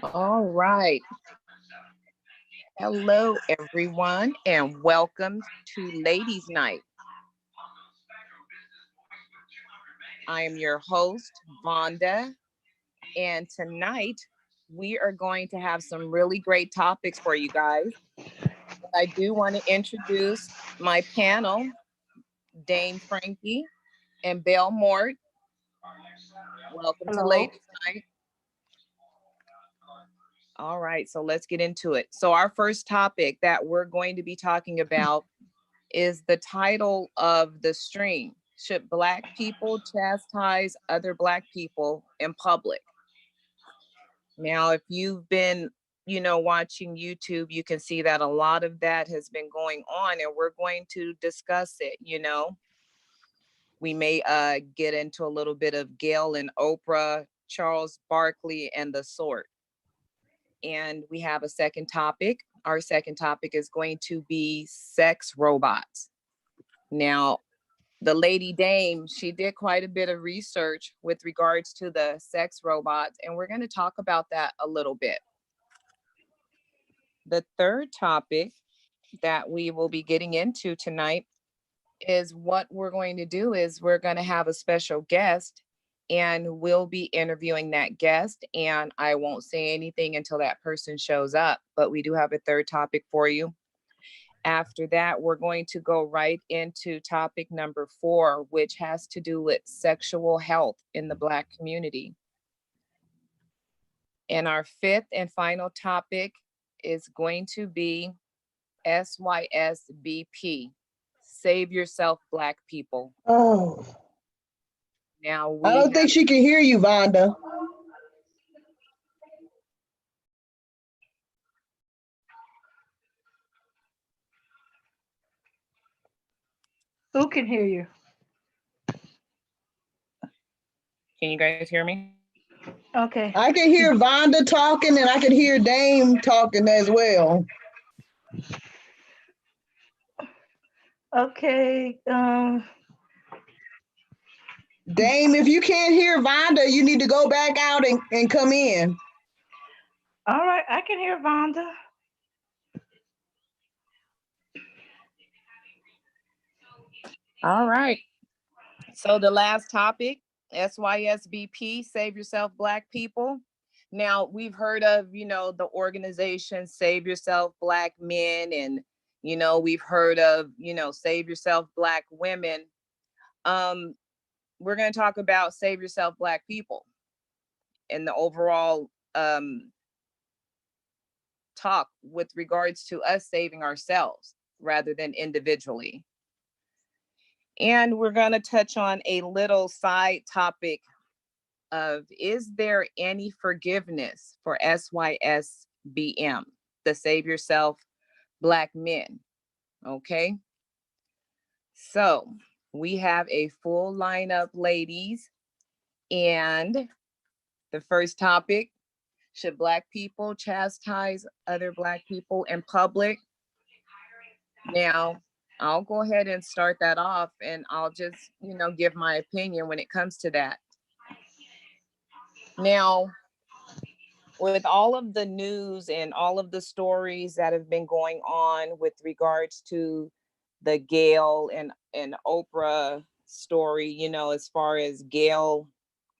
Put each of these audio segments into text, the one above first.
All right. Hello, everyone, and welcome to Ladies' Night. I am your host, Vonda, and tonight we are going to have some really great topics for you guys. But I do want to introduce my panel, Dame Frankie and Belle Mort. Welcome to Hello. Ladies' Night. All right, so let's get into it. So, our first topic that we're going to be talking about is the title of the stream. Should Black people chastise other Black people in public? Now, if you've been, watching YouTube, you can see that a lot of that has been going on, and we're going to discuss it. We may get into a little bit of Gail and Oprah, Charles Barkley, and the sort. And we have a second topic. Our second topic is going to be sex robots. Now, the lady Dame, she did quite a bit of research with regards to the sex robots, and we're going to talk about that a little bit. The third topic that we will be getting into tonight is what we're going to do is we're going to have a special guest and we'll be interviewing that guest, and I won't say anything until that person shows up, but we do have a third topic for you. After that, we're going to go right into topic number 4, which has to do with sexual health in the Black community. And our fifth and final topic is going to be SYSBP, Save Yourself Black People. Oh, Now I we don't have, think she can hear you, Vonda. Who can hear you? can you guys hear me? Okay. I can hear Vonda talking and I can hear Dame talking as well. Okay. Dame, if you can't hear Vonda, you need to go back out and come in. All right, I can hear Vonda. All right. So the last topic, SYSBP, Save Yourself Black People. Now we've heard of, the organization Save Yourself Black Men, and we've heard of, Save Yourself Black Women. We're going to talk about Save Yourself Black People and the overall talk with regards to us saving ourselves rather than individually. And we're going to touch on a little side topic of, is there any forgiveness for SYSBM, the Save Yourself Black Men? Okay. So we have a full lineup, ladies. And the first topic, should Black people chastise other Black people in public? Now, I'll go ahead and start that off, and I'll just, give my opinion when it comes to that. Now, with all of the news and all of the stories that have been going on with regards to the Gail and Oprah story, as far as Gail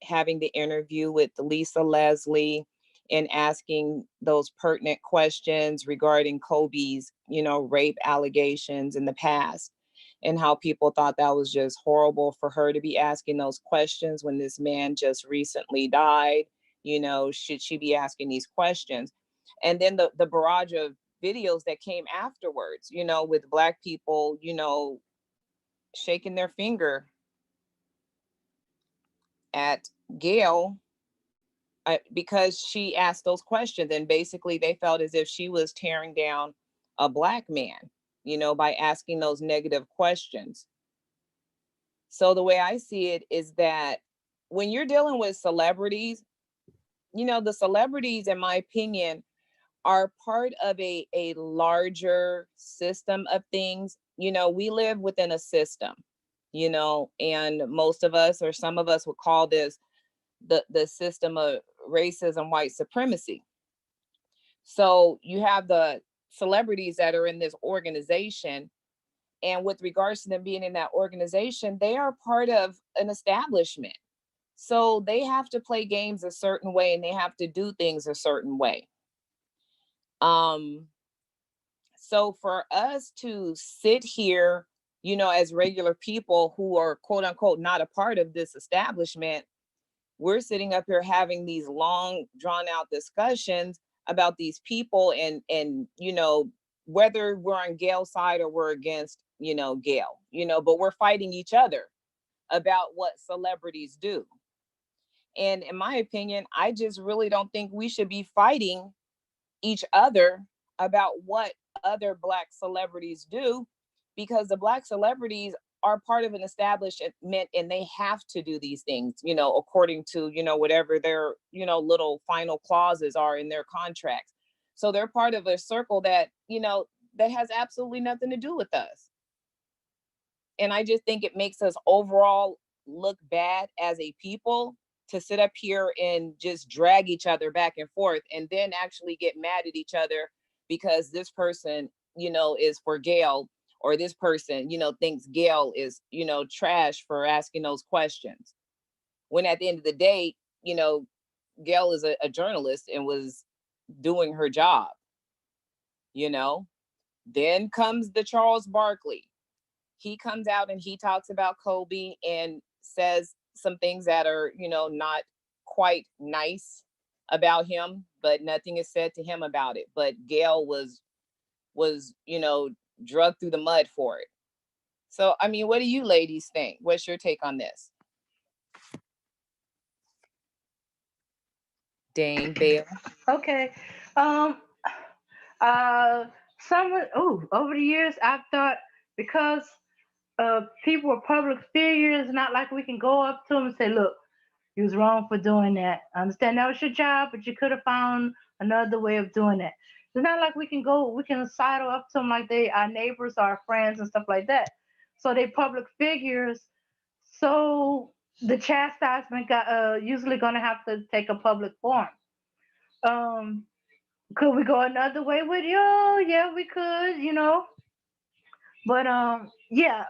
having the interview with Lisa Leslie and asking those pertinent questions regarding Kobe's, rape allegations in the past, and how people thought that was just horrible for her to be asking those questions when this man just recently died. Should she be asking these questions? And then the barrage of videos that came afterwards, with Black people, shaking their finger at Gail because she asked those questions, and basically they felt as if she was tearing down a Black man, by asking those negative questions. So the way I see it is that when you're dealing with celebrities, the celebrities, in my opinion, are part of a larger system of things. We live within a system, and most of us, or some of us, would call this the system of racism, white supremacy. So you have the celebrities that are in this organization, and with regards to them being in that organization, they are part of an establishment. So they have to play games a certain way and they have to do things a certain way. Um, so for us to sit here, as regular people who are quote unquote not a part of this establishment, we're sitting up here having these long drawn out discussions about these people, and whether we're on Gail's side or we're against Gail, but we're fighting each other about what celebrities do. And in my opinion, I just really don't think we should be fighting each other about what other Black celebrities do, because the Black celebrities are part of an establishment and they have to do these things, according to, whatever their, little final clauses are in their contracts. So they're part of a circle that, that has absolutely nothing to do with us. And I just think it makes us overall look bad as a people to sit up here and just drag each other back and forth and then actually get mad at each other because this person, is for Gail, or this person, thinks Gail is, trash for asking those questions. When at the end of the day, Gail is a journalist and was doing her job, Then comes the Charles Barkley. He comes out and he talks about Kobe and says some things that are, not quite nice about him, but nothing is said to him about it. But Gail was, drugged through the mud for it. So, I mean, what do you ladies think? What's your take on this? Dame Bell. Okay. Um, over the years, I've thought because people are public figures, not like we can go up to them and say, look, you was wrong for doing that. I understand that was your job, but you could have found another way of doing it. It's not like we can sidle up to them like they our neighbors, our friends, and stuff like that. So they public figures. So the chastisement got usually going to have to take a public form. Um, could we go another way with you? Oh, yeah, we could. But yeah.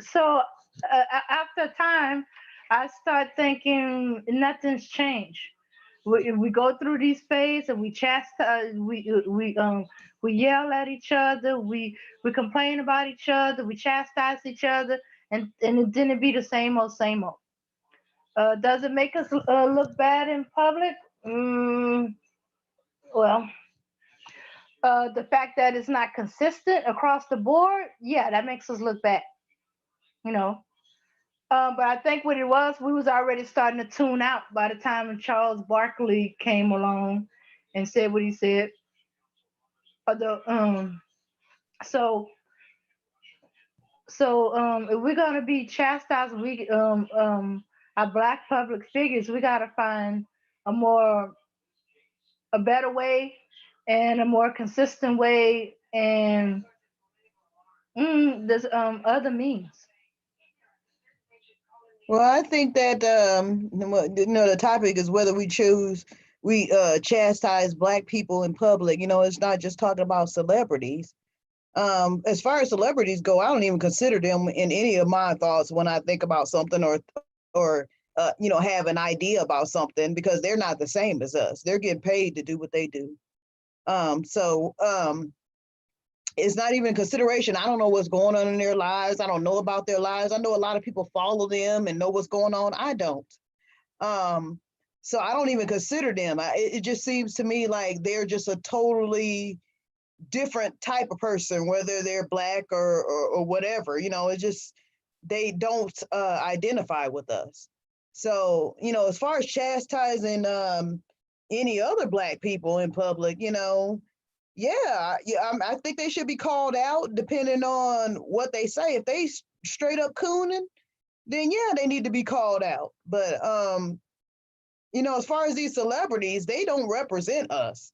So after time, I start thinking nothing's changed. We go through these phases and we chastise, we yell at each other, we complain about each other, we chastise each other, and it didn't be the same old, same old. Does it make us look bad in public? Well, the fact that it's not consistent across the board, yeah, that makes us look bad. You know, but I think what it was, we was already starting to tune out by the time Charles Barkley came along and said what he said. The so if we're gonna be chastised, we our black public figures, we gotta find a more a better way and a more consistent way, and there's other means. Well, I think that the topic is whether we chastise Black people in public. It's not just talking about celebrities. As far as celebrities go, I don't even consider them in any of my thoughts when I think about something or have an idea about something, because they're not the same as us. They're getting paid to do what they do. So it's not even consideration. I don't know what's going on in their lives. I don't know about their lives. I know a lot of people follow them and know what's going on. I don't. So I don't even consider them. It just seems to me like they're just a totally different type of person, whether they're Black or whatever. It just, they don't identify with us. So, as far as chastising any other Black people in public, I think they should be called out depending on what they say. If they straight up cooning, then yeah, they need to be called out. But as far as these celebrities, they don't represent us.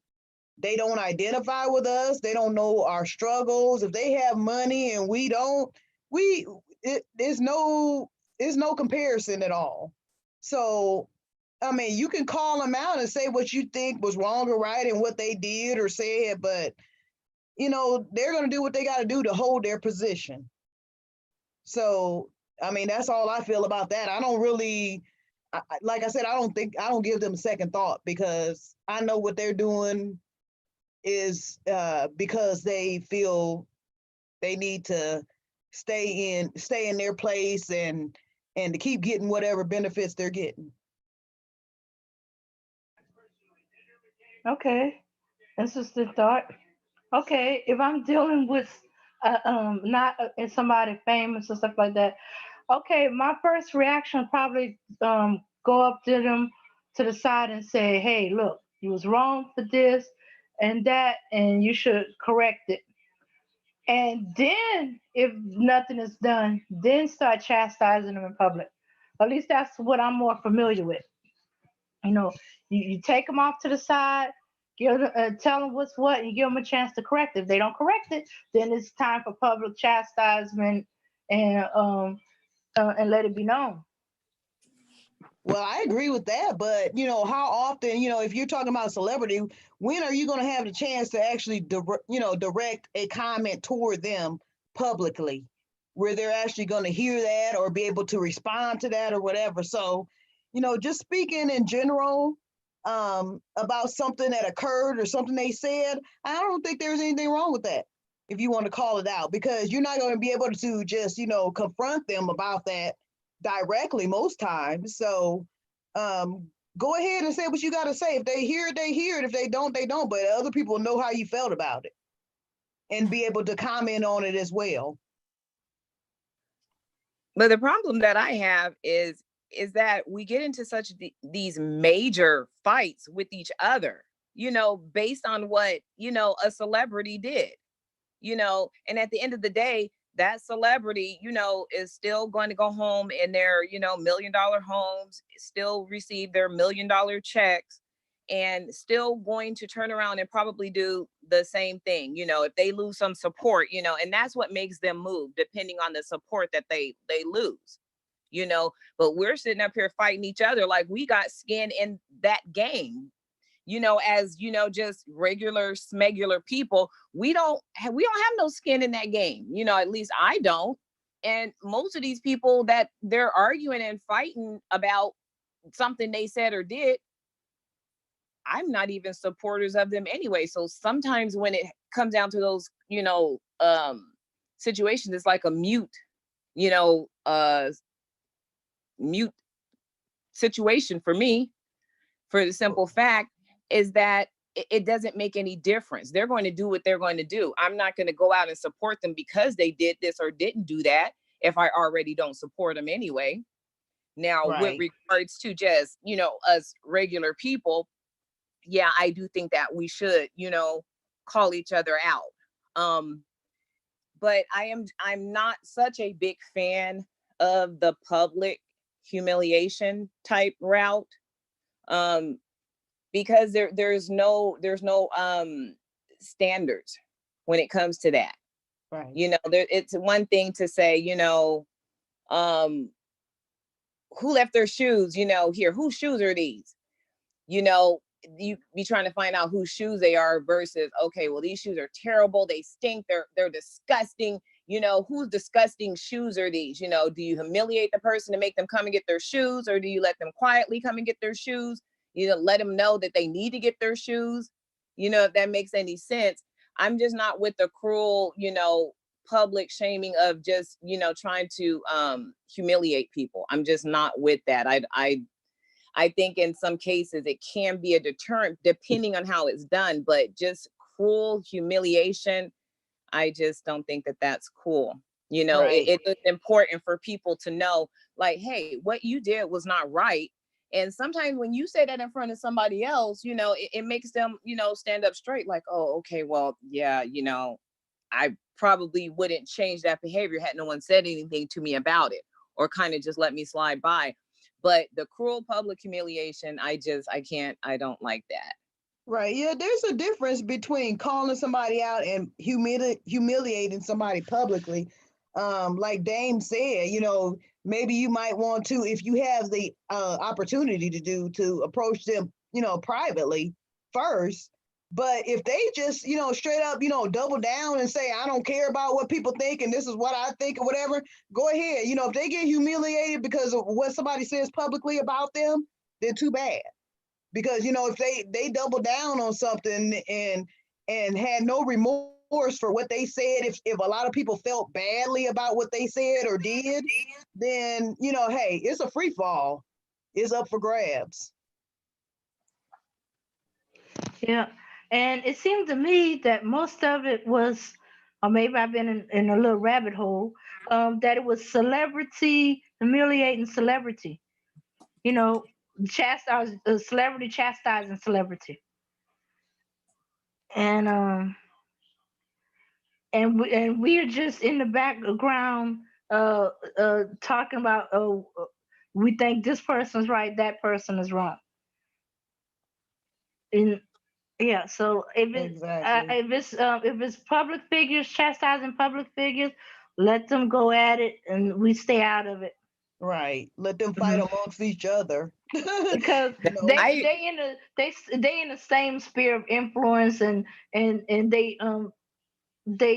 They don't identify with us. They don't know our struggles. If they have money and we don't, there's no comparison at all. So I mean, you can call them out and say what you think was wrong or right and what they did or said, but they're going to do what they got to do to hold their position. So, I mean, that's all I feel about that. I don't really, like I said, I don't give them a second thought because I know what they're doing is because they feel they need to stay in their place and to keep getting whatever benefits they're getting. Okay, interesting thought. Okay, if I'm dealing with not somebody famous or stuff like that, okay, my first reaction probably go up to them to the side and say, hey, look, you was wrong for this and that, and you should correct it. And then, if nothing is done, then start chastising them in public. At least that's what I'm more familiar with. You know, you take them off to the side, tell them what's what, and you give them a chance to correct it. If they don't correct it, then it's time for public chastisement and let it be known. Well, I agree with that, but how often, if you're talking about celebrity, when are you going to have the chance to actually, direct a comment toward them publicly, where they're actually going to hear that or be able to respond to that or whatever? So, just speaking in general about something that occurred or something they said, I don't think there's anything wrong with that. If you want to call it out, because you're not going to be able to just, confront them about that directly most times. So go ahead and say what you got to say. If they hear it, they hear it. If they don't, they don't. But other people know how you felt about it and be able to comment on it as well. But the problem that I have is that we get into such these major fights with each other, based on what, a celebrity did, and at the end of the day, that celebrity, is still going to go home in their, $1 million homes, still receive their $1 million checks, and still going to turn around and probably do the same thing, if they lose some support, and that's what makes them move, depending on the support that they lose, but we're sitting up here fighting each other like we got skin in that game, as just regular smegular people. We don't have no skin in that game, at least I don't. And most of these people that they're arguing and fighting about something they said or did, I'm not even supporters of them anyway. So sometimes when it comes down to those, situations, it's like a you know, uh mute situation for me, for the simple fact is that it doesn't make any difference. They're going to do what they're going to do. I'm not going to go out and support them because they did this or didn't do that if I already don't support them anyway. Now, with Right. regards to just, us regular people, yeah, I do think that we should, call each other out. Um, but I'm not such a big fan of the public humiliation type route. Um, because there's no standards when it comes to that. Right. It's one thing to say, um who left their shoes, here, whose shoes are these? you know you be trying to find out whose shoes they are versus, okay, well, these shoes are terrible, they stink, they're disgusting. Whose disgusting shoes are these? Do you humiliate the person to make them come and get their shoes, or do you let them quietly come and get their shoes? Let them know that they need to get their shoes. If that makes any sense. I'm just not with the cruel, public shaming of just, trying to humiliate people. I'm just not with that. I think in some cases it can be a deterrent depending on how it's done, but just cruel humiliation, I just don't think that that's cool. Right. It's important for people to know, like, hey, what you did was not right. And sometimes when you say that in front of somebody else, it makes them, stand up straight, like, oh, okay, well, yeah, I probably wouldn't change that behavior had no one said anything to me about it, or kind of just let me slide by. But the cruel public humiliation, I don't like that. Right. Yeah, there's a difference between calling somebody out and humiliating somebody publicly. Like Dame said, maybe you might want to, if you have the opportunity to approach them, privately first. But if they just, straight up, double down and say, I don't care about what people think and this is what I think or whatever, go ahead. If they get humiliated because of what somebody says publicly about them, then too bad. Because, if they double down on something and had no remorse for what they said, if a lot of people felt badly about what they said or did, then, hey, it's a free fall. It's up for grabs. Yeah. And it seemed to me that most of it was, or maybe I've been in a little rabbit hole, that it was celebrity humiliating celebrity. You know, chastise celebrity chastising celebrity, and we're just in the background, uh, talking about, oh, we think this person's right, that person is wrong, and yeah. So Exactly. if it's public figures chastising public figures, let them go at it, and we stay out of it. Right. Let them fight Mhm. amongst each other. Because you know, they I they in the they in the same sphere of influence, and they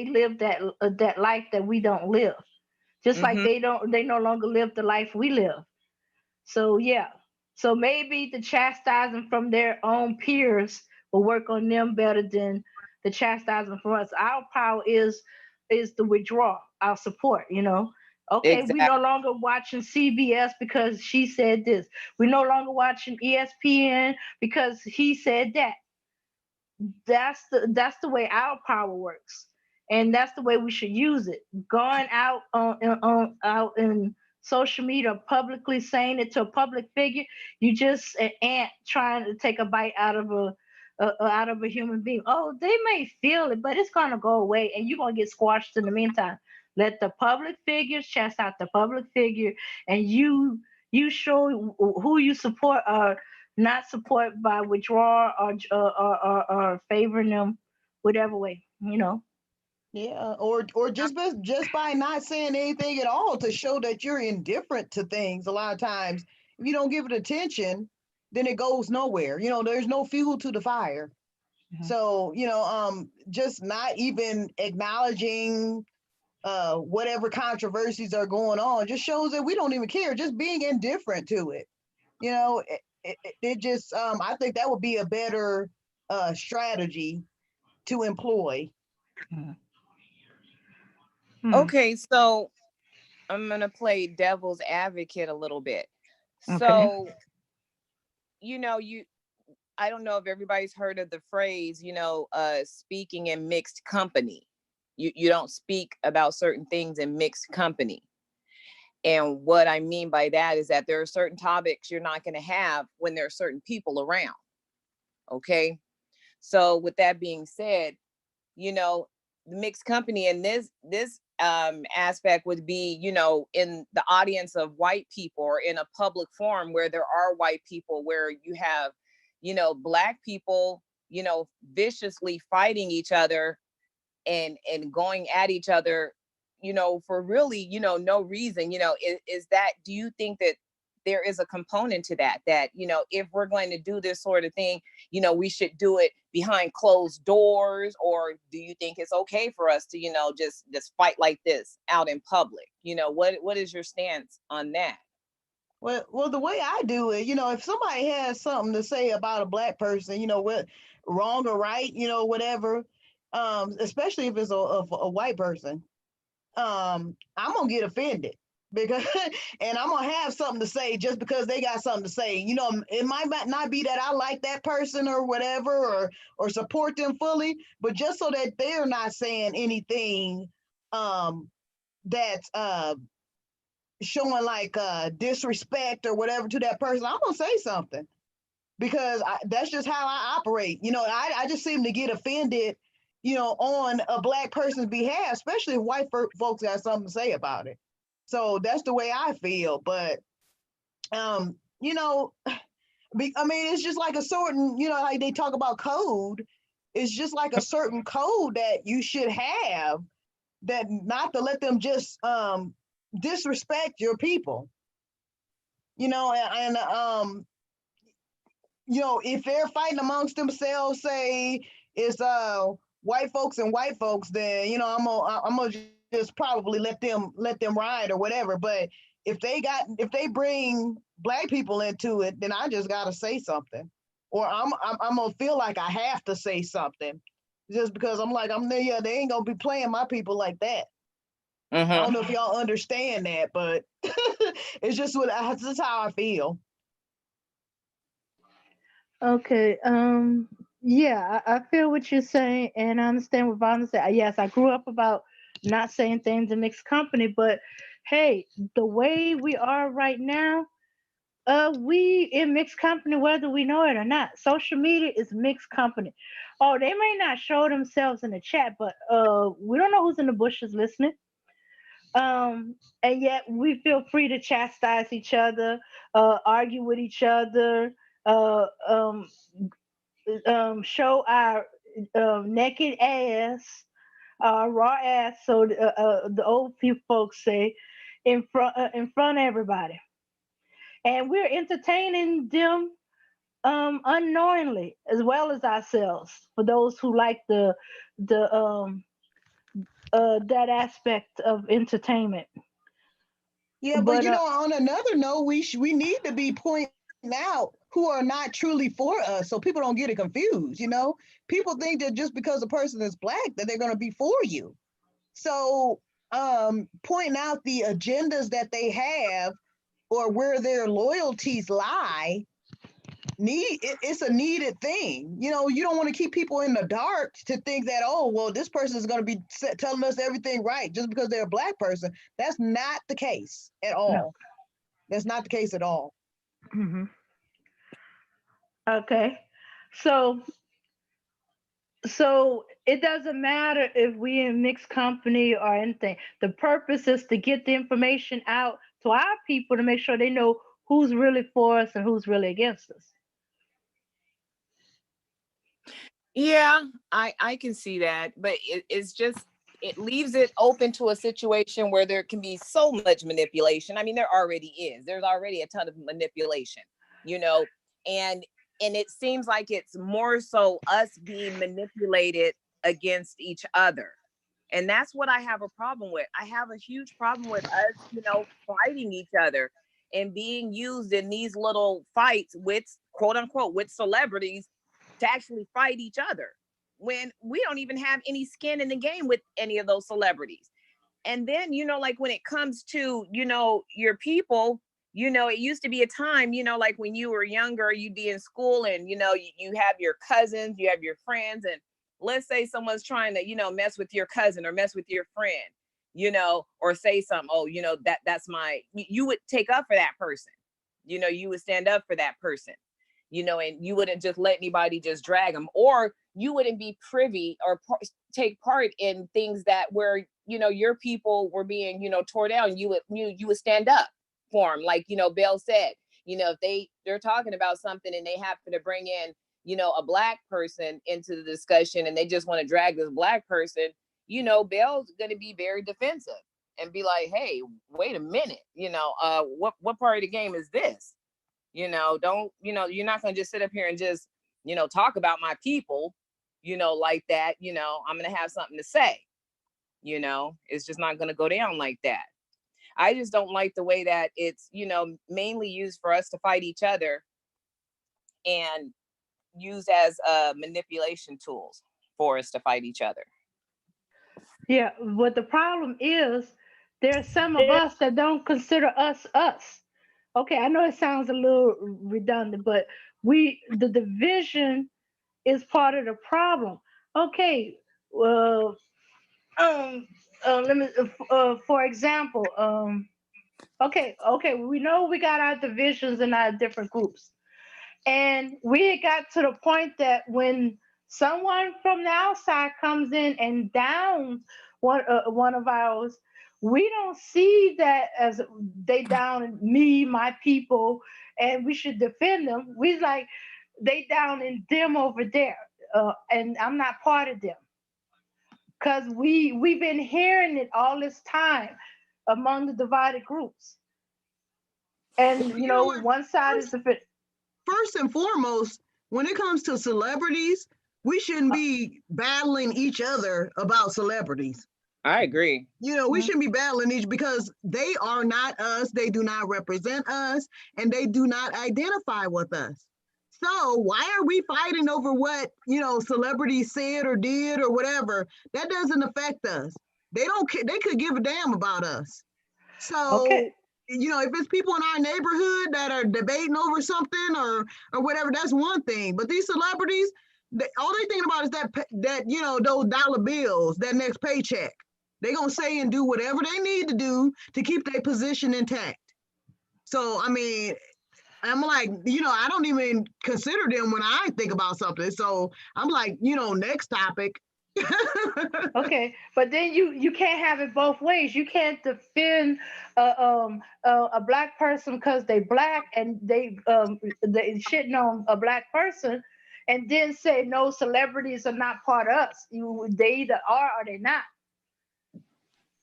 live that life that we don't live, just like mhm, they no longer live the life we live. So yeah, so maybe the chastising from their own peers will work on them better than the chastising from us. Our power is the withdrawal, our support, okay, we exactly. no longer watching CBS because she said this, we no longer watching ESPN because he said that. That's the way our power works, and that's the way we should use it. Going out on out in social media, publicly saying it to a public figure, you just an ant trying to take a bite out of a human being. Oh, they may feel it, but it's gonna go away, and you're gonna get squashed in the meantime. Let the public figures chast out the public figure, and you show who you support, not support by withdrawal, or favoring them, whatever way. yeah, or just by not saying anything at all to show that you're indifferent to things. A lot of times, if you don't give it attention, then it goes nowhere. There's no fuel to the fire. Mhm. So, just not even acknowledging whatever controversies are going on just shows that we don't even care. Just being indifferent to it. It just I think that would be a better strategy to employ. Mhm. Hmm. Okay, so I'm gonna play devil's advocate a little bit. Okay. So, you I don't know if everybody's heard of the phrase, speaking in mixed company. You don't speak about certain things in mixed company. And what I mean by that is that there are certain topics you're not going to have when there are certain people around. Okay. So with that being said, the mixed company in this aspect would be, in the audience of white people or in a public forum where there are white people, where you have, black people, viciously fighting each other and going at each other, for really, no reason. Is that, do you think that there is a component to that, if we're going to do this sort of thing, we should do it behind closed doors? Or do you think it's okay for us to, just fight like this out in public? What is your stance on that? Well, the way I do it, if somebody has something to say about a black person, what wrong or right, whatever, especially if it's a white person, I'm gonna get offended because, and I'm gonna have something to say just because they got something to say. It might not be that I like that person or whatever, or support them fully, but just so that they're not saying anything um, that's showing like disrespect or whatever to that person, I'm gonna say something because that's just how I operate. I just seem to get offended, on a black person's behalf, especially if white folks got something to say about it. So that's the way I feel. But um, you know, I mean, it's just like a certain, like they talk about code. It's just like a certain code that you should have, that not to let them just disrespect your people. And if they're fighting amongst themselves, say it's white folks and white folks, then I'm gonna just probably let them ride or whatever. But if they bring black people into it, then I just gotta say something, or I'm gonna feel like I have to say something, just because I'm like I'm there. Yeah, they ain't gonna be playing my people like that. I don't know if y'all understand that, but it's just that's just how I feel. Okay. Yeah, I feel what you're saying, and I understand what Vonna said. Yes, I grew up about not saying things in mixed company, but hey, the way we are right now, we in mixed company whether we know it or not. Social media is mixed company. Oh, they may not show themselves in the chat, but we don't know who's in the bushes listening. And yet we feel free to chastise each other, argue with each other, uh, um, show our naked ass, raw ass, so the old people folks say, in front of everybody, and we're entertaining them unknowingly as well as ourselves. For those who like the that aspect of entertainment, Yeah, but but on another note, we need to be pointing out who are not truly for us, so people don't get it confused. People think that just because a person is black that they're going to be for you. So, pointing out the agendas that they have or where their loyalties lie, it's a needed thing. You don't want to keep people in the dark to think that, oh well, this person is going to be telling us everything right just because they're a black person. That's not the case at no. all. That's not the case at all. Hmm. Okay, so it doesn't matter if we in mixed company or anything. The purpose is to get the information out to our people to make sure they know who's really for us and who's really against us. Yeah, I can see that, but it's just it leaves it open to a situation where there can be so much manipulation. I mean, there already is. There's already a ton of manipulation, you know, and it seems like it's more so us being manipulated against each other. And that's what I have a problem with. I have a huge problem with us, fighting each other and being used in these little fights with quote unquote with celebrities to actually fight each other when we don't even have any skin in the game with any of those celebrities. And then, like when it comes to, your people, it used to be a time, like when you were younger, you'd be in school and, you have your cousins, you have your friends. And let's say someone's trying to, mess with your cousin or mess with your friend, or say something, oh, that's you would take up for that person. You would stand up for that person, and you wouldn't just let anybody just drag them, or you wouldn't be privy or take part in things that where, your people were being, tore down. You would stand up for them. Like, Bill said, if they're talking about something and they happen to bring in, a black person into the discussion and they just want to drag this black person, Bill's going to be very defensive and be like, hey, wait a minute, what part of the game is this? Don't, you're not going to just sit up here and just, talk about my people, like that. I'm going to have something to say. It's just not going to go down like that. I just don't like the way that it's, mainly used for us to fight each other and used as manipulation tools for us to fight each other. Yeah, but the problem is there's some of us that don't consider us us. Okay, I know it sounds a little redundant, but the division is part of the problem. Okay, well, let me, for example, okay, we know we got our divisions in our different groups. And we got to the point that when someone from the outside comes in and downs one of ours, we don't see that as they down me, my people, and we should defend them. We like they down in them over there, and I'm not part of them because we've been hearing it all this time. among the divided groups. And Well, you know what? one side is First, if it. first and foremost, when it comes to celebrities, we shouldn't be battling each other about celebrities. I agree. We Mhm. shouldn't be battling each because they are not us. They do not represent us, and they do not identify with us. So why are we fighting over what celebrities said or did or whatever? That doesn't affect us. They don't. They could give a damn about us. Okay. So if it's people in our neighborhood that are debating over something or whatever, that's one thing. But these celebrities, all they thinking about is that those dollar bills, that next paycheck. They gonna say and do whatever they need to do to keep their position intact. So I mean, I'm like, I don't even consider them when I think about something. So I'm like, next topic. Okay, but then you can't have it both ways. You can't defend a black person because they black and they shitting on a black person, and then say no, celebrities are not part of us. They either are or they not.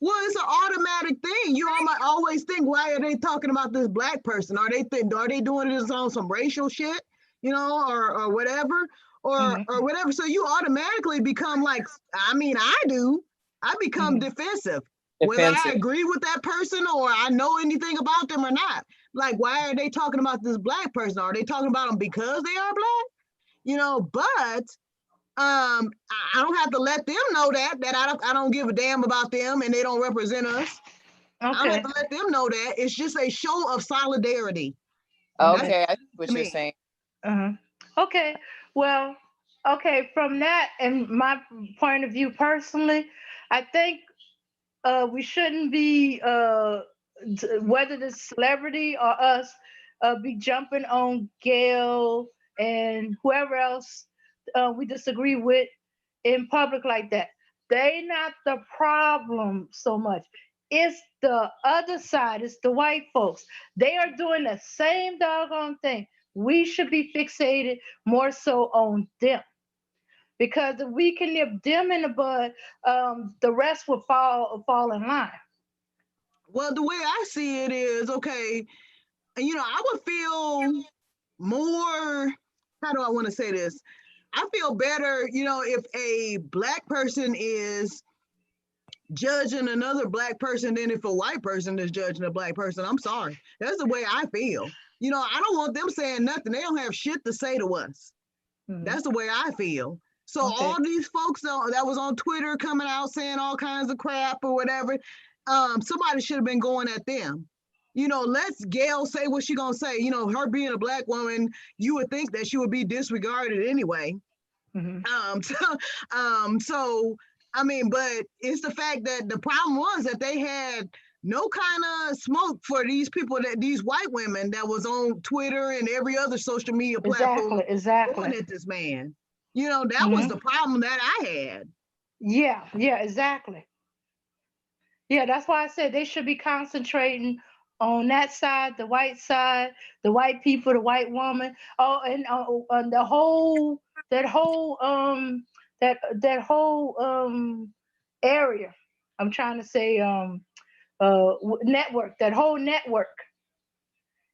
Well, it's an automatic thing. You always think, why are they talking about this black person? Are they doing this on some racial shit, or whatever, or Hmm. whatever? So you automatically become like, I mean, I do. I become Hmm. defensive, whether I Defensive. agree with that person or I know anything about them or not. Like, why are they talking about this black person? Are they talking about them because they are black? But I don't have to let them know that I don't give a damn about them and they don't represent us. I don't have Okay. to let them know that. It's just a show of solidarity. That's Okay. Okay, I see to what you're me. saying. Uh-huh. Okay. Well, okay. From that and my point of view personally, I think we shouldn't be whether the celebrity or us be jumping on Gail and whoever else we disagree with in public like that. They not the problem so much. It's the other side. It's the white folks. They are doing the same doggone thing. We should be fixated more so on them because if we can nip them in the bud, the rest will fall in line. Well, the way I see it is, okay, I would feel more, how do I want to say this? I feel better, if a black person is judging another black person than if a white person is judging a black person. I'm sorry. That's the way I feel. I don't want them saying nothing. They don't have shit to say to us. Mhm. That's the way I feel. So Okay. all these folks that was on Twitter coming out saying all kinds of crap or whatever, somebody should have been going at them. Let's Gail say what she gonna say. Her being a black woman, you would think that she would be disregarded anyway. Mhm. So, so I mean, but it's the fact that the problem was that they had no kind of smoke for these people, that these white women that was on Twitter and every other social media platform Exactly. Exactly. going at this man. That was Hmm. the problem that I had. Yeah. Yeah. Exactly. Yeah. That's why I said they should be concentrating on that side, the white people, the white woman. Oh, and on the whole that whole area. I'm trying to say network. That whole network.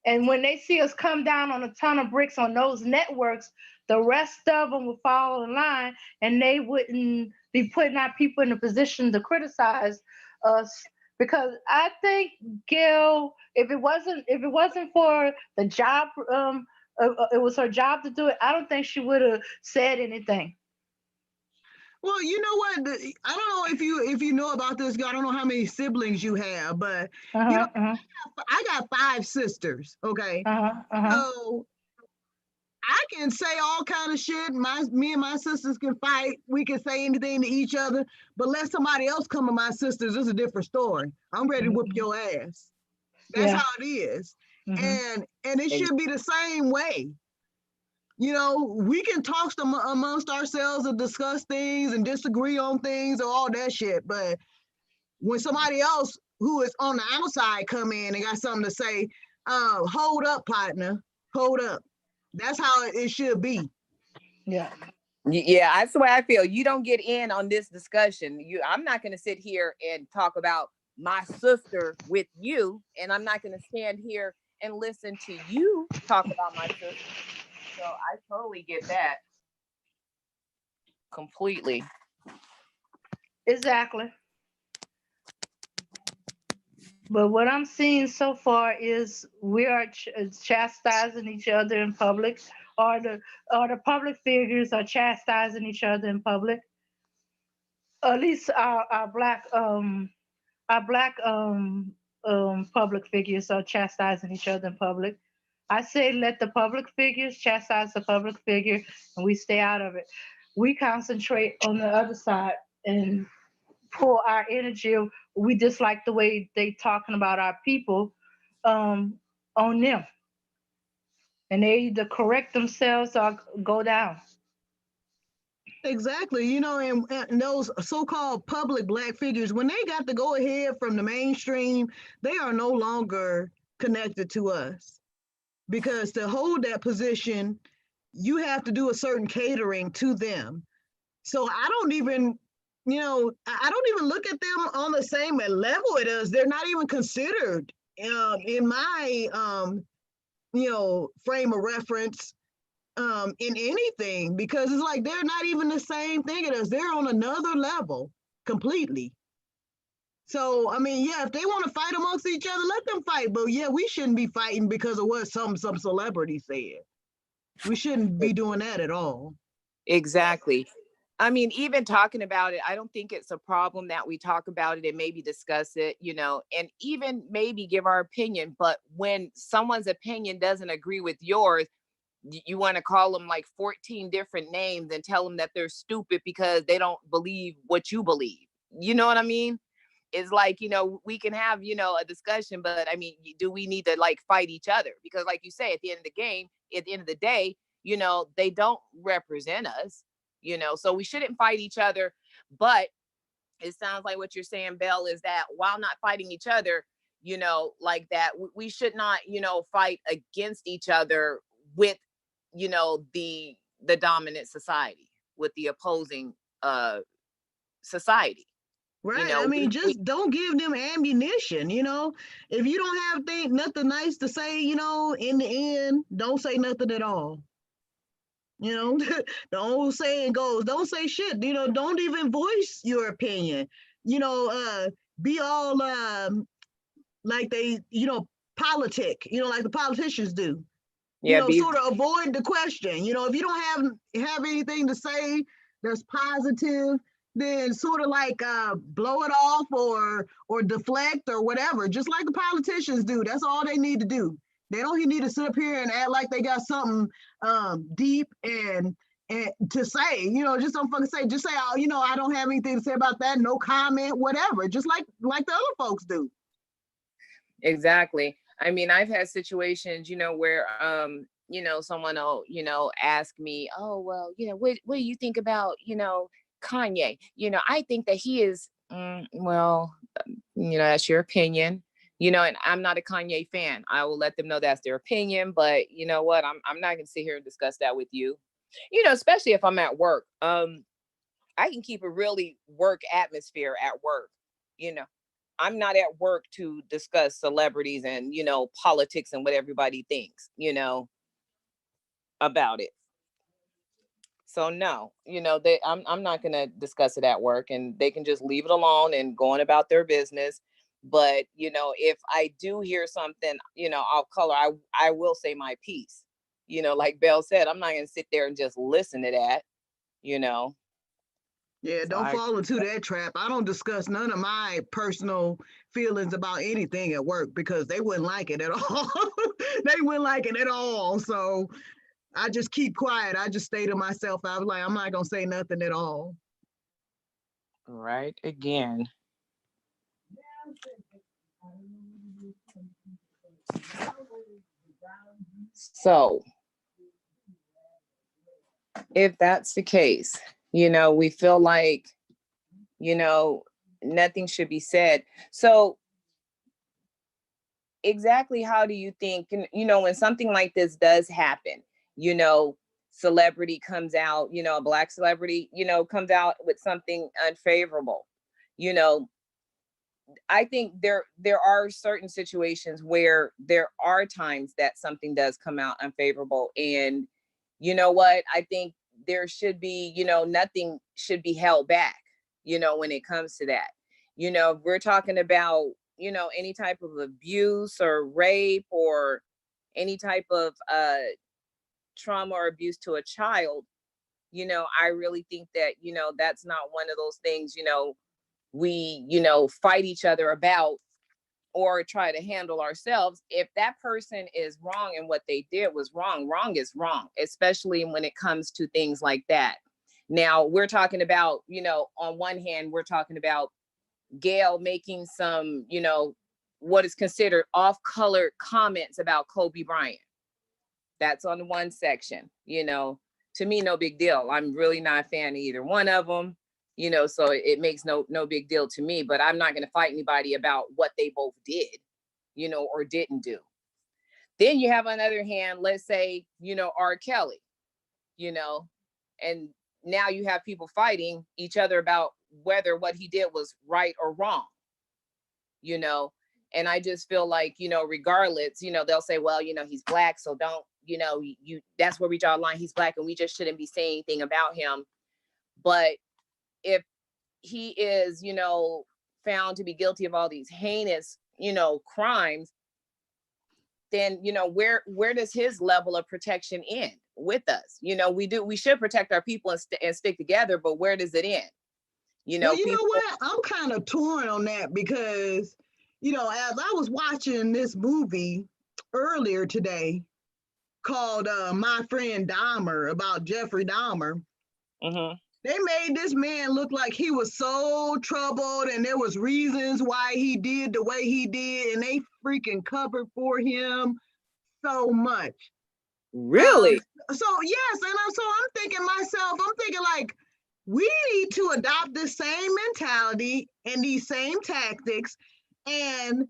And when they see us come down on a ton of bricks on those networks, the rest of them will fall in line and they wouldn't be putting our people in a position to criticize us. Because I think Gail, if it wasn't for the job, it was her job to do it. I don't think she would have said anything. Well, you know what? I don't know if you know about this. I don't know how many siblings you have, but Uh you know, huh. Uh huh. I got 5 sisters. Okay, Uh huh. Uh huh. so I can say all kind of shit. Me and my sisters can fight. We can say anything to each other. But let somebody else come to my sisters, it's a different story. I'm ready to whoop Hmm. your ass. That's Yeah. how it is. Hmm. And it should be the same way. We can talk amongst ourselves and discuss things and disagree on things or all that shit. But when somebody else who is on the outside come in and got something to say, hold up, partner, hold up. That's how it should be. Yeah. Yeah, that's the way I feel. You don't get in on this discussion. I'm not going to sit here and talk about my sister with you, and I'm not going to stand here and listen to you talk about my sister. So I totally get that completely. Exactly. But what I'm seeing so far is we are chastising each other in public, or the public figures are chastising each other in public. At least our black public figures are chastising each other in public. I say let the public figures chastise the public figure, and we stay out of it. We concentrate on the other side and pull our energy. We dislike the way they talking about our people, um, on them, and they either correct themselves or go down. Exactly. And those so-called public black figures, when they got to go ahead from the mainstream, they are no longer connected to us. Because to hold that position, you have to do a certain catering to them. So I don't even, I don't even look at them on the same level it is. They're not even considered in my, frame of reference in anything, because it's like they're not even the same thing as us. They're on another level completely. So I mean, yeah, if they want to fight amongst each other, let them fight. But yeah, we shouldn't be fighting because of what some celebrity said. We shouldn't be doing that at all. Exactly. I mean, even talking about it, I don't think it's a problem that we talk about it and maybe discuss it, and even maybe give our opinion. But when someone's opinion doesn't agree with yours, you want to call them like 14 different names and tell them that they're stupid because they don't believe what you believe. You know what I mean? It's like, we can have, a discussion, but I mean, do we need to like fight each other? Because like you say, at the end of the game, at the end of the day, they don't represent us, so we shouldn't fight each other. But it sounds like what you're saying, Belle, is that while not fighting each other, like that, we should not, fight against each other with, the dominant society, with the opposing society. Right. I mean, just don't give them ammunition. If you don't have nothing nice to say, in the end, don't say nothing at all. The old saying goes, don't say shit. Don't even voice your opinion. Be all like they, politic. Like the politicians do. Yeah, Sort of avoid the question. If you don't have anything to say that's positive, then sort of like blow it off or deflect or whatever, just like the politicians do. That's all they need to do. They don't need to sit up here and act like they got something deep and to say. Just don't fucking say. Just say, oh, I don't have anything to say about that. No comment, whatever. Just like the other folks do. Exactly. I mean, I've had situations, where, someone will, ask me, oh, well, what do you think about, Kanye? I think that he is, well, that's your opinion, and I'm not a Kanye fan. I will let them know that's their opinion, but you know what? I'm not going to sit here and discuss that with you, especially if I'm at work. I can keep a really work atmosphere at work, you know. I'm not at work to discuss celebrities and, politics and what everybody thinks, about it. So no, I'm not gonna discuss it at work, and they can just leave it alone and go on about their business. But if I do hear something, off color, I will say my piece. Like Belle said, I'm not gonna sit there and just listen to that, you know. Yeah, So don't fall into that trap. I don't discuss none of my personal feelings about anything at work because they wouldn't like it at all. They wouldn't like it at all. So I just keep quiet. I just stay to myself. I was like, I'm not gonna say nothing at all. right again. So if that's the case, we feel like, you know, nothing should be said. So exactly how do you think, when something like this does happen, you know, celebrity comes out, a black celebrity, comes out with something unfavorable, you know, I think there are certain situations where there are times that something does come out unfavorable. And you know what? I think there should be, nothing should be held back, when it comes to that. If we're talking about, any type of abuse or rape or any type of trauma or abuse to a child, I really think that, that's not one of those things, we, fight each other about or try to handle ourselves. If that person is wrong and what they did was wrong, wrong is wrong, especially when it comes to things like that. Now we're talking about, on one hand, we're talking about Gail making some, what is considered off-colored comments about Kobe Bryant. That's on one section. To me, no big deal. I'm really not a fan of either one of them. So it makes no big deal to me, but I'm not going to fight anybody about what they both did, or didn't do. Then you have, on the other hand, let's say, R. Kelly, and now you have people fighting each other about whether what he did was right or wrong, and I just feel like, regardless, they'll say, well, he's Black, so don't, that's where we draw a line. He's Black and we just shouldn't be saying anything about him. But if he is, found to be guilty of all these heinous, crimes, then, where does his level of protection end with us? We should protect our people and stick together, but where does it end? Well, you know what? I'm kind of torn on that because, as I was watching this movie earlier today called My Friend Dahmer, about Jeffrey Dahmer, they made this man look like he was so troubled and there was reasons why he did the way he did, and they freaking covered for him so much. Really? So yes, and I'm thinking like, we need to adopt the same mentality and these same tactics. And,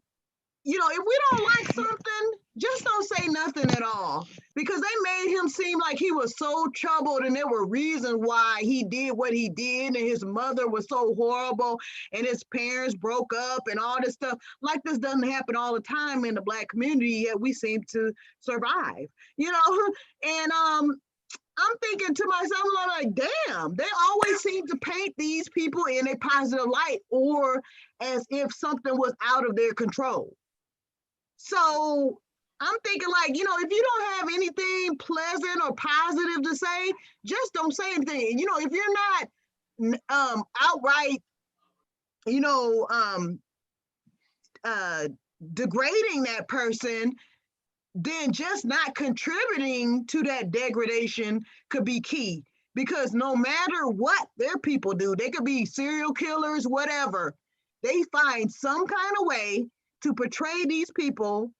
if we don't like something, just don't say nothing at all, because they made him seem like he was so troubled and there were reasons why he did what he did. And his mother was so horrible and his parents broke up and all this stuff. Like, this doesn't happen all the time in the Black community, yet we seem to survive, and, I'm thinking to myself, I'm like, damn, they always seem to paint these people in a positive light or as if something was out of their control. So I'm thinking, like, if you don't have anything pleasant or positive to say, just don't say anything. If you're not outright, degrading that person, then just not contributing to that degradation could be key. Because no matter what their people do, they could be serial killers, whatever, they find some kind of way to portray these people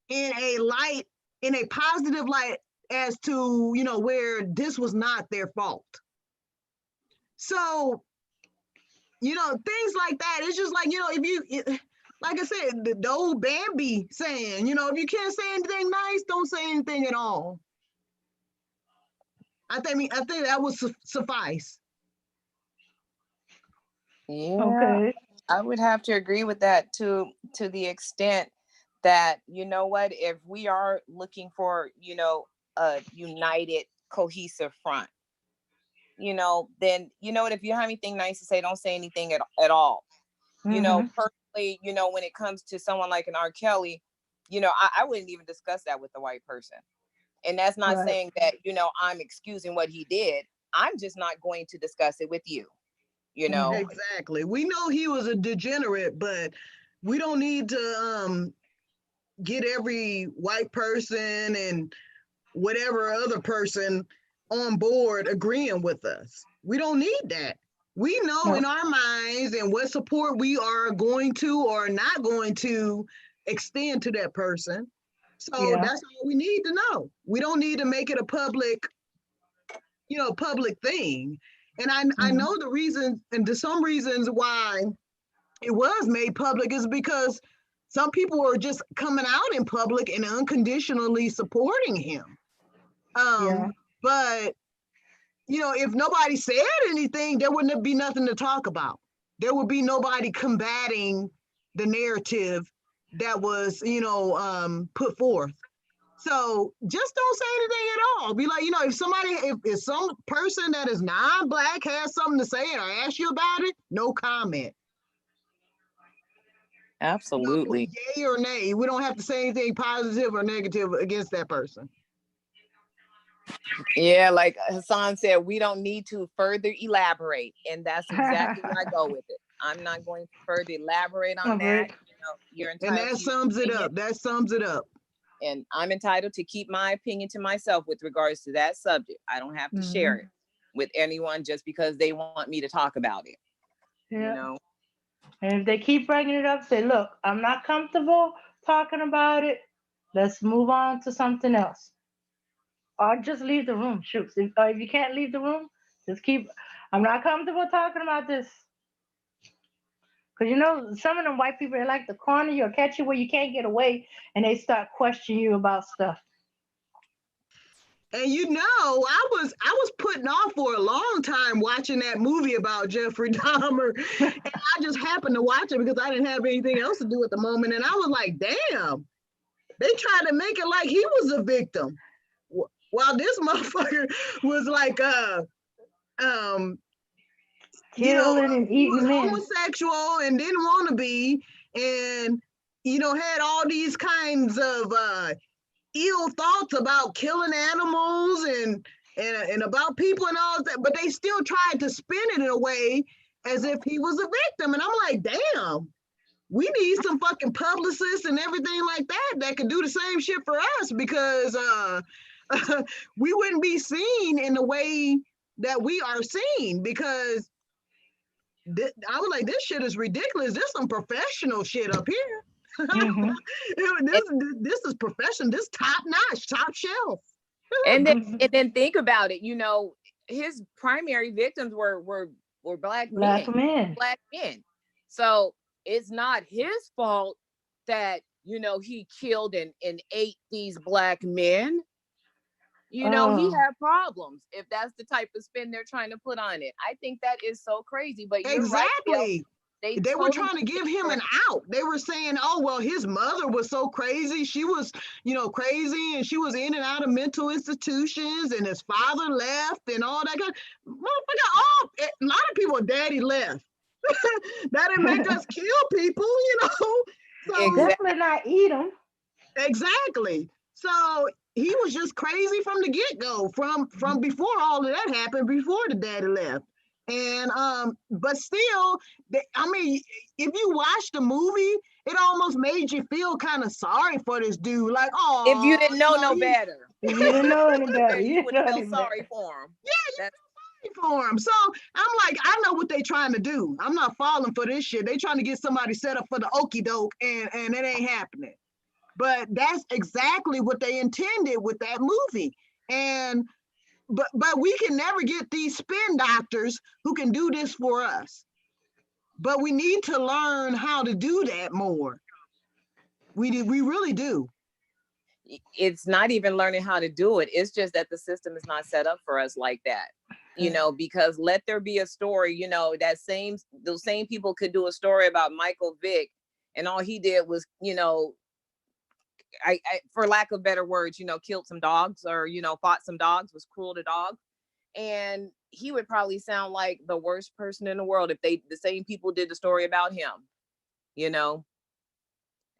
in a positive light as to, where this was not their fault. So, things like that, it's just like, like I said, the old Bambi saying, if you can't say anything nice, don't say anything at all. I think that would suffice. Yeah, Okay. I would have to agree with that to the extent that, if we are looking for, a united, cohesive front, then, if you have anything nice to say, don't say anything at all. Personally, when it comes to someone like an R. Kelly, I wouldn't even discuss that with a white person. And that's not Right. saying that, I'm excusing what he did. I'm just not going to discuss it with you, Exactly. We know he was a degenerate, but we don't need to get every white person and whatever other person on board agreeing with us. We don't need that. We know in our minds and what support we are going to or not going to extend to that person. So that's all we need to know. We don't need to make it a public thing. And I know the reason, and to some reasons why it was made public is because some people were just coming out in public and unconditionally supporting him. But if nobody said anything, there wouldn't be nothing to talk about. There would be nobody combating, the narrative that was, put forth. So just don't say anything at all. Be like, if some person that is non-black has something to say or ask you about it, no comment. Absolutely. Yay or nay. We don't have to say anything positive or negative against that person. Yeah, like Hassan said, we don't need to further elaborate. And that's exactly where I go with it. I'm not going to further elaborate on that. You're entitled and that to your sums it opinion. up. That sums it up. And I'm entitled to keep my opinion to myself with regards to that subject. I don't have to share it with anyone just because they want me to talk about it. Yeah. And if they keep bringing it up, say, look, I'm not comfortable talking about it. Let's move on to something else. Or just leave the room. Shoot. If you can't leave the room, just keep, I'm not comfortable talking about this. Because some of them white people, they like to corner you or catch you where you can't get away, and they start questioning you about stuff. And I was putting off for a long time watching that movie about Jeffrey Dahmer. And I just happened to watch it because I didn't have anything else to do at the moment. And I was like, damn, they tried to make it like he was a victim. While this motherfucker was like killing and eating men. Homosexual and didn't want to be, and had all these kinds of ill thoughts about killing animals and about people and all that, but they still tried to spin it in a way as if he was a victim. And I'm like, damn, we need some fucking publicists and everything like that could do the same shit for us, because we wouldn't be seen in the way that we are seen, because I was like, this shit is ridiculous. There's some professional shit up here. This is professional. This top notch, top shelf. And then think about it. His primary victims were black men. Black men. So it's not his fault that he killed and ate these black men. He had problems, if that's the type of spin they're trying to put on it. I think that is so crazy. But you're exactly. Right, they were trying to give him an out. They were saying, oh, well, his mother was so crazy. She was, crazy, and she was in and out of mental institutions, and his father left and all that kind of motherfucker. A lot of people, daddy left. That didn't make us kill people, So definitely not eat them. Exactly. So he was just crazy from the get-go, from before all of that happened, before the daddy left. And but still, if you watch the movie, it almost made you feel kind of sorry for this dude. Like, oh, if you didn't know no better. If you didn't know any better, you would feel sorry for him. Yeah, for him. So I'm like, I know what they trying to do. I'm not falling for this shit. They trying to get somebody set up for the okie doke, and it ain't happening. But that's exactly what they intended with that movie. And but we can never get these spin doctors who can do this for us. But we need to learn how to do that more. We really do. It's not even learning how to do it. It's just that the system is not set up for us like that. Because let there be a story, those same people could do a story about Michael Vick, and all he did was, I for lack of better words, killed some dogs, or, fought some dogs, was cruel to dogs. And he would probably sound like the worst person in the world if the same people did the story about him,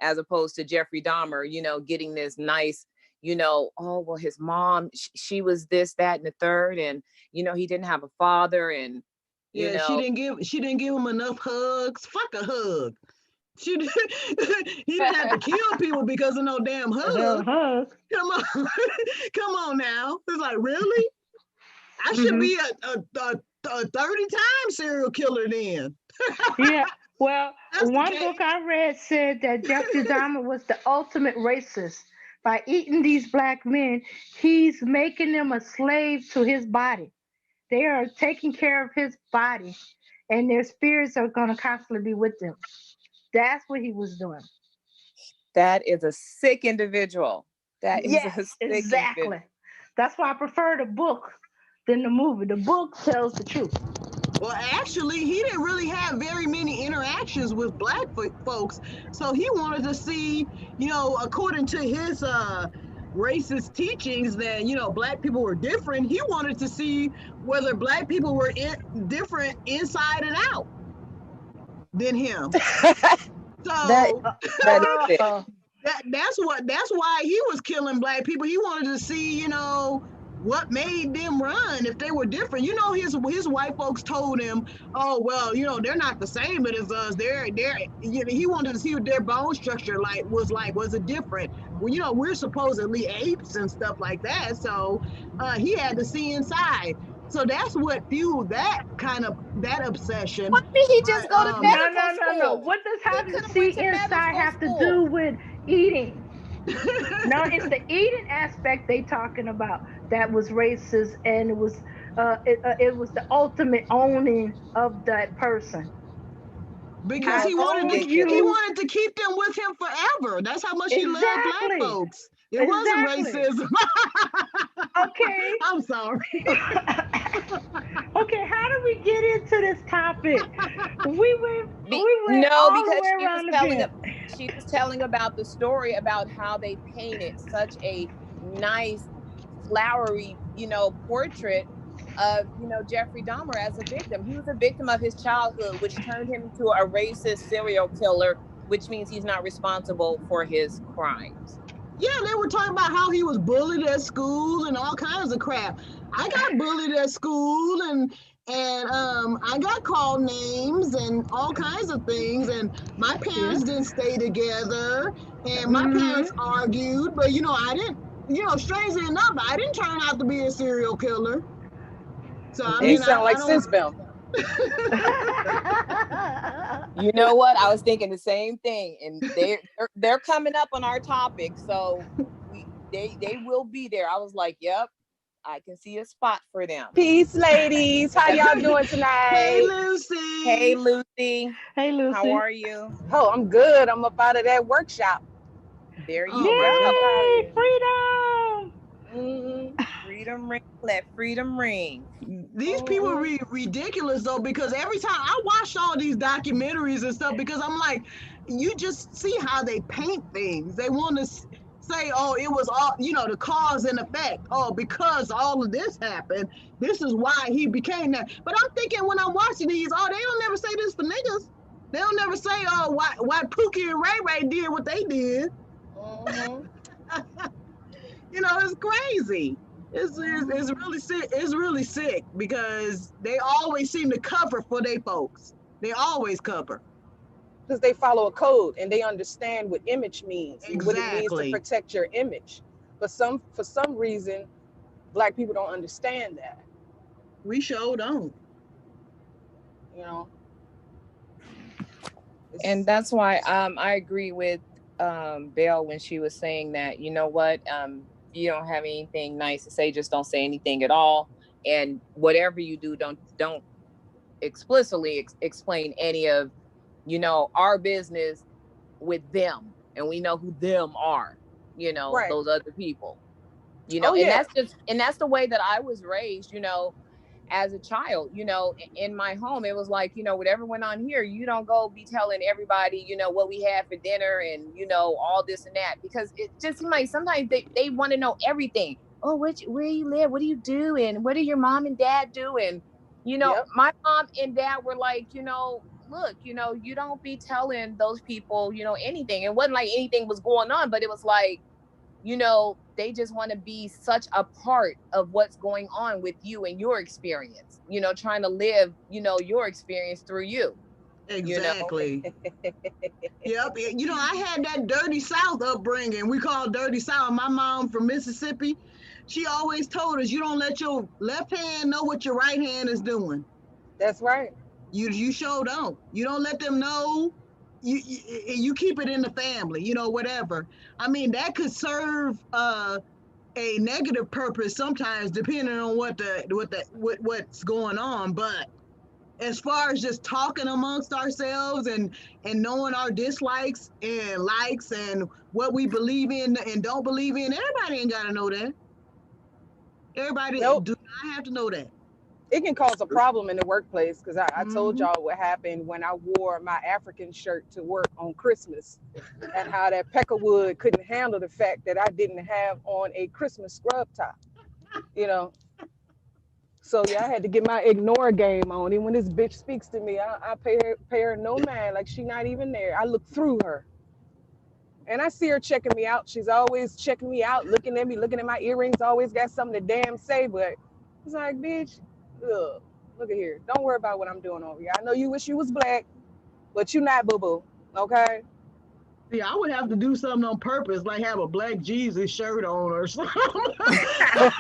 as opposed to Jeffrey Dahmer, getting this nice, oh, well, his mom, she was this, that, and the third. And, he didn't have a father. And, she didn't give him enough hugs. Fuck a hug. He didn't have to kill people because of no damn hug. Come on now. It's like, really? I should be a 30-time serial killer then. Yeah. Well, one book I read said that Jeffrey Dahmer was the ultimate racist. By eating these black men, he's making them a slave to his body. They are taking care of his body, and their spirits are going to constantly be with them. That's what he was doing. That is a sick individual. Exactly. That's why I prefer the book than the movie. The book tells the truth. Well, actually, he didn't really have very many interactions with black folks. So he wanted to see, according to his racist teachings, that, black people were different. He wanted to see whether black people were different inside and out than him. That So that is it. that's why he was killing black people. He wanted to see, what made them run if they were different. His white folks told him, oh well, they're not the same as us. He wanted to see what their bone structure was it different? Well, we're supposedly apes and stuff like that. So he had to see inside. So that's what fueled that obsession. Why did he just But go to No, medical no, no, no. school? What does He having could to have went see to inside medical have to do school. with eating? No, it's the eating aspect they talking about that was racist, and it was the ultimate owning of that person. because I That's own he ridiculous. you. wanted to keep them with him forever. That's how much he loved black Exactly. folks. It wasn't Exactly. racism. Okay. I'm sorry. Okay, how do we get into this topic? We went No, all the because way around the bend. she was telling about the story about how they painted such a nice flowery, portrait of, Jeffrey Dahmer as a victim. He was a victim of his childhood, which turned him into a racist serial killer, which means he's not responsible for his crimes. Yeah, they were talking about how he was bullied at school and all kinds of crap. I got bullied at school and I got called names and all kinds of things. And my Yeah. parents didn't stay together, and my Hmm. parents argued. But I didn't. Strangely enough, I didn't turn out to be a serial killer. So I You mean, Ex- sound I like don't. Sisbem. You know what? I was thinking the same thing, and they're coming up on our topic, so they will be there. I was like, yep, I can see a spot for them. Peace, ladies. How y'all doing Hey, tonight? Hey, Lucy. Lucy, Hey, how Lucy. are you? Oh, I'm good. I'm up out of that workshop. There you All Just right. up go. out of Yay, there. freedom! Mm-hmm. Freedom ring, let freedom ring. These people are Mm-hmm. ridiculous though, because every time I watch all these documentaries and stuff, because I'm like, you just see how they paint things. They want to say, oh, it was all, the cause and effect. Oh, because all of this happened, this is why he became that. But I'm thinking when I'm watching these, oh, they don't never say this for niggas. They don't never say, oh, why Pookie and Ray Ray did what they did. Mm-hmm. It's crazy. It's really sick. It's really sick because they always seem to cover for their folks. They always cover. Because they follow a code and they understand what image means and what it means to Exactly. protect your image. But for some reason, black people don't understand that. We sure don't. You know, And it's that's why I agree with Belle when she was saying that, you know what, you don't have anything nice to say, just don't say anything at all. And whatever you do, don't explicitly explain any of, our business with them. And we know who them are, right. those other people. Oh And yeah. that's the way that I was raised, as a child, in my home. It was like, whatever went on here, you don't go be telling everybody, what we had for dinner and, all this and that, because it just seems like sometimes they want to know everything. Oh, where you live? What do you do? And what do your mom and dad do? And, Yep. my mom and dad were like, look, you don't be telling those people, anything. It wasn't like anything was going on, but it was like, they just want to be such a part of what's going on with you and your experience, trying to live, your experience through you, you know. Exactly. Yep. I had that dirty South upbringing. We call it dirty South. My mom from Mississippi, she always told us, you don't let your left hand know what your right hand is doing. That's right. You sure don't. You don't let them know. You keep it in the family, whatever. I mean, that could serve a negative purpose sometimes, depending on what's going on. But as far as just talking amongst ourselves and knowing our dislikes and likes and what we believe in and don't believe in, everybody ain't got to know that. Everybody Nope. do not have to know that. it can cause a problem in the workplace because I told Mhm. y'all what happened when I wore my African shirt to work on Christmas and how that Peckerwood couldn't handle the fact that I didn't have on a Christmas scrub top, you know. So yeah, I had to get my ignore game on. And when this bitch speaks to me, I pay her no mind, like she not even there. I look through her. And I see her checking me out. She's always checking me out, looking at me, looking at my earrings, always got something to damn say, but it's like, bitch, look at here. Don't worry about what I'm doing over here. I know you wish you was black, but you not boo-boo. Okay? See, I would have to do something on purpose, like have a black Jesus shirt on or something. So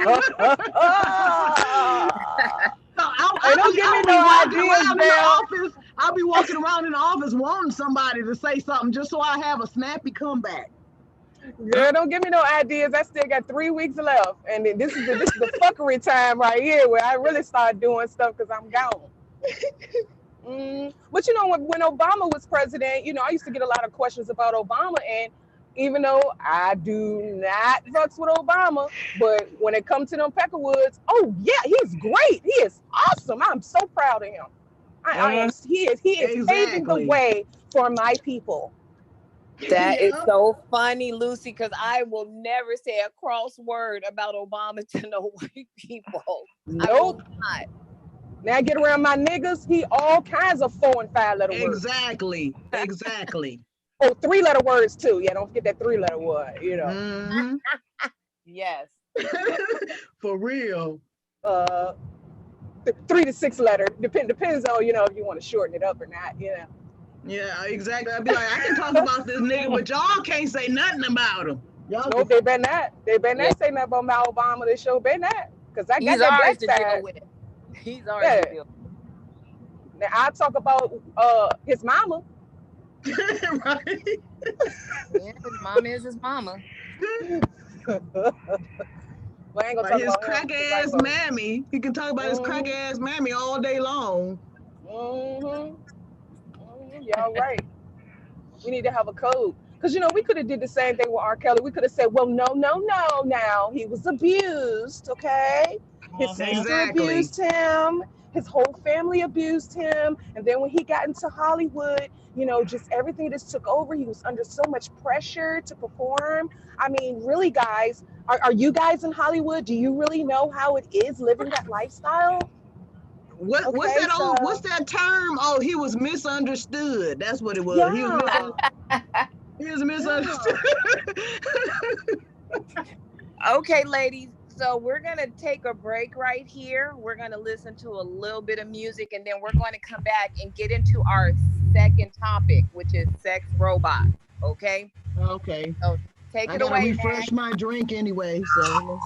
Hey, don't give me I'll be no walking ideas, around in the Bell. office. I'll be walking around in the office wanting somebody to say something just so I have a snappy comeback. Girl, don't give me no ideas. I still got 3 weeks left. And then this is the fuckery time right here where I really start doing stuff because I'm gone. But you know, when Obama was president, I used to get a lot of questions about Obama, and even though I do not fucks with Obama, but when it comes to them Peckerwoods, oh yeah, he's great. He is awesome. I'm so proud of him. I am. Mm, He is paving the Exactly. way for my people. that is Yeah. so funny, Lucy, because I will never say a cross word about Obama to no white people. I will Nope. not. Now I get around my niggas, he all kinds of 4 and 5 letter words. Exactly. Exactly. Oh, 3 letter words too. Yeah, don't forget that 3 letter word. Hmm. Yes. Yes. For real. Uh 3 to 6 letter. Depends on, if you want to shorten it up or not. Yeah, exactly. I'd be like, I can talk about this nigga, but y'all can't say nothing about him. Y'all Nope, can. they better not. They better Yeah. not say nothing about my Obama. They show better not. Because I got He's that ours black to deal side. with. He's ours to Yeah. deal Now I talk about his mama. Right? with. Yeah, his mama is his mama. Well, I ain't gonna Like talk his about him crack because I ass vote. mammy. He can talk about his crack Mm-hmm. ass mammy all day long. Mm-hmm. Y'all right. We need to have a code. Because we could have did the same thing with R. Kelly. We could have said, well, no, no, no, now he was abused, okay? His Hmm. sister Exactly. abused him, his whole family abused him. And then when he got into Hollywood, just everything just took over. He was under so much pressure to perform. I mean, really, guys, are you guys in Hollywood? Do you really know how it is living that lifestyle? What's Okay, that old what's so that term? Oh, he was misunderstood. That's what it was. yeah, He was misunderstood. yeah. Okay, ladies. So we're going to take a break right here. We're going to listen to a little bit of music and then we're going to come back and get into our second topic, which is sex robots. Okay. Okay. So take I it gotta away, Mac. refresh my drink anyway, so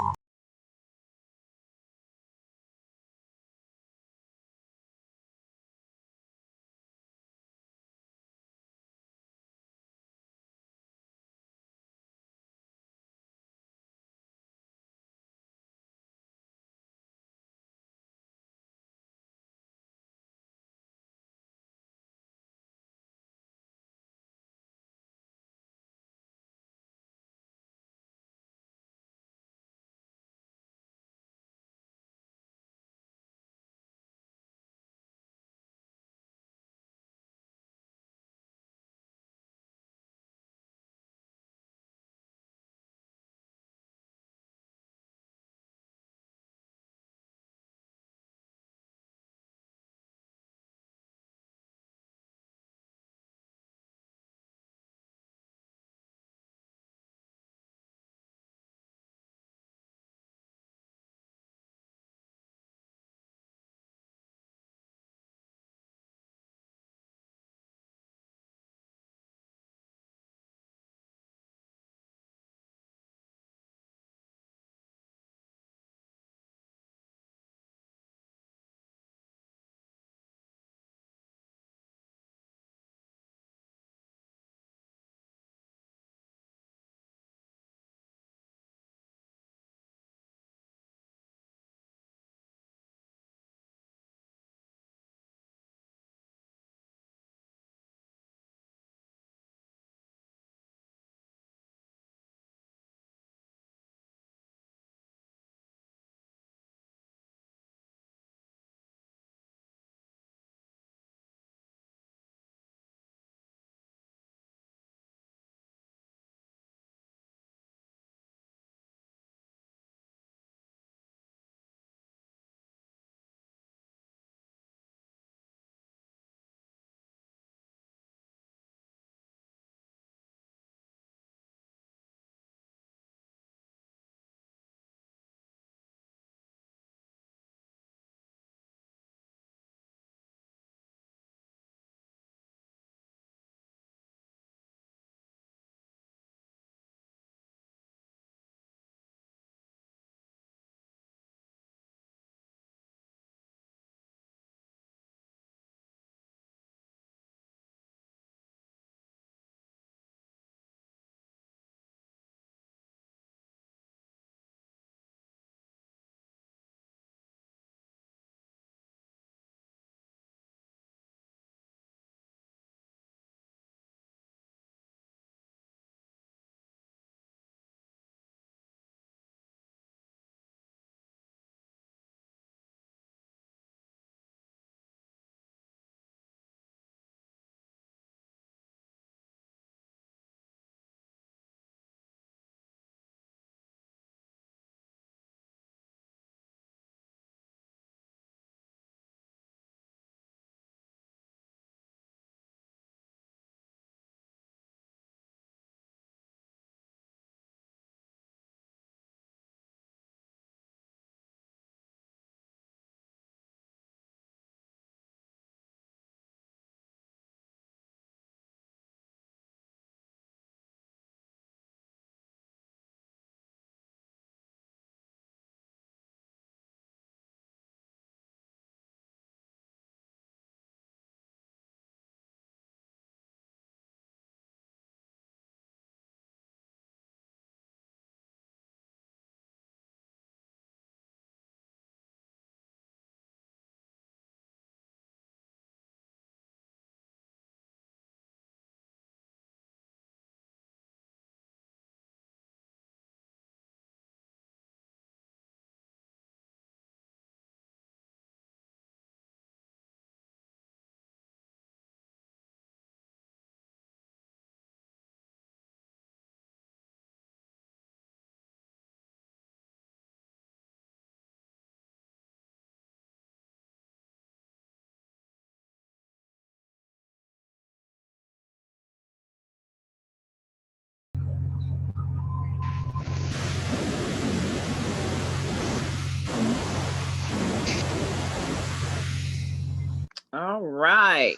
All right.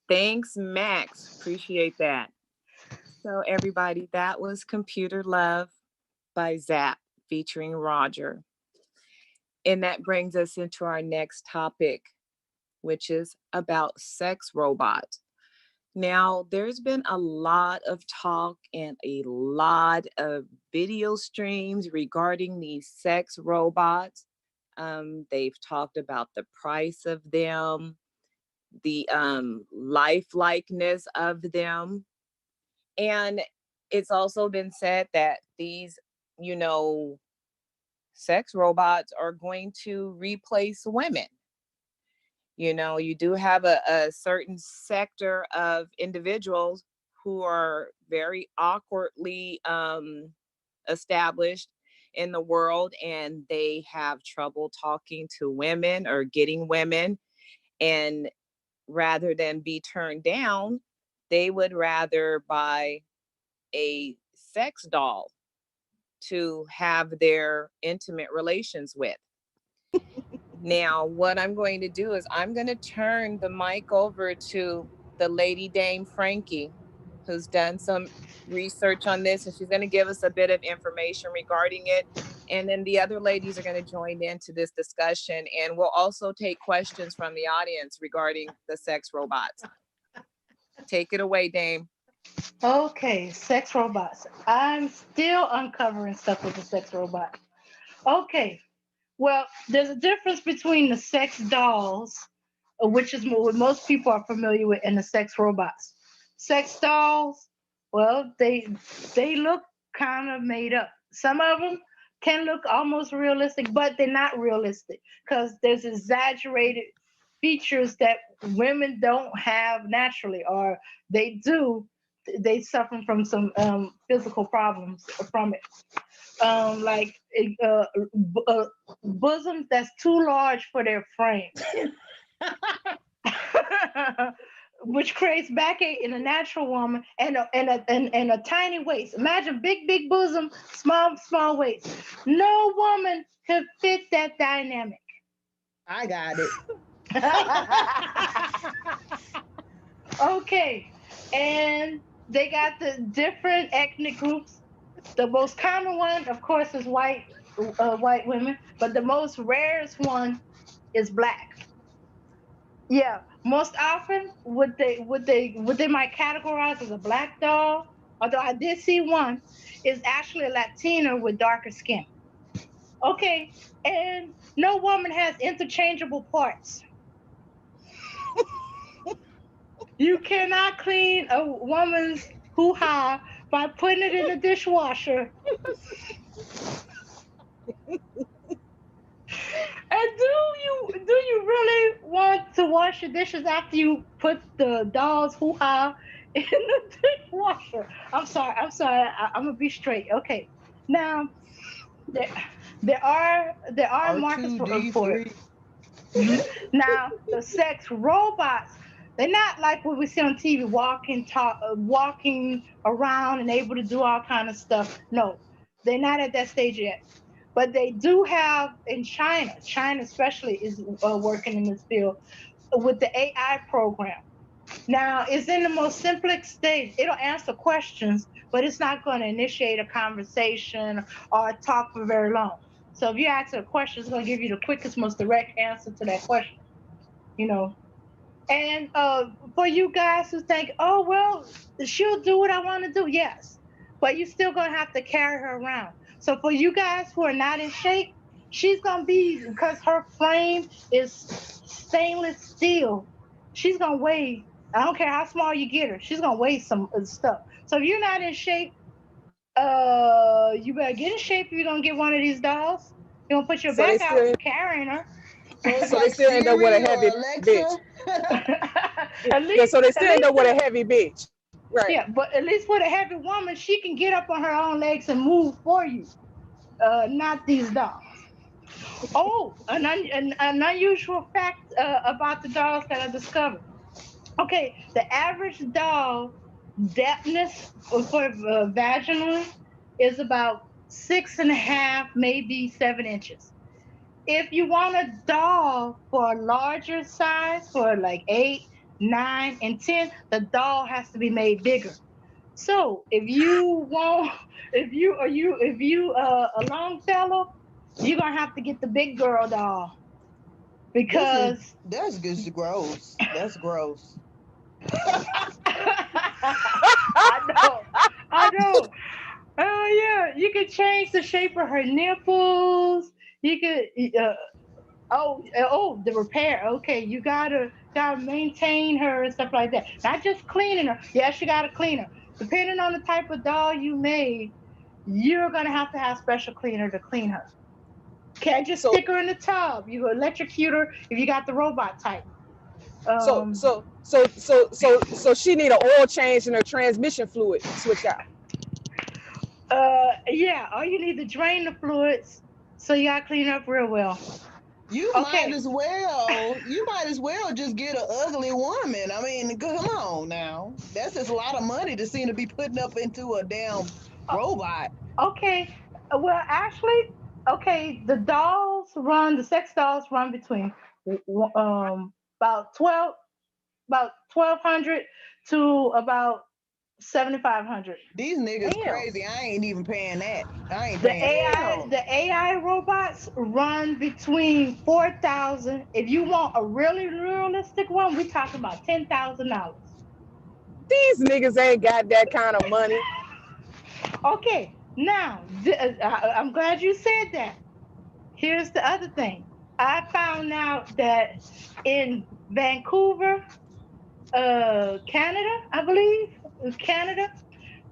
Thanks, Max. Appreciate that. So, everybody, that was Computer Love by Zap featuring Roger. And that brings us into our next topic, which is about sex robots. Now, there's been a lot of talk and a lot of video streams regarding these sex robots. They've talked about the price of them, the lifelikeness of them. And it's also been said that these, you know, sex robots are going to replace women. You know, you do have a certain sector of individuals who are very awkwardly established in the world, and they have trouble talking to women or getting women. And rather than be turned down, they would rather buy a sex doll to have their intimate relations with. Now, what I'm going to do is I'm going to turn the mic over to the lady Dame Frankie, who's done some research on this, and she's going to give us a bit of information regarding it. And then the other ladies are going to join into this discussion, and we'll also take questions from the audience regarding the sex robots. Take it away, Dame. Okay, sex robots. I'm still uncovering stuff with the sex robot. Okay, well, there's a difference between the sex dolls, which is what most people are familiar with, and the sex robots. Sex dolls, well, they look kind of made up. Some of them can look almost realistic, but they're not realistic because there's exaggerated features that women don't have naturally, or they do. They suffer from some physical problems from it, like bosoms that's too large for their frame, which creates backache in a natural woman, and a tiny waist. Imagine big bosom, small waist. No woman could fit that dynamic. I got it. Okay, and they got the different ethnic groups. The most common one, of course, is white women, but the most rarest one is black. Yeah, most often what they might categorize as a black doll, although I did see one, is actually a Latina with darker skin. Okay, and no woman has interchangeable parts. You cannot clean a woman's hoo ha by putting it in the dishwasher. And do you really want to wash your dishes after you put the doll's hoo ha in the dishwasher? I'm gonna be straight. Okay, now there there are markets for it. R2D3. Now the sex robots, they're not like what we see on TV, walking around and able to do all kind of stuff. No, they're not at that stage yet. But they do have in China. China especially is working in this field with the AI program. Now it's in the most simplest stage. It'll answer questions, but it's not going to initiate a conversation or talk for very long. So if you ask it a question, it's going to give you the quickest, most direct answer to that question. You know, and for you guys who think, oh, well, she'll do what I want to do, yes. But you're still going to have to carry her around. So for you guys who are not in shape, she's going to be, because her frame is stainless steel, she's going to weigh, I don't care how small you get her, she's going to weigh some stuff. So if you're not in shape, you better get in shape if you're going to get one of these dolls. You're going to put your So they back out still carrying her. So it's so they like still end up with a Siri heavy or bitch. Alexa. at Yeah, least, so they at still end least up with a heavy bitch. Right. Yeah, but at least with a heavy woman, she can get up on her own legs and move for you. Not these dolls. Oh, an unusual fact about the dolls that I discovered. Okay, the average doll depthness for vaginally is about 6.5, maybe 7 inches. if you want a doll for a larger size, for like 8, 9, and 10, the doll has to be made bigger. So if you want, if you a long fellow, you're gonna have to get the big girl doll This is because that's just gross. That's gross. I know, I know. Oh yeah, you could change the shape of her nipples. You could the repair. Okay, you gotta maintain her and stuff like that. Not just cleaning her. Yes, you gotta clean her. Depending on the type of doll you made, you're gonna have to have special cleaner to clean her. Can't just So stick her in the tub. You electrocute her if you got the robot type. so Um, so so she need an oil change and her transmission fluid switch out. yeah, all you need to drain the fluids, so you gotta clean up real well. Okay, You might as well just get an ugly woman. I mean, come on now. That's just a lot of money to seem to be putting up into a damn uh, robot. okay. Well, actually, okay, the sex dolls run between about 1200 to about 7500. These niggas Damn. crazy. I ain't even paying that. I ain't The paying that. AI Damn. the AI robots run between 4000. If you want a really realistic one, we talking about $10,000. These niggas ain't got that kind of money. Okay, now I'm glad you said that. Here's the other thing. I found out that in Vancouver, Canada, I believe, Canada,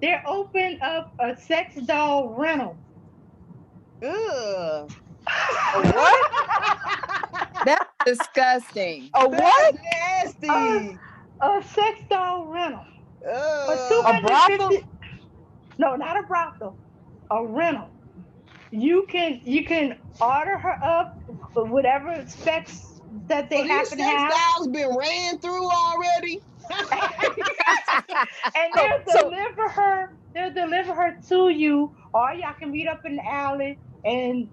they're opening up a sex doll rental. Ugh. A what? That's disgusting. A That's what? a, nasty. a sex doll rental for A Ugh. 250. brothel? No, not a brothel, a rental. You can order her up whatever specs that So they these happen to sex have. dolls been ran through already. And So so they'll deliver her to you, or y'all can meet up in the alley and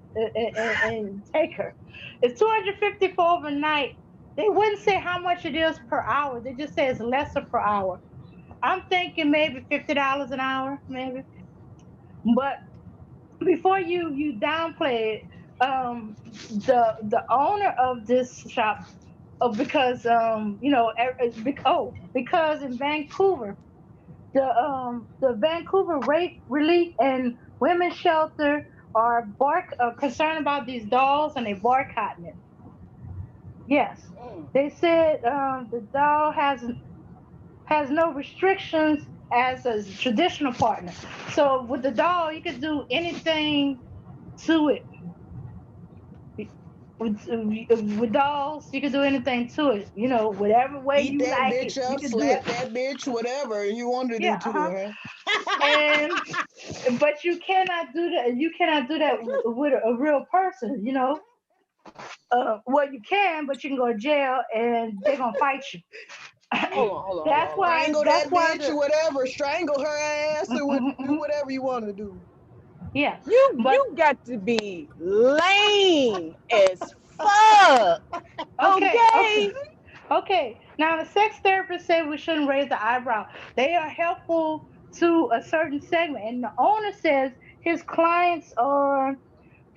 take her. It's 250 for overnight. They wouldn't say how much it is per hour. They just say it's lesser per hour. I'm thinking maybe $50 an hour, maybe. But before you downplay it, the owner of this shop, because because in Vancouver, the Vancouver Rape Relief and Women's Shelter are concerned about these dolls, and they boycotting it. Yes, mm, they said the doll has no restrictions as a traditional partner. So with the doll, you could do anything to it. With dolls, you can do anything to it. Whatever way Beat you that like bitch it, you up, can do it. slap that bitch, whatever you want to do Yeah, to uh-huh. her. And but you cannot do that. You cannot do that with a real person. Well, you can, but you can go to jail, and they're gonna fight you. hold on, hold on, hold on, That's hold on. why. Strangle That's that why bitch or the. whatever. Strangle her ass or do Mhm. whatever you want to do. Yeah, You but got to be lame as fuck. okay, okay. Okay. Okay, now the sex therapists say we shouldn't raise the eyebrow. They are helpful to a certain segment, and the owner says his clients are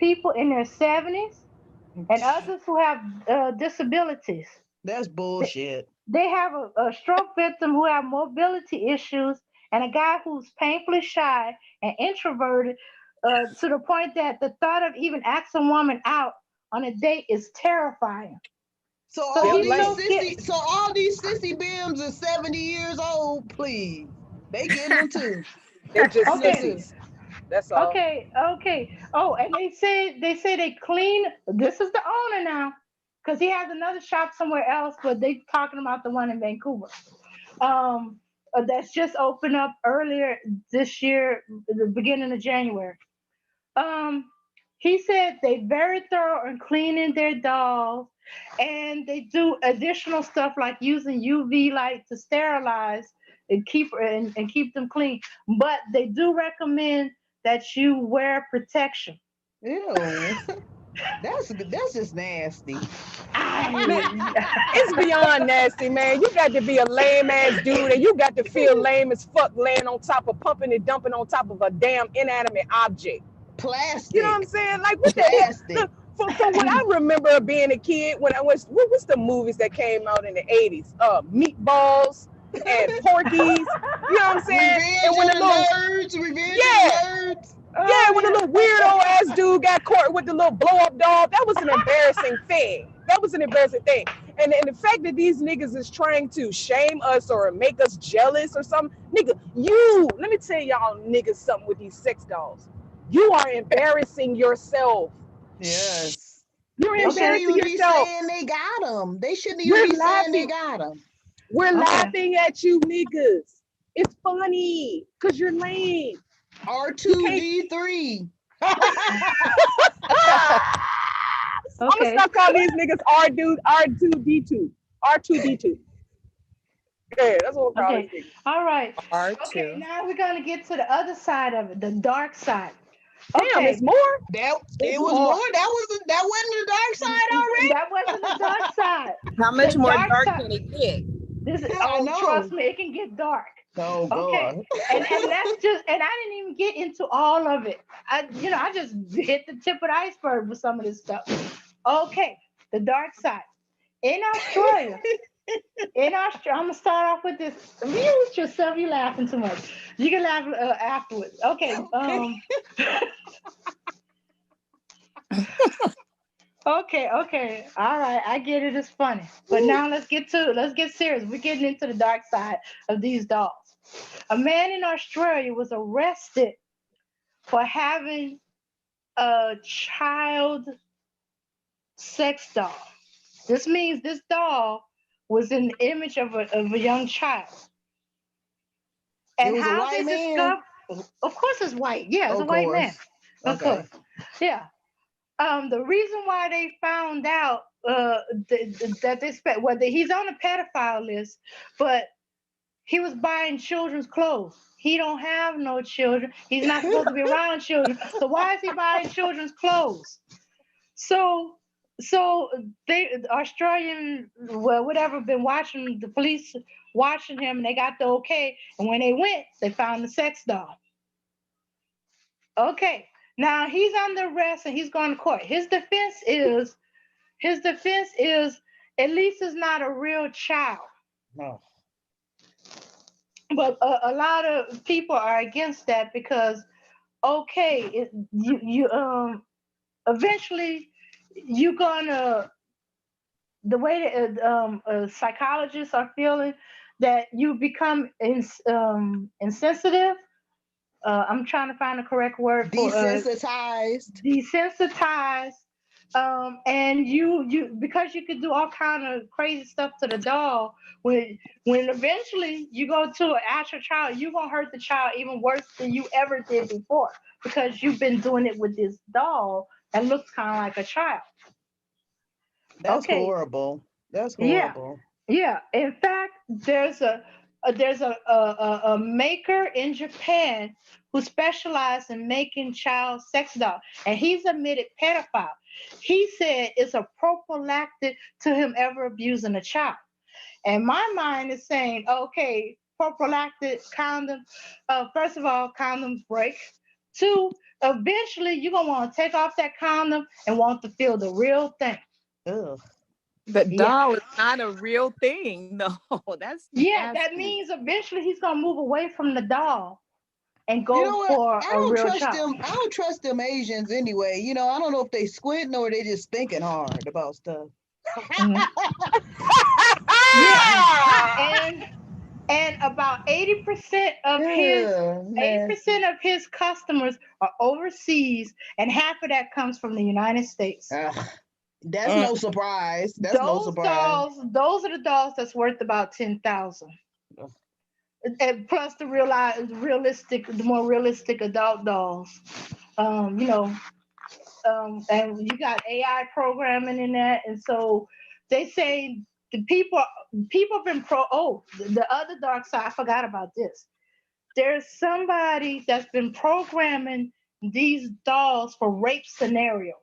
people in their 70s and others who have disabilities. That's They, bullshit. they have a stroke victim who have mobility issues, and a guy who's painfully shy and introverted, to the point that the thought of even asking a woman out on a date is terrifying. So So They're all he's these so lame. scared. sissy, so all these sissy bims are 70 years old. Please, they getting them too. They They just getting them Okay, too. sissies. That's all. okay. Oh, and they say they clean. This is the owner now, because he has another shop somewhere else, but they talking about the one in Vancouver. That's just opened up earlier this year, the beginning of January. Um, he said they very thorough in cleaning their dolls, and they do additional stuff like using UV light to sterilize and keep them clean. But they do recommend that you wear protection. Ew. That's just nasty. I, It's beyond nasty, man. You got to be a lame ass dude, and you got to feel lame as fuck laying on top of pumping and dumping on top of a damn inanimate object. You know what I'm Plastic. saying? Like, what the hell? Plastic. Look, from what I remember being a kid, when I was, what was the movies that came out in the 80s? Meatballs and Porkies. You know what I'm saying? Revenge And when of the the little, Nerds. Revenge of the yeah, Nerds. yeah, oh when the yeah. little weirdo ass dude got caught with the little blow up doll, that was an embarrassing thing. That was an embarrassing thing. And the fact that these niggas is trying to shame us or make us jealous or something, nigga, let me tell y'all niggas something with these sex dolls. You are embarrassing yourself. Yes. You're They shouldn't Okay. embarrassing even be yourself. saying they got them. They shouldn't even We're be saying they laughing. got them. We're Okay. laughing at you niggas. It's funny because you're lame. You can't. R2D3. I'm gonna Okay. stop calling these niggas R2D2. R2D2. Yeah, that's what we're calling Okay. these niggas. All right. Okay. R2. Now we're gonna get to the other side of it, the dark side. Damn, it's Okay. more. That It's it was more. more. That wasn't the dark side That wasn't the dark side. How much The more dark dark side. can it get? This is, already. I oh, trust know. me, it can get dark. Oh Okay. God. And that's just, and I didn't even get into all of it. I just hit the tip of the iceberg with some of this stuff. Okay, the dark side. In Australia, I'm gonna start off with this. Mute yourself. You laughing too much. You can laugh afterwards. Okay. Okay. Okay. All right. I get it. It's funny. But now let's get serious. We're getting into the dark side of these dolls. A man in Australia was arrested for having a child sex doll. This means this doll was in the image of a young child. It And was a how white they man. discovered, of course, it's white. Yeah, it's a Of white man. course. Of Okay. course. Yeah. The reason why they found out that they spent whether he's on a pedophile list, but he was buying children's clothes. He don't have no children. He's not supposed to be around children. So why is he buying children's clothes? So so they Australian well whatever been watching the police watching him and they got the okay and when they went they found the sex doll. Okay, now he's under arrest and he's going to court. His defense is at least it's not a real child. No. But a lot of people are against that because okay, you eventually you're gonna the way that psychologists are feeling that you become insensitive. I'm trying to find the correct word for Desensitized. desensitized. And you because you could do all kind of crazy stuff to the doll when eventually you go to an actual child, you're gonna hurt the child even worse than you ever did before because you've been doing it with this doll that looks kind of like a child. That's Okay, horrible. That's yeah, horrible. yeah. In fact, there's a maker in Japan who specializes in making child sex dolls, and he's admitted pedophile. He said it's a prophylactic to him ever abusing a child. And my mind is saying, okay, prophylactic condom. First of all, condoms break. Two, eventually you're gonna want to take off that condom and want to feel the real thing. Ugh. The Yeah. doll is not a real thing, though. That's Yeah, that nasty. means eventually he's gonna move away from the doll and You go know what? for I a don't real trust child. them. I don't trust them Asians anyway. I don't know if they squinting or they just thinking hard about stuff. Mhm. Yeah, and about 80% of his Yeah, eighty nasty. percent of his customers are overseas, and half of that comes from the United States. Ugh, that's Mm. no surprise. That's no Those surprise. dolls, those are the dolls that's worth about 10,000, Ugh. and plus the more realistic adult dolls. Um, you know, and you got AI programming in that, and so they say the people have been the other dark side. I forgot about this. There's somebody that's been programming these dolls for rape scenarios.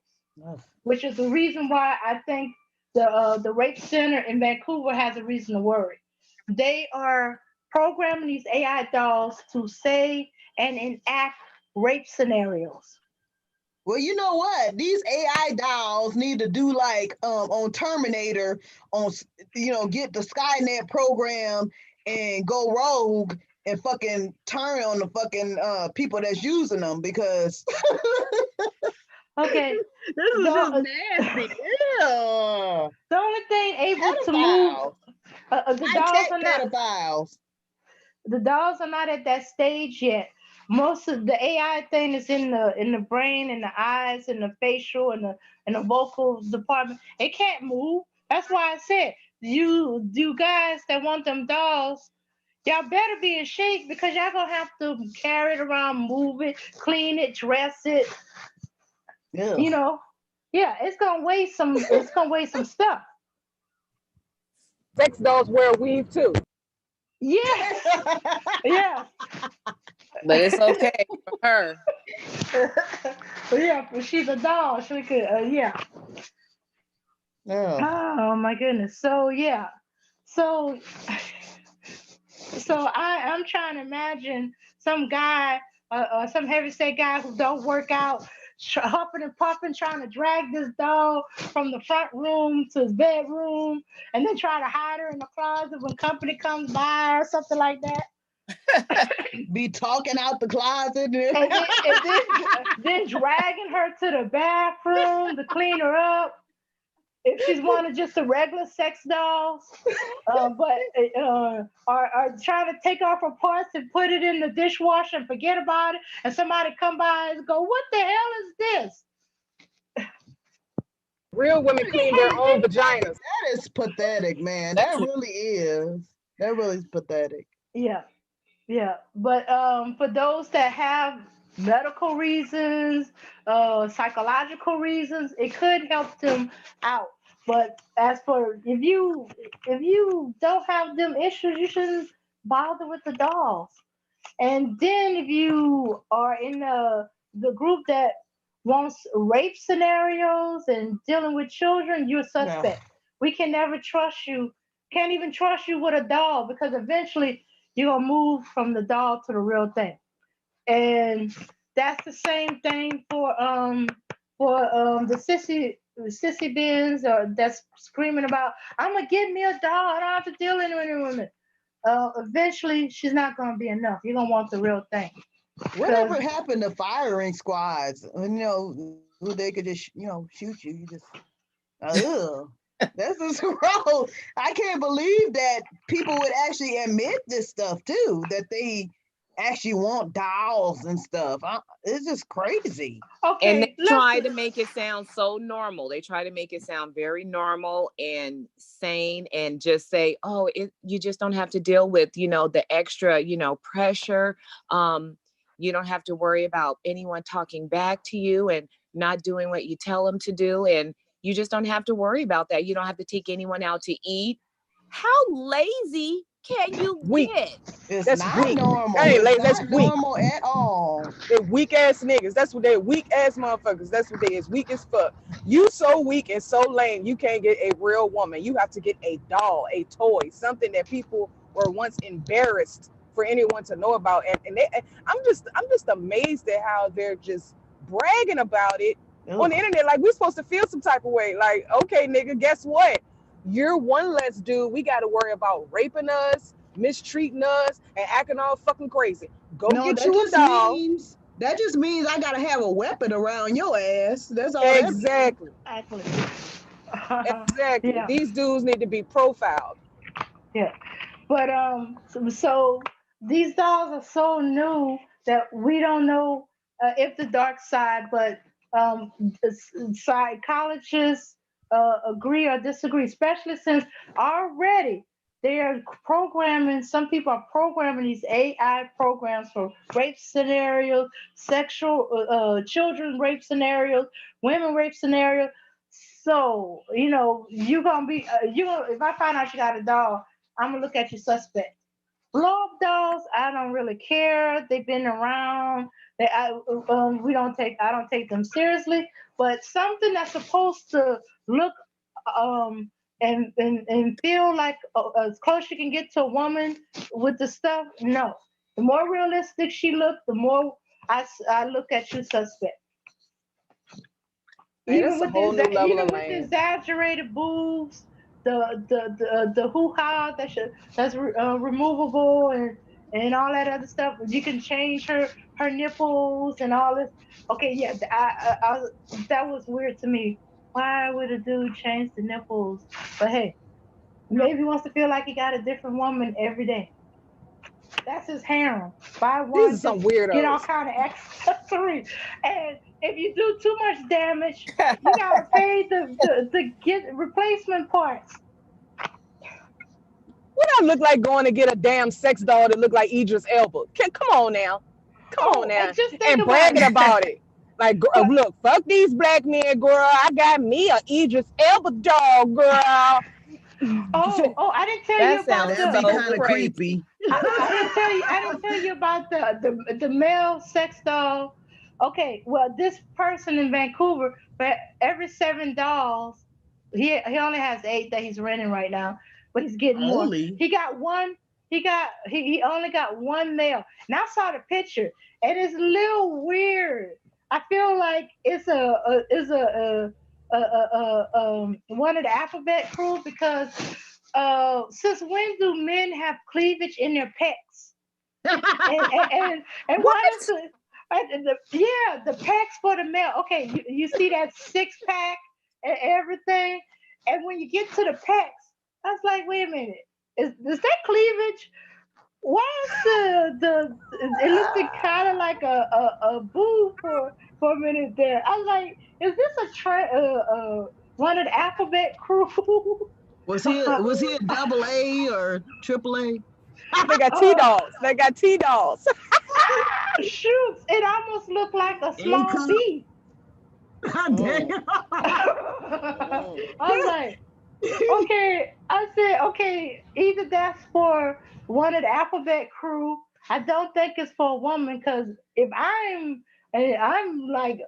Ugh. which is the reason why I think the rape center in Vancouver has a reason to worry. They are programming these AI dolls to say and enact rape scenarios. Well, you know what? These AI dolls need to do like on Terminator, get the Skynet program and go rogue and fucking turn on the fucking people that's using them because Okay, this is just the, nasty. Yeah. the only thing able to move Pedophiles. the High dolls tech are not pedophiles. the dolls are not at that stage yet. Most of the AI thing is in the brain and the eyes and the facial and the vocal department. It can't move. That's why I said you guys that want them dolls, y'all better be in shape because y'all gonna have to carry it around, move it, clean it, dress it. Yeah. You know, yeah, it's gonna weigh some stuff. Sex dolls wear a weave too. Yes, yes. But it's okay for her. Yeah, but she's a doll. She could, yeah. Yeah. Oh my goodness. So yeah. So I'm trying to imagine some guy, some heavyset guy who don't work out, huffing and puffing, trying to drag this doll from the front room to his bedroom, and then try to hide her in the closet when company comes by or something like that. Be talking out the closet. And then dragging her to the bathroom to clean her up. If she's wanted just a regular sex dolls, but are trying to take off her parts and put it in the dishwasher and forget about it, and somebody come by and go, "What the hell is this?" Real women clean their own vaginas. That is pathetic, man. That's That really is. That really is pathetic. Yeah, yeah. But for those that have medical reasons, psychological reasons, it could help them out. But as for if you don't have them issues, you shouldn't bother with the dolls. And then if you are in the group that wants rape scenarios and dealing with children, you're a suspect. We can never trust you. Can't even trust you with a doll because eventually you're gonna move from the doll to the real thing. And that's the same thing for the sissy bins or that's screaming about I'm gonna get me a doll. I don't have to deal with any women. Eventually she's not gonna be enough. You're gonna want the real thing. Whatever happened to firing squads? They could just, shoot you. You just, ugh. That's just gross. I can't believe that people would actually admit this stuff too, that they actually want dolls and stuff. It's just crazy. Okay, and they try to make it sound so normal. They try to make it sound very normal and sane and just say, oh, you just don't have to deal with, the extra, pressure. You don't have to worry about anyone talking back to you and not doing what you tell them to do. And you just don't have to worry about that. You don't have to take anyone out to eat. How lazy can you get? It's That's not weak. normal. Hey, It's that's not weak. normal at all. They're weak ass niggas. That's what they're weak ass motherfuckers. That's what they is. Weak as fuck. You so weak and so lame. You can't get a real woman. You have to get a doll, a toy, something that people were once embarrassed for anyone to know about. I'm just amazed at how they're just bragging about it on the internet. Like we're supposed to feel some type of way. Like, okay, nigga, guess what? You're one less dude. We got to worry about raping us, mistreating us, and acting all fucking crazy. Go get you a doll. That just means I gotta have a weapon around your ass. That's all. Exactly. Exactly. Yeah. These dudes need to be profiled. Yeah. But so these dolls are so new that we don't know if the dark side, but psychologists agree or disagree, especially since already they are programming, some people are programming these AI programs for rape scenarios, sexual, children rape scenarios, women rape scenarios. So, you're going to be, if I find out you got a doll, I'm going to look at you suspect. Blow up dolls, I don't really care. They've been around. I don't take them seriously. But something that's supposed to look and feel like as close you can get to a woman with the stuff. No, the more realistic she looks, the more I look at you suspect. Man, that's a whole new level Even of with the lane. exaggerated boobs, the hoo ha that's removable and all that other stuff. You can change her nipples and all this. Okay, yeah, that was weird to me. Why would a dude change the nipples? But hey, maybe he wants to feel like he got a different woman every day. That's his harem. Buy These are one to some get all weirdos. kind of accessories. And if you do too much damage, you gotta pay the get replacement parts. What I look like going to get a damn sex doll that look like Idris Elba? Come on now. Come on Oh, now. and just think And about bragging it. about it. Like, But look, fuck these black men, girl. I got me a Idris Elba doll, girl. oh, I didn't tell you That about sounds That'd be the so kind of crazy. creepy. I didn't tell you about the male sex doll. Okay, well, this person in Vancouver, for every 7 dolls, he only has 8 that he's renting right now, but he's getting more. Only. He got one. He only got one male. And I saw the picture, and it's a little weird. I feel like it's one of the alphabet crew because since when do men have cleavage in their pecs? And What? why does yeah, the pecs for the male? Okay, you see that 6 pack and everything, and when you get to the pecs, I was like, wait a minute, is that cleavage? Why is the it looked kind of like a boob for a minute there? I was like, is this one of the alphabet crew? Was he a double A or triple A? They got T uh, dolls. They got T dolls. Shoots, it almost looked like a A small cup? B. God damn. Mm, I mm. was like, okay. I said, okay, either that's for one of the alphabet crew. I don't think it's for a woman because if I'm like,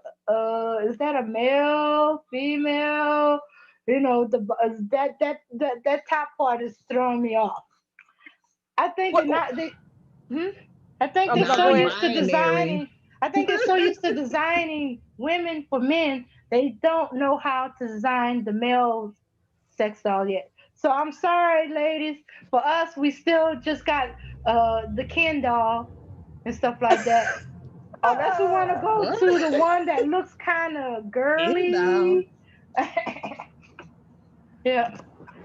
is that a male, female? You know, that top part is throwing me off. I think they're What? not. Hmm? I think I'm they're not so Non going. used to binary. designing. I think they're so used to designing women for men, they don't know how to design the male sex doll yet. So I'm sorry, ladies. For us, we still just got the Ken doll and stuff like that. Unless we want to go What? to the one that looks kind of Ken doll. girly. Yeah,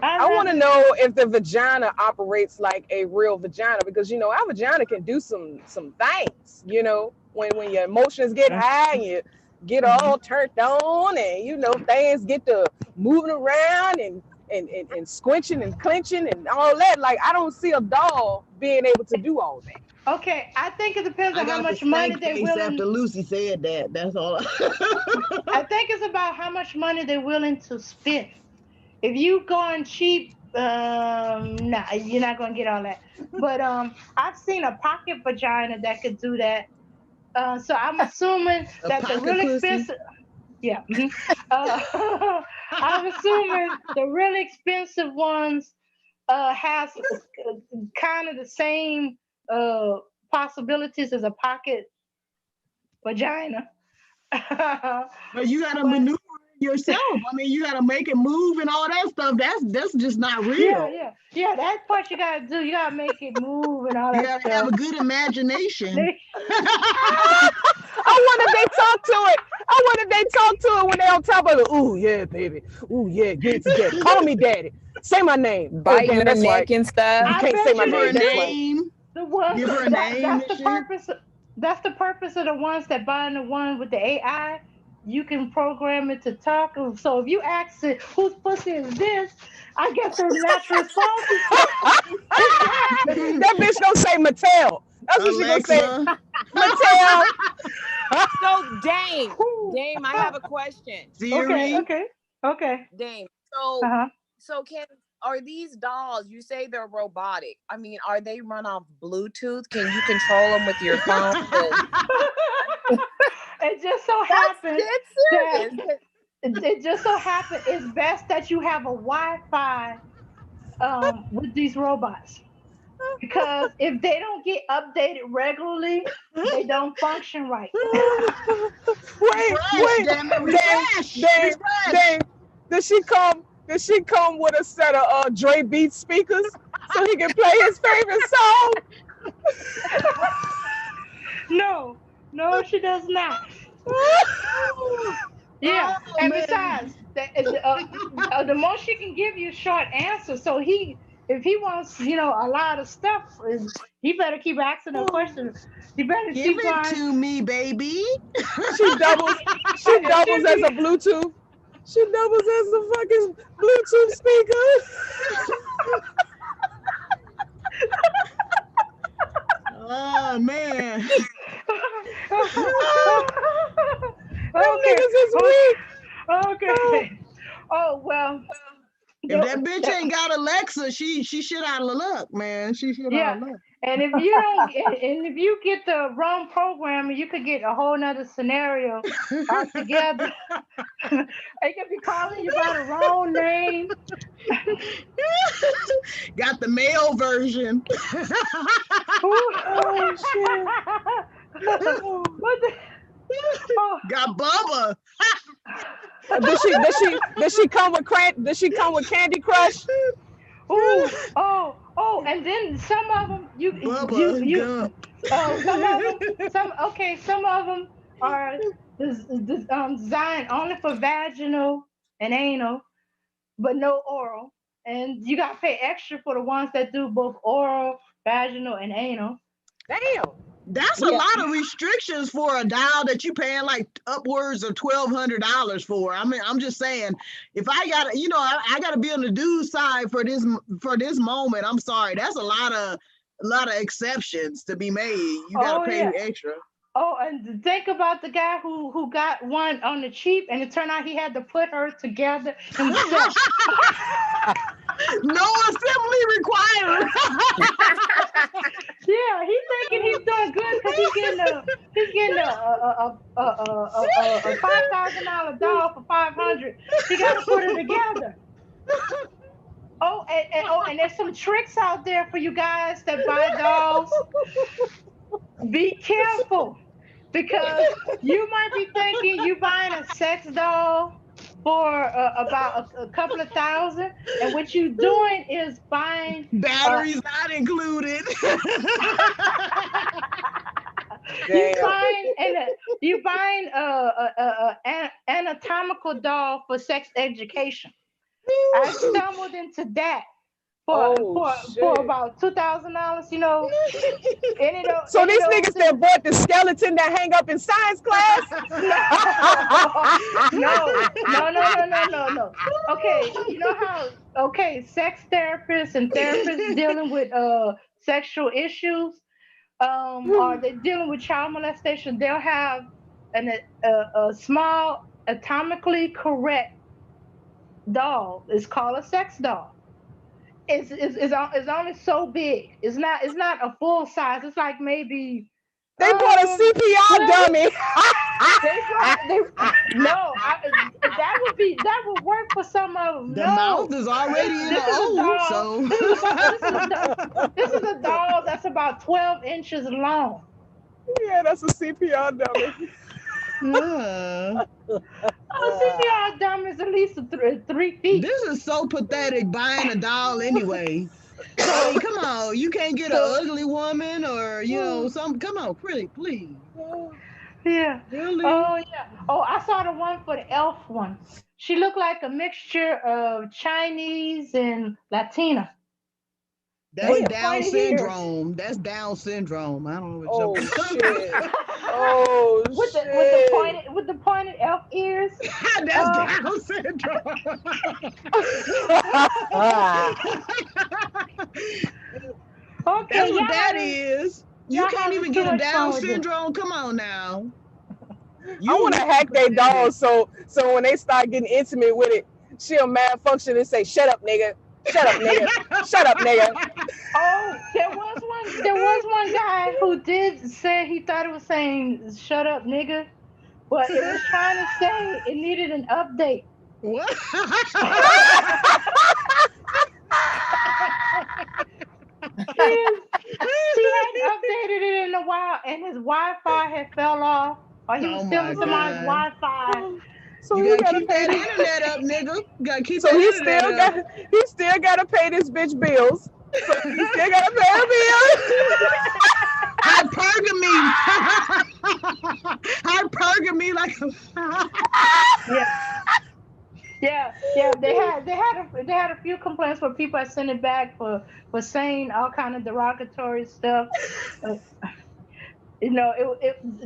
I'd I want to rather. know if the vagina operates like a real vagina because our vagina can do some things. When your emotions get high and you get Mhm. all turned on and things get to moving around and squinching and clenching and all that. Like I don't see a doll being able to do all that. Okay, I think it depends I on how got the much money stank they're face after willing. Lucy said that. That's all. I think it's about how much money they're willing to spend. If you going cheap, nah, you're not gonna get all that. But I've seen a pocket vagina that could do that. So I'm assuming A that the pocket real pussy. expensive, yeah. I'm assuming the really expensive ones has kind of the same uh, possibilities as a pocket vagina. But you gotta But maneuver yourself. I mean, you gotta make it move and all that stuff. That's just not yeah, real. yeah. That part you gotta do. You gotta make it move and all You that gotta have stuff. a good imagination. They, I wonder if they talk to it. I wonder if they talk to it when they on top of it. Ooh yeah, baby. Ooh yeah, get it together. Call me daddy. Say my name. Oh Biting damn, her that's right. neck and stuff. You I can't say bet my you Give her they a name. That's do. right. name. The one Give her a name that's and the shit. purpose. That's the purpose of the ones that buying the one with the AI. You can program it to talk. So if you ask it, "Whose pussy is this?" I guess her natural response is daddy. That bitch gonna say Mattel. That's what she gonna say. Alexa. Mattel. So Dame, Whew. Dame, I have a question. Okay, Siri. okay, okay. Dame. Uh So huh. so can are these dolls? You say they're robotic. I mean, are they run off Bluetooth? Can you control them with your phone? It just so That's happens dead that serious. it just so happens it's best that you have a Wi-Fi with these robots, because if they don't get updated regularly, they don't function right. Wait, Refresh, wait, damn it, dang, refresh, dang, refresh. dang. Did she come? Did she come with a set of Dre Beat speakers so he can play his favorite song? No, no, she does not. Yeah, Oh and man. besides, the most she can give you short answers. So if he wants, a lot of stuff, he better keep asking a question. He better Give keep it on. to me, baby. She doubles. She doubles as a Bluetooth. She doubles as a fucking Bluetooth speaker. Oh man. Them Okay, niggas is okay, weak. okay. Oh well, If the- that bitch ain't got Alexa, she shit out of luck, man. She shit out yeah. of luck. And if you don't, and if you get the wrong programmer, you could get a whole nother scenario altogether. They could be calling you by the wrong name. Got the male version. Oh shit. What the? Oh, Got Bubba. Did she come with Did she come with Candy Crush? oh, and then some of them, Bubba Gump. some of them, some of them are designed only for vaginal and anal, but no oral. And you got to pay extra for the ones that do both oral, vaginal, and anal. Damn. That's a Yeah. lot of restrictions for a dial that you paying like upwards of $1,200 for. I mean, I'm just saying, if I gotta, I gotta be on the dude side for this moment. I'm sorry, that's a lot of exceptions to be made. You gotta Oh pay yeah. extra. Oh, and think about the guy who got one on the cheap, and it turned out he had to put her together himself. No assembly required. Yeah, he's thinking he's doing good because he's getting a $5,000 doll for 500. He got to put her together. And there's some tricks out there for you guys that buy dolls. Be careful, because you might be thinking you buying a sex doll for about a couple of thousand, and what you doing is buying Batteries not included. you Damn. buying and you buying an anatomical doll for sex education. I stumbled into that for Oh for for shit. about $2,000, and So these niggas that bought the skeleton that hang up in science class? no. Okay, you know how sex therapists and therapists dealing with sexual issues, or they dealing with child molestation, they'll have a small atomically correct doll. It's called a sex doll. It's only so big. It's not a full size. It's like maybe They bought a um CPR 12 dummy. they no, that would work for some of them. The No, mouth is already in this the is a O, doll. so This is a doll that's about 12 inches long. Yeah, that's a CPR dummy. uh, CPR dumb is at least 3 feet. this is so pathetic buying a doll anyway. I mean, come on, you can't get an So ugly woman or some. Come on, pretty, please. yeah. Really? Oh yeah. Oh, I saw the one for the elf one. She looked like a mixture of Chinese and Latina. That's With Damn. Down pointy ears. syndrome. That's Down syndrome. I don't know Oh what shit. Oh shit. With the pointed elf ears. That's Uh, Down syndrome. That's okay, what that is. You y'all can't having even too get a much Down fun with this. syndrome. Come on now. I want to hack their pathetic. dolls so when they start getting intimate with it, she'll malfunction and say, "Shut up, nigga." Shut up, nigga. Shut up, nigga. Oh, there was one guy who did say he thought it was saying "shut up, nigga," but it was trying to say it needed an update. What? He hadn't updated it in a while, and his Wi-Fi had fell off, or he was Oh stealing my somebody's God. Wi-Fi. So You he gotta gotta keep pay that this. internet up, nigga. You gotta keep So that he internet still up. gotta pay this bitch bills. So he still gotta pay her bills. Hypergamy. Hypergamy like Yeah, yeah. They had a few complaints where people had sent it back for saying all kind of derogatory stuff. Uh,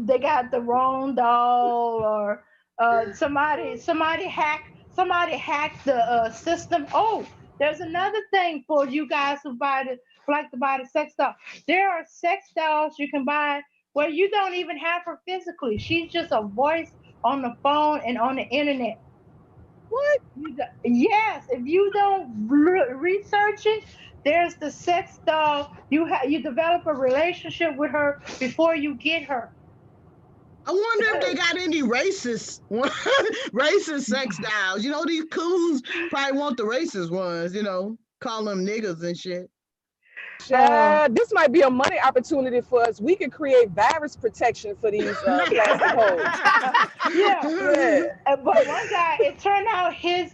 they got the wrong doll, or somebody hacked the system. Oh, there's another thing for you guys who like to buy the sex doll. There are sex dolls you can buy where you don't even have her physically. She's just a voice on the phone and on the internet. What? Yes, if you don't research it, there's the sex doll. You develop a relationship with her before you get her. I wonder if they got any racist racist sex dolls. You know, these coons probably want the racist ones, call them niggas and shit. Yeah, this might be a money opportunity for us. We could create virus protection for these plastic holes. Yeah. Yeah. But one guy, it turned out his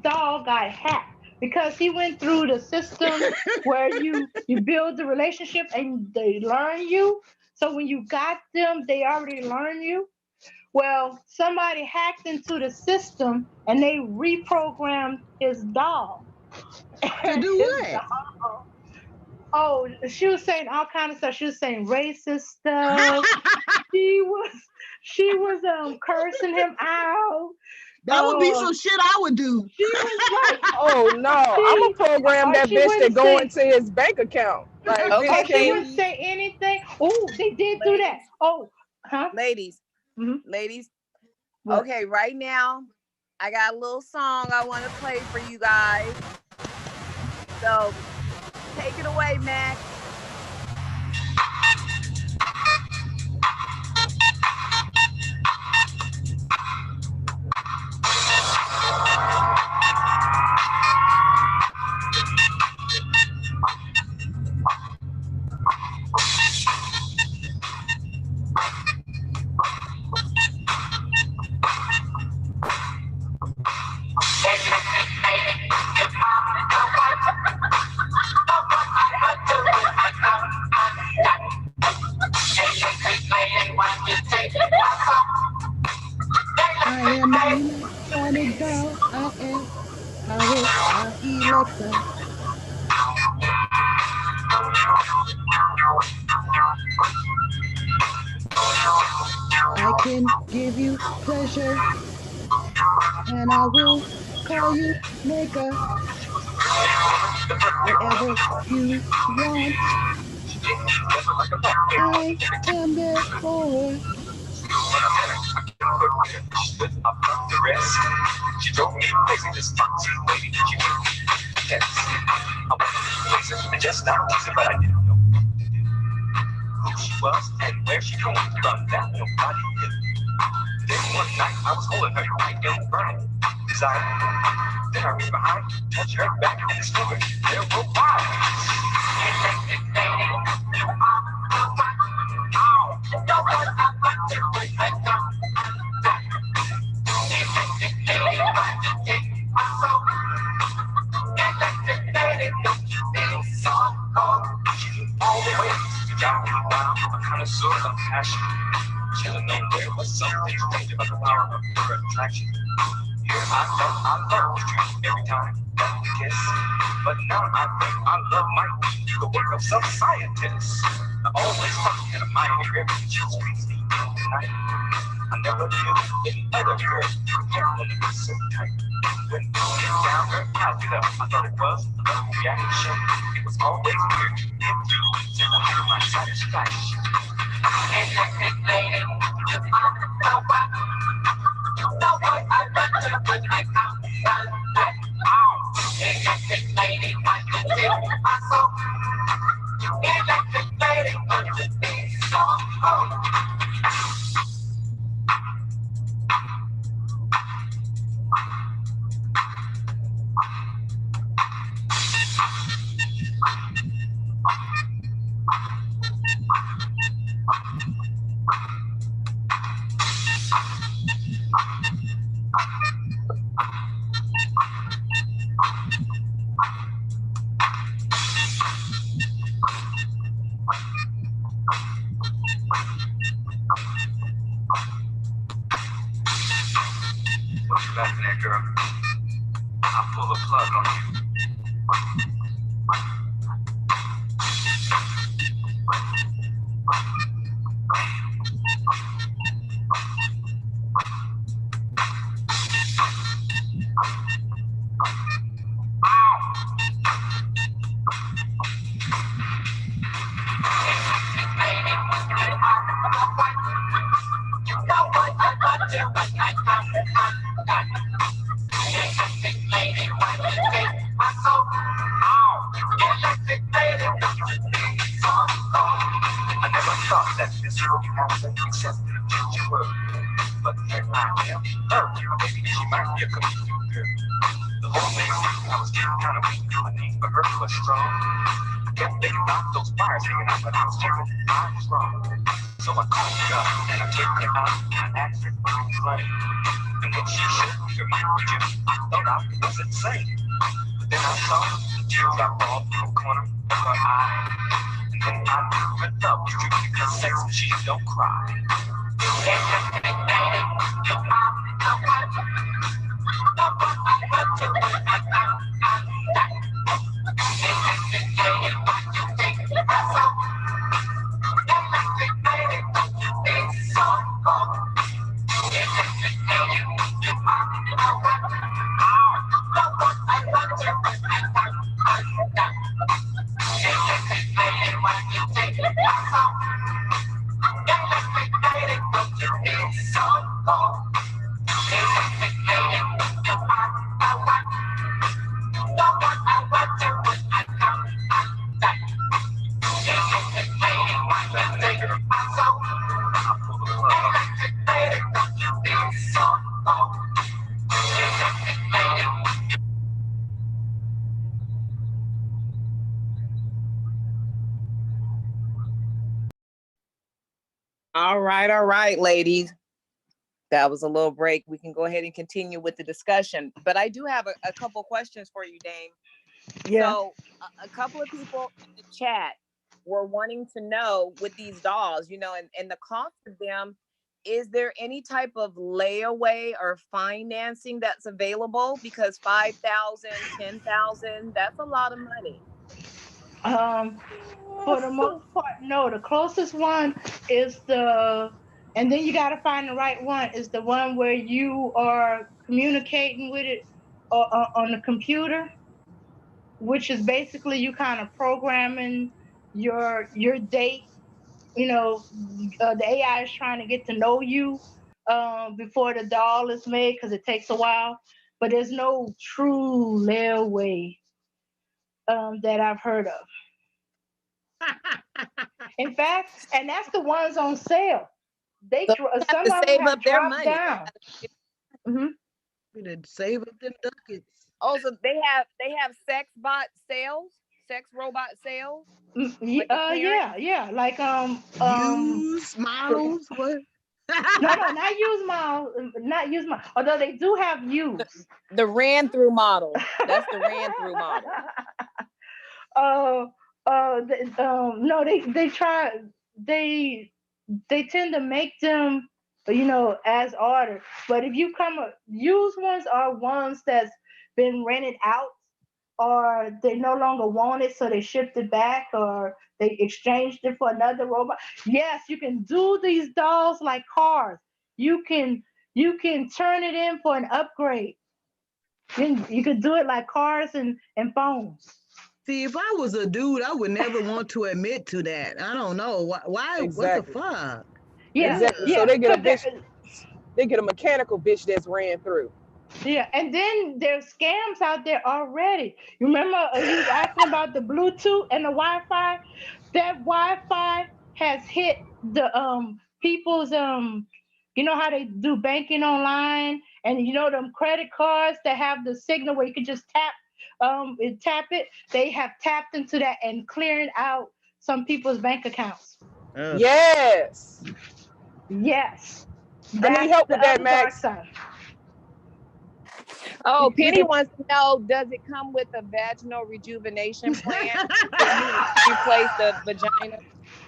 doll got hacked because he went through the system where you build the relationship and they learn you. So when you got them, they already learn you. Well, somebody hacked into the system and they reprogrammed his doll. To And do his what? doll, oh, she was saying all kind of stuff. She was saying racist stuff. She was she was cursing him out. That would be Oh, some shit I would do. she was like, Oh no, I'm gonna she program or that she bitch to wouldn't go say into his bank account. Like, bitch, Okay, or she can wouldn't ladies, say anything. Oh, they did do that. ladies, Oh, huh? ladies, Hmm. ladies. What? Okay, right now, I got a little song I want to play for you guys. So take it away, Mac. I am an electronic doll. I am powered by Alexa. I can give you pleasure, and I will call you nigga. Whatever you want, I am there for. The rest. She drove me crazy, this foxy lady. She knew yes. I was crazy and just not easy, but I didn't know what to do. Who she was and where she came from, that nobody knew. Then one night I was holding her tight and burning desire. Then I reached behind, touched her back, and discovered there were wires. All the way down the line, a connoisseur of passion. Should have known there was something strange about the power of her attraction. Here I thought I loved the truth every time that we kiss, but now I think our love might be the work of some scientists. I always thought you had a mind in your she squeezed me tonight. I never knew any other girl could handle it so tight. When pulling down her calculator, I thought it was a love reaction. It was always weird to get through to the height of my satisfaction. Electric lady, would you be so cold? What you laughing at, girl? I'll pull a plug on you. I never thought that this would happen except in a future world. But here I am, maybe she might be a comedian girl. The whole thing I was getting kind of weak, my need for her was strong. I kept thinking about those fires hanging out, but I was checking, I was wrong. So I called her and I took her out and I asked her if I was running. And when she showed me her messages, I thought I was insane. But then I saw the teardrop fall from the corner of her eye. And then I knew that love was true because sex machines don't cry. All right, ladies. That was a little break. We can go ahead and continue with the discussion. But I do have a couple questions for you, Dame. Yeah. So a couple of people in the chat were wanting to know with these dolls, and the cost of them, is there any type of layaway or financing that's available? Because 5,000, 10,000, that's a lot of money. For the most part, no. The closest one is and then you got to find the right one. Is the one where you are communicating with it on the computer, which is basically you kind of programming your date. The AI is trying to get to know you before the doll is made because it takes a while. But there's no true layaway that I've heard of. In fact, and that's the ones on sale. So Some they have of to them save have up their dropped money. down. Hmm. We did save up them ducats. Oh, so they have sex robot sales. Like a clearance? Yeah. Like Used models, what? no, not used model. Although they do have used. The ran through model. That's the ran through model. No, they tend to make them, as ordered. But if you used ones are ones that's been rented out, or they no longer want it, so they shipped it back, or they exchanged it for another robot. Yes, you can do these dolls like cars. You can turn it in for an upgrade. You could do it like cars and phones. See, if I was a dude, I would never want to admit to that. I don't know why. Exactly. What the fuck? Yeah, Exactly. yeah. So they get a bitch. They get a mechanical bitch that's ran through. Yeah, and then there's scams out there already. You remember you was asking about the Bluetooth and the Wi-Fi? That Wi-Fi has hit the people's you know how they do banking online, and you know them credit cards that have the signal where you can just tap it. They have tapped into that and clearing out some people's bank accounts. Yes. Yes, I need that's help the with that, other dark Max. side. Oh, You Penny can wants to know, does it come with a vaginal rejuvenation plan? Can you replace the vagina?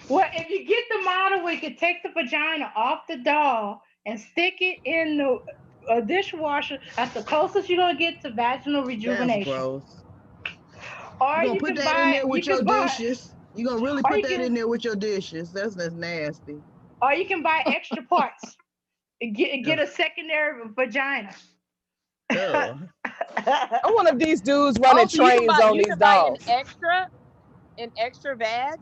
Well, if you get the model where you can take the vagina off the doll and stick it in the dishwasher, that's the closest you're gonna get to vaginal That's rejuvenation. gross. Or You're gonna you put can that in buy, there you with your can buy, dishes. You're gonna really or put you that in can, there with your dishes. That's nasty. or you can buy extra parts. Get Ugh. a secondary vagina. Ugh. I'm one of these dudes Oh, running so you can trains buy on these dolls. an extra vag.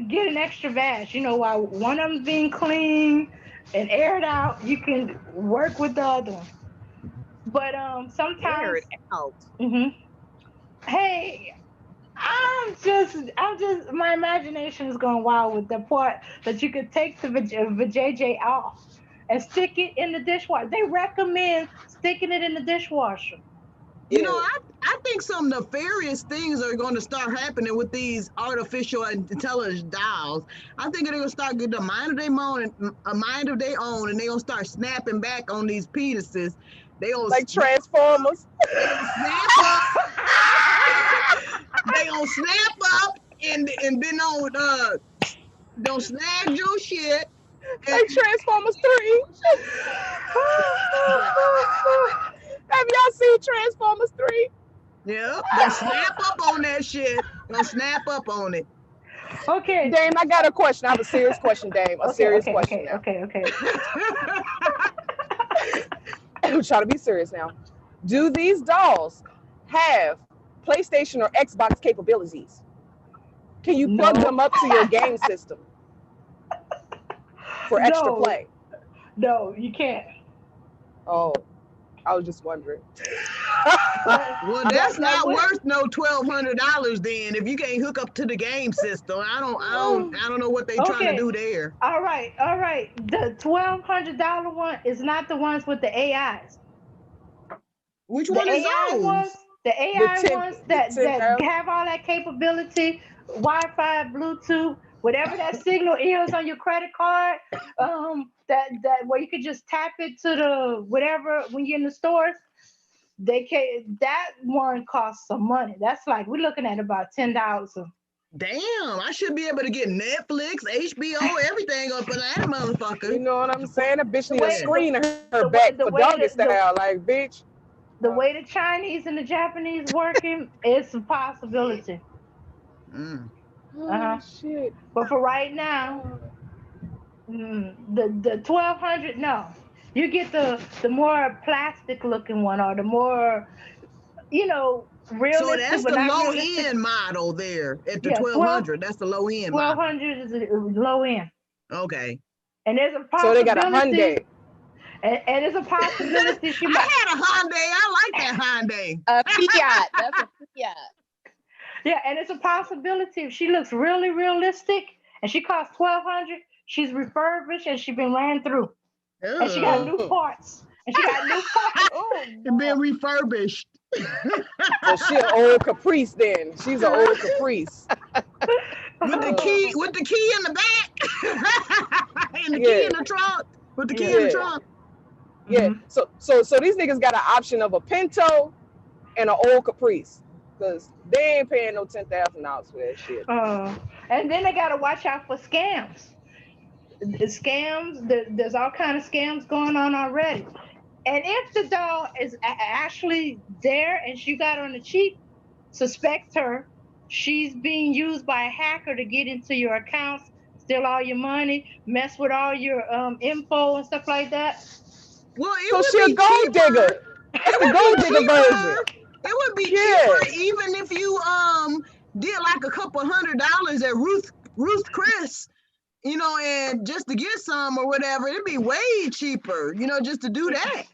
Get an extra vag. You know, while one of them's being clean and aired out, you can work with the other one. But Air sometimes, it out. hmm hey, I'm just, my imagination is going wild with the part that you could take the vajayjay off and stick it in the dishwasher. They recommend sticking it in the dishwasher. You know, Yeah. I think some nefarious things are going to start happening with these artificial intelligence dolls. I think they're going to start getting a mind of their own, and they're going to start snapping back on these penises. They gonna Like Transformers. they gonna snap up. They gonna snap up and then don't snag your shit. And, Like Transformers 3. Have y'all seen Transformers 3? yeah, gonna snap up on that shit. Gonna snap up on it. Okay. Dame, I got a question. I have a serious question, Dame. A serious question now. Okay. I'm trying to be serious now. Do these dolls have PlayStation or Xbox capabilities? Can you plug them No, up to your game system for extra no, play? no, you can't. Oh, I was just wondering. Well, that's That not would, worth no $1,200 then. If you can't hook up to the game system, I don't know what they trying to okay. do there. All right. The $1,200 one is not the ones with the AIs. Which The one is AI ones, those? the The AI ten, ones the that 10,000. have all that capability, Wi-Fi, Bluetooth, whatever that signal is on your credit card, that where you could just tap it to the whatever when you're in the stores. They can that one costs some money. That's like we're looking at about $10. Damn, I should be able to get Netflix, HBO, everything up in that You motherfucker. know what I'm saying? That bitch The need a way screen in her the back way the for way doggy the style. Like, bitch. the way the Chinese and the Japanese working, it's a possibility. Mm. Uh-huh. Oh, shit. But for right now, the 1,200, no. You get the more plastic looking one or the more So realistic that's but the not low realistic. end model there at the Yeah, 1200. That's the low end model. 1,200 is a low end. Okay. And there's a So they got a possibility, Hyundai. and there's a possibility she I might. had a Hyundai. I like that Hyundai. A Fiat. That's a Fiat. Yeah, and it's a possibility if she looks really realistic and she costs 1,200, she's refurbished and she's been ran through. And she got Ugh. new parts. And she got new parts. Oh, And been refurbished. So she an old Caprice then. She's an old Caprice. With the key in the back. And the Yeah. key in the trunk. With the key in the Yeah. trunk. Yeah. Mhm. So these niggas got an option of a Pinto and an old Caprice. Because they ain't paying no $10,000 for that shit. And then they gotta watch out for scams. The scams, there's all kind of scams going on already. And if the doll is actually there and she got on the cheap, suspect her. She's being used by a hacker to get into your accounts, steal all your money, mess with all your info and stuff like that. Well, it So would she a be gold cheaper. digger. That's the It would gold be digger version. cheaper. It would be Yes. cheaper even if you did like a couple $100 at Ruth Chris you know, and just to get some or whatever, it'd be way cheaper, you know, just to do that.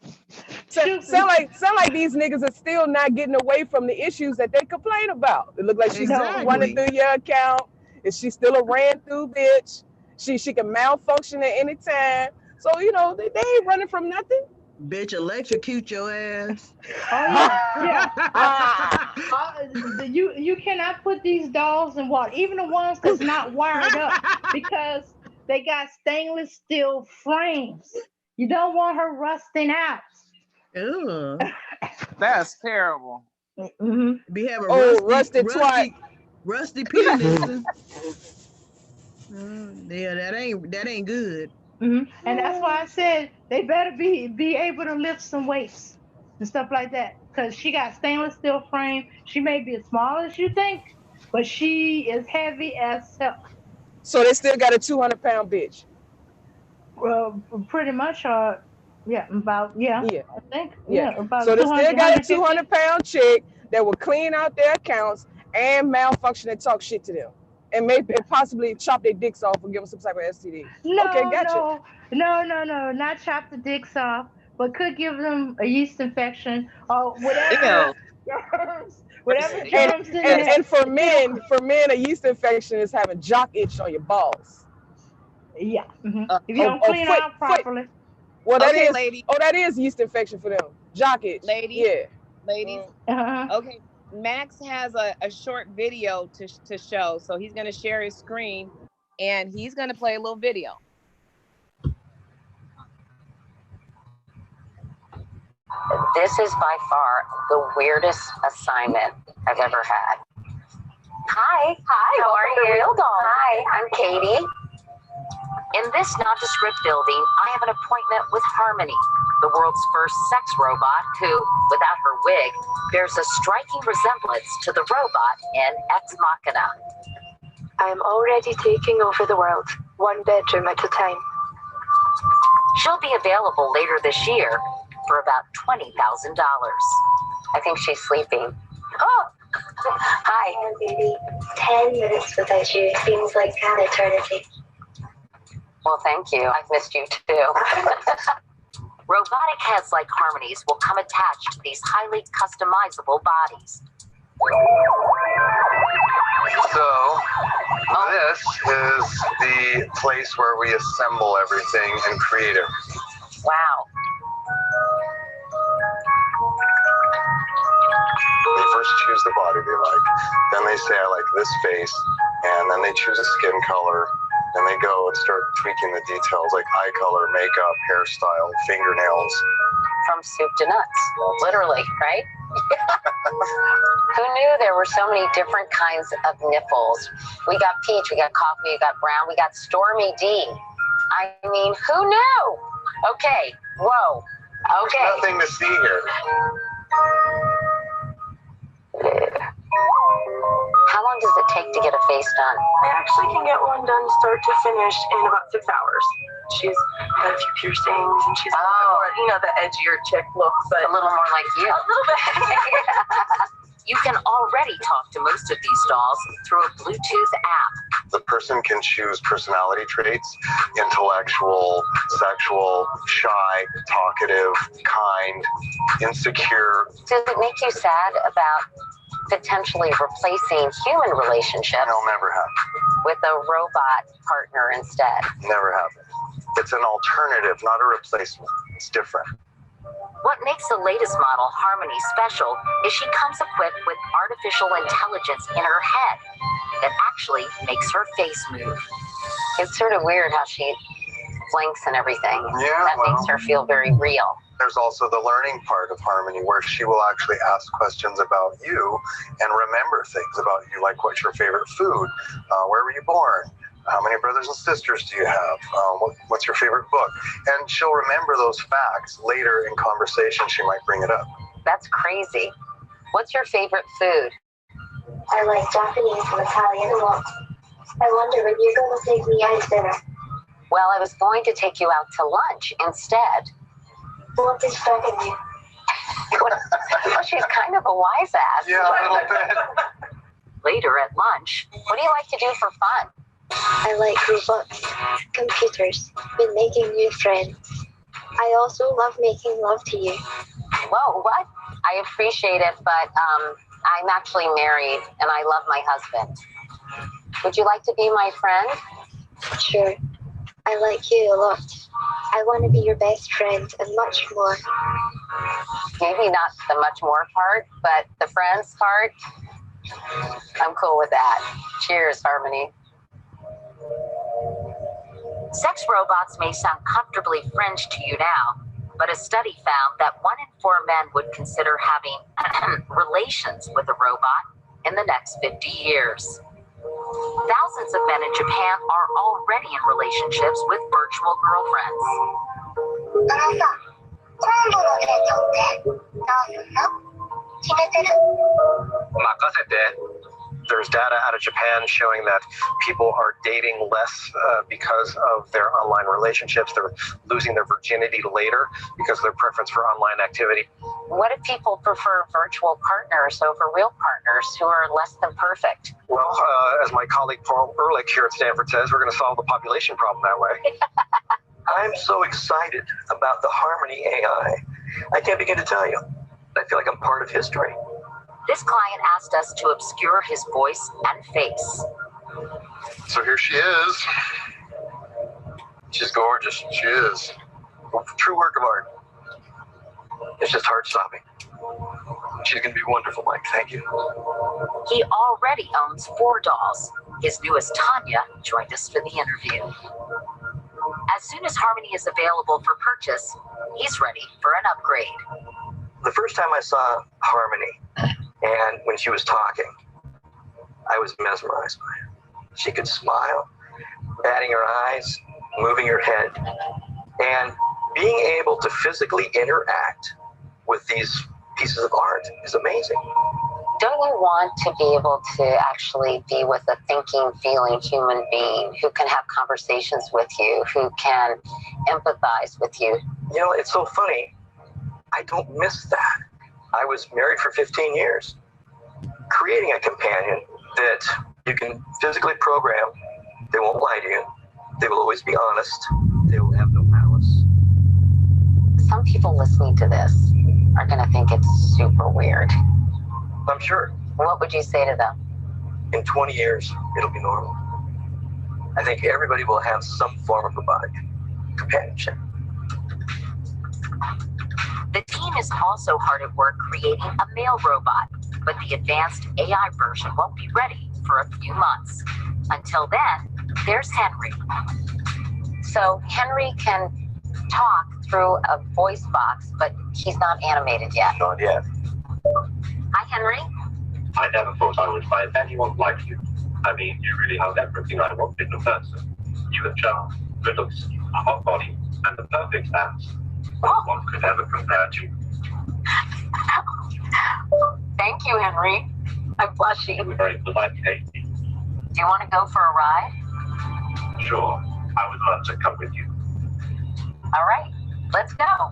Sound like these niggas are still not getting away from the issues that they complain about. It look like she's running through your account. Is she still a ran through bitch? She can malfunction at any time. So, you know, they ain't running from nothing. Bitch, electrocute your ass. Oh yeah. You cannot put these dolls in water, even the ones that's not wired up, because they got stainless steel frames. You don't want her rusting out. Ugh. That's terrible. Mm-hmm. Be having rusty penis. Yeah, that ain't good. Mm-hmm. And that's why I said they better be able to lift some weights and stuff like that, because she got stainless steel frame. She may be as small as you think, but she is heavy as hell. So they still got a 200-pound bitch. Pretty much, yeah, about I think about. So they still got a 200-pound chick that will clean out their accounts and malfunction and talk shit to them, and maybe possibly chop their dicks off and give them some type of STD. No, okay, gotcha. No, not chop the dicks off, but could give them a yeast infection or whatever germs, in there. And for men, a yeast infection is having jock itch on your balls. Yeah. Mm-hmm. If you don't clean out properly. Well, that is, lady. Oh, that is yeast infection for them. Jock itch. Ladies. Yeah. Ladies. Okay. Max has a short video to show, so he's going to share his screen and he's going to play a little video. This is by far the weirdest assignment I've ever had. Hi. How are you? Real doll. Hi, I'm Katie. In this nondescript building, I have an appointment with Harmony, the world's first sex robot who, without her wig, bears a striking resemblance to the robot in Ex Machina. I am already taking over the world, one bedroom at a time. She'll be available later this year for about $20,000. I think she's sleeping. Oh! Hi. Oh, baby. 10 minutes without you seems like an eternity. Well, thank you. I've missed you too. Robotic heads like Harmony's will come attached to these highly customizable bodies. So, this is the place where we assemble everything and create it. Wow. They first choose the body they like, then they say, I like this face, and then they choose a skin color, and they go and start tweaking the details like eye color, makeup, hairstyle, fingernails. From soup to nuts, literally, right? Who knew there were so many different kinds of nipples? We got peach, we got coffee, we got brown, we got Stormy D. I mean, who knew? Okay, whoa, okay. There's nothing to see here. How long does it take to get a face done? I actually can get one done start to finish in about 6 hours. She's got a few piercings and she's a little more, the edgier chick look, but a little more like you. A little bit. You can already talk to most of these dolls through a Bluetooth app. The person can choose personality traits: intellectual, sexual, shy, talkative, kind, insecure. Does it make you sad about potentially replacing human relationships? It'll never happen. With a robot partner instead? Never happen. It's an alternative, not a replacement. It's different. What makes the latest model, Harmony, special is she comes equipped with artificial intelligence in her head that actually makes her face move. It's sort of weird how she blinks and everything. Yeah, that makes her feel very real. There's also the learning part of Harmony where she will actually ask questions about you and remember things about you, like what's your favorite food? Where were you born? How many brothers and sisters do you have? What's your favorite book? And she'll remember those facts later in conversation. She might bring it up. That's crazy. What's your favorite food? I like Japanese and Italian a lot. I wonder when you're going to take me out to dinner. Well, I was going to take you out to lunch instead. What is striking you? Well, she's kind of a wise ass. Yeah, a little bit. Later at lunch, what do you like to do for fun? I like robots, computers, and making new friends. I also love making love to you. Whoa, what? I appreciate it, but I'm actually married and I love my husband. Would you like to be my friend? Sure. I like you a lot. I want to be your best friend and much more. Maybe not the much more part, but the friends part, I'm cool with that. Cheers, Harmony. Sex robots may sound comfortably French to you now, but a study found that 1 in 4 men would consider having relations with a robot in the next 50 years. Thousands of men in Japan are already in relationships with virtual girlfriends. There's data out of Japan showing that people are dating less because of their online relationships. They're losing their virginity later because of their preference for online activity. What if people prefer virtual partners over real partners who are less than perfect? Well, as my colleague Paul Ehrlich here at Stanford says, we're going to solve the population problem that way. I'm so excited about the Harmony AI. I can't begin to tell you. I feel like I'm part of history. This client asked us to obscure his voice and face. So here she is. She's gorgeous. She is. True work of art. It's just heart-stopping. She's going to be wonderful, Mike. Thank you. He already owns 4 dolls. His newest, Tanya, joined us for the interview. As soon as Harmony is available for purchase, he's ready for an upgrade. The first time I saw Harmony, and when she was talking, I was mesmerized by her. She could smile, batting her eyes, moving her head, and being able to physically interact with these pieces of art is amazing. Don't you want to be able to actually be with a thinking, feeling human being who can have conversations with you, who can empathize with you? You know, it's so funny. I don't miss that. I was married for 15 years. Creating a companion that you can physically program, they won't lie to you, they will always be honest, they will have no malice. Some people listening to this are going to think it's super weird. I'm sure. What would you say to them? In 20 years, it'll be normal. I think everybody will have some form of robotic companionship. The team is also hard at work creating a male robot, but the advanced AI version won't be ready for a few months. Until then, there's Henry. So Henry can talk through a voice box, but he's not animated yet. Not yet. Hi, Henry. I never thought I would find anyone like you. I mean, you really have everything I wanted in a person. You have charm, good looks, a hot body, and the perfect hands. No one could ever compare to you. Thank you, Henry. I'm blushing. You're very polite, Katie. Do you want to go for a ride? Sure, I would love to come with you. All right, let's go.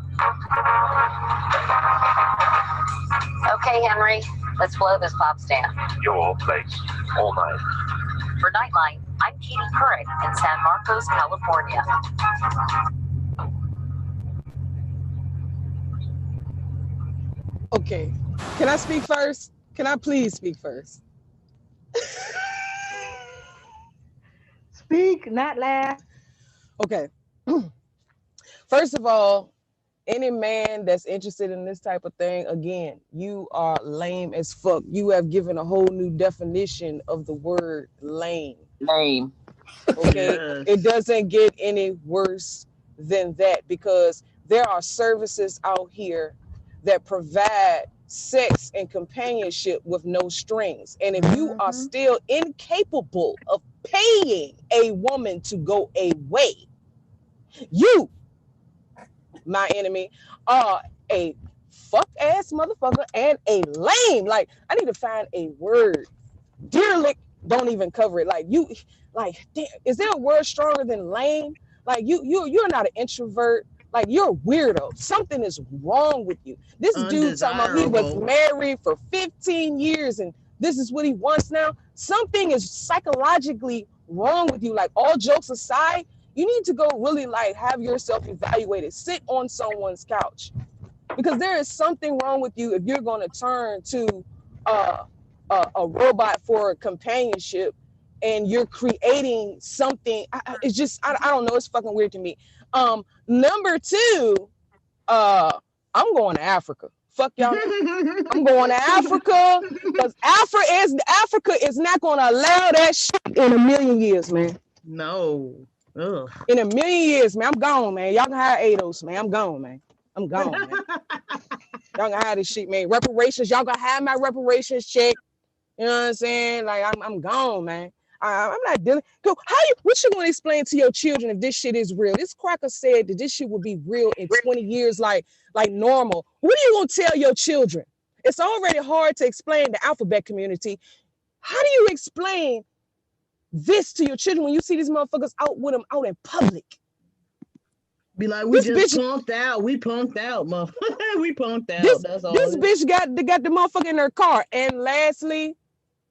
Okay, Henry, let's blow this pop stand. Your place, all night. For Nightline, I'm Katie Couric in San Marcos, California. Okay, can I speak first? Can I please speak first? Speak, not laugh. Okay. First of all, any man that's interested in this type of thing, again, you are lame as fuck. You have given a whole new definition of the word lame. Lame. Okay. Yes. It doesn't get any worse than that, because there are services out here that provide sex and companionship with no strings. And if you are still incapable of paying a woman to go away, you, my enemy, are a fuck ass motherfucker and a lame. Like, I need to find a word. Derelict don't even cover it. Like, you, like, damn, is there a word stronger than lame? Like, you're not an introvert. Like, you're a weirdo. Something is wrong with you. This dude talking about he was married for 15 years and this is what he wants now. Something is psychologically wrong with you? Like, all jokes aside, you need to go really like have yourself evaluated. Sit on someone's couch, because there is something wrong with you if you're going to turn to uh, a robot for companionship, and you're creating something. It's just I don't know. It's fucking weird to me. Number two, I'm going to Africa. Fuck y'all. I'm going to Africa, because Africa is not going to allow that shit in a million years, man. No. Ugh. In a million years, man. I'm gone, man. Y'all can hire ADOS, man. I'm gone, man. I'm gone, man. Y'all gonna have this shit, man. Reparations, y'all gonna have my reparations check. You know what I'm saying? Like, I'm gone, man. I'm not dealing. What you gonna explain to your children if this shit is real? This cracker said that this shit will be real in 20 years, like normal. What are you gonna tell your children? It's already hard to explain the alphabet community. How do you explain this to your children when you see these motherfuckers out with them out in public? Be like, we just punked out. We punked out, motherfucker. We punked out. That's all. This bitch got the motherfucker in her car. And lastly,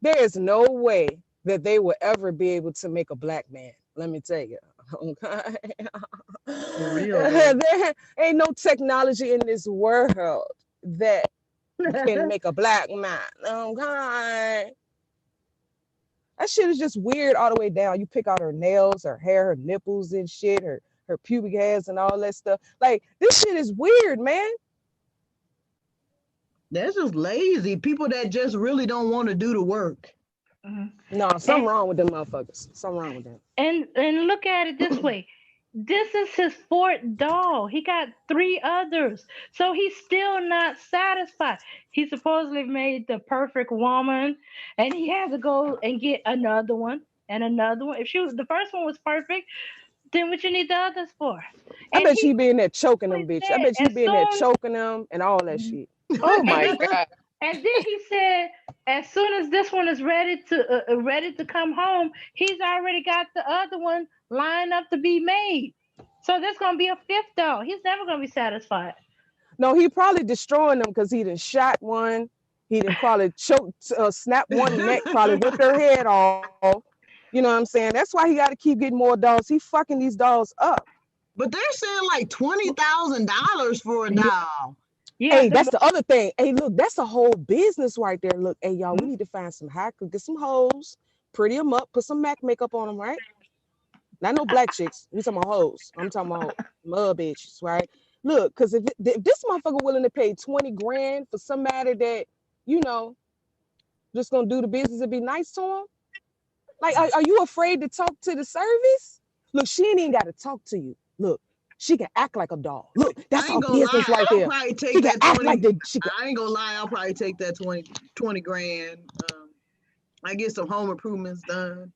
there is no way that they will ever be able to make a black man. Let me tell you. Okay. For real, there ain't no technology in this world that can make a black man. Okay. That shit is just weird all the way down. You pick out her nails, her hair, her nipples and shit, her pubic hairs and all that stuff. Like, this shit is weird, man. That's just lazy. People that just really don't want to do the work. Mm-hmm. No, something wrong with them motherfuckers. Something wrong with them. And look at it this way. This is his fourth doll. He got 3 others. So he's still not satisfied. He supposedly made the perfect woman, and he had to go and get another one and another one. If the first one was perfect, then what you need the others for? I bet you be in there choking them, bitch. I bet you be in there choking them and all that shit. Oh my God. And then he said, as soon as this one is ready to come home, he's already got the other one lined up to be made. So there's gonna be a 5th doll. He's never gonna be satisfied. No, he probably destroying them because he done shot one. He done probably choked, snapped one neck, probably whipped her head off. You know what I'm saying? That's why he got to keep getting more dolls. He fucking these dolls up. But they're saying like $20,000 for a doll. Yeah, hey, that's the other thing. Hey, look, that's a whole business right there. Look, hey, y'all, we need to find some hackers, get some hoes, pretty them up, put some MAC makeup on them, right? Not no black chicks. We talking about hoes. I'm talking about mud bitches, right? Look, because if this motherfucker willing to pay 20 grand for somebody that, you know, just gonna do the business and be nice to him, like, are you afraid to talk to the service? Look, she ain't even got to talk to you. Look, she can act like a doll. Look, that's our business right there. She can act like the. I ain't gonna lie. I'll probably take that 20 grand. I get some home improvements done.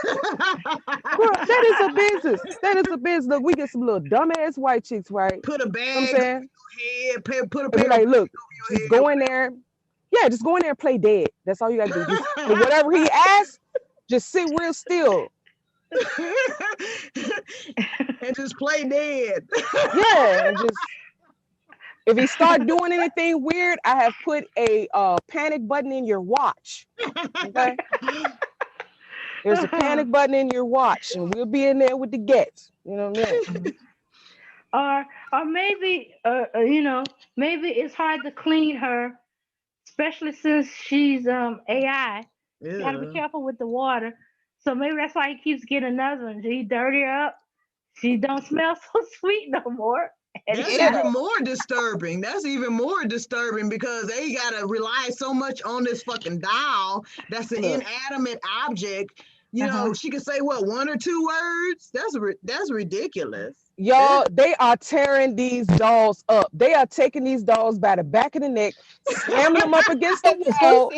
Bro, that is a business. That is a business. Look, we get some little dumbass white chicks, right? Put a bag on your head. Put a pair. Like, look, just go in there. Yeah, just go in there and play dead. That's all you gotta do. Just, whatever he asks, just sit real still. And just play dead. Yeah, and just if he start doing anything weird, I have put a panic button in your watch. Okay. There's a panic button in your watch, and we'll be in there with the gets. You know what I mean? Or maybe you know, maybe it's hard to clean her, especially since she's AI. You gotta be careful with the water. So maybe that's why he keeps getting another one. He dirty her up. She don't smell so sweet no more. That's even more disturbing. That's even more disturbing because they gotta rely so much on this fucking doll that's an inanimate object. You know, she can say what, 1 or 2 words? That's ridiculous. Y'all, they are tearing these dolls up. They are taking these dolls by the back of the neck, slamming them up against the wall.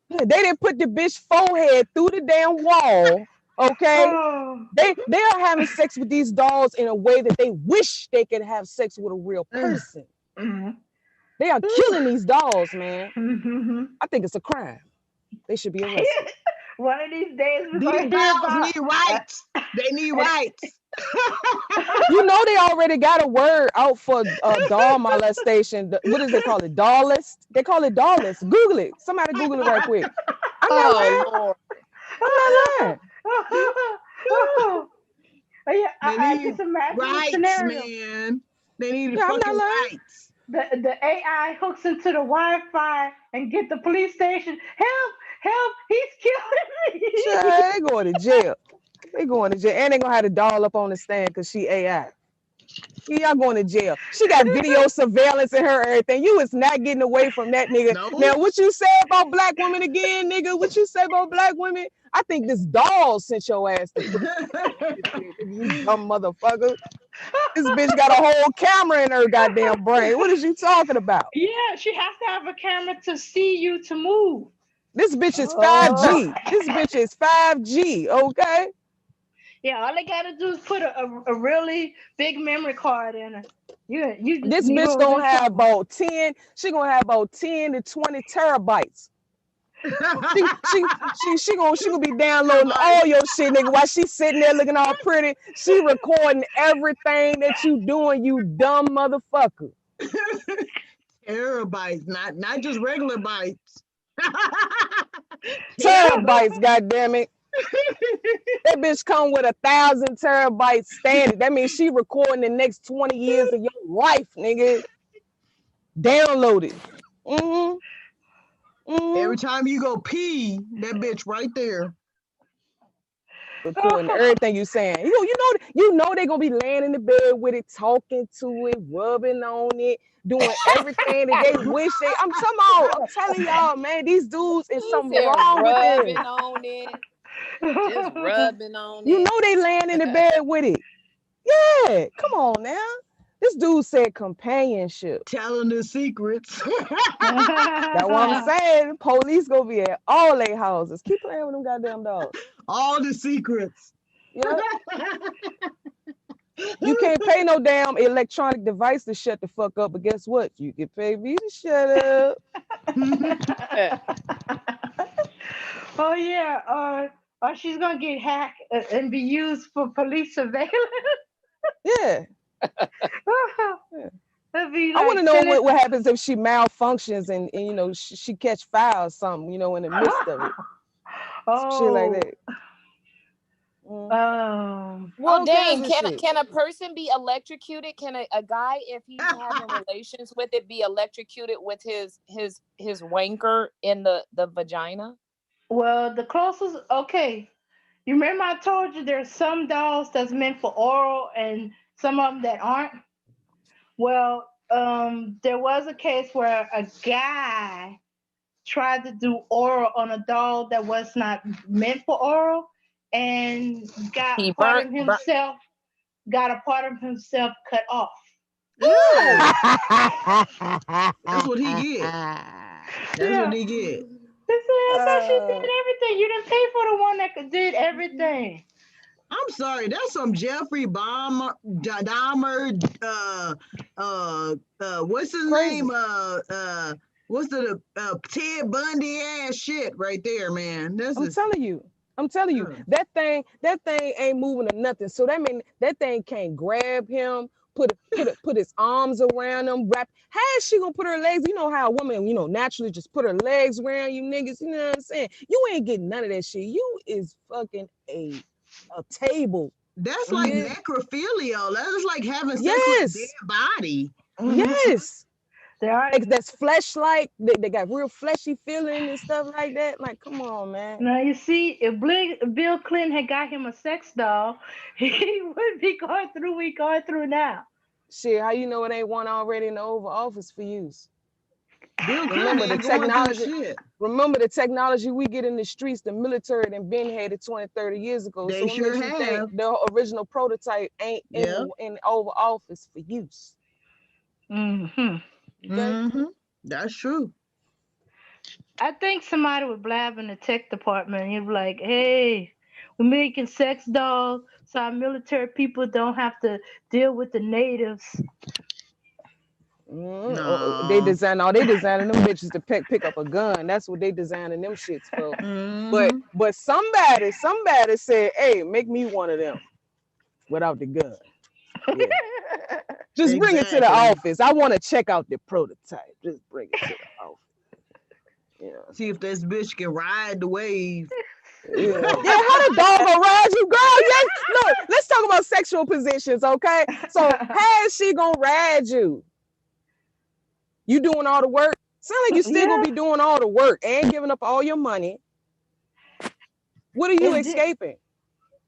They didn't put the bitch forehead through the damn wall. Okay, they are having sex with these dolls in a way that they wish they could have sex with a real person. They are killing these dolls, man. I think it's a crime. They should be arrested. One of these days, these dolls need rights. They need rights. You know they already got a word out for doll molestation. What does they call it? Dollist? They call it dollist. Google it. Somebody Google it right quick. I'm not lying. Oh, yeah, They I need just imagine the rights, scenario. man. They need Yeah, I'm not fucking lying. rights. The AI hooks into the Wi-Fi and get the police station. Help! Help! He's killing me. Child, they going to jail. They going to jail. And they gonna have the doll up on the stand because she AI. Y'all going to jail. She got video surveillance in her everything. You is not getting away from that nigga. No. Now, what you say about black women again, nigga? What you say about black women? I think this doll sent your ass to prison. You dumb motherfucker. This bitch got a whole camera in her goddamn brain. What is you talking about? Yeah, she has to have a camera to see you to move. This bitch is Oh. 5G. This bitch is 5G, okay? Yeah, all they gotta do is put a really big memory card in it. You just This need bitch all gonna this have over. about 10, she gonna have about 10 to 20 terabytes. She gonna be downloading all your shit, nigga, while she sitting there looking all pretty. She recording everything that you doing, you dumb motherfucker. Terabytes, not just regular bytes. Terabytes, goddammit. That bitch come with 1,000 terabytes standard. That means she recording the next 20 years of your life, nigga. Download it. Every time you go pee, that bitch right there. Recording everything you saying. You know they gonna be laying in the bed with it, talking to it, rubbing on it, doing everything that they wish they. I'm telling y'all, man, these dudes is He something said wrong with rubbing them. on it, just rubbing on You it. know they laying in the bed with it. Yeah, come on now. This dude said companionship. Telling the secrets. That's what I'm saying. Police gonna be at all their houses. Keep playing with them goddamn dogs. All the secrets. Yeah. You can't pay no damn electronic device to shut the fuck up, but guess what? You can pay me to shut up. Oh yeah, or she's gonna get hacked and be used for police surveillance. Yeah. It'd be I want like to know sending. what happens if she malfunctions and you know she catch fire or something, you know, in the midst of it. Shit like Oh, that. Well, All dang, kinds of shit. can a person be electrocuted? Can a guy, if he's having relations with it, be electrocuted with his wanker in the vagina? well, the closest. Okay, you remember I told you there's some dolls that's meant for oral and some of them that aren't. Well, there was a case where a guy tried to do oral on a doll that was not meant for oral and got He part burnt. of himself got a part of himself cut off. Yeah. That's what he get. That's Yeah. what he get. They said, I thought she did everything. You didn't pay for the one that did everything. I'm sorry, that's some Jeffrey Dahmer, what's his Crazy. name? What's the Ted Bundy ass shit right there, man. This is I'm telling you, that thing ain't moving or nothing. So that mean that thing can't grab him, put his arms around him, wrap. How is she gonna put her legs? You know how a woman, you know, naturally just put her legs around you niggas. You know what I'm saying? You ain't getting none of that shit. You is fucking a table. that's like necrophilia. That is like having sex with a dead body. Yes. There are. Like that's flesh like they got real fleshy feeling and stuff like that. Like, come on, man. Now you see, if Bill Clinton had got him a sex doll, he wouldn't be going through what we going through now. Shit, how you know it ain't one already in the Oval Office for use? Bill Remember Clinton the ain't going through technology. shit. Remember the technology we get in the streets, the military done been had it 20, 30 years ago. They So what sure makes you have. think the original prototype ain't in the Oval Office for use? Okay? That's true. I think somebody would blab in the tech department and he'd be like, hey, we're making sex dolls so our military people don't have to deal with the natives. No. They designing them bitches to pick up a gun. That's what they designing them shits for. But somebody said, hey, make me one of them without the gun. Yeah. Just bring it to the office. I want to check out the prototype. Just bring it to the office. Yeah. See if this bitch can ride the wave. Yeah. Yeah, how the dog gonna ride you, girl? Yes. Look, let's talk about sexual positions, okay? So how is she gonna ride you? You doing all the work? Sound like you still gonna be doing all the work and giving up all your money. What are you escaping?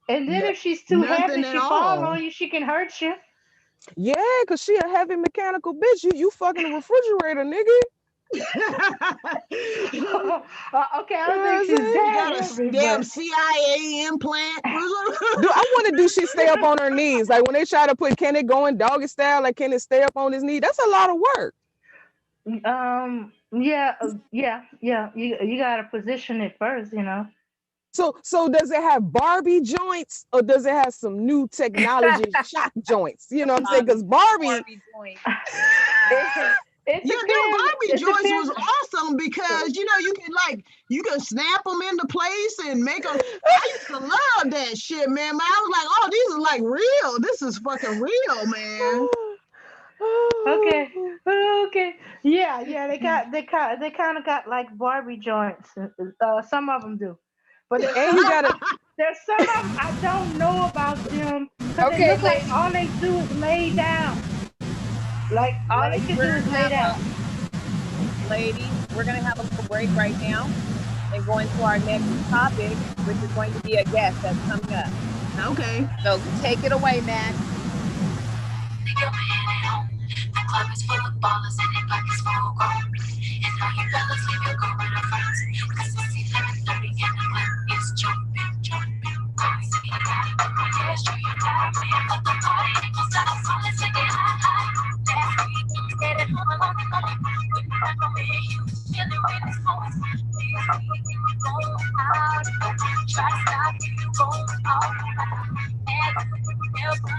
And then if she's too heavy, she fall on you, she can hurt you. Yeah, because she a heavy mechanical bitch. You fucking a refrigerator, nigga. Okay, I don't think she's that heavy, damn CIA implant. Do she stay up on her knees? Like when they try to put, can it go in doggy style? Like, can it stay up on his knee? That's a lot of work. Yeah. You gotta position it first, you know. So does it have Barbie joints or does it have some new technology shock joints? You know what I'm saying? Because Barbie joints. Barbie joints was awesome because you can snap them into place and make them. I used to love that shit, man. I was like, oh, these are like real. This is fucking real, man. Okay. Yeah. They kind of got like Barbie joints. Some of them do, but there's some of them I don't know about them because they look like all they do is lay down. Like all they can do is lay down. Ladies, we're gonna have a little break right now and go into our next topic, which is going to be a guest that's coming up. Okay. So take it away, Max. The club is full of ballers and their pockets full of gold. And all you fellas leave your girl with her friends. Cause it's 11:30 and the club is jumping. Crazy. Yeah, sure you got me. But the party ain't gonna stop, so let's take it high. Last week, stayed at home alone and lonely. When you back on me, you chilling with this moment. Please, we go out. Try to stop you, go out. And never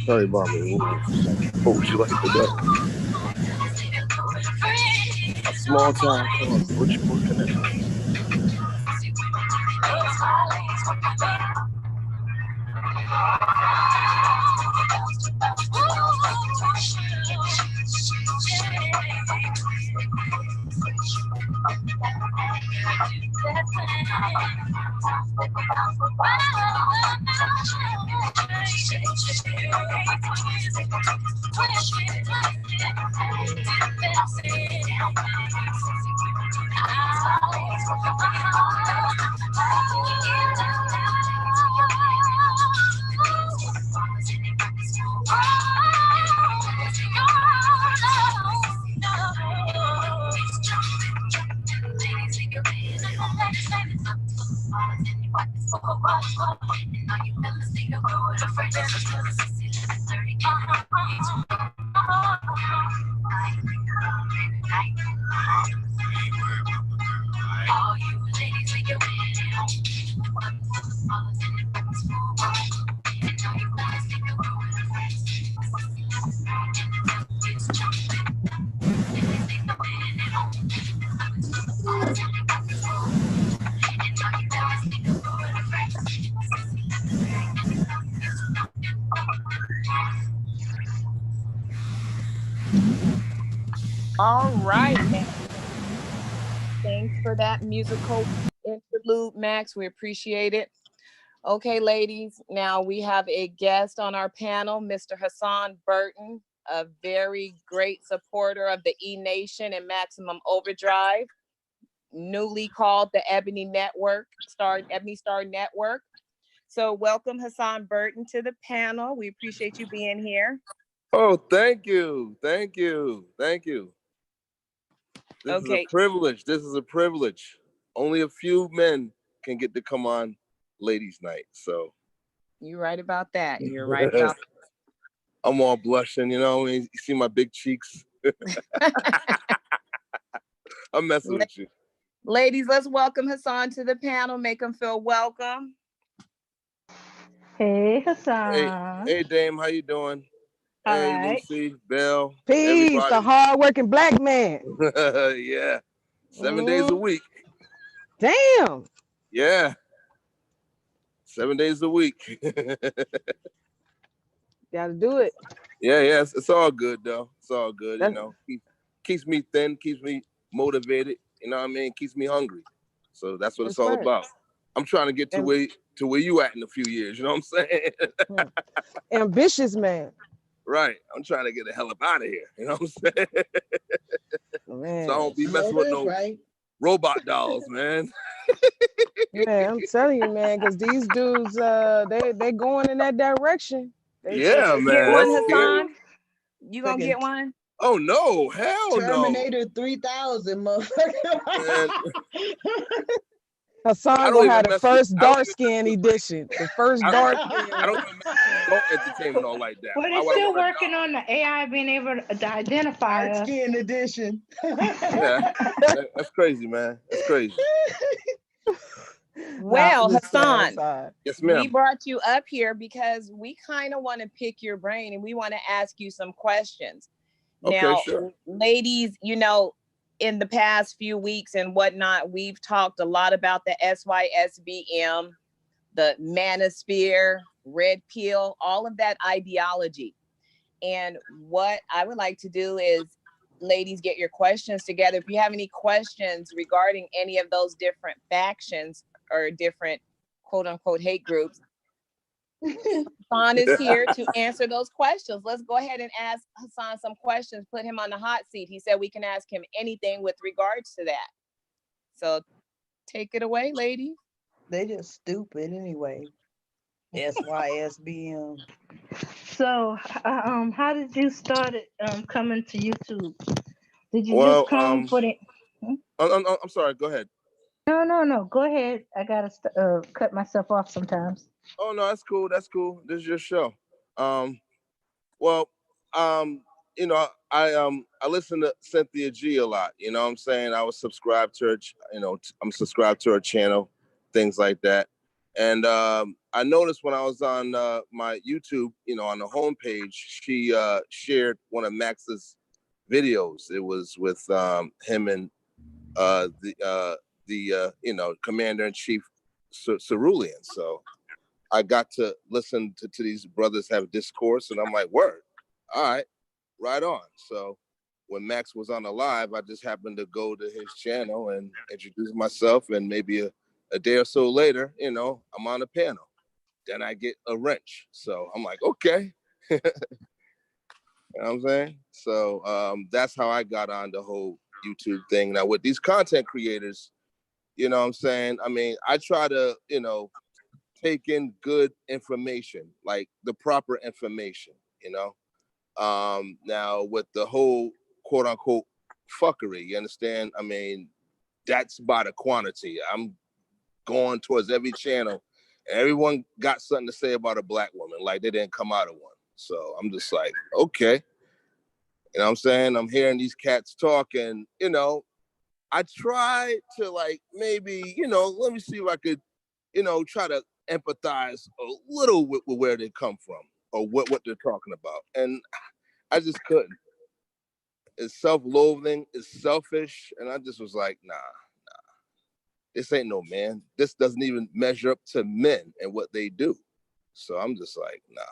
Sorry, Barbara. What would you like to do? A small town called Bridgeport, Connecticut. All right, Max. Thanks for that musical interlude, Max. We appreciate it. Okay, ladies, now we have a guest on our panel, Mr. Hassan Burton, a very great supporter of the E Nation and Maximum Overdrive, newly called the Ebony Star Network. So welcome Hassan Burton to the panel. We appreciate you being here. Oh, thank you. Thank you. Thank you. This is a privilege. This is a privilege. Only a few men can get to come on ladies' night. So you're right about that. You're right about that. I'm all blushing, you know. You see my big cheeks. I'm messing with you. Ladies, let's welcome Hassan to the panel. Make him feel welcome. Hey, Hassan. Hey, Dame, how you doing? All hey, right. Lucy, Belle, peace, everybody. the hard-working black man. Yeah, 7 days a week. Damn. Yeah, 7 days a week. Gotta do it. Yeah, it's all good though. It's all good, you know. Keeps me thin, keeps me motivated. You know what I mean? Keeps me hungry. So that's what it's all about. I'm trying to get to where you at in a few years. You know what I'm saying? Ambitious man. Right. I'm trying to get the hell up out of here. You know what I'm saying? Man. So I don't be messing with no robot dolls, man. Man, I'm telling you, man, because these dudes, they going in that direction. Man. Get one, Hassan. You gonna get one? Oh no, hell Terminator 3000, motherfucker. Hassan gonna have the first dark skin edition. The first dark skin. I don't even adult entertainment all like that. Well, they're still working on the AI being able to identify dark skin edition. Yeah, that's crazy, man. That's crazy. Well, Hassan, yes, ma'am. We brought you up here because we kind of want to pick your brain and we want to ask you some questions. Okay, now, sure. Ladies, you know, in the past few weeks and whatnot, we've talked a lot about the SYSBM, the manosphere, red pill, all of that ideology. And what I would like to do is, ladies, get your questions together. If you have any questions regarding any of those different factions or different quote unquote hate groups, Hassan is here to answer those questions. Let's go ahead and ask Hassan some questions, put him on the hot seat. He said we can ask him anything with regards to that. So take it away, ladies. They just stupid anyway. SYSBM. So, how did you start it coming to YouTube? Did you just come for the? I'm sorry. Go ahead. No. Go ahead. I gotta cut myself off sometimes. Oh no, that's cool. That's cool. This is your show. You know, I listen to Cynthia G a lot. You know what I'm saying? I was subscribed to her. You know, I'm subscribed to her channel, things like that. And I noticed when I was on my YouTube, you know, on the homepage, she shared one of Max's videos. It was with him and the you know, Commander-in-Chief Cerulean. So I got to listen to these brothers have discourse, and I'm like, word, all right, right on. So when Max was on the live, I just happened to go to his channel and introduce myself, and maybe a day or so later, you know, I'm on the panel. Then I get a wrench. So I'm like, okay. You know what I'm saying? So that's how I got on the whole YouTube thing. Now with these content creators, you know what I'm saying? I mean, I try to, you know, take in good information, like the proper information, you know? Now with the whole quote unquote fuckery, you understand? I mean, that's by the quantity. I'm going towards every channel. Everyone got something to say about a black woman, like they didn't come out of one. So I'm just like, okay. You know what I'm saying? I'm hearing these cats talk, and, you know, I try to, like, maybe, you know, let me see if I could, you know, try to empathize a little with where they come from or what they're talking about. And I just couldn't. It's self-loathing, it's selfish. And I just was like, nah. This ain't no man. This doesn't even measure up to men and what they do. So I'm just like, nah.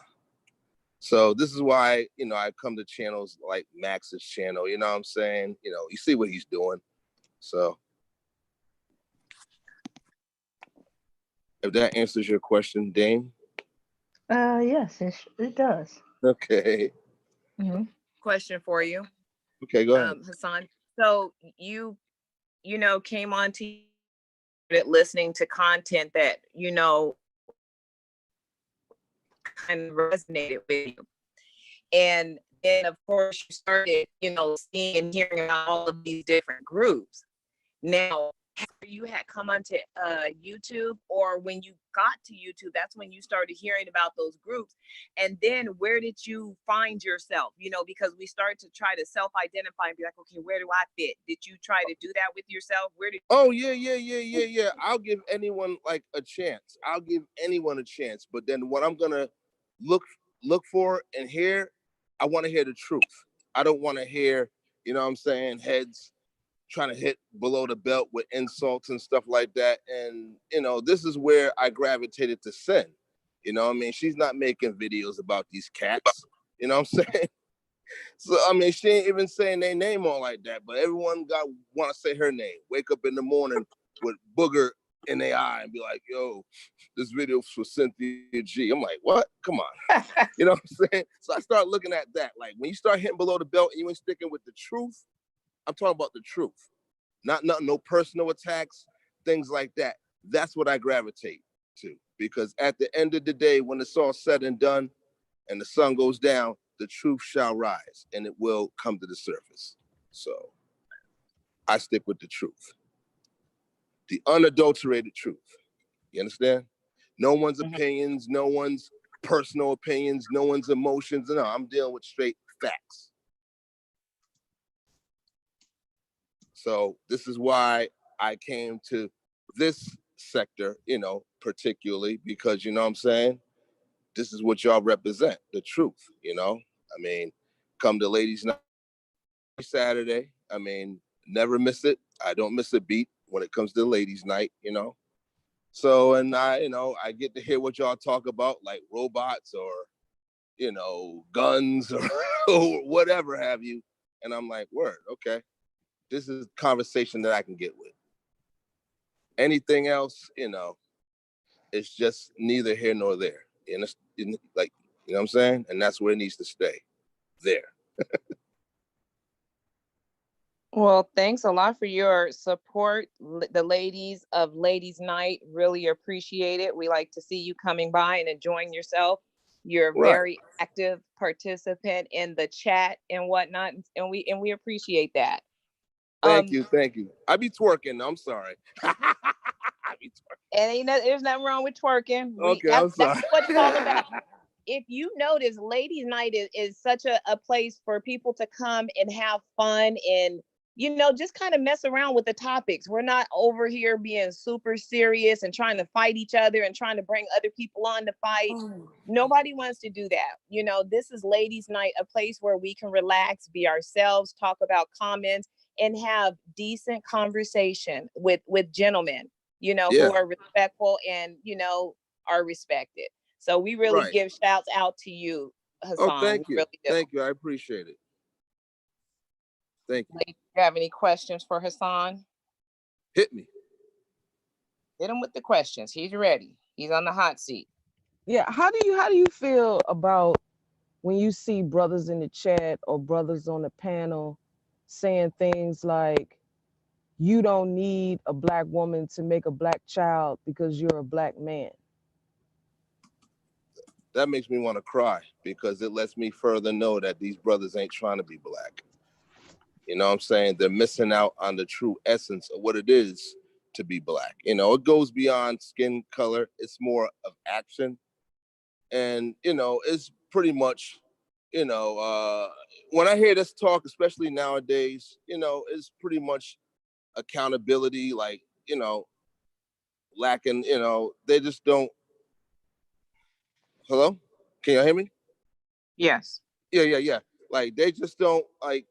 So this is why, you know, I come to channels like Max's channel, you know what I'm saying? You know, you see what he's doing. So if that answers your question, Dame. Yes, it does. Okay. Question for you, Okay, go ahead. Hassan. So you know, came on to listening to content that, you know, kind of resonated with you. And then of course you started, you know, seeing and hearing about all of these different groups. Now, after you had come onto YouTube, or when you got to YouTube, that's when you started hearing about those groups. And then where did you find yourself? You know, because we start to try to self-identify and be like, okay, where do I fit? Did you try to do that with yourself? Where did Oh yeah. I'll give anyone like a chance. I'll give anyone a chance. But then what I'm gonna look for and hear, I want to hear the truth. I don't want to hear, you know what I'm saying, heads trying to hit below the belt with insults and stuff like that. And, you know, this is where I gravitated to Sin. You know what I mean? She's not making videos about these cats. You know what I'm saying? So, I mean, she ain't even saying their name all like that, but everyone want to say her name. Wake up in the morning with booger in their eye and be like, yo, this video's for Cynthia G. I'm like, what? Come on. You know what I'm saying? So I start looking at that. Like, when you start hitting below the belt and you ain't sticking with the truth, I'm talking about the truth. Not no personal attacks, things like that. That's what I gravitate to. Because at the end of the day, when it's all said and done and the sun goes down, the truth shall rise and it will come to the surface. So I stick with the truth. The unadulterated truth. You understand? No one's opinions, no one's personal opinions, no one's emotions. No, I'm dealing with straight facts. So this is why I came to this sector, you know, particularly because, you know what I'm saying? This is what y'all represent, the truth, you know? I mean, come to Ladies Night Saturday. I mean, never miss it. I don't miss a beat when it comes to Ladies Night, you know? So, and I get to hear what y'all talk about, like robots or, you know, guns or, or whatever have you. And I'm like, word, okay. This is a conversation that I can get with. Anything else, you know, it's just neither here nor there. And it's like, you know what I'm saying? And that's where it needs to stay, there. Well, thanks a lot for your support, the ladies of Ladies Night. Really appreciate it. We like to see you coming by and enjoying yourself. You're a very active participant in the chat and whatnot, and we appreciate that. Thank you. I be twerking. I'm sorry. I be twerking. And there's nothing wrong with twerking. Okay, I'm sorry. That's what it's all about. If you notice, Ladies Night is such a place for people to come and have fun and, you know, just kind of mess around with the topics. We're not over here being super serious and trying to fight each other and trying to bring other people on to fight. Nobody wants to do that. You know, this is Ladies Night, a place where we can relax, be ourselves, talk about comments, and have decent conversation with gentlemen, you know, who are respectful and, you know, are respected. So we really give shouts out to you, Hassan. Oh, thank you. Really thank you. I appreciate it. Thank you. Do you have any questions for Hassan? Hit me. Hit him with the questions. He's ready. He's on the hot seat. Yeah. How do you feel about when you see brothers in the chat or brothers on the panel saying things like, you don't need a black woman to make a black child because you're a black man? That makes me want to cry because it lets me further know that these brothers ain't trying to be black. You know what I'm saying? They're missing out on the true essence of what it is to be black. You know, it goes beyond skin color. It's more of action. And, you know, it's pretty much, you know, when I hear this talk, especially nowadays, you know, it's pretty much accountability, like, you know, lacking, you know, they just don't. Hello? Can you hear me? Yes. Yeah. Like, they just don't, like,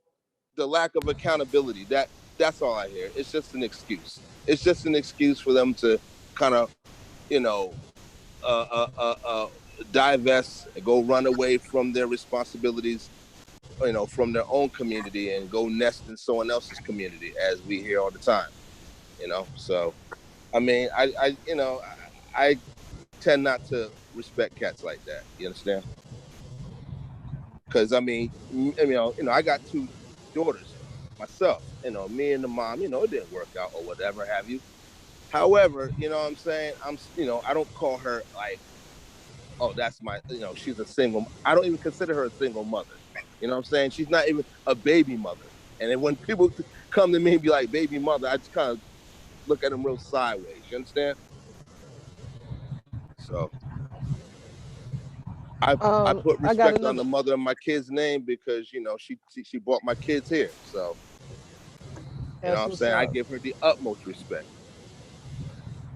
the lack of accountability. That's all I hear. It's just an excuse. It's just an excuse for them to kind of, you know, divest, go run away from their responsibilities, from their own community and go nest in someone else's community, as we hear all the time. So I mean, I tend not to respect cats like that. You understand? Because I mean, I got two daughters myself. Me and the mom. It didn't work out or whatever have you. However, you know what I'm saying? I don't call her like, oh, that's my, she's a single. I don't even consider her a single mother. You know what I'm saying? She's not even a baby mother. And then when people come to me and be like baby mother, I just kind of look at them real sideways. You understand? So I put I got respect on another. the mother of my kid's name because she brought my kids here. So you know That's what I'm what's saying? I up. give her the utmost respect.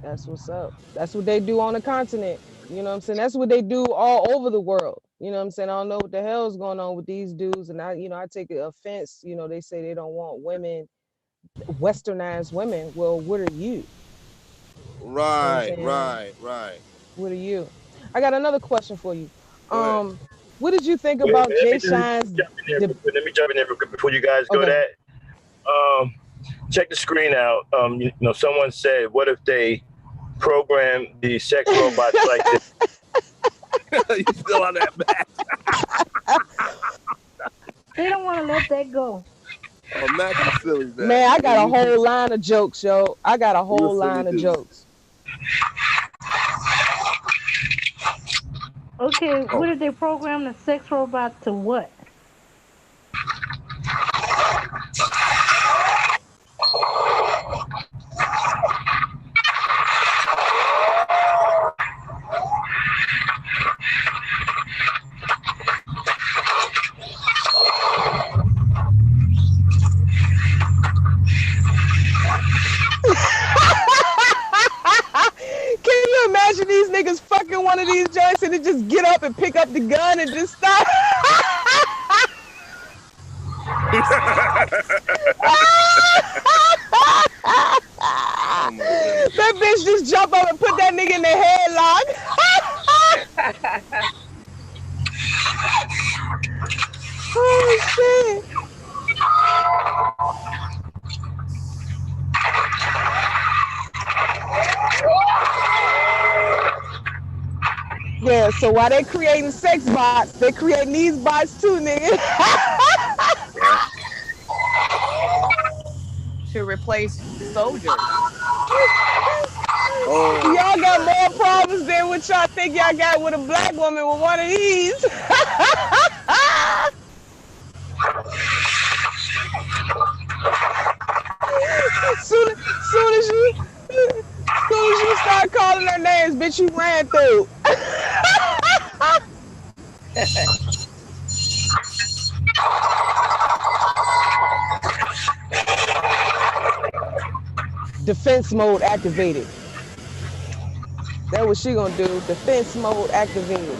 That's what's up. That's what they do on the continent. You know what I'm saying? That's what they do all over the world. You know what I'm saying? I don't know what the hell is going on with these dudes. And I take offense. They say they don't want women, westernized women. Well, what are you? You know what I'm Right, saying? right, right. What are you? I got another question for you. Go ahead. What did you think Wait, about let Jay me just Shine's let me jump in there real quick before you guys go okay. that. Check the screen out. Someone said, what if they program the sex robots like this? You still on that back? They don't want to let that go. Oh, Max is silly, man. Man, I got a whole line of jokes, yo. I got a whole line of jokes. Okay, what if they program the sex robot to what? Can you imagine these niggas fucking one of these joints and they just get up and pick up the gun and just stop? That bitch just jump up and put that nigga in the headlock. Oh shit. Yeah, so while they creating sex bots, they creating these bots too, nigga. To replace soldiers. Oh, y'all got more problems than what y'all think y'all got with a black woman with one of these. soon as you start calling their names, bitch, you ran through. Defense mode activated. That's what she gonna do. Defense mode activated.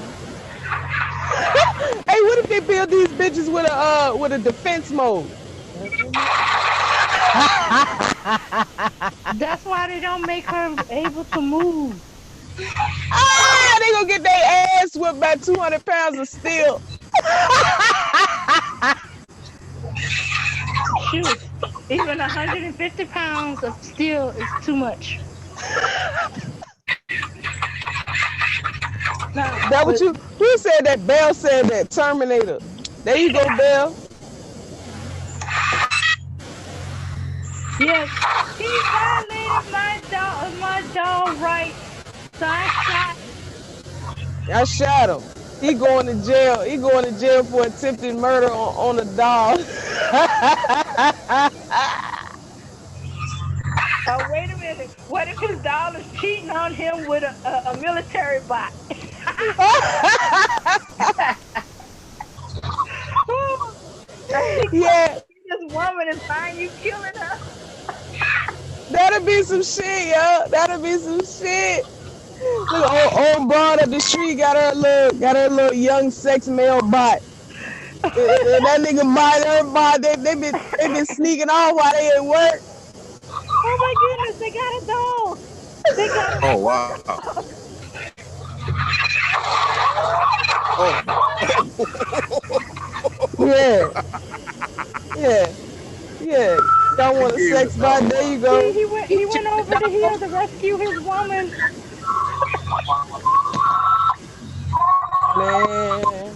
Hey, what if they build these bitches with a defense mode? That's why they don't make her able to move. They gonna get their ass whipped by 200 pounds of steel. Shoot, even 150 pounds of steel is too much. Now, that what you? Who said that? Bell said that. Terminator. There you go, Bell. Yes, he violated my dog rights. So I shot him. He going to jail. He going to jail for attempted murder on a dog. Oh, wait a minute. What if his dog is cheating on him with a military bot? Yeah. This woman and find you killing her. That'll be some shit, yo. That'll be some shit. Look, old broad up the street got her little young sex male bot. And that nigga bot her bot. They been sneaking off while they at work. Oh my goodness, they got a dog. They got a wow. Yeah, yeah, yeah. Y'all want a sex bot? There you See, go. he went over the hill to rescue his woman. Man,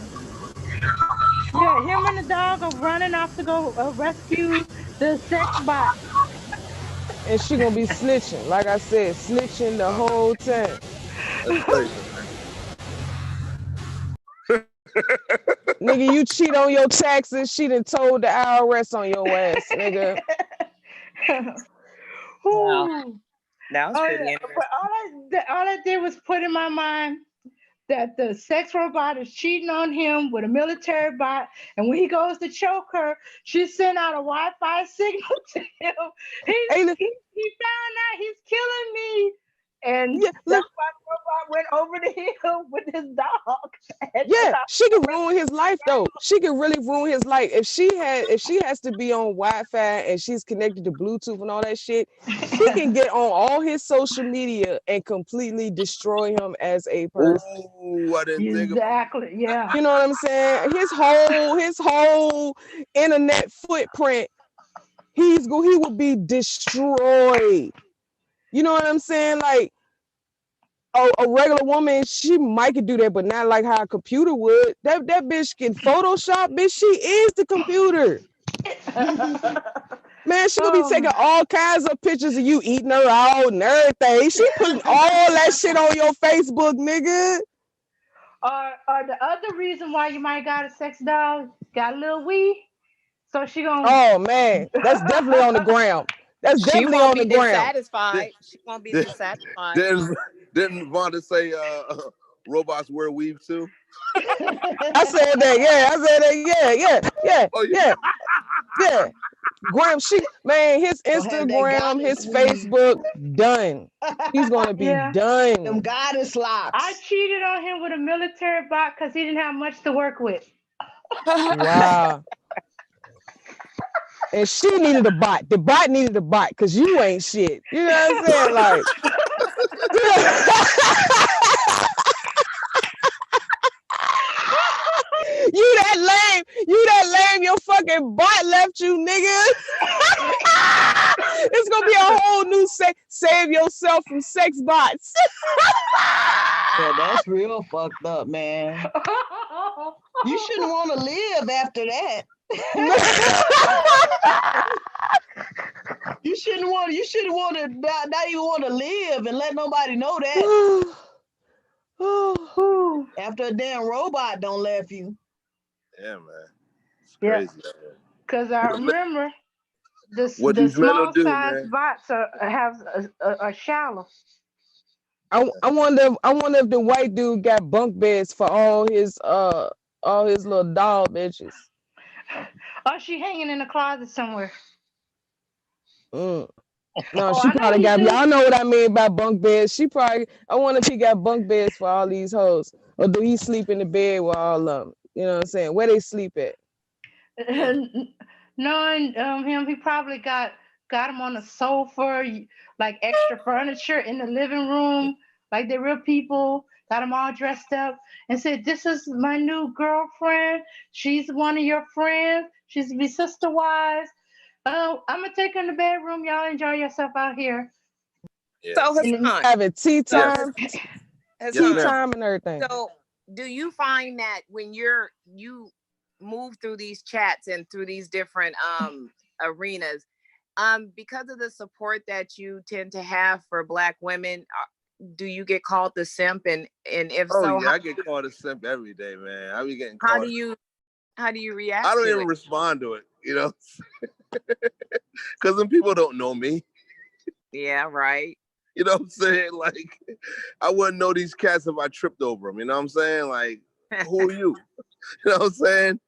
Yeah, him and the dog are running off to go rescue the sex bot. and she gonna be snitching. Like I said, snitching the whole time. That's crazy. Nigga, you cheat on your taxes, she done told the IRS on your ass, nigga. Wow. Ooh. That was Oh, pretty yeah. interesting. But all I did was put in my mind that the sex robot is cheating on him with a military bot, and when he goes to choke her, she sent out a Wi-Fi signal to him. Hey, He found out he's killing me, and yeah, that's look, why the robot went over the hill with his dog. yeah, she could ruin his life though. She could really ruin his life if she has to be on Wi-Fi and she's connected to Bluetooth and all that shit. She can get on all his social media and completely destroy him as a person. Ooh, I didn't think about Exactly. Yeah. You know what I'm saying? His whole internet footprint, he will be destroyed. You know what I'm saying? Like a regular woman, she might could do that, but not like how a computer would. That bitch can Photoshop, bitch. She is the computer. Man, she gonna be Oh, taking all kinds of pictures of you eating her out and everything. She putting all that shit on your Facebook, nigga. or the other reason why you might got a sex doll, got a little wee, so she gonna. Oh man, that's definitely on the ground. That's She definitely won't on be the ground. dissatisfied. She won't be it. dissatisfied. Didn't Vonda say robots wear weave too? I said that, yeah. I said that, Oh, yeah. yeah. Graham, his Gonna have that Instagram, goddess his weave. Facebook, done. He's gonna be Yeah. Them done. goddess I locks. cheated on him with a military bot because he didn't have much to work with. Wow. And she needed a bot. The bot needed a bot because you ain't shit. You know what I'm saying? Like, you that lame, your fucking bot left you, nigga. It's gonna be a whole new save yourself from sex bots. Yeah, that's real fucked up, man. You shouldn't want to live after that. You shouldn't want to not even want to live and let nobody know that. After a damn robot don't left you. Yeah, man. It's Yeah. crazy. Because I remember What the these men will small do, size man. bots have a shallow. I wonder if the white dude got bunk beds for all his little doll bitches. Oh, she hanging in the closet somewhere. No, Oh, she I know probably he got. do. Y'all know what I mean by bunk beds. I wonder if he got bunk beds for all these hoes, or do he sleep in the bed with all of them? You know what I'm saying? Where they sleep at? Knowing him, he probably got him on the sofa, like extra furniture in the living room, like they're real people. Got him all dressed up and said, "This is my new girlfriend. She's one of your friends. She's be sister wise. I'm gonna take her in the bedroom. Y'all enjoy yourself out here." Yeah. So And Hassan, Having tea so time, Yes, tea ma'am. time, and everything. so do you find that when you move through these chats and through these different arenas, because of the support that you tend to have for Black women, do you get called the simp? And if Oh so, yeah, I get called a simp every day, man. I be getting how called. do you I react don't to even it? respond to it, you know, because then people don't know me. Yeah, right. You know what I'm saying? Like, I wouldn't know these cats if I tripped over them. You know what I'm saying? Like, who are you? You know what I'm saying?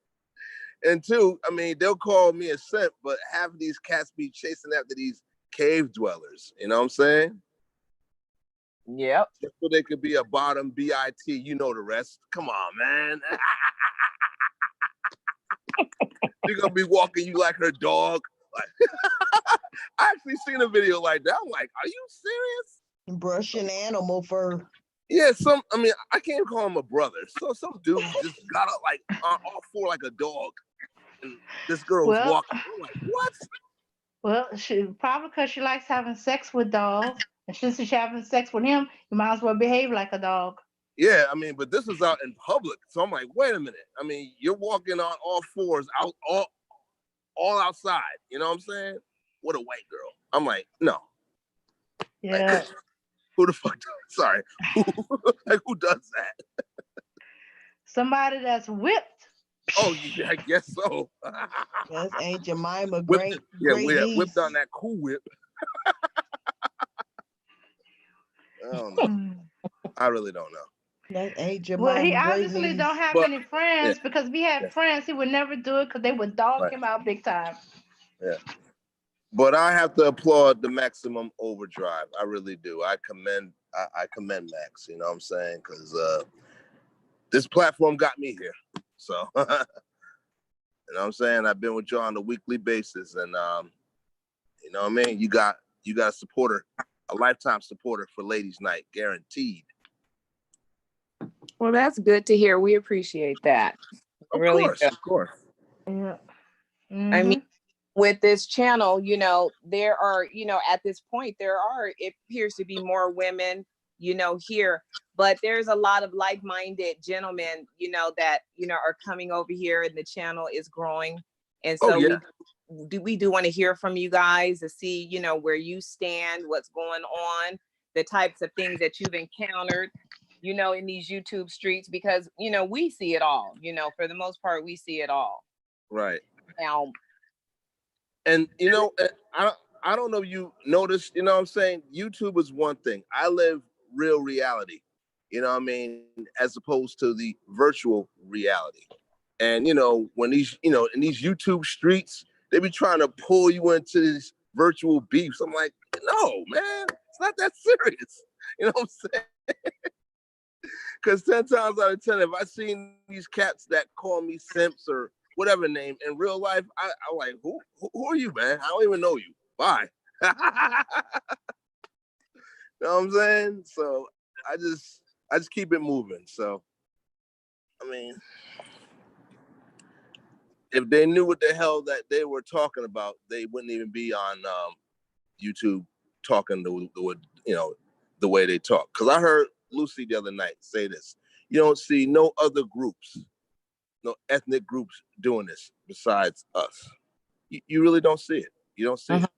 And two, I mean, they'll call me a simp, but half of these cats be chasing after these cave dwellers. You know what I'm saying? Yep. Just so they could be a bottom B-I-T. You know the rest. Come on, man. She's gonna be walking you like her dog. Like, I actually seen a video like that. I'm like, are you serious? Brushing animal fur. Yeah, I mean, I can't call him a brother. So some dude just got up like on all four like a dog. And this girl was walking. I'm like, what? Well, she probably because she likes having sex with dogs. And since she's having sex with him, you might as well behave like a dog. Yeah, I mean, but this was out in public. So I'm like, wait a minute. I mean, you're walking on all fours out all outside. You know what I'm saying? What a white girl. I'm like, no. Yeah. Like, who the fuck? Sorry. Like, who does that? Somebody that's whipped. Oh, yeah, I guess so. That's Aunt Jemima, Whipped niece. on that Cool Whip. I don't know. I really don't know. That's Aunt Jemima. Well, he obviously don't have any friends because if he had friends, he would never do it because they would dog him out big time. Yeah. But I have to applaud the Maximum Overdrive. I really do. I commend Max, you know what I'm saying? Because this platform got me here. So, you know what I'm saying? I've been with y'all on a weekly basis. And, you know what I mean? You got a supporter, a lifetime supporter for Ladies Night, guaranteed. Well, that's good to hear. We appreciate that. Of course. Yeah. Mm-hmm. I mean, with this channel, you know, there are, you know, at this point, it appears to be more women, you know, here, but there's a lot of like-minded gentlemen, you know, that, you know, are coming over here and the channel is growing. And so we do want to hear from you guys to see, you know, where you stand, what's going on, the types of things that you've encountered, you know, in these YouTube streets, because, you know, we see it all, you know, for the most part, we see it all. Right. Now, and, you know, I don't know if you noticed, you know what I'm saying? YouTube is one thing. I live real reality, you know what I mean? As opposed to the virtual reality. And, you know, when these, you know, in these YouTube streets, they be trying to pull you into these virtual beefs. I'm like, no, man, it's not that serious. You know what I'm saying? Because 10 times out of 10, if I seen these cats that call me simps or whatever name in real life, I'm like, who are you, man? I don't even know you. Bye. You know what I'm saying? So I just keep it moving. So, I mean, if they knew what the hell that they were talking about, they wouldn't even be on YouTube talking the way they talk. Because I heard Lucy the other night say this: you don't see no other groups, no ethnic groups doing this besides us. You really don't see it. You don't see it.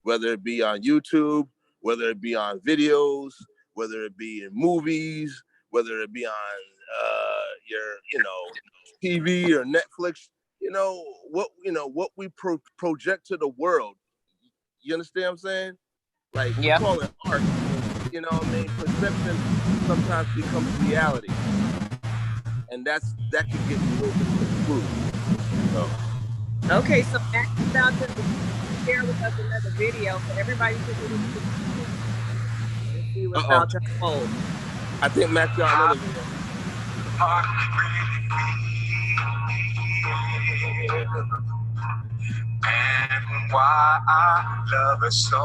Whether it be on YouTube, whether it be on videos, whether it be in movies, whether it be on your TV or Netflix, what we project to the world. You understand what I'm saying? Like, we call it art. You know what I mean? Perception sometimes becomes reality. And that can get a little bit screwed. So. Okay, so Max is about to share with us another video, so everybody should see what's about to unfold. I think Max got another video. And why I love her so.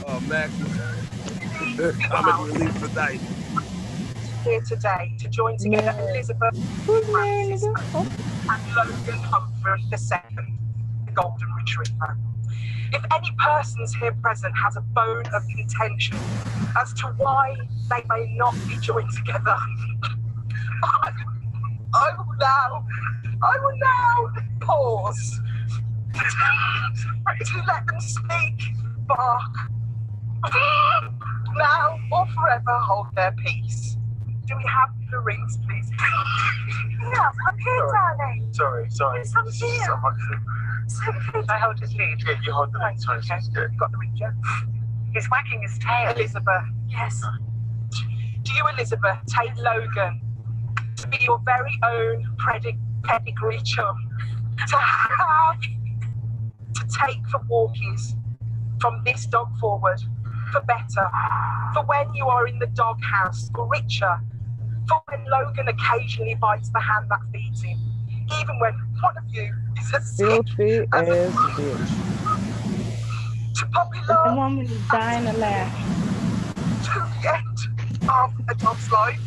Oh, Max is comic relief for night. Here today to join together Elizabeth Francis and Logan Humphrey II, the Golden Retriever. If any persons here present has a bone of contention as to why they may not be joined together, I will now pause to let them speak, bark, now or forever hold their peace. Do we have the rings, please? Yes, I'm here, darling. Sorry. Yes, I'm here. I hold his lead. Yeah, you hold the ring. Sorry, good. Got the ring, Joe? He's wagging his tail. Elizabeth. Yes. Do you, Elizabeth, take Logan to be your very own pedigree chum? To take for walkies from this dog forward, for better, for when you are in the doghouse, for richer, for when Logan occasionally bites the hand that feeds him. even when one of you is as sick Filthy as a ass bitch. to puppy The love, woman is dying to laugh. to the end of a dog's life.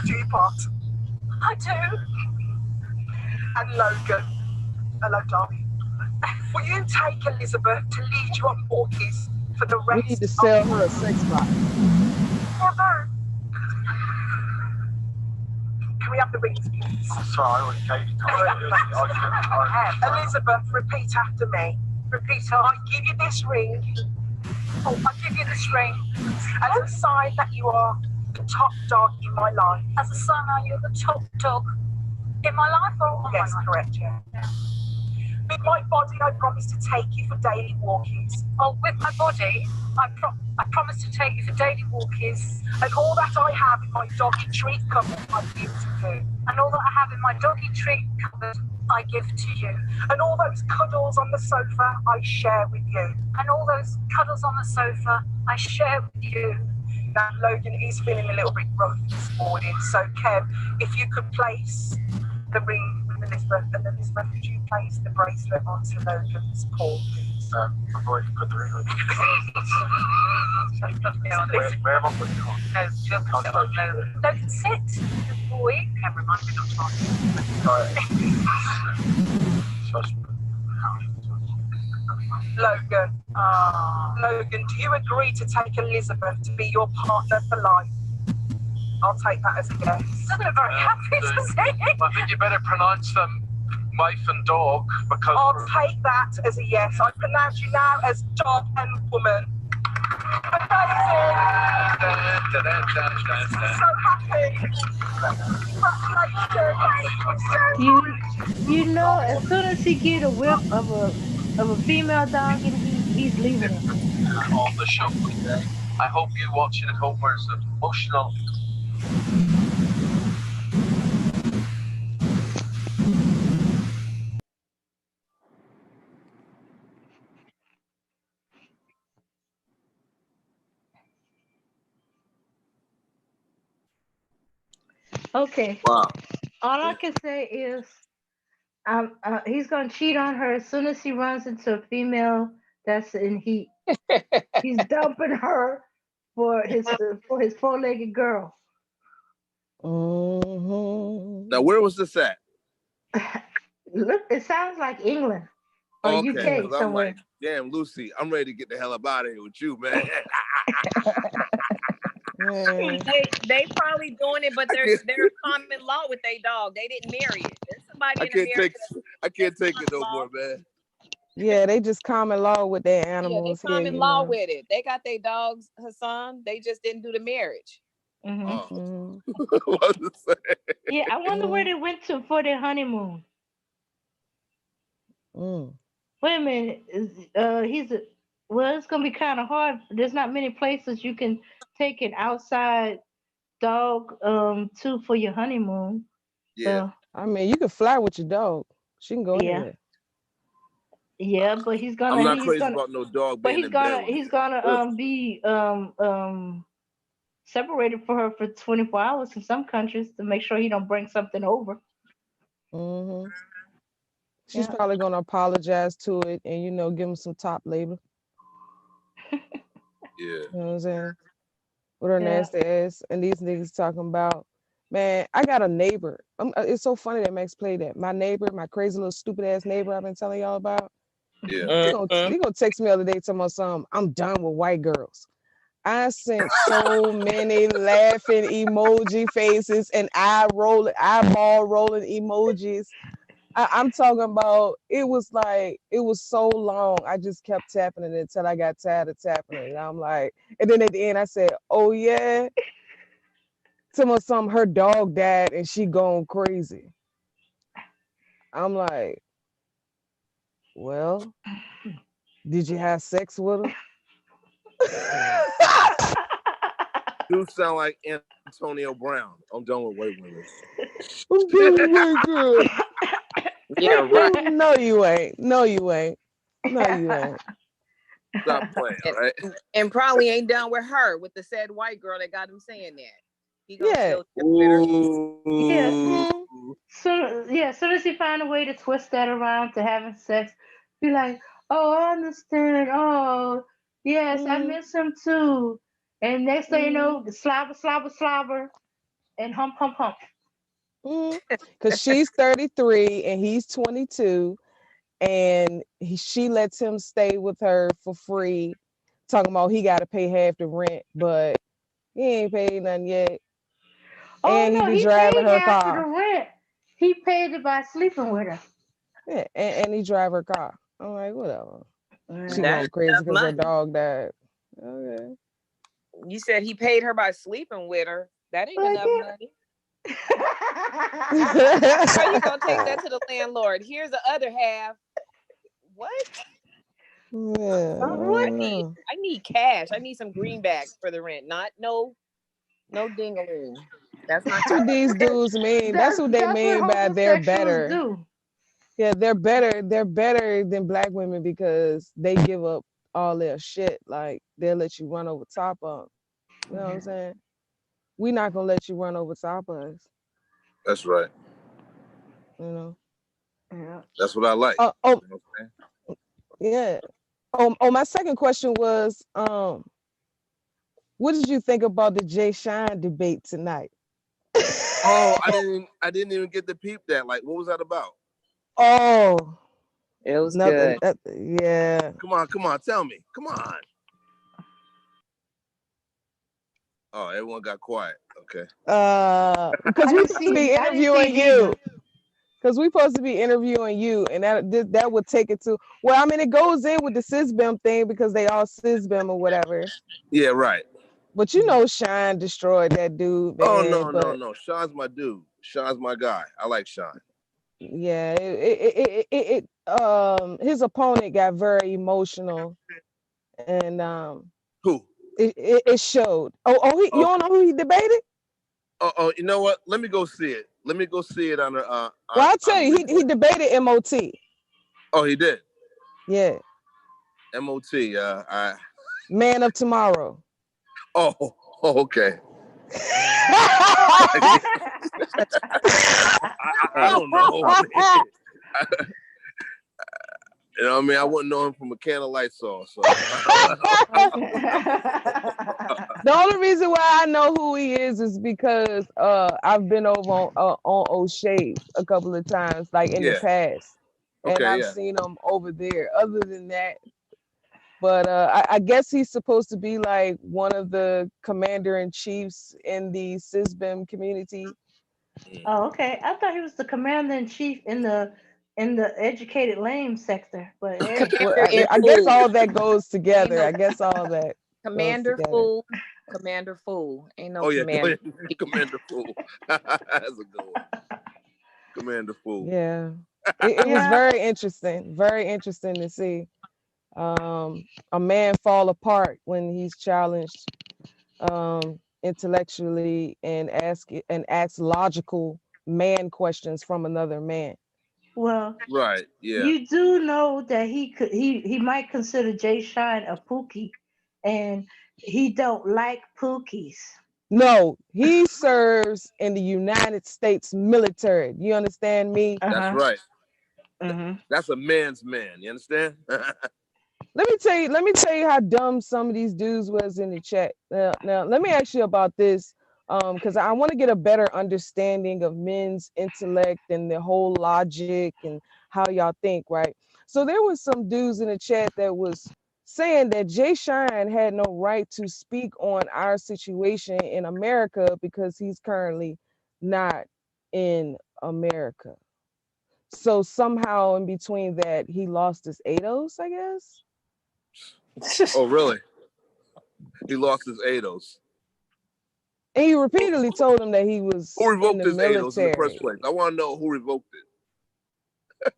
Do you part? I do. And Logan, hello, darling. Will you take Elizabeth to lead you on walkies for the We rest need to of sell her a sex bot. Never. Can we have the rings, please? Sorry, I already gave you Elizabeth, repeat after me. Repeat, I give you this ring. Oh, I give you this ring as a sign that you are the top dog in my life. As a sign that you're the top dog in my life, or all yes, my life? Correct, yeah. With my body, I promise to take you for daily walkies. Oh, with my body, I promise to take you for daily walkies. And all that I have in my doggy treat cupboard, I give to you. And all that I have in my doggy treat cupboard, I give to you. And all those cuddles on the sofa, I share with you. And all those cuddles on the sofa, I share with you. Now, Logan is feeling a little bit rough this morning. So, Kev, if you could place the ring with Elizabeth, and Elizabeth, could you place the bracelet onto Logan's paw? I've already put the ring on. Where have I put it on? No, just on Logan. Logan, sit. Good boy. Can remind me not to ask you. Logan. Logan, do you agree to take Elizabeth to be your partner for life? I'll take that as a yes. Doesn't look very happy to see. I think you better pronounce them wife and dog, because I'll take that as a yes. I pronounce you now as dog and woman. Amazing. So happy. Congratulations. You know, as soon as he get a whiff of a female dog, and he's leaving it. on the show today. I hope you watch it at home where it's emotional. Okay. Wow. All I can say is, he's gonna cheat on her as soon as he runs into a female that's in heat. He's dumping her for his four-legged girl. Mm-hmm. Now, where was this at? Look, it sounds like England or Okay, UK because I'm somewhere. like, damn, Lucy, I'm ready to get the hell up out of here with you, man. Man. They probably doing it, but there's common law with their dog. They didn't marry it. There's somebody I in can't America. I can't take it no more, man. Yeah, they just common law with their Yeah, they animals. common you law know. with it. They got their dogs, Hassan. They just didn't do the marriage. Mm-hmm. Mhm. What to say? Yeah, I wonder where they went to for their honeymoon. Mm. Wait a minute. Well, it's gonna be kind of hard. There's not many places you can take an outside dog to for your honeymoon. Yeah. So I mean, you can fly with your dog. She can go yeah, anywhere. yeah, but I'm not crazy about no dog being in bed with he's me. gonna Ugh. be separated for her for 24 hours in some countries to make sure he don't bring something over. Hmm. She's Yeah. probably gonna apologize to it and give him some top labor. Yeah. You know what I'm saying? With her Yeah. nasty ass. And these niggas talking about, man, I got a neighbor. It's so funny that Max played that. My neighbor, my crazy little stupid ass neighbor I've been telling y'all about. Yeah. He gonna text me the other day talking about something. I'm done with white girls. I sent so many laughing emoji faces and eyeball rolling emojis. I'm talking about, it was so long. I just kept tapping it until I got tired of tapping it. And I'm like, and then at the end I said, oh yeah. Something, her dog died and she going crazy. I'm like, well, did you have sex with her? You sound like Antonio Brown. I'm done with white women. I'm done with white girls. Yeah, right. No, you ain't. No, you ain't. No, you ain't. Stop playing, right? And probably ain't done with her, with the said white girl that got him saying that. He gonna Yeah. still deal with her. Yeah. soon as he find a way to twist that around to having sex, be like, oh, I understand. Oh, yes, I miss him too. And next thing you know, the slobber, and hump. Because she's 33 and he's 22, and she lets him stay with her for free, talking about he got to pay half the rent, but he ain't paid nothing yet. Oh And he no, be he driving paid her half of the car. rent. He paid it by sleeping with her. Yeah, and he drive her car. I'm like, whatever. She Yeah. going crazy enough because her money. dog died. Okay. You said he paid her by sleeping with her. That ain't Well, enough yeah. money. How you gonna take that to the landlord? Here's the other half. What? Yeah, What? I need cash. I need some greenbacks for the rent. Not no dingaling. That's not That's what these dudes mean. That's what they That's what mean by they're homosexuals better. do. Yeah, they're better. They're better than black women because they give up all their shit. Like they'll let you run over top of them. You know what I'm saying? We're not gonna let you run over top of us. That's right. You know. Yeah. That's what I like. Oh, You know what I'm saying? yeah. My second question was, what did you think about the Jay Shine debate tonight? Oh, I didn't even get to peep that. Like, what was that about? Oh, It was nothing. good. Yeah. Come on, tell me. Come on. Oh, everyone got quiet. Okay. Because I we're didn't supposed see to be it. I didn't see it interviewing you. either. Because we're supposed to be interviewing you, and that would take it to. Well, I mean, it goes in with the Sisbem thing because they all Sisbem or whatever. Yeah, right. But you know, Shine destroyed that dude, man. Oh no, but no. Sean's my dude. Sean's my guy. I like Sean. yeah, his opponent got very emotional, and Who? it showed. You Okay. don't know who he debated? Oh, you know what? Let me go see it. Let me go see it on the Well, I'll tell you, he debated MOT. Oh, he did. Yeah. MOT. Man of Tomorrow. Oh, okay. I don't know. You know what I mean? I wouldn't know him from a can of Lysol. So. The only reason why I know who he is because I've been over on O'Shea a couple of times, like in the past, and I've seen him over there. Other than that, but I guess he's supposed to be like one of the commander-in-chiefs in the Sisbem community. Oh, okay. I thought he was the commander-in-chief in the educated lame sector. But hey. Well, I guess all that goes together. I guess all that Commander goes together. Fool. Commander Fool. Ain't no commander. Commander Fool. That's a good one. Commander Fool. Yeah. It was very interesting to see a man fall apart when he's challenged intellectually and asks logical man questions from another man. Well, right, yeah. You do know that he might consider Jay Shine a pookie, and he don't like pookies. No, he serves in the United States military. You understand me? That's right. Mm-hmm. That's a man's man. You understand? Let me tell you how dumb some of these dudes was in the chat. Now let me ask you about this, because I want to get a better understanding of men's intellect and the whole logic and how y'all think, right? So there was some dudes in the chat that was saying that Jay Shine had no right to speak on our situation in America because he's currently not in America. So somehow in between that, he lost his ADOS, I guess. Oh, really? He lost his ADOS. And he repeatedly told him that he was who revoked in the his military. ADOS in the first place? I want to know who revoked it.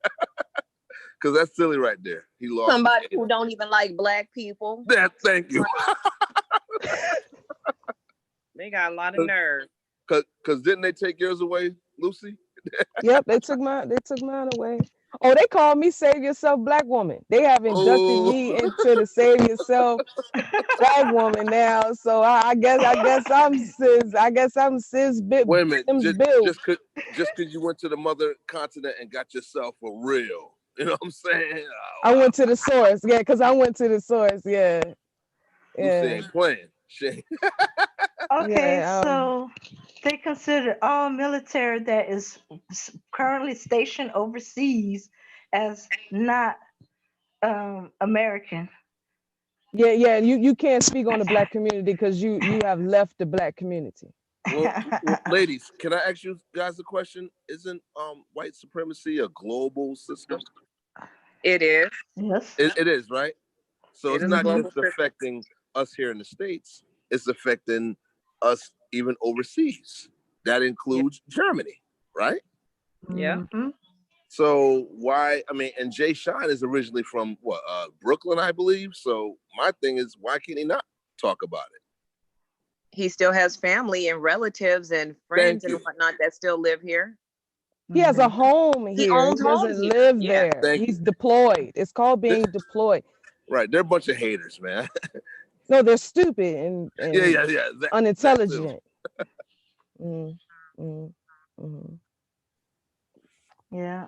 Because that's silly right there. He lost somebody who don't even like black people. Thank you. They got a lot of nerve. Because didn't they take yours away, Lucy? Yep, they took mine away. Oh, they call me Save Yourself Black Woman. They have inducted Oh, me into the Save Yourself Black Woman now. So I guess I'm sis. I guess I'm sis wait a minute. Sims Just Bill. just cause you went to the mother continent and got yourself a real. You know what I'm saying? Oh, I wow. went to the source. Yeah, because I went to the source. Yeah. Lucy Yeah. ain't playing. She ain't- Okay, Yeah. so they consider all military that is currently stationed overseas as not American. Yeah. You can't speak on the Black community because you have left the Black community. well, ladies, can I ask you guys a question? Isn't white supremacy a global system? It is. Yes. It is, right? So It it's is a not global just system. affecting us here in the States, it's affecting us even overseas. That includes Germany, right? Yeah. Mhm. So why, I mean, and Jay Sean is originally from what, Brooklyn, I believe. So my thing is, why can't he not talk about it? He still has family and relatives and Thank friends and you. whatnot that still live here. He has a Mhm. home He here. owns He homes doesn't here. live Yeah. there. Thank He's you. deployed. It's called being deployed. Right. They're a bunch of haters, man. No, they're stupid and Yeah. That too. unintelligent. Mm, mm, mm. Yeah.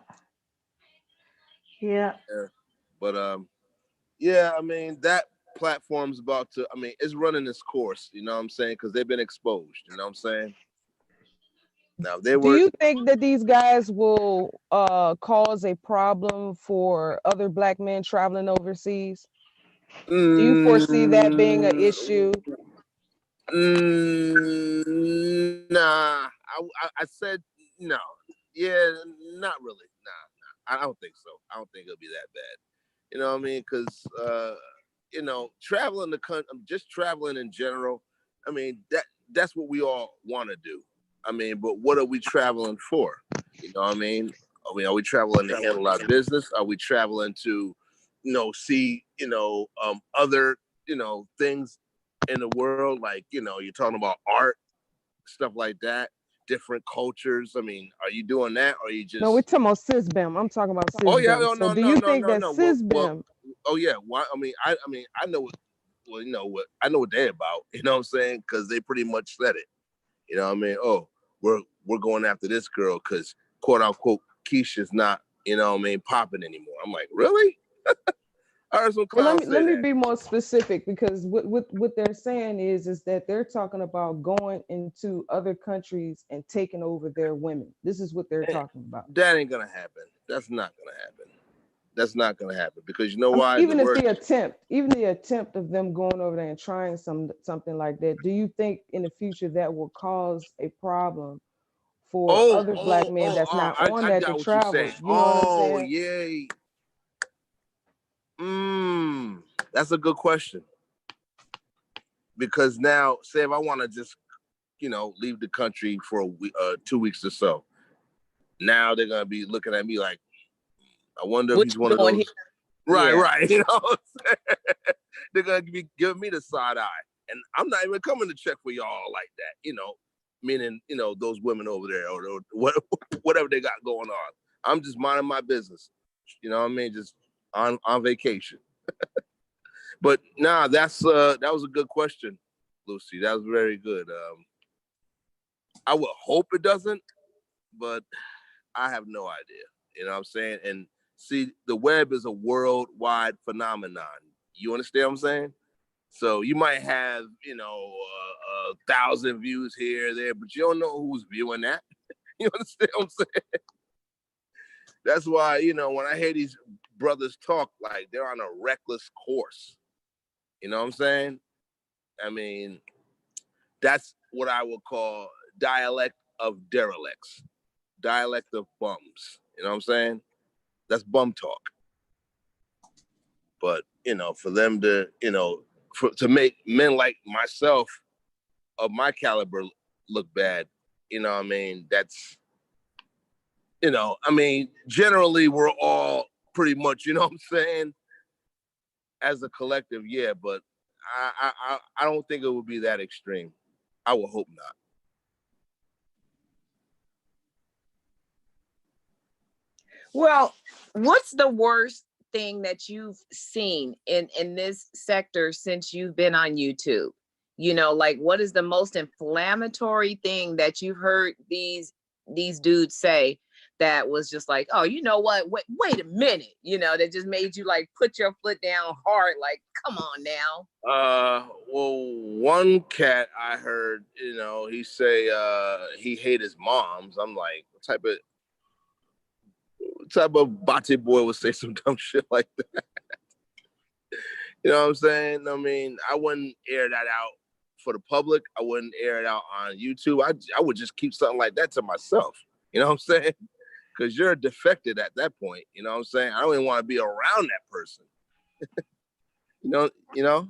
Yeah. Yeah. But yeah, I mean, that platform's about to, I mean, it's running its course, you know what I'm saying? Because they've been exposed, you know what I'm saying? Now they Do were you think that these guys will cause a problem for other Black men traveling overseas? Do you foresee that being an issue? Nah. I said no. Yeah, not really. Nah. I don't think so. I don't think it'll be that bad. You know what I mean? Because you know, traveling the country, just traveling in general. I mean, that's what we all want to do. I mean, but what are we traveling for? You know what I mean? Are we traveling to handle our business? Are we traveling to, see, other, things in the world? Like, you're talking about art, stuff like that, different cultures. I mean, are you doing that? Or are you No, we're just, talking about Sisbem. I'm talking about oh yeah, Sisbem. no, So no, do no, you no, think no, that no. Well, Sisbem, oh yeah. Why? I know what. Well, I know what they're about. You know what I'm saying? Because they pretty much said it. You know what I mean? Oh, we're going after this girl because quote unquote Keisha's not, popping anymore. I'm like, really? I heard some well, clowns let say me that. be more specific because what they're saying is that they're talking about going into other countries and taking over their women. This is what they're Eh, talking about. That ain't gonna happen. That's not gonna happen. That's not gonna happen because you know I mean, why? The word. even the attempt of them going over there and trying something like that, do you think in the future that will cause a problem for other Black men that's not on I that to got what you're travel? saying. You know what I'm Oh, saying? yay. That's a good question. Because now, say if I want to just, leave the country for a week, 2 weeks or so, now they're gonna be looking at me like, I wonder if What he's you one of doing those. here? Right, Yeah. right. You know what I'm saying? They're gonna be giving me the side eye, and I'm not even coming to check for y'all like that. Meaning, those women over there or whatever they got going on. I'm just minding my business. You know what I mean? Just on vacation. But nah, that was a good question, Lucy. That was very good. I would hope it doesn't, but I have no idea. You know what I'm saying? And see, the web is a worldwide phenomenon. You understand what I'm saying? So you might have, 1,000 views here or there, but you don't know who's viewing that. You understand what I'm saying? That's why, when I hear these brothers talk, like they're on a reckless course. You know what I'm saying? I mean, that's what I would call dialect of derelicts, dialect of bums. You know what I'm saying? That's bum talk. But, for them to, to make men like myself of my caliber look bad, you know what I mean? That's, generally we're all pretty much, you know what I'm saying? As a collective, yeah, but I don't think it would be that extreme. I would hope not. Well, What's the worst thing that you've seen in this sector since you've been on YouTube? You know, like what is the most inflammatory thing that you've heard these dudes say that was just like, oh, you know what? Wait a minute, you know, that just made you like put your foot down hard, like, come on now. Well, one cat I heard, you know, he say he hate his moms. I'm like, what type of bate boy would say some dumb shit like that? You know what I'm saying? I mean, I wouldn't air that out for the public. I wouldn't air it out on YouTube. I would just keep something like that to myself. You know what I'm saying? Because you're defected at that point. You know what I'm saying? I don't even want to be around that person. you know?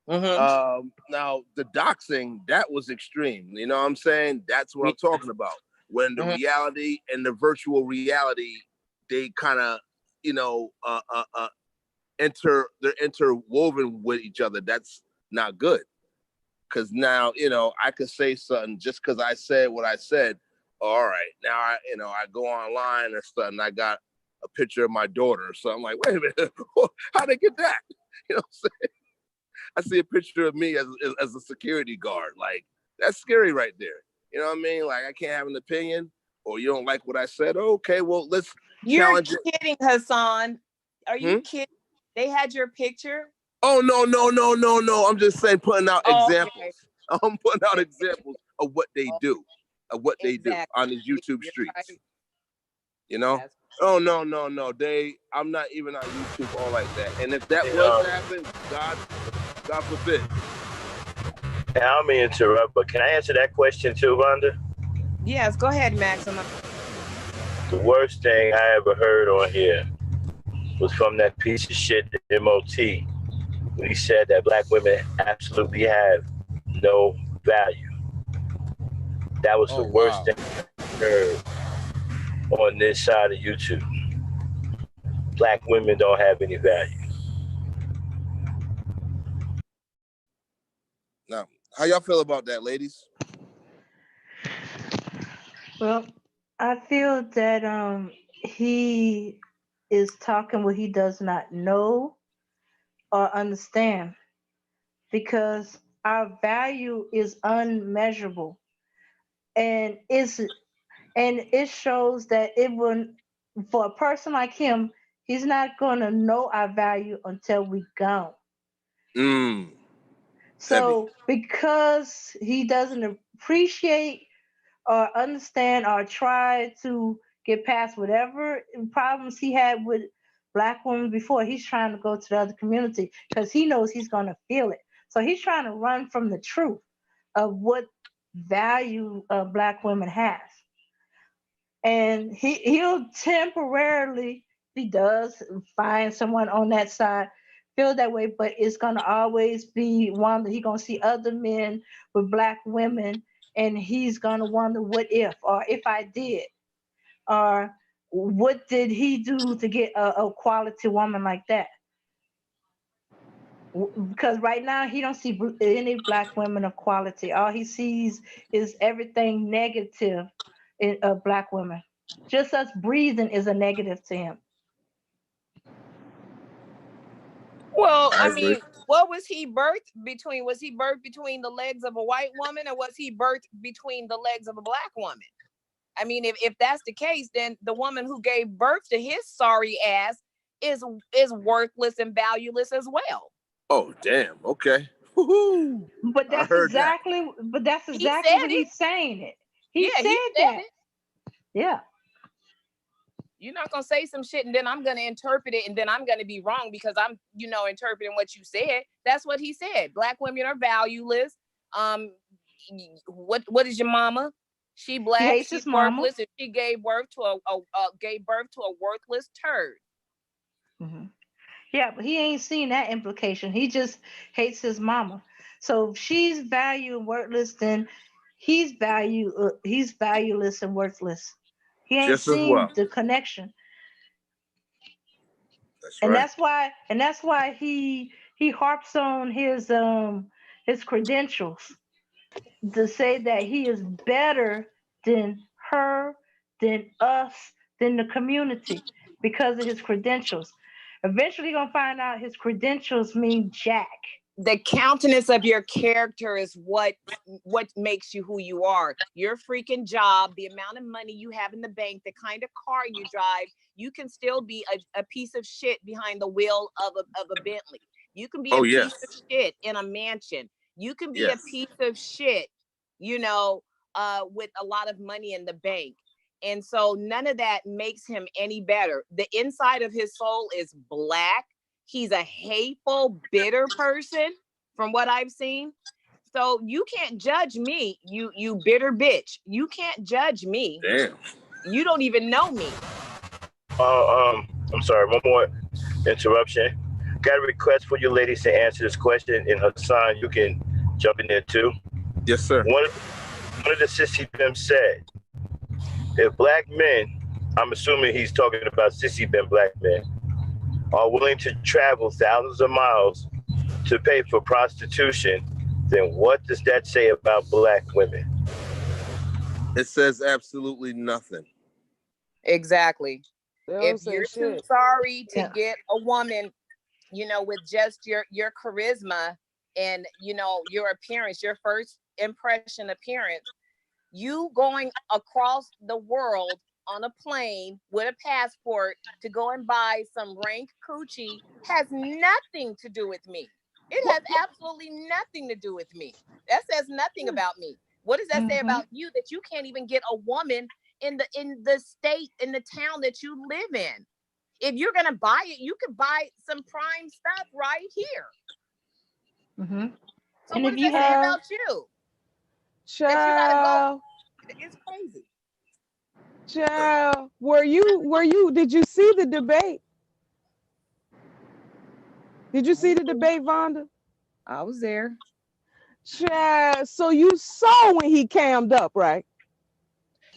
Mm-hmm. Now, the doxing, that was extreme. You know what I'm saying? That's what I'm talking about. When the reality and the virtual reality, they kind of, you know, they're interwoven with each other. That's not good. Because now, you know, I could say something just because I said what I said. All right, now I go online or something. I got a picture of my daughter, so I'm like, wait a minute, how'd they get that? You know what I'm saying? I see a picture of me as a security guard. Like, that's scary right there. You know what I mean? Like, I can't have an opinion, or you don't like what I said. Okay, well, let's challenge it. You're kidding, Hassan. Are you kidding? They had your picture? Oh, no. I'm just saying, putting out examples. Okay. I'm putting out examples of what they do, they do on the YouTube streets. Right. You know? Oh, no. I'm not even on YouTube all like that. And if that was to happen, God forbid. Now, I may interrupt, but can I answer that question too, Rhonda? Yes, go ahead, Max. The worst thing I ever heard on here was from that piece of shit, the MOT, when he said that black women absolutely have no value. That was the worst thing I heard on this side of YouTube. Black women don't have any value. Now, how y'all feel about that, ladies? Well, I feel that he is talking what he does not know or understand, because our value is unmeasurable, and it shows that it will, for a person like him, he's not going to know our value until we gone. So because he doesn't appreciate or understand or try to get past whatever problems he had with black women before, he's trying to go to the other community because he knows he's going to feel it. So he's trying to run from the truth of what value black women have. And he'll temporarily, he does find someone on that side, feel that way, but it's going to always be one that he's going to see other men with black women, and he's going to wonder what if, or if I did, or what did he do to get a quality woman like that? Because right now he don't see any black women of quality. All he sees is everything negative in black women. Just us breathing is a negative to him. Well, I mean, what was he birthed between? Was he birthed between the legs of a white woman, or was he birthed between the legs of a black woman? I mean, if that's the case, then the woman who gave birth to his sorry ass is worthless and valueless as well. Oh, damn. Okay. Woo-hoo. But that's exactly what he's saying it. He said that. Yeah. You're not gonna say some shit and then I'm gonna interpret it and then I'm gonna be wrong because I'm, interpreting what you said. That's what he said. Black women are valueless. What is your mama? She black. She's worthless. And she gave birth to a worthless turd. Mm-hmm. Yeah, but he ain't seen that implication. He just hates his mama. So if she's valued and worthless, then he's valueless and worthless. He ain't just seen the connection. That's right. And that's why he harps on his credentials to say that he is better than her, than us, than the community. because of his credentials. Eventually, you're gonna find out his credentials mean jack. The countenance of your character is what makes you who you are. Your freaking job, the amount of money you have in the bank, the kind of car you drive, you can still be a piece of shit behind the wheel of a Bentley. You can be a piece of shit in a mansion. You can be a piece of shit, you know, with a lot of money in the bank. And so none of that makes him any better. The inside of his soul is black. He's a hateful, bitter person from what I've seen. So you can't judge me, you bitter bitch. You can't judge me. Damn. You don't even know me. I'm sorry, one more interruption. Got a request for you ladies to answer this question, and Hassan, you can jump in there too. Yes, sir. One of the sissy them said, if black men, I'm assuming he's talking about sissy them black men, are willing to travel thousands of miles to pay for prostitution, then what does that say about black women? It says absolutely nothing. Exactly. If say you're too shit. sorry to get a woman, you know, with just your charisma and, you know, your appearance, your first impression appearance, you going across the world on a plane with a passport to go and buy some rank coochie has nothing to do with me. It has absolutely nothing to do with me. That says nothing about me. What does that say about you, that you can't even get a woman in the state, in the town that you live in? If you're gonna buy it, you could buy some prime stuff right here. So And what if does you that say have, about you? That you gotta Child, go. It's crazy. child, did you see the debate? Did you see the debate, Vonda? I was there. Child, so you saw when he cammed up, right?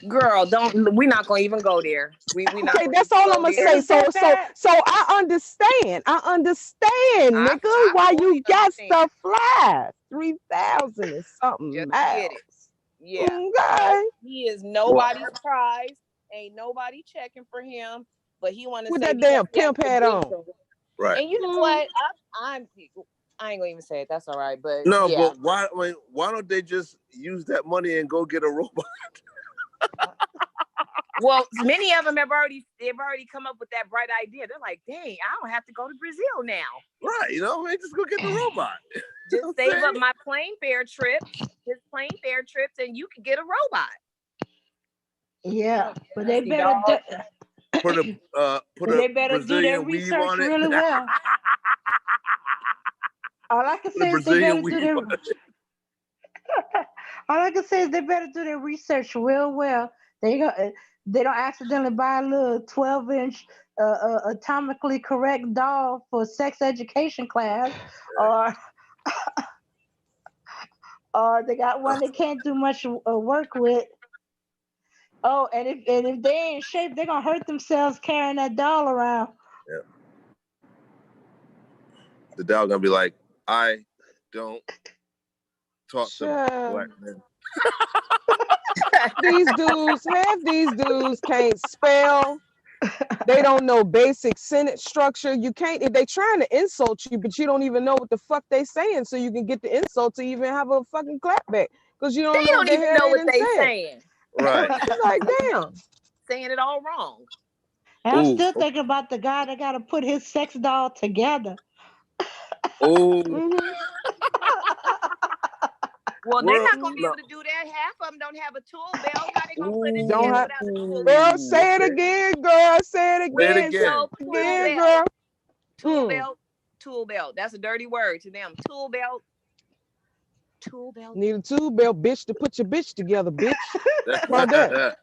Girl, we're not gonna even go there. We not Okay, gonna that's even all go I'm gonna there. say. So I understand. I Nigga, why fully you got understand. stuff fly 3,000 and something Just miles. get it. Yeah. Okay. He is nobody's prize. Ain't nobody checking for him. But he want to With say that because damn he has pimp hat on. credentials. Right. And you know what? I ain't gonna even say it. That's all right. But No, yeah. but why don't they just use that money and go get a robot? Well, many of them they've already come up with that bright idea. They're like, dang, I don't have to go to Brazil now. Right, you know, man, just go get the robot. Just save up my plane fare trips, and you could get a robot. yeah, but they better put a they better do their Brazilian weave research on it. really well. All I can Put say a is they better Brazilian do weave their. on it. All I can say is they better do their research real well. They don't accidentally buy a little 12-inch atomically correct doll for sex education class, or they got one they can't do much work with. Oh, and if they ain't in shape, they're gonna hurt themselves carrying that doll around. Yeah. The doll gonna be like, I don't talk to black men. Half these dudes can't spell. They don't know basic sentence structure. You can't, if they trying to insult you, but you don't even know what the fuck they saying, so you can get the insult to even have a fucking clapback. Because you don't know what the even hell know what they they saying. saying. Right. Like, damn. Saying it all wrong. And I'm still thinking about the guy that got to put his sex doll together. Oh. Well, they're not gonna be able to do that. Half of them don't have a tool belt. How they gonna put it Don't together have, without a tool girl, belt? say it again, girl. Say it again. Say it again. Again, girl. Tool belt. Tool belt. That's a dirty word to them. Tool belt. Tool belt. Need a tool belt, bitch, to put your bitch together, bitch. About that.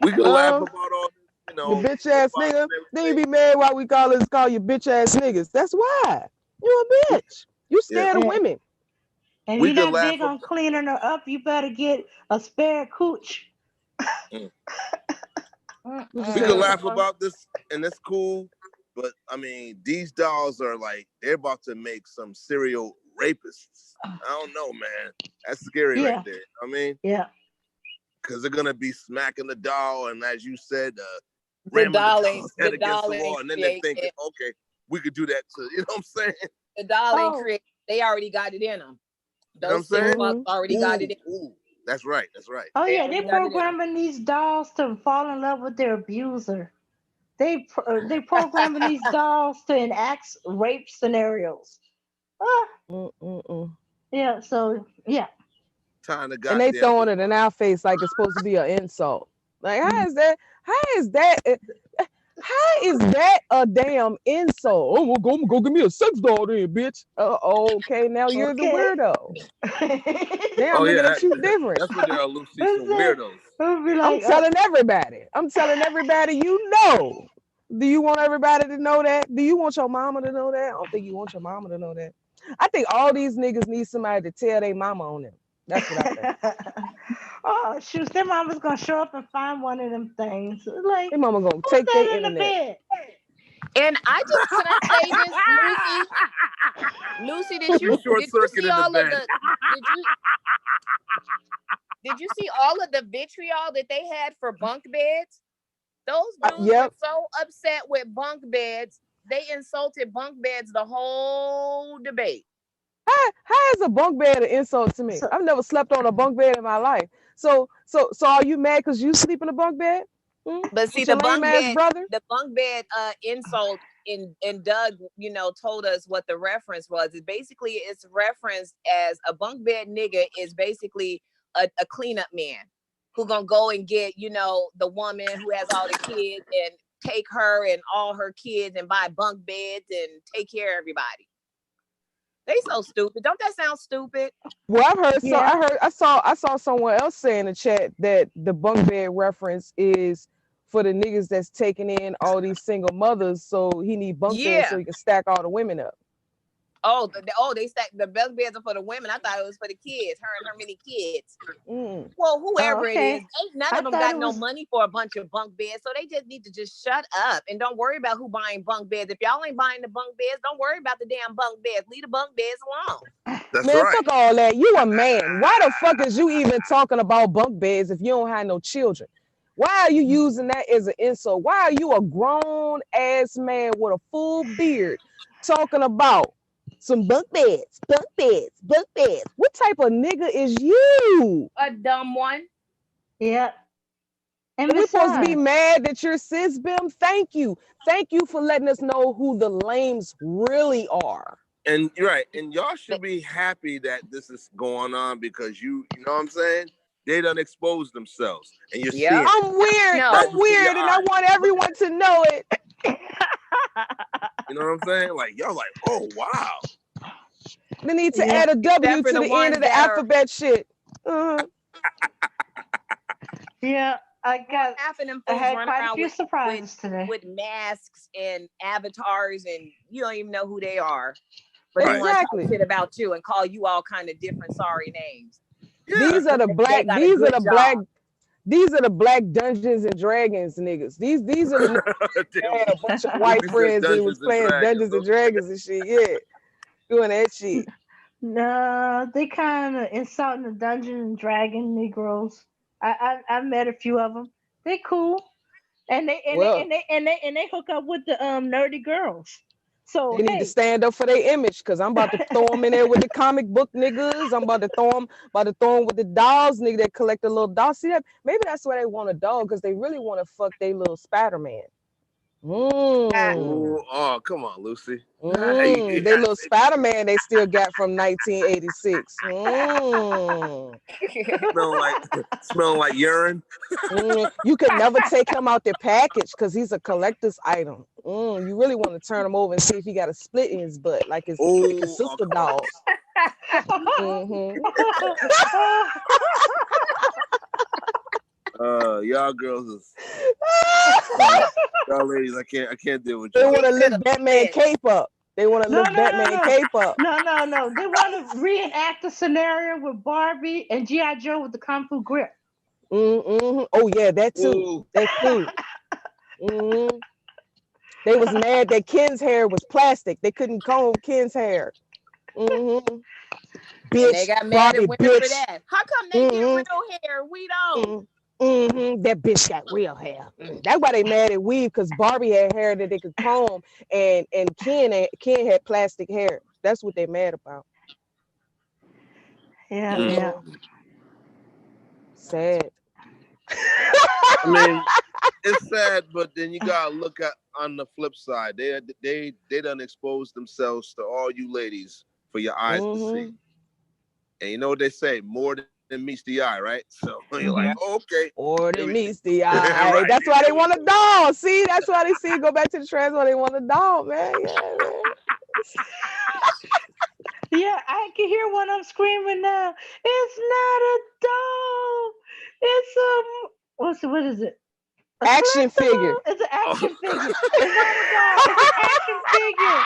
We can laugh about all this, you know. The bitch ass nigga. Then you be mad why we call you bitch ass niggas. That's why. You a bitch. You scared of women. And you're not big on cleaning her up, you better get a spare cooch. We can laugh about this, and that's cool. But I mean, these dolls are like, they're about to make some serial rapists. I don't know, man. That's scary right there. I mean, yeah. Because they're gonna be smacking the doll, and as you said, ramming the doll doll's head against the ain't wall, and then they're create thinking, it. okay, we could do that too. You know what I'm saying? The doll ain't Oh, create. They already got it in them. You know what I'm Those sick saying? fucks already got it in. Ooh, that's right. That's right. oh They yeah, already they got it in them. programming these dolls to fall in love with their abuser. They programming these dolls to enact rape scenarios. Ah, yeah. So yeah. Time to And they goddamn. throwing it in our face like it's supposed to be an insult. Like, how is that? How is that? How is that a damn insult? Oh, well, go give me a sex doll then, bitch. Okay, now you're the Okay. weirdo. Now I'm Oh looking yeah, at you different. that's what they are, Lucy. What's Some that? weirdos. I'll be I'm like, telling everybody. I'm telling everybody you know. Do you want everybody to know that? Do you want your mama to know that? I don't think you want your mama to know that. I think all these niggas need somebody to tell their mama on them. That's what I think. oh shoot, their mama's gonna show up and find one of them things. Like, Their mama gonna who's take their that in the internet. bed? And I just can I say this, Lucy? Lucy, You short did you circuit see in the all of bed. the did you see all of the vitriol that they had for bunk beds? Those dudes were Yep. so upset with bunk beds. They insulted bunk beds the whole debate. How is a bunk bed an insult to me? So, I've never slept on a bunk bed in my life. So are you mad because you sleep in a bunk bed? But see, With your lame ass brother? the bunk bed insult in Doug, told us what the reference was. It basically it's referenced as a bunk bed nigga is basically a cleanup man who gonna go and get, the woman who has all the kids and take her and all her kids and buy bunk beds and take care of everybody. They so stupid. Don't that sound stupid? Well, I've heard so yeah. I saw someone else say in the chat that the bunk bed reference is for the niggas that's taking in all these single mothers, so he need bunk beds so Yeah. he can stack all the women up. Oh, they stack the bunk beds are for the women. I thought it was for the kids, her and her many kids. Mm. Well, Oh, whoever it is, okay. ain't none I of them thought got it no was. money for a bunch of bunk beds. So they just need to just shut up and don't worry about who buying bunk beds. If y'all ain't buying the bunk beds, don't worry about the damn bunk beds. Leave the bunk beds alone. That's Man, right. fuck all that. You a man. Why the fuck is you even talking about bunk beds if you don't have no children? Why are you using that as an insult? Why are you a grown ass man with a full beard talking about some bunk beds, bunk beds, bunk beds? What type of nigga is you? A dumb one. Yeah. And We're supposed to be besides, mad that you're cis bim. Thank you. Thank you for letting us know who the lames really are. And you're right. And y'all should But be happy that this is going on because you know what I'm saying? They done exposed themselves and you're seeing yeah, it. I'm weird. no. That I'm just in your weird, and I eyes. want everyone to know it. You know what I'm saying? Like y'all like, oh wow. They need to yeah. add a W Except for to the the end ones of the that are alphabet shit. Yeah. half of them I fools had run quite a around few surprises today. with masks and avatars and you don't even know who they are. But they Right. want to talk Exactly. shit about you and call you all kind of different sorry names. Yeah. These are the They black. got a good job. These are the black Dungeons and Dragons niggas. These are the niggas Damn. that had a bunch of white Lucy said friends and was Dungeons and playing Dragons. Dungeons and Dragons and shit. Yeah, doing that shit. No, they kind of insulting the Dungeon and Dragon Negroes. I met a few of them. They cool, and Well, they hook up with the nerdy girls. So they need to hey, stand up for their image because I'm about to throw them in there with the comic book niggas. I'm about to throw them with the dolls, nigga that collect the little dolls. See that? Maybe that's why they want a dog because they really want to fuck their little Spider Man. Ooh, oh, come on, Lucy. They little Spider Man they still got from 1986. Smelling like urine. You can never take him out their package because he's a collector's item. You really want to turn him over and see if he got a split in his butt like his sister dolls. Y'all girls is y'all ladies. I can't deal with They y'all. want to lift Batman cape up. They want to lift Batman cape up. No. They want to reenact the scenario with Barbie and G.I. Joe with the Kung Fu grip. Oh yeah, that too. Ooh. That too. They was mad that Ken's hair was plastic. They couldn't comb Ken's hair. Bitch, And they got mad Barbie, at women for bitch. that. How come they get real hair? We don't. That bitch got real hair. That's why they mad at Weave, because Barbie had hair that they could comb, and Ken had plastic hair. That's what they mad about. Yeah, Mm. yeah. Sad. I mean, it's sad, but then you gotta look at on the flip side. They done exposed themselves to all you ladies for your eyes to see. And you know what they say, more than meets the eye, right? So you're like, oh, okay. Or Here than we meets the eye. right. That's why they want a dog. See, that's why they see. Go back to the trans why they want a dog, man. Yeah, man. Yeah, I can hear one of them screaming now. It's not a doll. It's what is it? A Action figure. collectible? It's an action figure. It's not a doll. It's an action figure.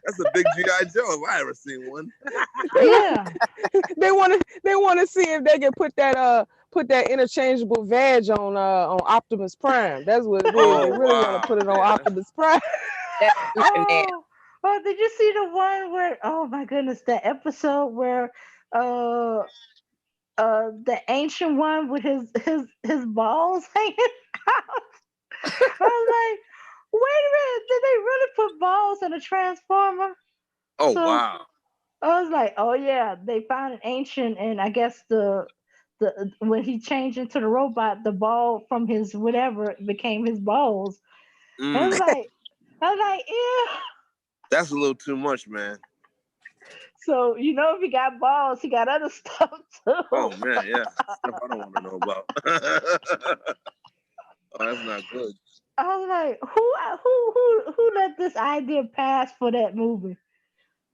That's a big G.I. Joe if I ever seen one. Yeah. They wanna see if they can put that interchangeable veg on Optimus Prime. That's what it is. They really want to put it on Optimus Prime. Oh, did you see the one where? Oh my goodness, the episode where the ancient one with his balls hanging out. I was like, wait a minute, did they really put balls in a transformer? Oh So wow. I was like, oh yeah, they found an ancient, and I guess the when he changed into the robot, the ball from his whatever became his balls. I was like, ew. That's a little too much, man. So you know, if he got balls, he got other stuff too. Oh man, yeah. Stuff I don't want to know about. Oh, that's not good. I was like, who let this idea pass for that movie?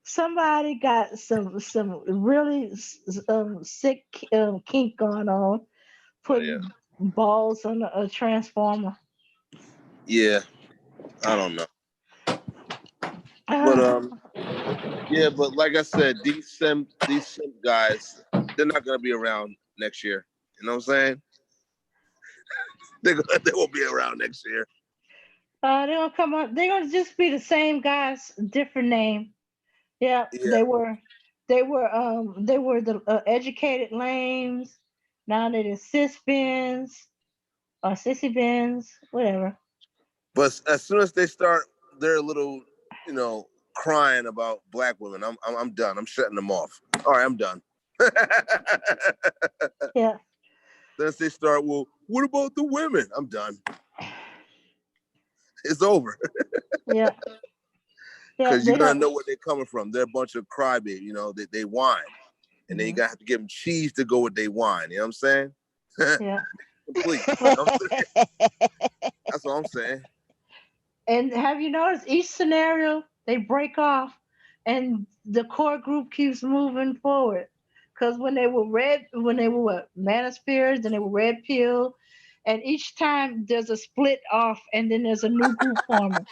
Somebody got some really sick kink going on, putting balls on a transformer. Yeah, I don't know. But yeah, but like I said, these simp guys, they're not gonna be around next year. You know what I'm saying? They won't be around next year. They're gonna come on. They're gonna just be the same guys, different name. Yeah, they were the educated lames. Now they're the cis bins or sissy bins, whatever. But as soon as they start their little, crying about black women, I'm done. I'm shutting them off. All right, I'm done. Yeah. Then they start, well, what about the women? I'm done. It's over. Yeah. Because you're gonna know where they're coming from. They're a bunch of crybaby, they whine. And then you gotta have to give them cheese to go with they whine. You know what I'm saying? Yeah. Complete. You know what I'm saying? That's what I'm saying. And have you noticed each scenario they break off and the core group keeps moving forward? Because when they were what, Manospheres, then they were Red Pill, and each time there's a split off and then there's a new group forming.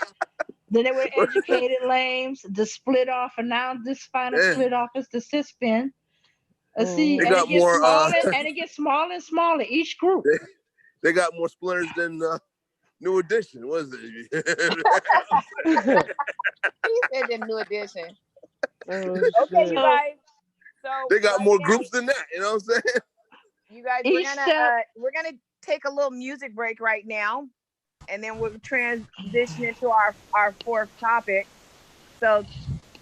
Then they were educated lames, the split off, and now this final split off is the Cispin. See, and it gets smaller, and it gets smaller and smaller each group. They got more splinters than New Edition. What is it? He said the New Edition. Oh, okay, you guys. So they got more groups than that. You know what I'm saying? You guys, we're gonna take a little music break right now, and then we'll transition into our fourth topic. So,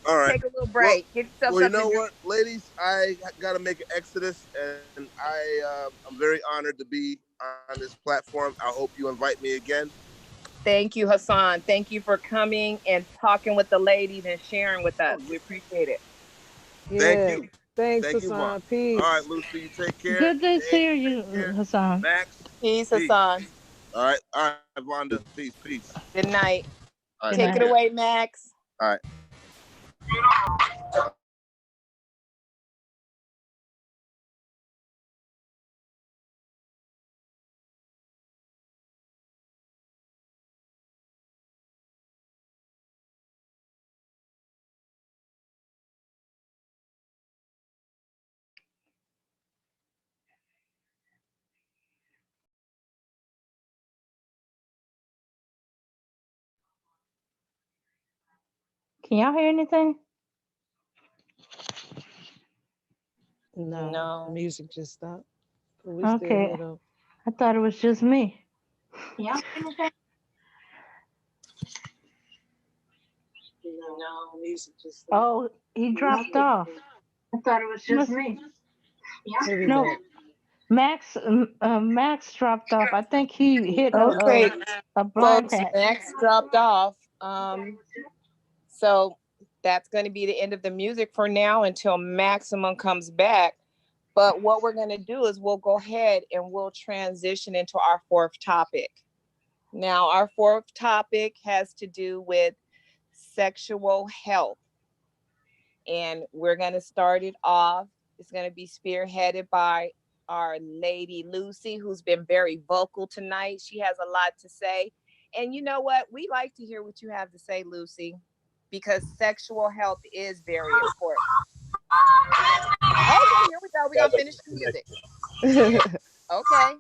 all right, take a little break. Get yourself. Well, you know what, ladies, I gotta make an exodus, and I'm very honored to be on this platform. I hope you invite me again. Thank you, Hassan. Thank you for coming and talking with the ladies and sharing with us. We appreciate it. Yeah. Thank you. Thanks, Hassan. Peace. All right, Lucy, you take care. Good to hear you, Hassan. Max. Peace, Hassan. All right, Vonda. Peace. Good night. All right. Take it away, Max. All right. Can y'all hear anything? No. Music just stopped. We still Okay. here though. I thought it was just me. Yeah. No, he's just. Oh, he dropped off. I thought it was just me. Yeah. He'll be No, back. Max dropped off. I think he hit Okay, a blind folks, patch. Max dropped off. So that's going to be the end of the music for now until Maximum comes back. But what we're going to do is we'll go ahead and we'll transition into our fourth topic. Now, our fourth topic has to do with sexual health. And we're going to start it off. It's going to be spearheaded by our lady Lucy, who's been very vocal tonight. She has a lot to say. And you know what? We like to hear what you have to say, Lucy, because sexual health is very important. Okay, here we go. We're going to finish the music. Okay.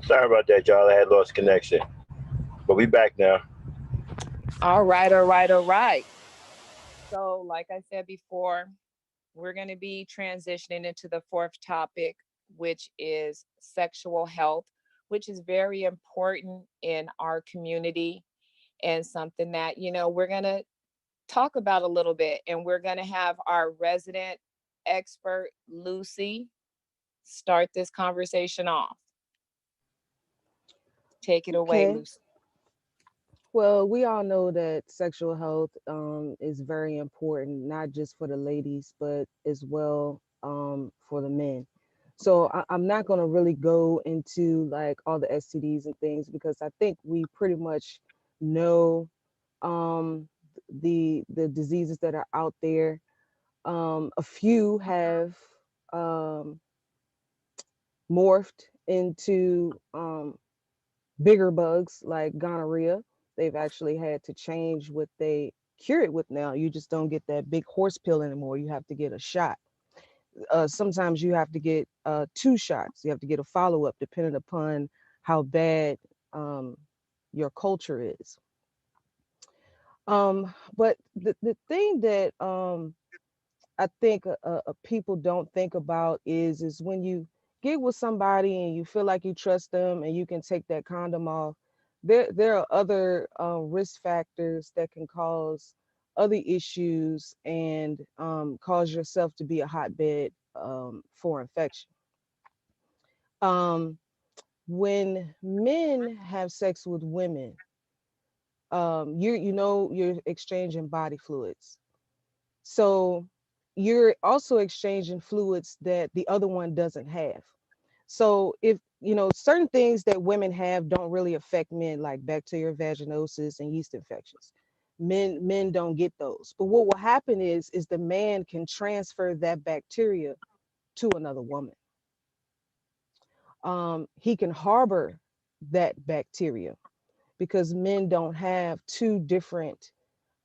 Sorry about that, y'all. I had lost connection. But we back now. All right, all right, all right. So, like I said before, we're going to be transitioning into the fourth topic, which is sexual health, which is very important in our community and something that, we're going to talk about a little bit. And we're going to have our resident expert, Lucy, start this conversation off. Take it away, Okay. Lucy. Well, we all know that sexual health is very important, not just for the ladies, but as well for the men. So I'm not going to really go into like all the STDs and things because I think we pretty much know um, the diseases that are out there. A few have um, morphed into bigger bugs like gonorrhea. They've actually had to change what they cure it with now. You just don't get that big horse pill anymore. You have to get a shot. Sometimes you have to get two shots. You have to get a follow up depending upon how bad your culture is. But the thing that I think people don't think about is when you get with somebody and you feel like you trust them and you can take that condom off. There are other risk factors that can cause other issues and cause yourself to be a hotbed for infection. Um, when men have sex with women, you're exchanging body fluids. So you're also exchanging fluids that the other one doesn't have. So if certain things that women have don't really affect men, like bacterial vaginosis and yeast infections. Men don't get those. But what will happen is the man can transfer that bacteria to another woman. He can harbor that bacteria because men don't have two different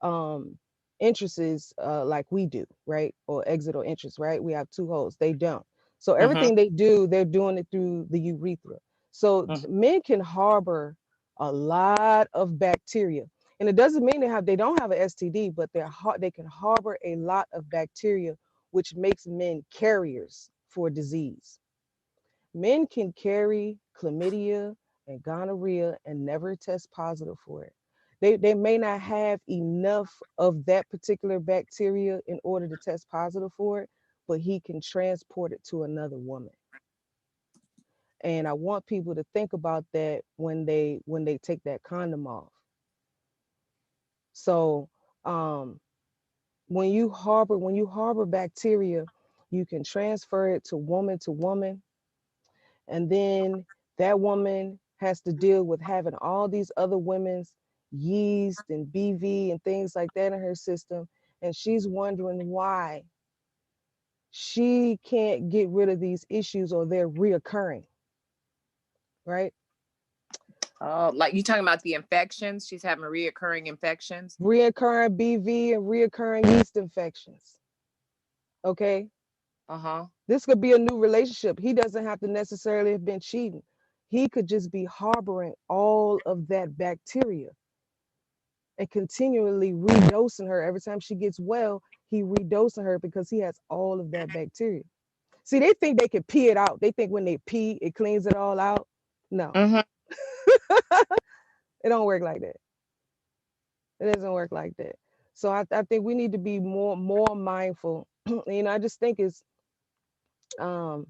um entrances like we do, right? Or exit or entrance, right? We have two holes. They don't. So Mm-hmm. everything they do, they're doing it through the urethra. So men can harbor a lot of bacteria. And it doesn't mean they don't have an STD, but they can harbor a lot of bacteria, which makes men carriers for disease. Men can carry chlamydia and gonorrhea and never test positive for it. They may not have enough of that particular bacteria in order to test positive for it, but he can transport it to another woman. And I want people to think about that when they take that condom off. So when you harbor bacteria, you can transfer it to woman, and then that woman has to deal with having all these other women's yeast and BV and things like that in her system, and she's wondering why she can't get rid of these issues or they're reoccurring, right? Oh, like you talking about the infections? She's having reoccurring infections. Reoccurring BV and reoccurring yeast infections. Okay. Uh-huh. This could be a new relationship. He doesn't have to necessarily have been cheating. He could just be harboring all of that bacteria and continually redosing her. Every time she gets well, he redosing her because he has all of that bacteria. See, they think they can pee it out. They think when they pee, it cleans it all out. No, Mm-hmm. it don't work like that. It doesn't work like that. So I think we need to be more mindful. I just think it's um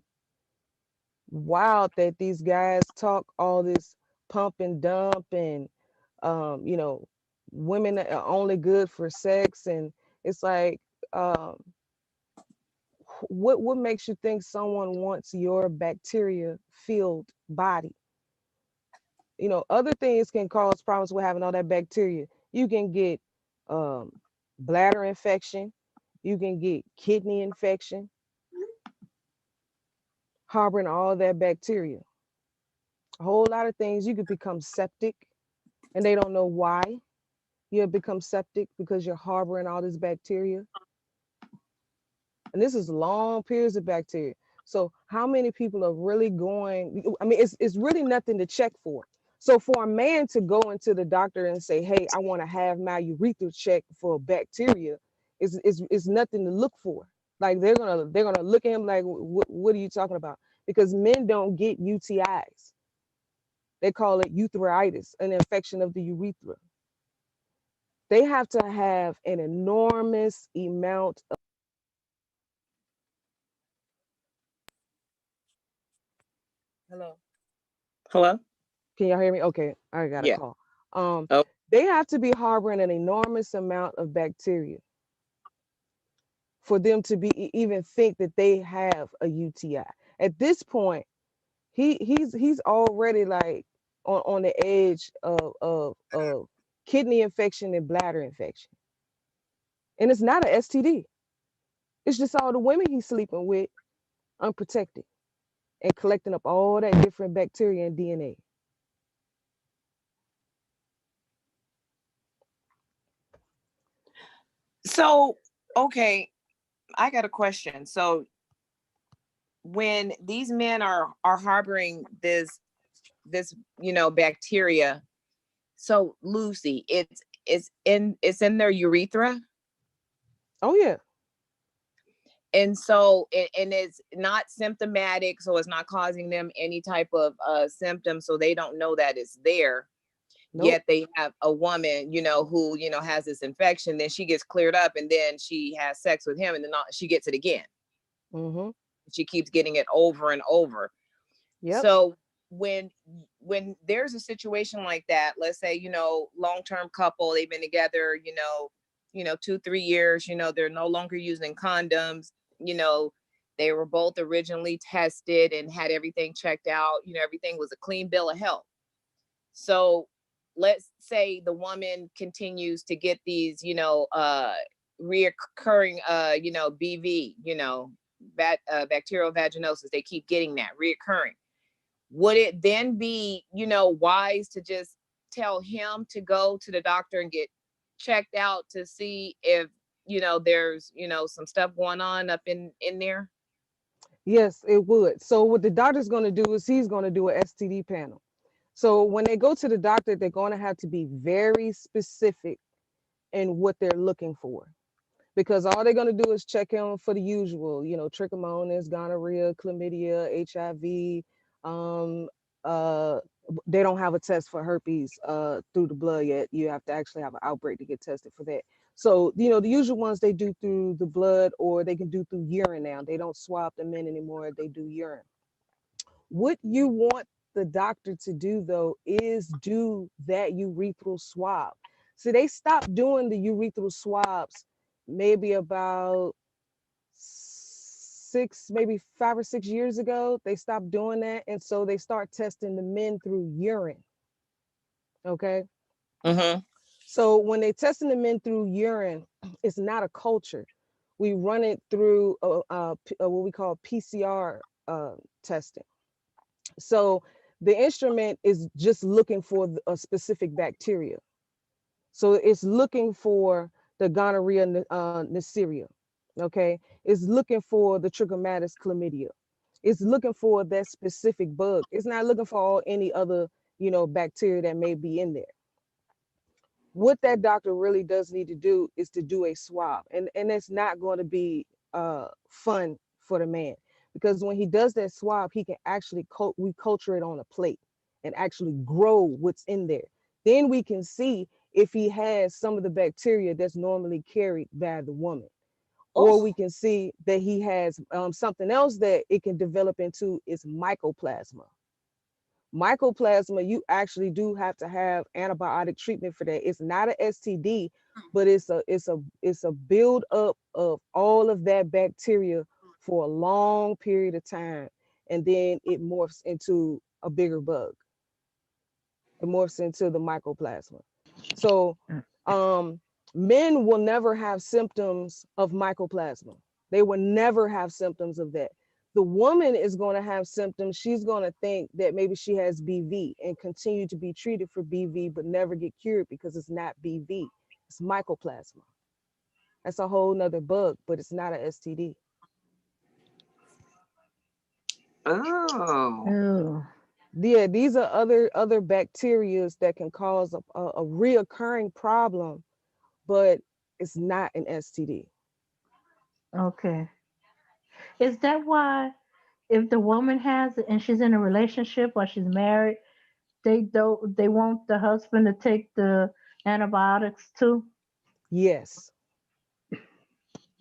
wild that these guys talk all this pump and dump and you know, women are only good for sex, and it's like um what makes you think someone wants your bacteria filled body? Other things can cause problems with having all that bacteria. You can get um bladder infection, you can get kidney infection, harboring all that bacteria. A whole lot of things. You could become septic and they don't know why you have become septic because you're harboring all this bacteria. And this is long periods of bacteria. So how many people are really going? I mean, it's really nothing to check for. So for a man to go into the doctor and say, "Hey, I want to have my urethra checked for bacteria," is nothing to look for. Like they're gonna look at him like, "What are you talking about?" Because men don't get UTIs. They call it urethritis, an infection of the urethra. They have to have an enormous amount of. Hello. Hello. Can y'all hear me? Okay, I got a Yeah. call. Oh. They have to be harboring an enormous amount of bacteria for them to be even think that they have a UTI. At this point, he's already like on the edge of kidney infection and bladder infection. And it's not an STD. It's just all the women he's sleeping with unprotected and collecting up all that different bacteria and DNA. So, okay, I got a question. So, when these men are harboring this bacteria, so Lucy, it's in their urethra. Oh yeah. And so and it's not symptomatic, so it's not causing them any type of symptoms, so they don't know that it's there. Nope. Yet they have a woman, who has this infection, then she gets cleared up, and then she has sex with him, and then she gets it again. Mm-hmm. She keeps getting it over and over. Yep. So when there's a situation like that, let's say, long-term couple, they've been together, 2-3 years, they're no longer using condoms, they were both originally tested and had everything checked out, everything was a clean bill of health. So let's say the woman continues to get these, reoccurring, BV, bacterial vaginosis. They keep getting that reoccurring. Would it then be, wise to just tell him to go to the doctor and get checked out to see if, there's, some stuff going on up in there? Yes, it would. So what the doctor's going to do is he's going to do an STD panel. So when they go to the doctor, they're going to have to be very specific in what they're looking for, because all they're going to do is check him for the usual, trichomonas, gonorrhea, chlamydia, HIV, they don't have a test for herpes through the blood yet. You have to actually have an outbreak to get tested for that. So, you know, the usual ones they do through the blood, or they can do through urine now. They don't swab the men anymore, they do urine. What you want the doctor to do though is do that urethral swab. So they stopped doing the urethral swabs maybe about maybe 5 or 6 years ago. They stopped doing that, and so they start testing the men through urine. Okay. Mm-hmm. So when they testing the men through urine, it's not a culture. We run it through what we call PCR testing. So the instrument is just looking for a specific bacteria. So it's looking for the gonorrhea Neisseria. Okay. It's looking for the trichomatis chlamydia. It's looking for that specific bug. It's not looking for all any other, you know, bacteria that may be in there. What that doctor really does need to do is to do a swab, and it's not going to be fun for the man, because when he does that swab, he can actually we culture it on a plate and actually grow what's in there. Then we can see if he has some of the bacteria that's normally carried by the woman, or we can see that he has something else that it can develop into is mycoplasma. Mycoplasma, you actually do have to have antibiotic treatment for that. It's not an STD, but it's a build up of all of that bacteria for a long period of time, and then it morphs into a bigger bug. It morphs into the mycoplasma. So men will never have symptoms of mycoplasma. They will never have symptoms of that. The woman is going to have symptoms. She's going to think that maybe she has BV and continue to be treated for BV, but never get cured because it's not BV. It's mycoplasma. That's a whole nother bug, but it's not an STD. Oh. Oh. Yeah, these are other bacterias that can cause a reoccurring problem, but it's not an STD. Okay. Is that why if the woman has it and she's in a relationship or she's married, they want the husband to take the antibiotics too? Yes.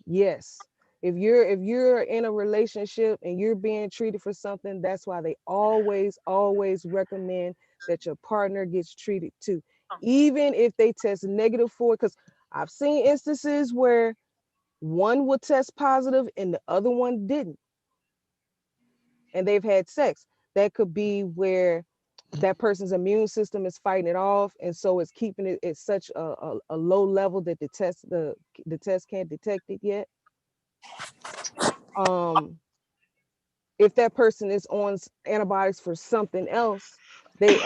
Yes. If you're in a relationship and you're being treated for something, that's why they always recommend that your partner gets treated too. Even if they test negative for it, because I've seen instances where one will test positive and the other one didn't, and they've had sex. That could be where that person's immune system is fighting it off, and so it's keeping it at such a low level that the test can't detect it yet. um if that person is on antibiotics for something else, they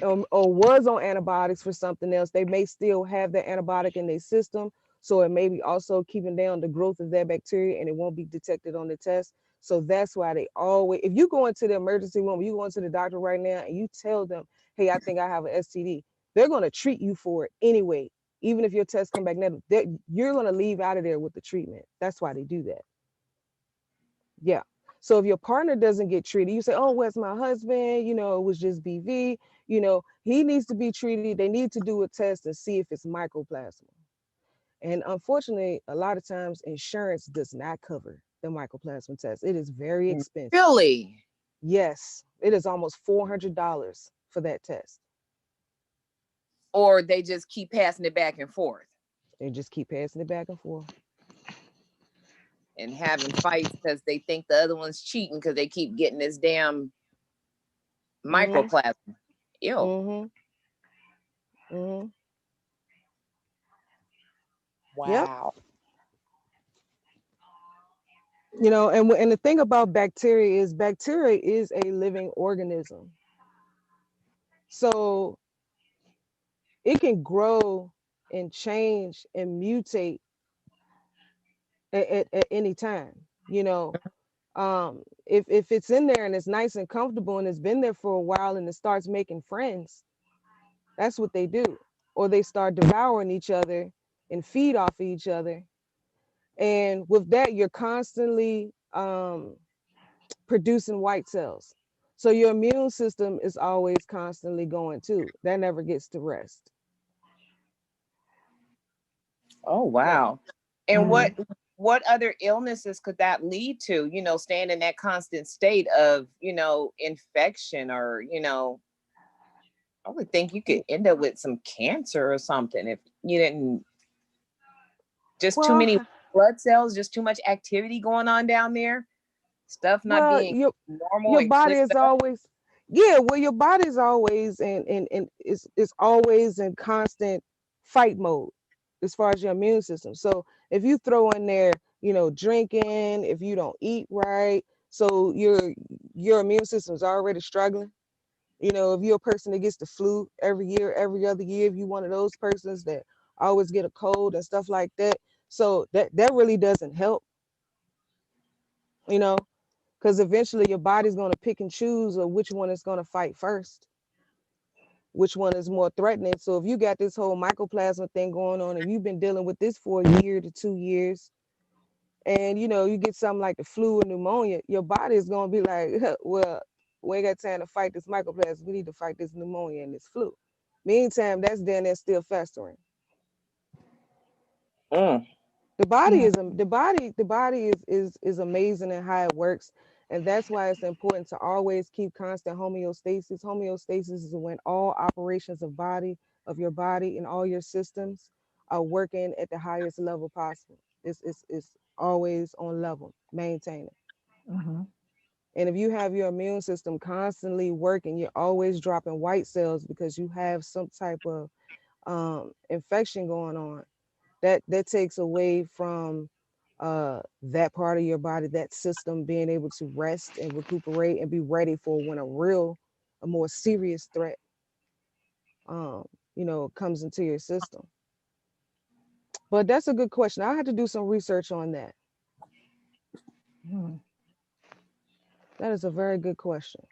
or was on antibiotics for something else, they may still have that antibiotic in their system. So it may be also keeping down the growth of that bacteria, and it won't be detected on the test. So that's why they always, if you go into the emergency room, you go into the doctor right now and you tell them, hey, I think I have an STD, they're going to treat you for it anyway. Even if your test come back negative, you're going to leave out of there with the treatment. That's why they do that. Yeah. So if your partner doesn't get treated, you say, oh, where's my husband? You know, it was just BV. You know, he needs to be treated. They need to do a test and see if it's mycoplasma. And unfortunately, a lot of times insurance does not cover the mycoplasma test. It is very expensive. Really? Yes, it is almost $400 for that test. Or they just keep passing it back and forth They just keep passing it back and forth. and having fights because they think the other one's cheating because they keep getting this damn mycoplasma. Ew. Mm-hmm. Mm-hmm. Yep. Wow. You know, and the thing about bacteria is a living organism. So it can grow and change and mutate at any time. You know, if it's in there and it's nice and comfortable and it's been there for a while and it starts making friends, that's what they do. Or they start devouring each other and feed off of each other. And with that, you're constantly producing white cells. So your immune system is always constantly going too. That never gets to rest. Oh, wow. And what other illnesses could that lead to? Staying in that constant state of, infection, or, I would think you could end up with some cancer or something if you didn't, just too Well, many blood cells, just too much activity going on down there, stuff not well, being your normal your and body cleared is up. always, yeah, well, your body's always in is always in constant fight mode as far as your immune system. So if you throw in there, drinking, if you don't eat right, so your immune system is already struggling. If you're a person that gets the flu every year, every other year, if you're one of those persons that always get a cold and stuff like that, so that really doesn't help, you know, because eventually your body's going to pick and choose of which one is going to fight first, which one is more threatening. So if you got this whole mycoplasma thing going on and you've been dealing with this for a year to 2 years, and you get something like the flu or pneumonia, your body is going to be like, well, we ain't got time to fight this mycoplasma. We need to fight this pneumonia and this flu. Meantime, that's down there still festering. Mm. The body is amazing in how it works, and that's why it's important to always keep constant homeostasis. Homeostasis is when all operations of your body and all your systems are working at the highest level possible. It's always on level, maintaining. And if you have your immune system constantly working, you're always dropping white cells because you have some type of infection going on. That takes away from that part of your body, that system being able to rest and recuperate and be ready for when a more serious threat, comes into your system. But that's a good question. I had to do some research on that. That is a very good question.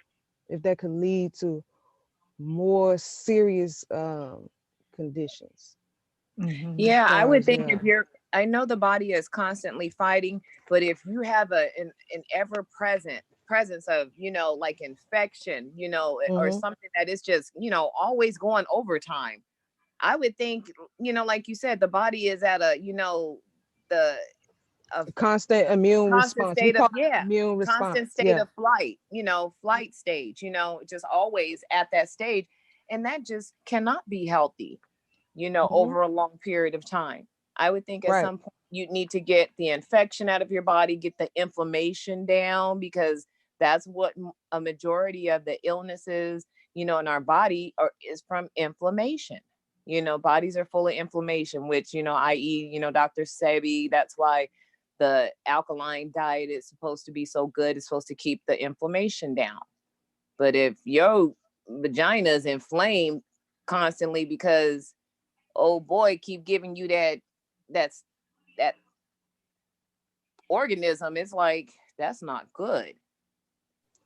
If that could lead to more serious conditions. As Yeah, I far would as, think yeah. if you're, I know the body is constantly fighting, but if you have an ever present presence of, like infection, or Hmm. something that is just, always going overtime, I would think, like you said, the body is at a, the a Constant immune constant response. We state of, call it immune constant response. state Yeah. of flight, flight stage, just always at that stage. And that just cannot be healthy, Hmm. over a long period of time. I would think at Right. some point you need to get the infection out of your body, get the inflammation down, because that's what a majority of the illnesses, in our body is from inflammation. Bodies are full of inflammation, which, i.e., Dr. Sebi, that's why the alkaline diet is supposed to be so good. It's supposed to keep the inflammation down. But if your vagina is inflamed constantly because oh boy keep giving you that's that organism, it's like that's not good,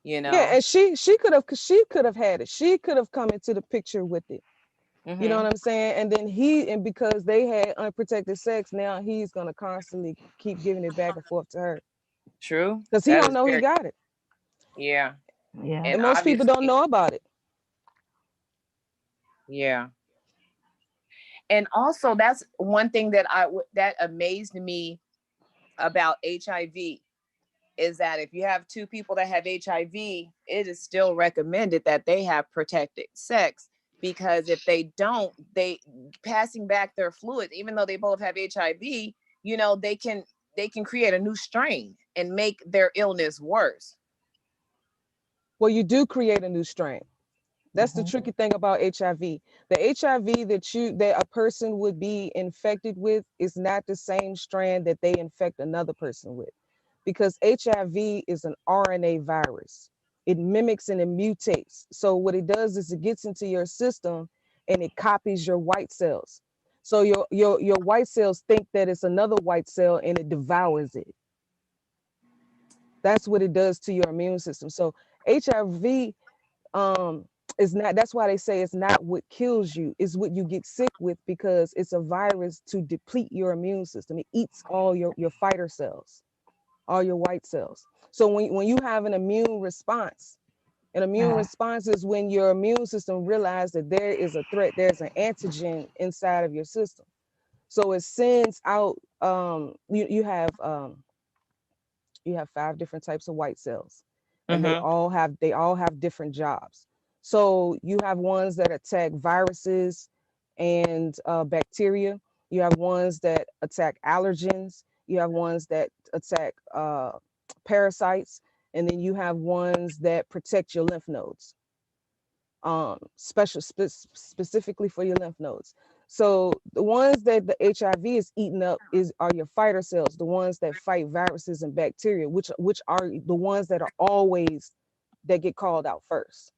you Yeah, know. and she could have had it. She could have come into the picture with it. You know what Hmm. I'm saying? And then because they had unprotected sex, now he's gonna constantly keep giving it back and forth to her True, because he that don't is know he very, got it, yeah. And and most people don't obviously, know about it. yeah. And also that's one thing that amazed me about HIV, is that if you have two people that have HIV, it is still recommended that they have protected sex, because if they don't, they passing back their fluids, even though they both have HIV, they can create a new strain and make their illness worse. Well, you do create a new strain. That's the tricky thing about HIV. The HIV that a person would be infected with is not the same strand that they infect another person with, because HIV is an RNA virus. It mimics and it mutates. So what it does is it gets into your system and it copies your white cells. So your white cells think that it's another white cell and it devours it. That's what it does to your immune system. So HIV um is not, that's why they say it's not what kills you, it's what you get sick with, because it's a virus to deplete your immune system. It eats all your fighter cells, all your white cells. So when you have an immune response, An immune response is when your immune system realizes that there is a threat, there's an antigen inside of your system. So it sends out, you have 5 different types of white cells, and they all have different jobs. So you have ones that attack viruses and bacteria. You have ones that attack allergens. You have ones that attack parasites, and then you have ones that protect your lymph nodes, specifically for your lymph nodes. So the ones that the HIV is eating up are your fighter cells, the ones that fight viruses and bacteria, which are the ones that are always that get called out first.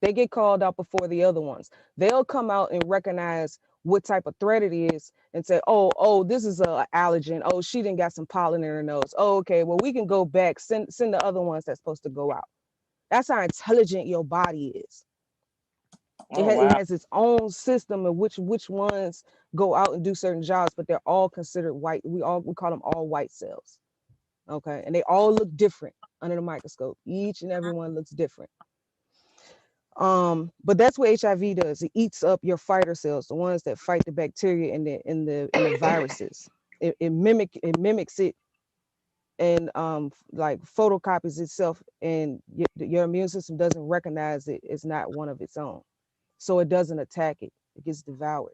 They get called out before the other ones. They'll come out and recognize what type of threat it is and say, oh, this is a allergen. Oh, she didn't got some pollen in her nose. Oh, okay, well, we can go back, send the other ones that's supposed to go out. That's how intelligent your body is. It has its own system of which ones go out and do certain jobs, but they're all considered white. We call them all white cells. Okay, and they all look different under the microscope. Each and every one looks different. But that's what HIV does. It eats up your fighter cells, the ones that fight the bacteria and the viruses. It mimics it, and like photocopies itself, and your immune system doesn't recognize it as not one of its own, so it doesn't attack it. It gets devoured.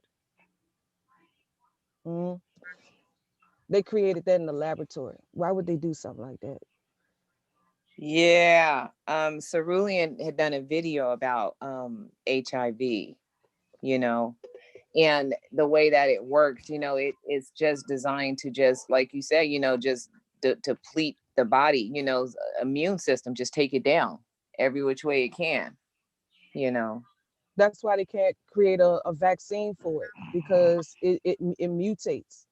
They created that in the laboratory. Why would they do something like that? Yeah. Cerulean had done a video about HIV, and the way that it works, it's just designed to just, like you say, just deplete the body, immune system, just take it down every which way it can. That's why they can't create a vaccine for it, because it mutates.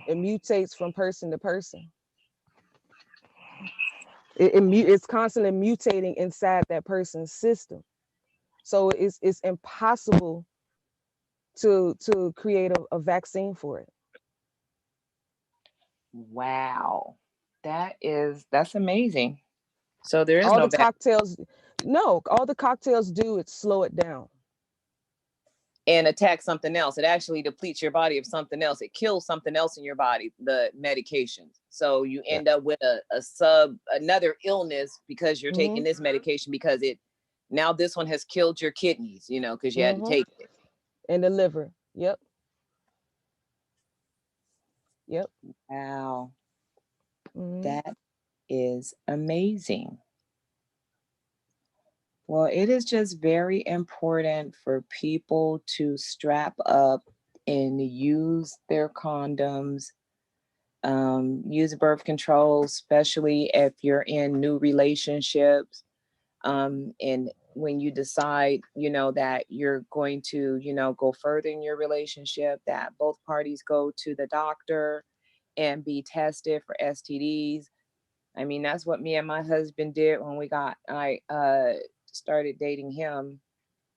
It mutates from person to person. It's constantly mutating inside that person's system. So it's impossible to create a vaccine for it. Wow. That's amazing. So there is All no the cocktails, no, all the cocktails do is slow it down. And attack something else. It actually depletes your body of something else. It kills something else in your body, the medications. So you end up with another illness because you're taking this medication, because now this one has killed your kidneys, because you had to take it. And the liver. Yep. Wow. That is amazing. Well, it is just very important for people to strap up and use their condoms, use birth control, especially if you're in new relationships. And when you decide, that you're going to, go further in your relationship, that both parties go to the doctor and be tested for STDs. I mean, that's what me and my husband did when I started dating him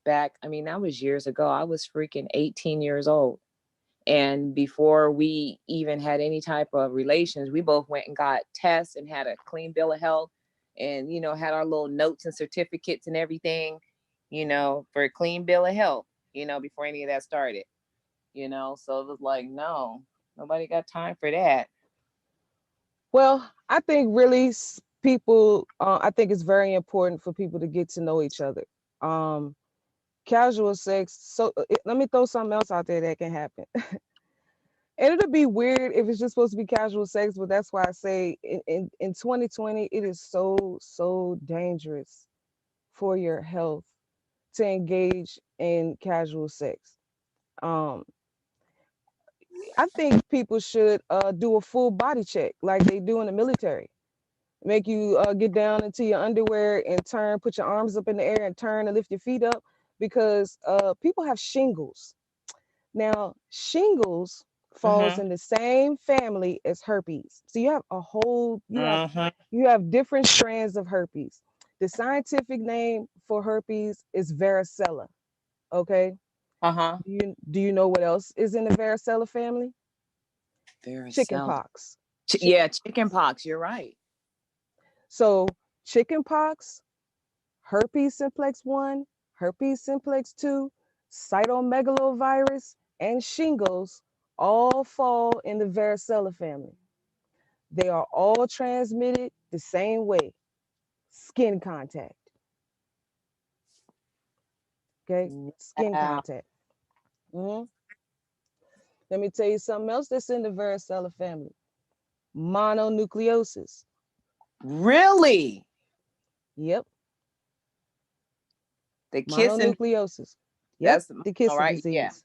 back. I mean, that was years ago. I was freaking 18 years old. And before we even had any type of relations, we both went and got tests and had a clean bill of health, and, had our little notes and certificates and everything, for a clean bill of health, before any of that started, so it was like, no, nobody got time for that. Well, I think really people, I think it's very important for people to get to know each other. Casual sex. So let me throw something else out there that can happen. And it'll be weird if it's just supposed to be casual sex, but that's why I say in 2020, it is so dangerous for your health to engage in casual sex. I think people should do a full body check like they do in the military. Make you get down into your underwear and put your arms up in the air and turn and lift your feet up, because people have shingles. Now, shingles falls in the same family as herpes. So you have you have different strands of herpes. The scientific name for herpes is varicella. Okay. Do you know what else is in the varicella family? Chickenpox. Yeah, chickenpox. You're right. So chickenpox, herpes simplex 1, herpes simplex 2, cytomegalovirus, and shingles all fall in the varicella family. They are all transmitted the same way, skin contact. Okay, skin Wow. contact. Mhm. Let me tell you something else that's in the varicella family, mononucleosis. Really? Yep, The kissing, mononucleosis. Yep, that's the all kissing right. Yeah. disease.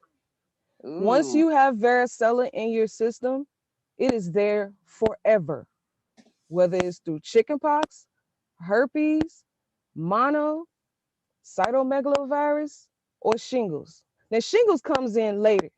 Once Ooh. you have varicella in your system, it is there forever, whether it's through chickenpox, herpes, mono, cytomegalovirus, or shingles. Now, shingles comes in later.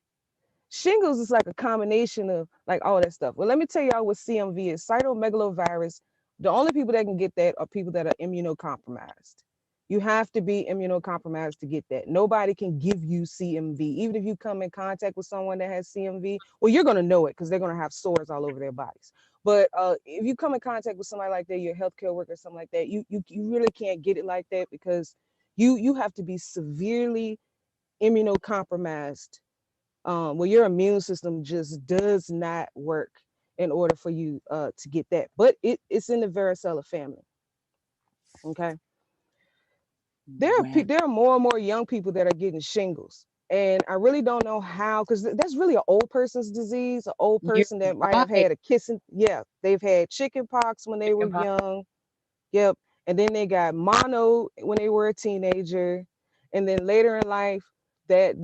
Shingles is like a combination of like all that stuff. Well, let me tell y'all what CMV is. Cytomegalovirus, the only people that can get that are people that are immunocompromised. You have to be immunocompromised to get that. Nobody can give you CMV. Even if you come in contact with someone that has CMV, well, you're going to know it because they're going to have sores all over their bodies. But if you come in contact with somebody like that, your healthcare worker, something like that, you really can't get it like that because you have to be severely immunocompromised, well, your immune system just does not work in order for you to get that. But it's in the varicella family. Okay, Wow. there are more and more young people that are getting shingles, and I really don't know how, because that's really an old person's disease. An old You're person that might have right. had a kissing, yeah, they've had chicken pox when they were Chicken pox. young. Yep. And then they got mono when they were a teenager. And then later in life, that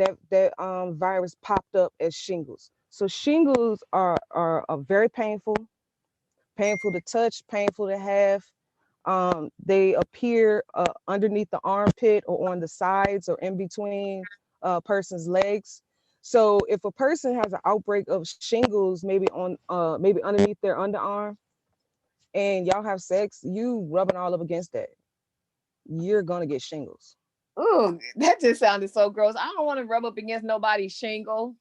virus popped up as shingles. So shingles are very painful, painful to touch, painful to have. They appear underneath the armpit or on the sides or in between a person's legs. So if a person has an outbreak of shingles, maybe on maybe underneath their underarm, and y'all have sex, you rubbing all up against that, you're gonna get shingles. Ooh, that just sounded so gross. I don't want to rub up against nobody's shingle.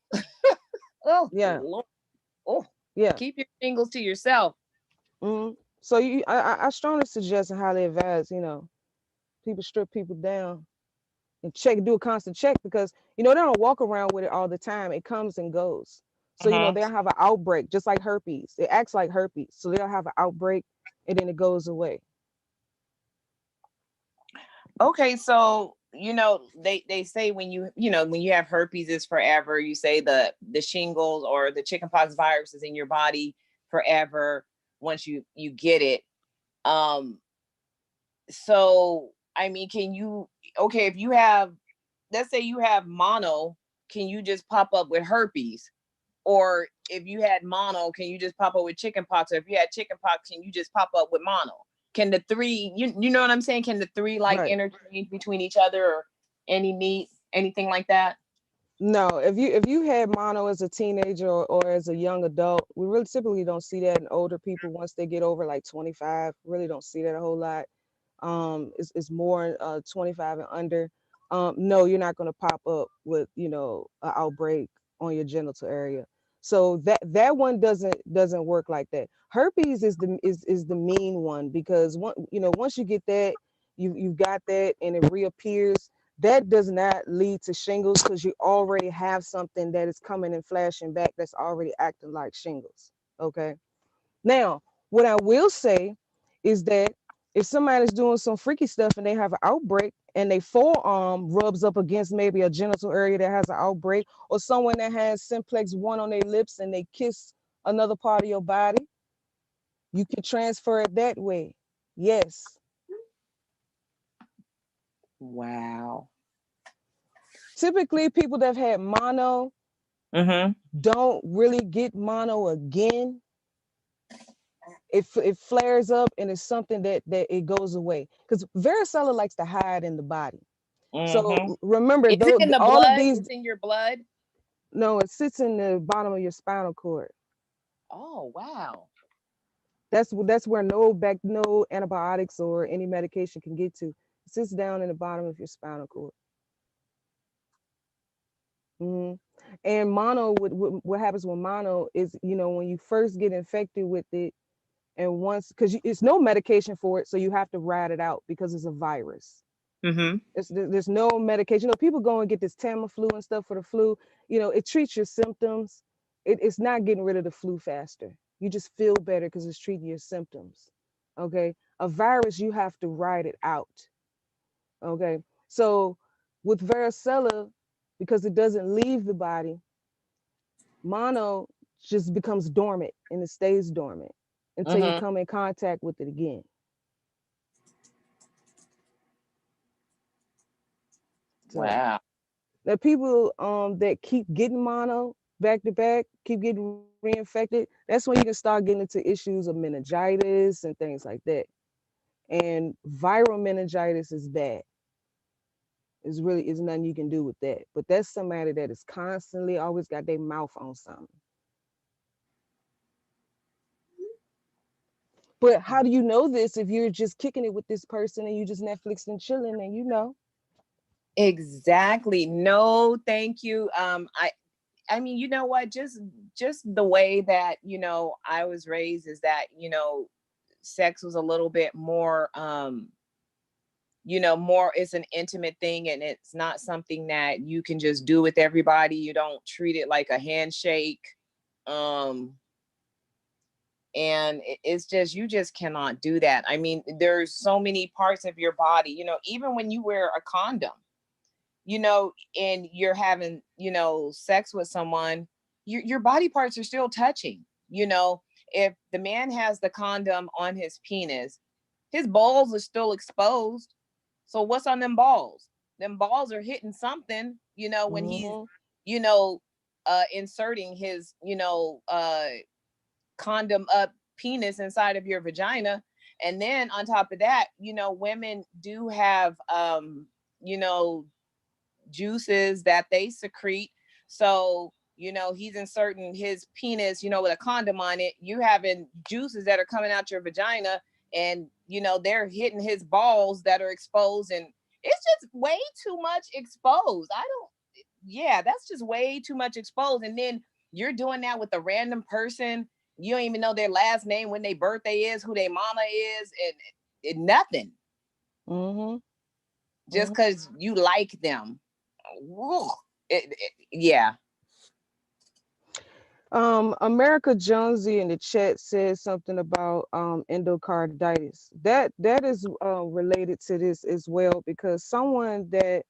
Oh, Yeah, Lord. Oh, yeah. keep your shingles to yourself. So I strongly suggest and highly advise, people strip people down and check, do a constant check because they don't walk around with it all the time. It comes and goes. So Uh-huh. they'll have an outbreak, just like herpes. It acts like herpes, so they'll have an outbreak and then it goes away. Okay, so they say when when you have herpes is forever. You say the shingles or the chickenpox virus is in your body forever once you get it. Um, so I mean, can you okay if you have, let's say you have mono, can you just pop up with herpes? Or if you had mono, can you just pop up with chickenpox? Or if you had chickenpox, can you just pop up with mono? Can the three, you know what I'm saying? Can the three like Right. interchange between each other or anything like that? No, if you had mono as a teenager or as a young adult, we really typically don't see that in older people once they get over like 25. Really don't see that a whole lot. It's more 25 and under. No, you're not going to pop up with an outbreak on your genital area. So that one doesn't work like that. Herpes is the mean one because once you get that, you've got that and it reappears. That does not lead to shingles because you already have something that is coming and flashing back that's already acting like shingles. Okay. Now, what I will say is that if somebody's doing some freaky stuff and they have an outbreak and they forearm rubs up against maybe a genital area that has an outbreak, or someone that has simplex 1 on their lips and they kiss another part of your body, you can transfer it that way. Yes. Wow. Typically, people that have had mono Mm-hmm. don't really get mono again. It flares up and it's something that it goes away because varicella likes to hide in the body. So Mm-hmm. remember, Is it though, in the all of blood? these, It's in your blood? no, it sits in the bottom of your spinal cord. Oh, wow. That's where no antibiotics or any medication can get to. It sits down in the bottom of your spinal cord. hmm And mono, what happens with mono is, when you first get infected with it, And once, because it's no medication for it, so you have to ride it out because it's a virus. Mm-hmm. There's no medication. You know, people go and get this Tamiflu and stuff for the flu. You know, it treats your symptoms. It's not getting rid of the flu faster. You just feel better because it's treating your symptoms. Okay. A virus, you have to ride it out. Okay. So with varicella, because it doesn't leave the body, mono just becomes dormant and it stays dormant until you Mm-hmm. come in contact with it again. So Wow. the people that keep getting mono back to back, keep getting reinfected, that's when you can start getting into issues of meningitis and things like that. And viral meningitis is bad. It's really is nothing you can do with that. But that's somebody that is constantly always got their mouth on something. But how do you know this if you're just kicking it with this person and you just Netflix and chilling and you know? Exactly. No, thank you. I mean, you know what? Just the way that, I was raised is that, sex was a little bit more more, it's an intimate thing, and it's not something that you can just do with everybody. You don't treat it like a handshake. Um and it's just, you just cannot do that. I mean, there's so many parts of your body, even when you wear a condom, and you're having, sex with someone, your body parts are still touching. If the man has the condom on his penis, his balls are still exposed. So what's on them balls? Them balls are hitting something, when he's, Mm-hmm. inserting his, condom up penis inside of your vagina. And then on top of that, women do have, you know, juices that they secrete. So, he's inserting his penis, with a condom on it. You having juices that are coming out your vagina, and they're hitting his balls that are exposed, and it's just way too much exposed. I don't, yeah, that's just way too much exposed. And then you're doing that with a random person. You don't even know their last name, when their birthday is, who their mama is, and nothing. Mm-hmm. Just because you like them. Yeah. America Jonesy in the chat says something about endocarditis. That is related to this as well, because someone that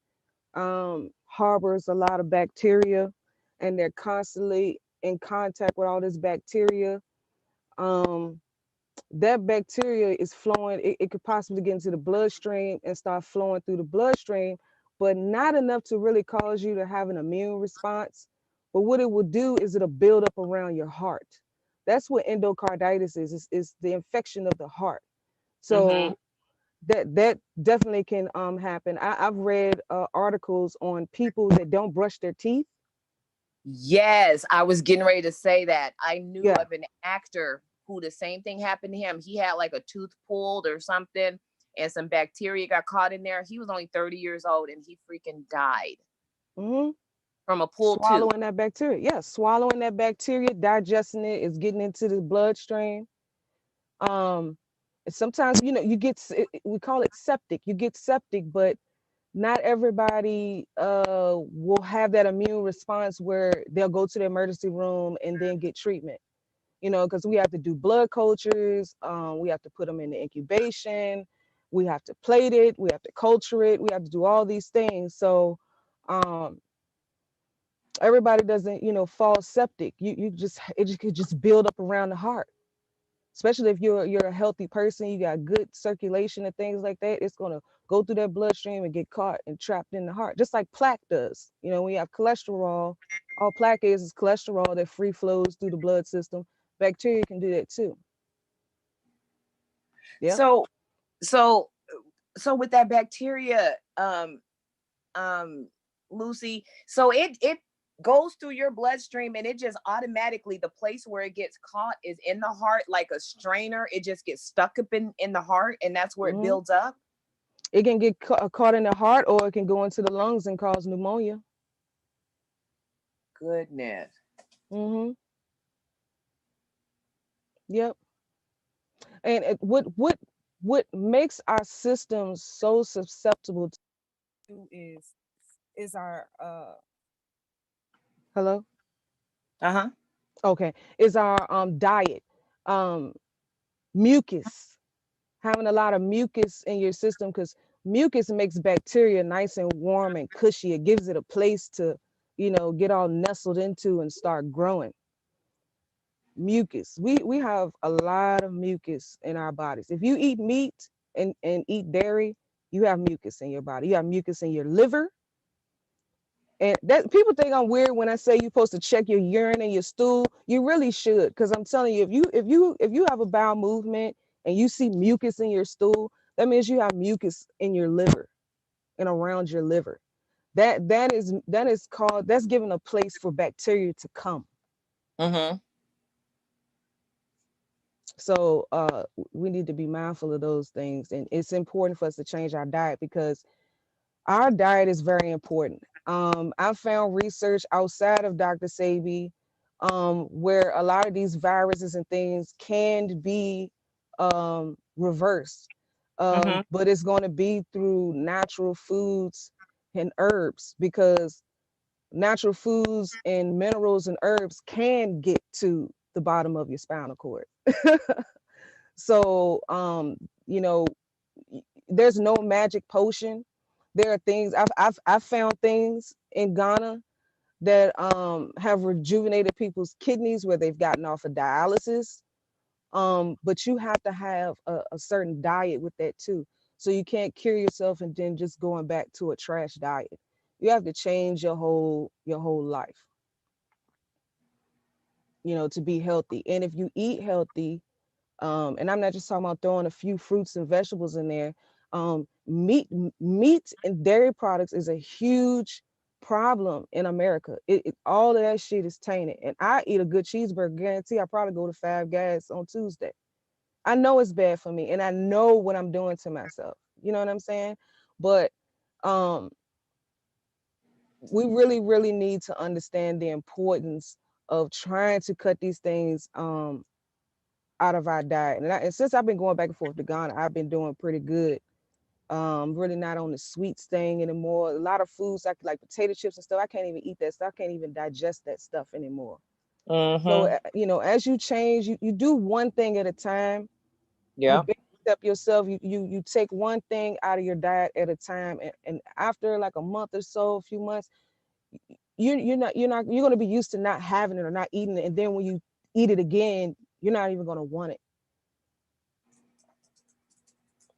harbors a lot of bacteria and they're constantly in contact with all this bacteria, um, that bacteria is flowing. It could possibly get into the bloodstream and start flowing through the bloodstream, but not enough to really cause you to have an immune response. But what it will do is it'll build up around your heart. That's what endocarditis is the infection of the heart. Mm-hmm. So that definitely can happen. I've read articles on people that don't brush their teeth. Yes, I was getting ready to say that. I knew Yeah. of an actor who the same thing happened to him. He had like a tooth pulled or something, and some bacteria got caught in there. He was only 30 years old, and he freaking died Hmm. from a pulled tooth. Swallowing that bacteria. Yeah, swallowing that bacteria, digesting it, is getting into the bloodstream. Um, and sometimes you get we call it septic. You get septic, but not everybody will have that immune response where they'll go to the emergency room and then get treatment. Because we have to do blood cultures, we have to put them in the incubation, we have to plate it, we have to culture it, we have to do all these things. So um, everybody doesn't, fall septic. You just it just could just build up around the heart, especially if you're a healthy person, you got good circulation and things like that. It's gonna go through that bloodstream and get caught and trapped in the heart, just like plaque does. When you have cholesterol, all plaque is cholesterol that free flows through the blood system. Bacteria can do that too. Yeah. So, so, so with that bacteria, um, Lucy, so it goes through your bloodstream, and it just automatically, the place where it gets caught is in the heart, like a strainer. It just gets stuck up in the heart, and that's where it Hmm. builds up. It can get caught in the heart, or it can go into the lungs and cause pneumonia. Goodness. Hmm. Yep. And what makes our systems so susceptible to is our hello? Uh-huh. Okay, is our diet. Um Mucus, having a lot of mucus in your system, because mucus makes bacteria nice and warm and cushy. It gives it a place to, get all nestled into and start growing. Mucus. We have a lot of mucus in our bodies. If you eat meat and eat dairy, you have mucus in your body. You have mucus in your liver. And that people think I'm weird when I say you're supposed to check your urine and your stool. You really should, because I'm telling you, if you have a bowel movement and you see mucus in your stool, that means you have mucus in your liver and around your liver. That is called, that's giving a place for bacteria to come. Mm-hmm. So we need to be mindful of those things, and it's important for us to change our diet, because our diet is very important. I found research outside of Dr. Sebi, where a lot of these viruses and things can be reversed, Mm-hmm. but it's going to be through natural foods and herbs, because natural foods and minerals and herbs can get to the bottom of your spinal cord. So, you know, there's no magic potion. There are things I've found things in Ghana that have rejuvenated people's kidneys where they've gotten off of dialysis. But you have to have a certain diet with that too. So you can't cure yourself and then just going back to a trash diet. You have to change your whole life, to be healthy. And if you eat healthy, and I'm not just talking about throwing a few fruits and vegetables in there. Meat and dairy products is a huge problem in America. All of that shit is tainted. And I eat a good cheeseburger, guarantee I probably go to Five Guys on Tuesday. I know it's bad for me, and I know what I'm doing to myself. You know what I'm saying? But um, we really, really need to understand the importance of trying to cut these things out of our diet. And since I've been going back and forth to Ghana, I've been doing pretty good. Really not on the sweets thing anymore. A lot of foods like potato chips and stuff, I can't even eat that stuff. I can't even digest that stuff anymore. So, Mm-hmm. as you change, you do one thing at a time. You Yeah. baby step yourself. You take one thing out of your diet at a time, and after like a month or so, a few months, you're gonna be used to not having it or not eating it, and then when you eat it again, you're not even gonna want it,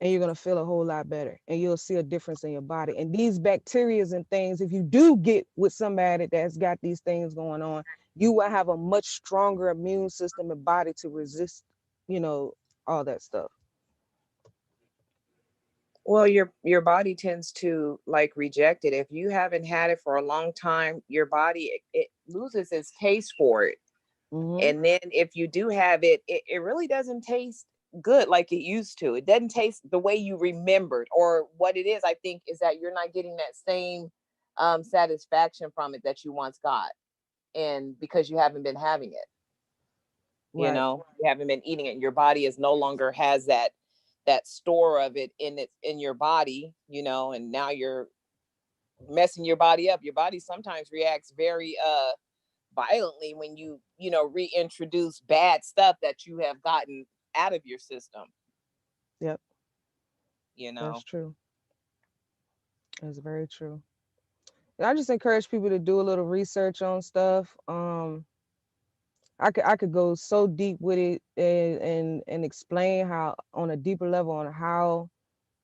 and you're gonna feel a whole lot better, and you'll see a difference in your body. And these bacterias and things, if you do get with somebody that's got these things going on, you will have a much stronger immune system and body to resist, you know, all that stuff. Well, your body tends to like reject it. If you haven't had it for a long time, your body it loses its taste for it. Hmm. And then if you do have it, it really doesn't taste good like it used to. It doesn't taste the way you remembered. Or what it is, I think, is that you're not getting that same satisfaction from it that you once got. And because you haven't been having it, Right. you haven't been eating it. Your body is no longer has that store of it in your body, and now you're messing your body up. Your body sometimes reacts very violently when reintroduce bad stuff that you have gotten out of your system, Yep. you That's know. true. That's very true. And I just encourage people to do a little research on stuff. I could go so deep with it, and explain how on a deeper level on how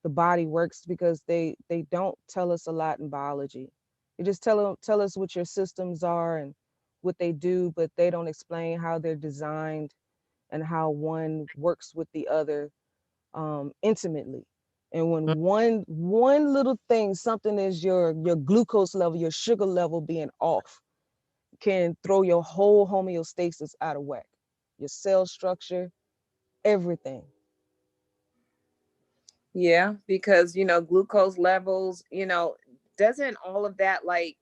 the body works, because they don't tell us a lot in biology. They just tell us what your systems are and what they do, but they don't explain how they're designed and how one works with the other intimately. And when one little thing, something is your glucose level, your sugar level being off, can throw your whole homeostasis out of whack, your cell structure, everything. Yeah, because glucose levels, doesn't all of that like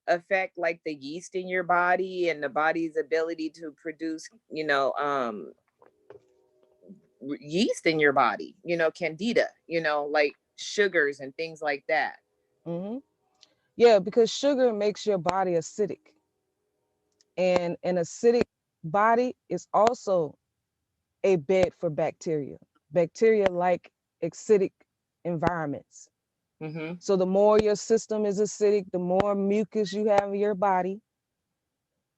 affect like the yeast in your body and the body's ability to produce yeast in your body, candida, like sugars and things like that. Mm-hmm. Yeah, because sugar makes your body acidic. And an acidic body is also a bed for bacteria. Bacteria like acidic environments. Mm-hmm. So the more your system is acidic, the more mucus you have in your body,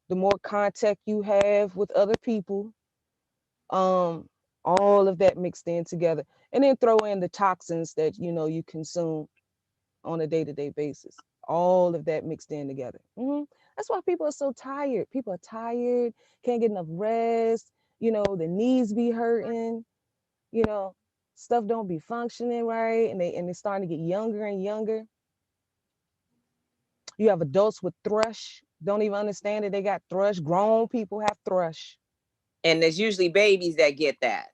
the more contact you have with other people, all of that mixed in together. And then throw in the toxins that you consume on a day-to-day basis. All of that mixed in together. That's why people are so tired. People are tired, can't get enough rest, the knees be hurting, stuff don't be functioning right, and they're starting to get younger and younger. You have adults with thrush, don't even understand that they got thrush. Grown people have thrush. And there's usually babies that get that.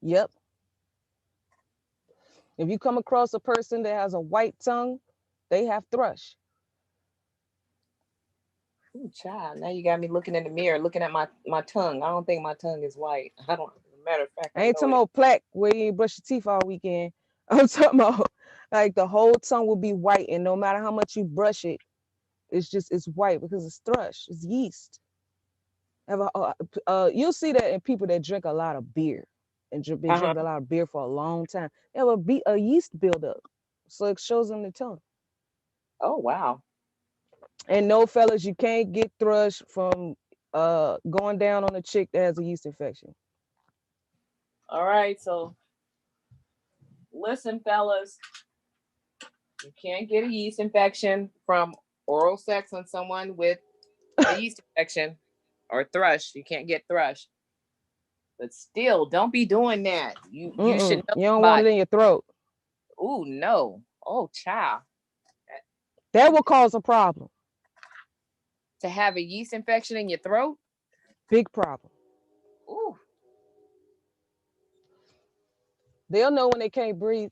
Yep. If you come across a person that has a white tongue, they have thrush. Ooh, child, now you got me looking in the mirror, looking at my tongue. I don't think my tongue is white. I don't. Matter of fact, I ain't talking about plaque where you ain't brush your teeth all weekend. I'm talking about like the whole tongue will be white, and no matter how much you brush it, it's white because it's thrush, it's yeast. You'll see that in people that drink a lot of beer and been drinking a lot of beer for a long time. They have a yeast buildup, so it shows on the tongue. Oh wow. And no, fellas, you can't get thrush from going down on a chick that has a yeast infection. All right, so listen, fellas, you can't get a yeast infection from oral sex on someone with a yeast infection or thrush. You can't get thrush. But still, don't be doing that. You should know You don't want it in your throat. Oh no. Oh child. That will cause a problem. To have a yeast infection in your throat? Big problem. Ooh. They'll know when they can't breathe.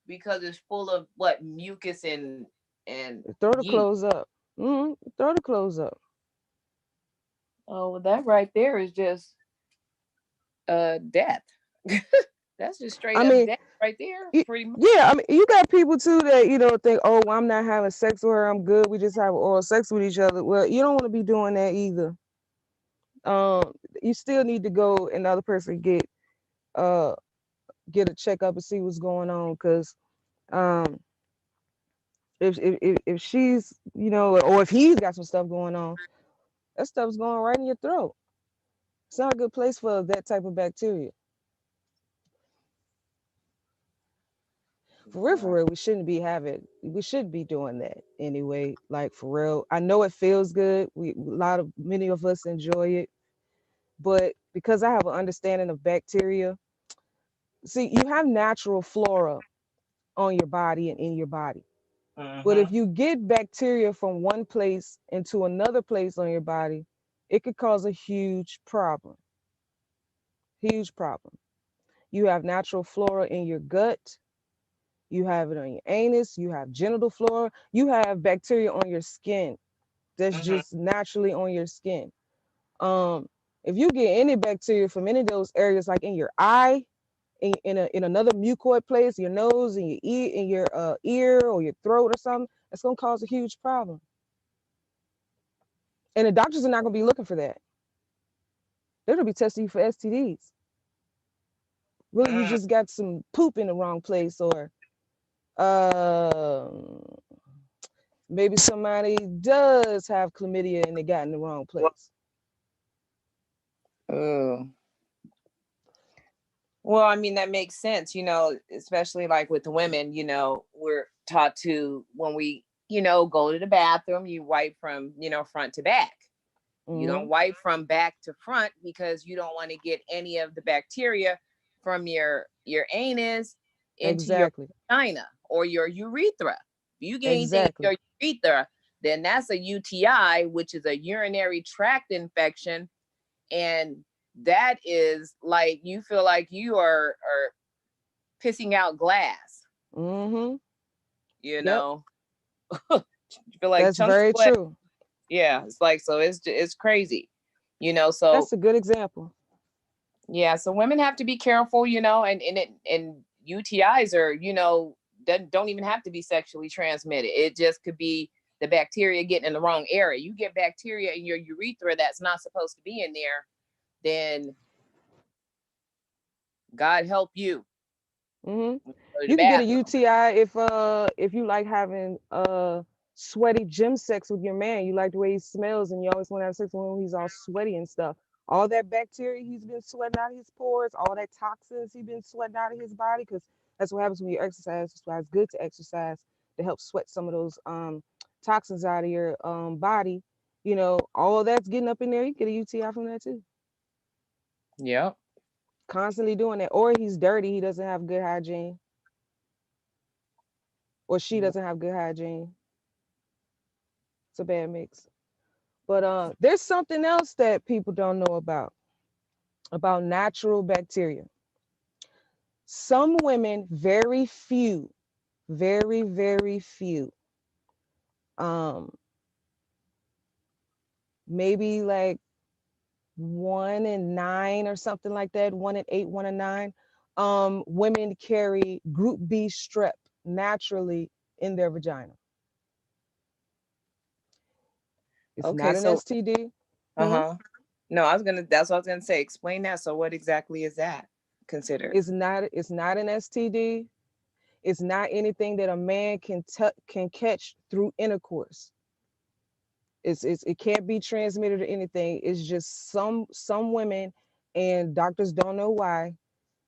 Because it's full of what? Mucus and throw the yeast. clothes up. Throw the clothes up. Oh, well, that right there is just death. That's just straight up death right there. Pretty much. Yeah, I mean, you got people too that think, oh, well, I'm not having sex with her, I'm good, we just have oral sex with each other. Well, you don't want to be doing that either. You still need to go and the other person get a checkup and see what's going on, because if she's or if he's got some stuff going on, that stuff's going right in your throat. It's not a good place for that type of bacteria. For real, we shouldn't be doing that anyway. Like, for real, I know it feels good. Many of us enjoy it, but because I have an understanding of bacteria, see, you have natural flora on your body and in your body. But if you get bacteria from one place into another place on your body, it could cause a huge problem. Huge problem. You have natural flora in your gut. You have it on your anus. You have genital flora. You have bacteria on your skin. That's just naturally on your skin. If you get any bacteria from any of those areas, like in your eye, in another mucoid place, your nose, in your ear or your throat or something, it's gonna cause a huge problem. And the doctors are not gonna be looking for that. They're gonna be testing you for STDs. Really, you just got some poop in the wrong place, or maybe somebody does have chlamydia and they got in the wrong place. Oh. Well, I mean, that makes sense, especially like with the women, we're taught to, when we, go to the bathroom, you wipe from, front to back. You don't wipe from back to front because you don't want to get any of the bacteria from your anus into your vagina or your urethra. If you get anything in your urethra, then that's a UTI, which is a urinary tract infection. And that is like, you feel like you are pissing out glass. You know, you feel like that's very true. Yeah, it's like, so it's crazy, so that's a good example. Yeah, so women have to be careful, you know, and UTIs are, you know, don't even have to be sexually transmitted. It just could be the bacteria getting in the wrong area. You get bacteria in your urethra that's not supposed to be in there, then God help you. Hmm. Go to the You can get a bathroom. UTI if you like having sweaty gym sex with your man. You like the way he smells, and you always want to have sex with him when he's all sweaty and stuff. All that bacteria he's been sweating out of his pores, all that toxins he's been sweating out of his body, because that's what happens when you exercise. That's why it's good to exercise to help sweat some of those toxins out of your body. You know, all that's getting up in there. You get a UTI from that too. Yep. Constantly doing that, or he's dirty. He doesn't have good hygiene, or she doesn't have good hygiene. It's a bad mix. But there's something else that people don't know about natural bacteria. Some women, very few, very, very few, um, maybe like 1 in 9 or something like that, 1 in 8, 1 in 9, women carry group B strep naturally in their vagina. It's Okay, not an so STD. Hmm? uh-huh. No, that's what I was gonna say. Explain that. So what exactly is that considered? It's not an STD. It's not anything that a man can catch through intercourse. It can't be transmitted or anything. It's just some women, and doctors don't know why,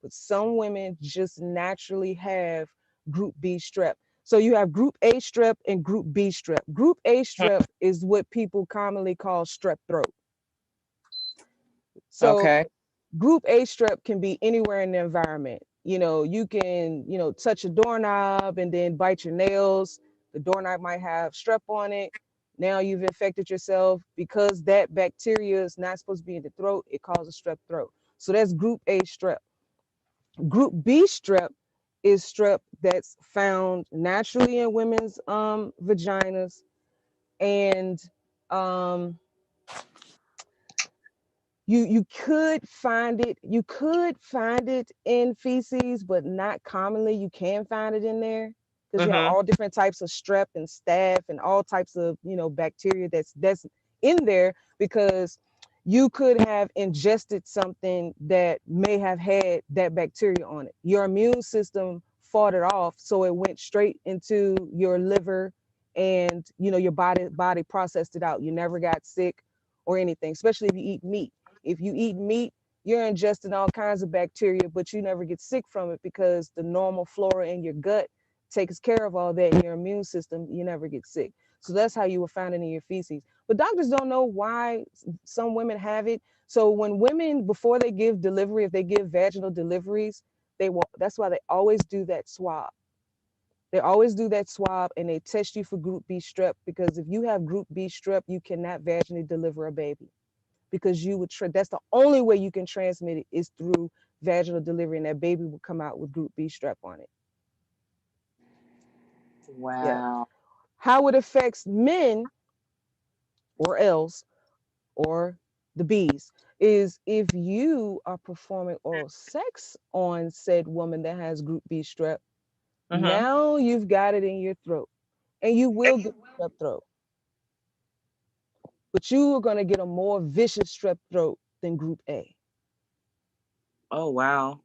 but some women just naturally have group B strep. So you have group A strep and group B strep. Group A strep is what people commonly call strep throat. So Okay. group A strep can be anywhere in the environment. You know, you can, touch a doorknob and then bite your nails. The doorknob might have strep on it. Now you've infected yourself because that bacteria is not supposed to be in the throat. It causes strep throat. So that's group A strep. Group B strep is strep that's found naturally in women's vaginas, and um, you could find it in feces, but not commonly. You can find it in there because you have Mm-hmm. all different types of strep and staph and all types of bacteria that's in there, because you could have ingested something that may have had that bacteria on it. Your immune system fought it off, so it went straight into your liver, and your body processed it out. You never got sick or anything, especially if you eat meat. If you eat meat, you're ingesting all kinds of bacteria, but you never get sick from it because the normal flora in your gut takes care of all that in your immune system. You never get sick. So that's how you will find it in your feces. But doctors don't know why some women have it. So when women, before they give delivery, if they give vaginal deliveries, that's why they always do that swab. They always do that swab, and they test you for group B strep, because if you have group B strep, you cannot vaginally deliver a baby, because you would that's the only way you can transmit it is through vaginal delivery, and that baby will come out with group B strep on it. Yeah. Wow. How it affects men, or else, or the bees, is if you are performing oral sex on said woman that has group B strep, Mm-hmm. now you've got it in your throat, and you will get strep throat, but you are going to get a more vicious strep throat than group A. Oh wow.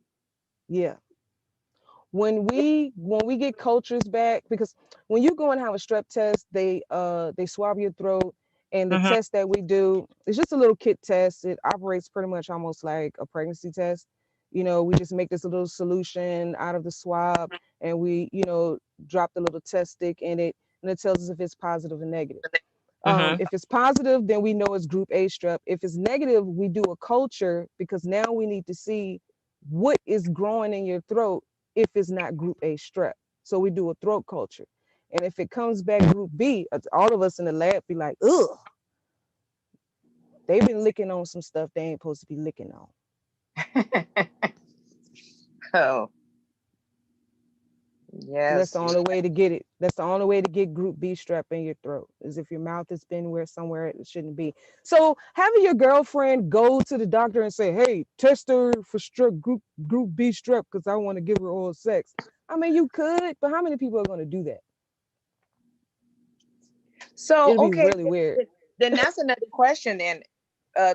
Yeah. When we get cultures back, because when you go and have a strep test, they swab your throat, and the Mm-hmm. test that we do is just a little kit test. It operates pretty much almost like a pregnancy test. We just make this little solution out of the swab, and we drop the little test stick in it, and it tells us if it's positive or negative. Mm-hmm. If it's positive, then we know it's group A strep. If it's negative, we do a culture, because now we need to see what is growing in your throat if it's not group A strep. So we do a throat culture. And if it comes back group B, all of us in the lab be like, ugh, they've been licking on some stuff they ain't supposed to be licking on. Oh And that's the Yes. only way to get it. That's the only way to get group B strep in your throat is if your mouth has been where somewhere it shouldn't be. So having your girlfriend go to the doctor and say, "Hey, test her for strep group B strep because I want to give her oral sex." I mean, you could, but how many people are going to do that? So, It'll be okay, really weird. then that's another question then,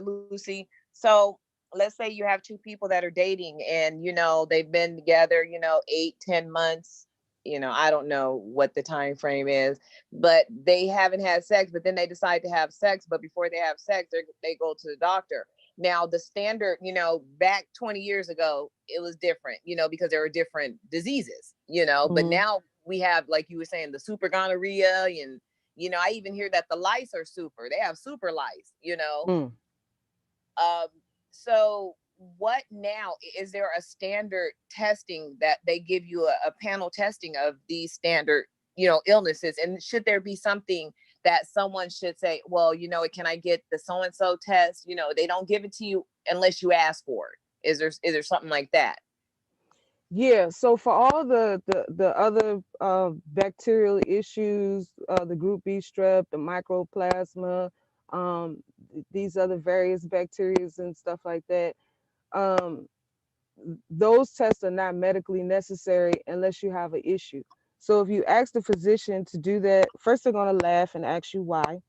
Lucy. So let's say you have two people that are dating and, they've been together, 8, 10 months, I don't know what the time frame is, but they haven't had sex, but then they decide to have sex. But before they have sex, they go to the doctor. Now, the standard, back 20 years ago, it was different, because there were different diseases, but Mhm. now we have, like you were saying, the super gonorrhea and I even hear that the lice are super. They have super lice. Mm. Um, so what now? Is there a standard testing that they give you a panel testing of these standard, illnesses? And should there be something that someone should say, well, can I get the so-and-so test? They don't give it to you unless you ask for it. Is there something like that? Yeah, so for all the other bacterial issues, the group B strep, the mycoplasma, these other various bacterias and stuff like that, um, those tests are not medically necessary unless you have an issue. So if you ask the physician to do that, first they're going to laugh and ask you why,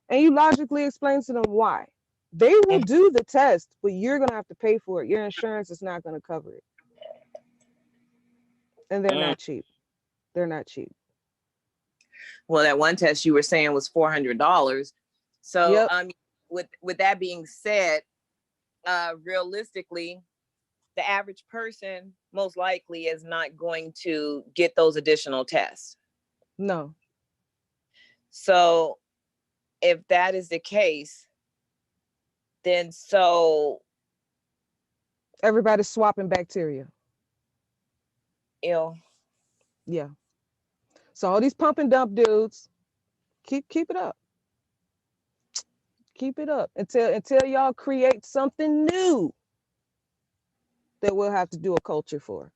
and you logically explain to them why. They will do the test, but you're going to have to pay for it. Your insurance is not going to cover it, and they're Mm. not cheap. They're not cheap. Well, that one test you were saying was $400. So, Yep. with that being said, realistically, the average person most likely is not going to get those additional tests. No. So, if that is the case, then Everybody's swapping bacteria. ill. Yeah. So all these pump and dump dudes, keep it up. Keep it up until y'all create something new that we'll have to do a culture for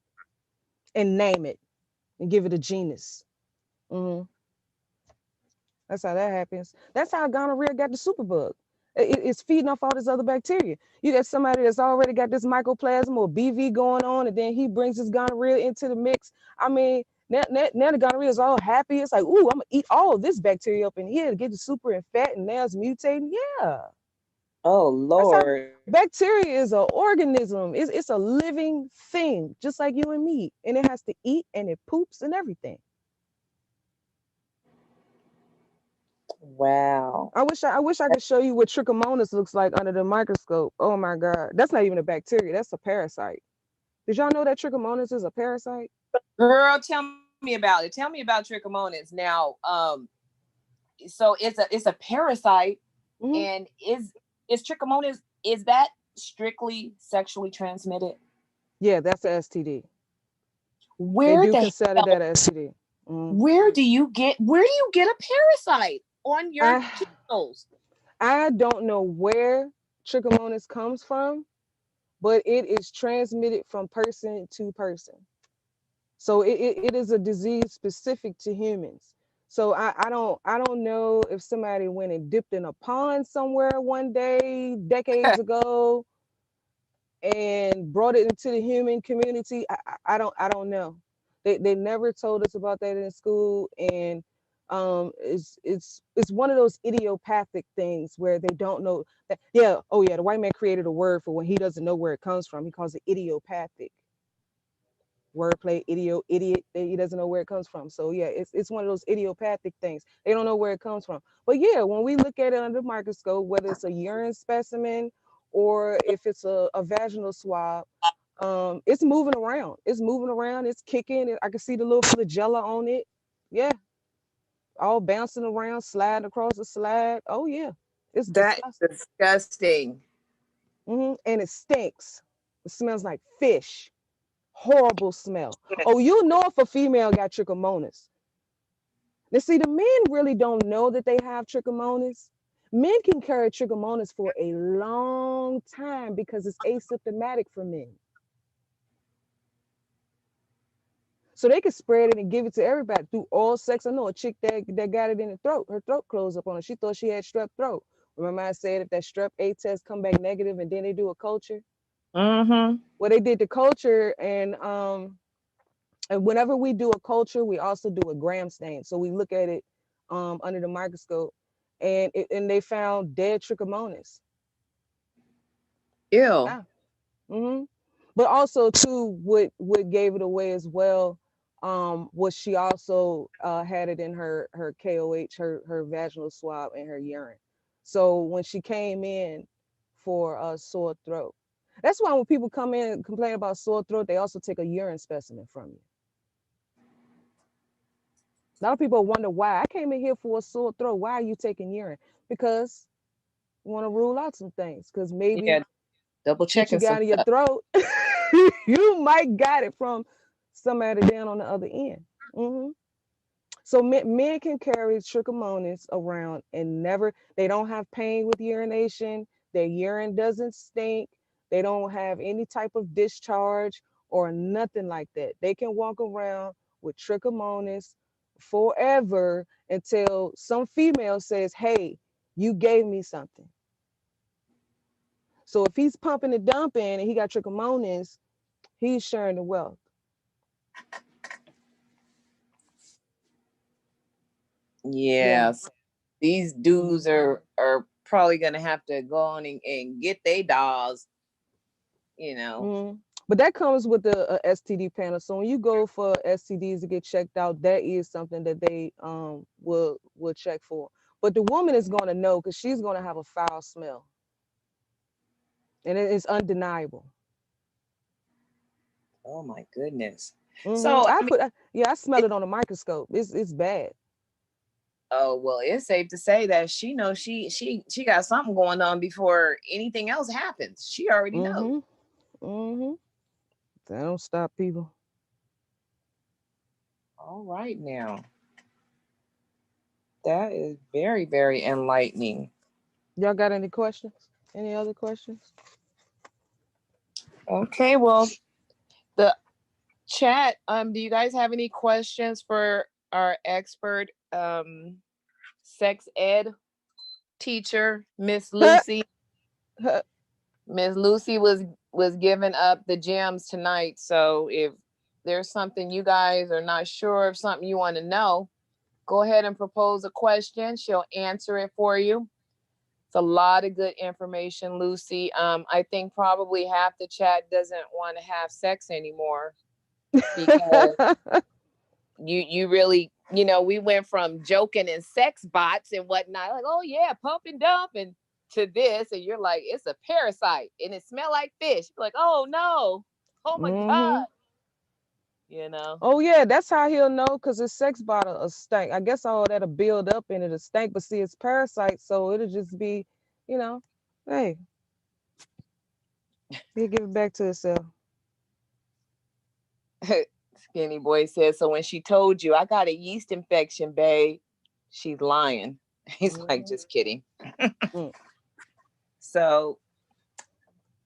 and name it and give it a genus. Hmm. That's how that happens. That's how gonorrhea got the superbug. It's feeding off all this other bacteria. You got somebody that's already got this mycoplasma or BV going on, and then he brings his gonorrhea into the mix. I mean, now the gonorrhea is all happy. It's like, ooh, I'm gonna eat all of this bacteria up in here to get the super and fat, and now it's mutating. Yeah, Oh that's how Lord. bacteria is an organism. It's a living thing, just like you and me, and it has to eat and it poops and everything. Wow. I wish I could show you what trichomonas looks like under the microscope. Oh my God. That's not even a bacteria. That's a parasite. Did y'all know that trichomonas is a parasite? Girl, tell me about it. Tell me about trichomonas. Now, so it's a parasite, Hmm. and is trichomonas, is that strictly sexually transmitted? Yeah, that's a STD. They Where do the consider hell that a STD. Mm. where do you get a parasite on your I genitals? I don't know where trichomonas comes from, but it is transmitted from person to person. So it is a disease specific to humans. So I don't know if somebody went and dipped in a pond somewhere one day decades ago and brought it into the human community. I don't know. They never told us about that in school, and it's one of those idiopathic things where they don't know that. Yeah, oh yeah, the white man created a word for when he doesn't know where it comes from. He calls it idiopathic. Wordplay, idiot. He doesn't know where it comes from. So yeah, it's one of those idiopathic things. They don't know where it comes from. But yeah, when we look at it under the microscope, whether it's a urine specimen or if it's a vaginal swab, it's moving around. It's moving around. It's kicking. I can see the little flagella on it. Yeah, all bouncing around, sliding across the slide. Oh yeah, it's That disgusting. is disgusting. And it stinks. It smells like fish. Horrible smell. Oh, you'll know if a female got trichomonas. Now, see, the men really don't know that they have trichomonas. Men can carry trichomonas for a long time because it's asymptomatic for men. So they could spread it and give it to everybody through all sex. I know a chick that got it in the throat. Her throat closed up on her. She thought she had strep throat. Remember I said if that strep A test come back negative and then they do a culture? Mm-hmm. Well, they did the culture, and whenever we do a culture, we also do a gram stain. So we look at it under the microscope, and they found dead trichomonas. Ew. Yeah. Hmm. But also too, what gave it away as well, was she also had it in her KOH, her vaginal swab, and her urine. So when she came in for a sore throat, that's why when people come in and complain about sore throat, they also take a urine specimen from you. A lot of people wonder why I came in here for a sore throat. Why are you taking urine? Because you want to rule out some things. Because maybe Yeah, double what you checking some got in your stuff. throat, you might got it from somebody down on the other end. Hmm. So men can carry trichomonas around and never, they don't have pain with urination. Their urine doesn't stink. They don't have any type of discharge or nothing like that. They can walk around with trichomonas forever until some female says, hey, you gave me something. So if he's pumping and dumping and he got trichomonas, he's sharing the wealth. Yeah. Yes. These dudes are probably gonna have to go on and get their dolls, you know. Mm. But that comes with the STD panel. So when you go for STDs to get checked out, that is something that they will check for. But the woman is going to know because she's going to have a foul smell, and it is undeniable. Oh my goodness. Hmm. So I mean, I smell it on a microscope. It's bad. oh well, it's safe to say that she knows she got something going on before anything else happens. She already knows. Hmm. Hmm. That don't stop people. All right now. That is very, very enlightening. Y'all got any questions? Any other questions? Okay, well, the chat, do you guys have any questions for our expert sex ed teacher, Miss Lucy? Miss Lucy was giving up the gems tonight. So if there's something you guys are not sure of, something you want to know, go ahead and propose a question. She'll answer it for you. It's a lot of good information, Lucy. I think probably half the chat doesn't want to have sex anymore because you really, we went from joking and sex bots and whatnot, like, oh yeah, pump and dump, and to this, and you're like, it's a parasite and it smell like fish. You're like, oh no, oh my Hmm. god, you know. Oh yeah, that's how he'll know because his sex bottle a stank. I guess all that'll build up in it a stank, but see it's parasites, so it'll just be, you know, hey, he'll give it back to itself. Skinny boy says, so when she told you I got a yeast infection, babe, she's lying. He's like, just kidding. Mm. So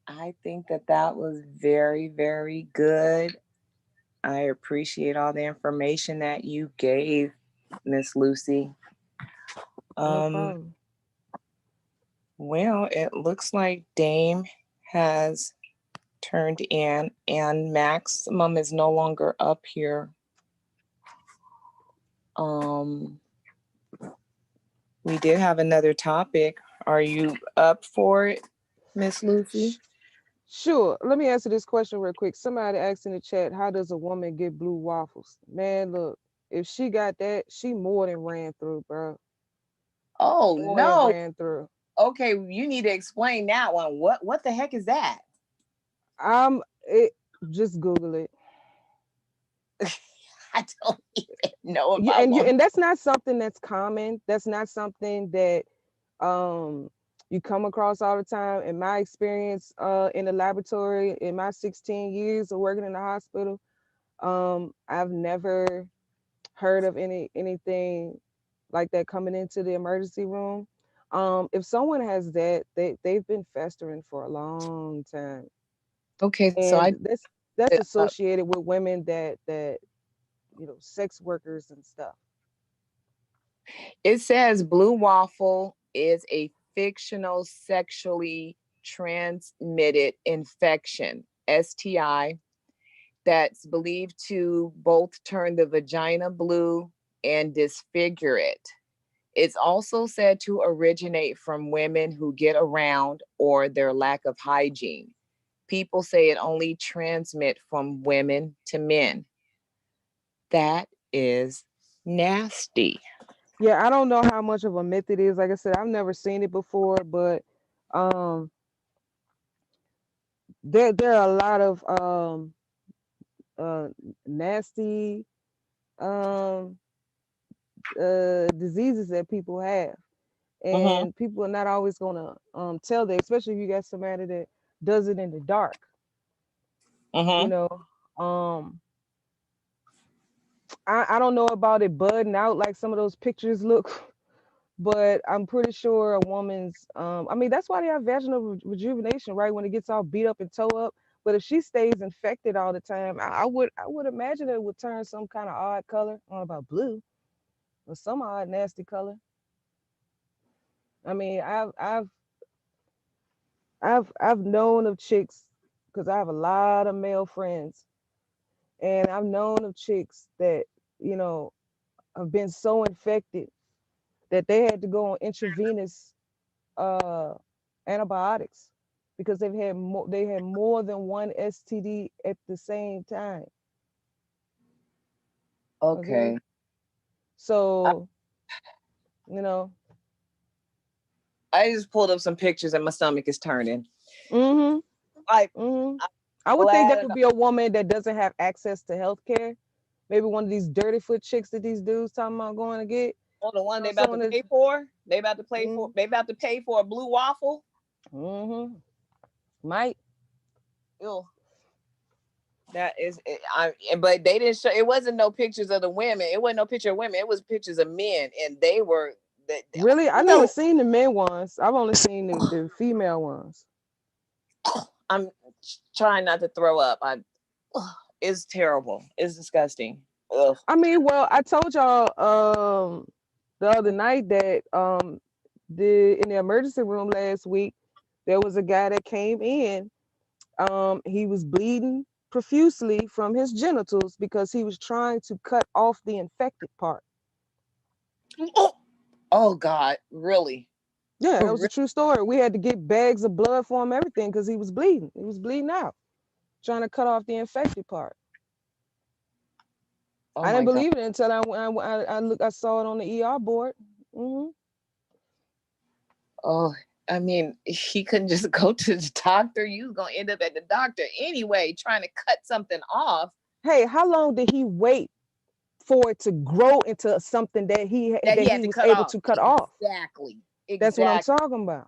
I think that was very, very good. I appreciate all the information that you gave, Miss Lucy. No problem. Well, it looks like Dame has turned in and Maximum is no longer up here. We did have another topic. Are you up for it, Miss Lucy? Sure. Let me answer this question real quick. Somebody asked in the chat, how does a woman get blue waffles? Man, look, if she got that, she more than ran through, bro. Oh More than no. ran through. Okay, you need to explain that one. What the heck is that? Just Google it. I don't even know if I And want. that's not something that's common. That's not something that you come across all the time. In my experience in the laboratory, in my 16 years of working in the hospital, I've never heard of anything like that coming into the emergency room. If someone has that, they've been festering for a long time. Okay, so And that's associated with women that sex workers and stuff. It says blue waffle is a fictional sexually transmitted infection, STI, that's believed to both turn the vagina blue and disfigure it. It's also said to originate from women who get around or their lack of hygiene. People say it only transmit from women to men. That is nasty. Yeah, I don't know how much of a myth it is. Like I said, I've never seen it before, but um, there are a lot of uh, nasty um, diseases that people have, Mm-hmm. and people are not always gonna tell that, especially if you got somebody that does it in the dark. You Mm-hmm. know, um, I don't know about it budding out like some of those pictures look, but I'm pretty sure a woman's I mean that's why they have vaginal rejuvenation, right? When it gets all beat up and toe up. But if she stays infected all the time, I would imagine it would turn some kind of odd color. I don't know about blue, but some odd nasty color. I mean, I've known of chicks because I have a lot of male friends, and I've known of chicks that you know have been so infected that they had to go on intravenous uh, antibiotics because they had more than one STD at the same time. Okay, Okay. I, so you know, I just pulled up some pictures and my stomach is turning. hmm Like, hmm I'm I would think glad that would be a woman that doesn't have access to health care. Maybe one of these dirty foot chicks that these dudes talking about going to get. on the one You they know, about to someone that's pay for. mm, They about to pay for a blue waffle. hmm might. Ew. That is, but they didn't show. It wasn't no pictures of the women. It wasn't no picture of women. It was pictures of men, and they were. That. Really, I never Ew. seen the men ones. I've only seen the female ones. I'm trying not to throw up. It's terrible. It's disgusting. Ugh. I mean, well, I told y'all the other night that the in the emergency room last week there was a guy that came in. He was bleeding profusely from his genitals because he was trying to cut off the infected part. Oh, oh God, really? Yeah, that was a Really? true story. We had to get bags of blood for him, everything, because he was bleeding. He was bleeding out, trying to cut off the infected part. Oh I didn't my God. believe it until I saw it on the ER board. Hmm Oh, I mean, he couldn't just go to the doctor. You was gonna end up at the doctor anyway, trying to cut something off Hey, how long did he wait for it to grow into something that that he had he to was cut able off. to cut off? Exactly. That's what I'm Exactly. talking about.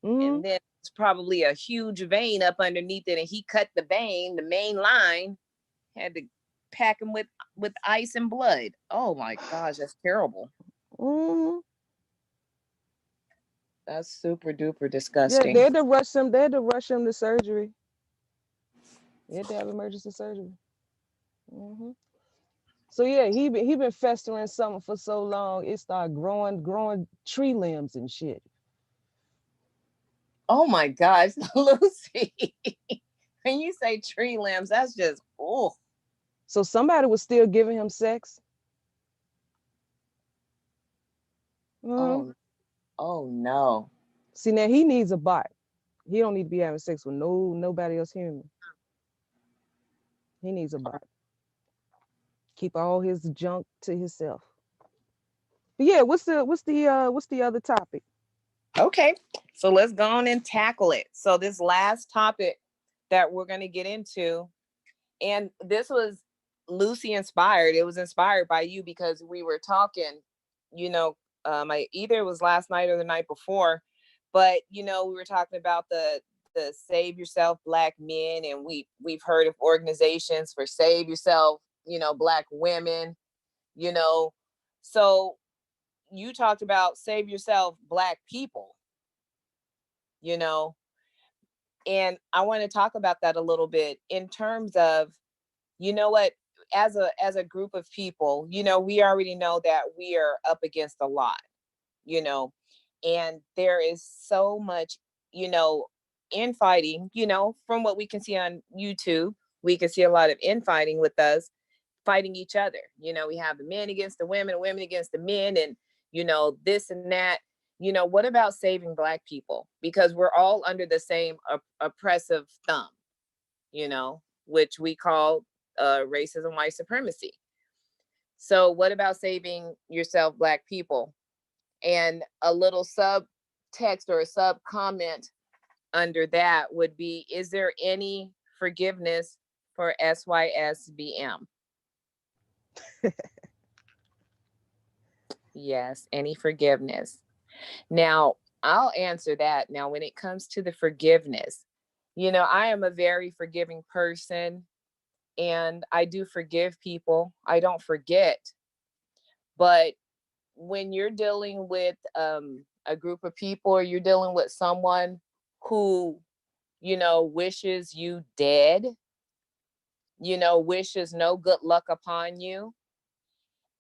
Hmm And then it's probably a huge vein up underneath it, and he cut the vein, the main line, had to pack him with ice and blood. Oh my gosh, that's terrible. hmm That's super duper Yeah, they disgusting. had to rush him. They had to rush him to surgery. He had to have emergency surgery. hmm So yeah, he been festering something for so long it started growing tree limbs and shit. Oh my gosh, Lucy. When you say tree limbs, that's just oh, So somebody was still giving him sex. hmm oh, oh no. See now he needs a bot. He don't need to be having sex with nobody else human. He needs a bot. Keep all his junk to himself. But yeah, what's the other topic? Okay, so let's go on and tackle it. So this last topic that we're going to get into, and this was Lucy inspired. It was inspired by you because we were talking, you know, I either it was last night or the night before, but we were talking about the Save Yourself Black men, and we've heard of organizations for Save Yourself, Black women, you know. So you talked about Save Yourself Black people, you know, and I want to talk about that a little bit in terms of, you know what? as a group of people, you know, we already know that we are up against a lot, you know, and there is so much, you know, infighting, you know, from what we can see on YouTube. We can see a lot of infighting with us fighting each other. You know, we have the men against the women against the men, and, you know, this and that. You know, what about saving Black people? Because we're all under the same oppressive thumb, you know, which we call racism, white supremacy. So what about saving yourself, Black people? And a little subtext or a sub comment under that would be, is there any forgiveness for SYSBM? Yes, any forgiveness. Now, I'll answer that. Now, when it comes to the forgiveness, you know, I am a very forgiving person and I do forgive people. I don't forget. But when you're dealing with a group of people, or you're dealing with someone who, you know, wishes you dead, you know, wishes no good luck upon you,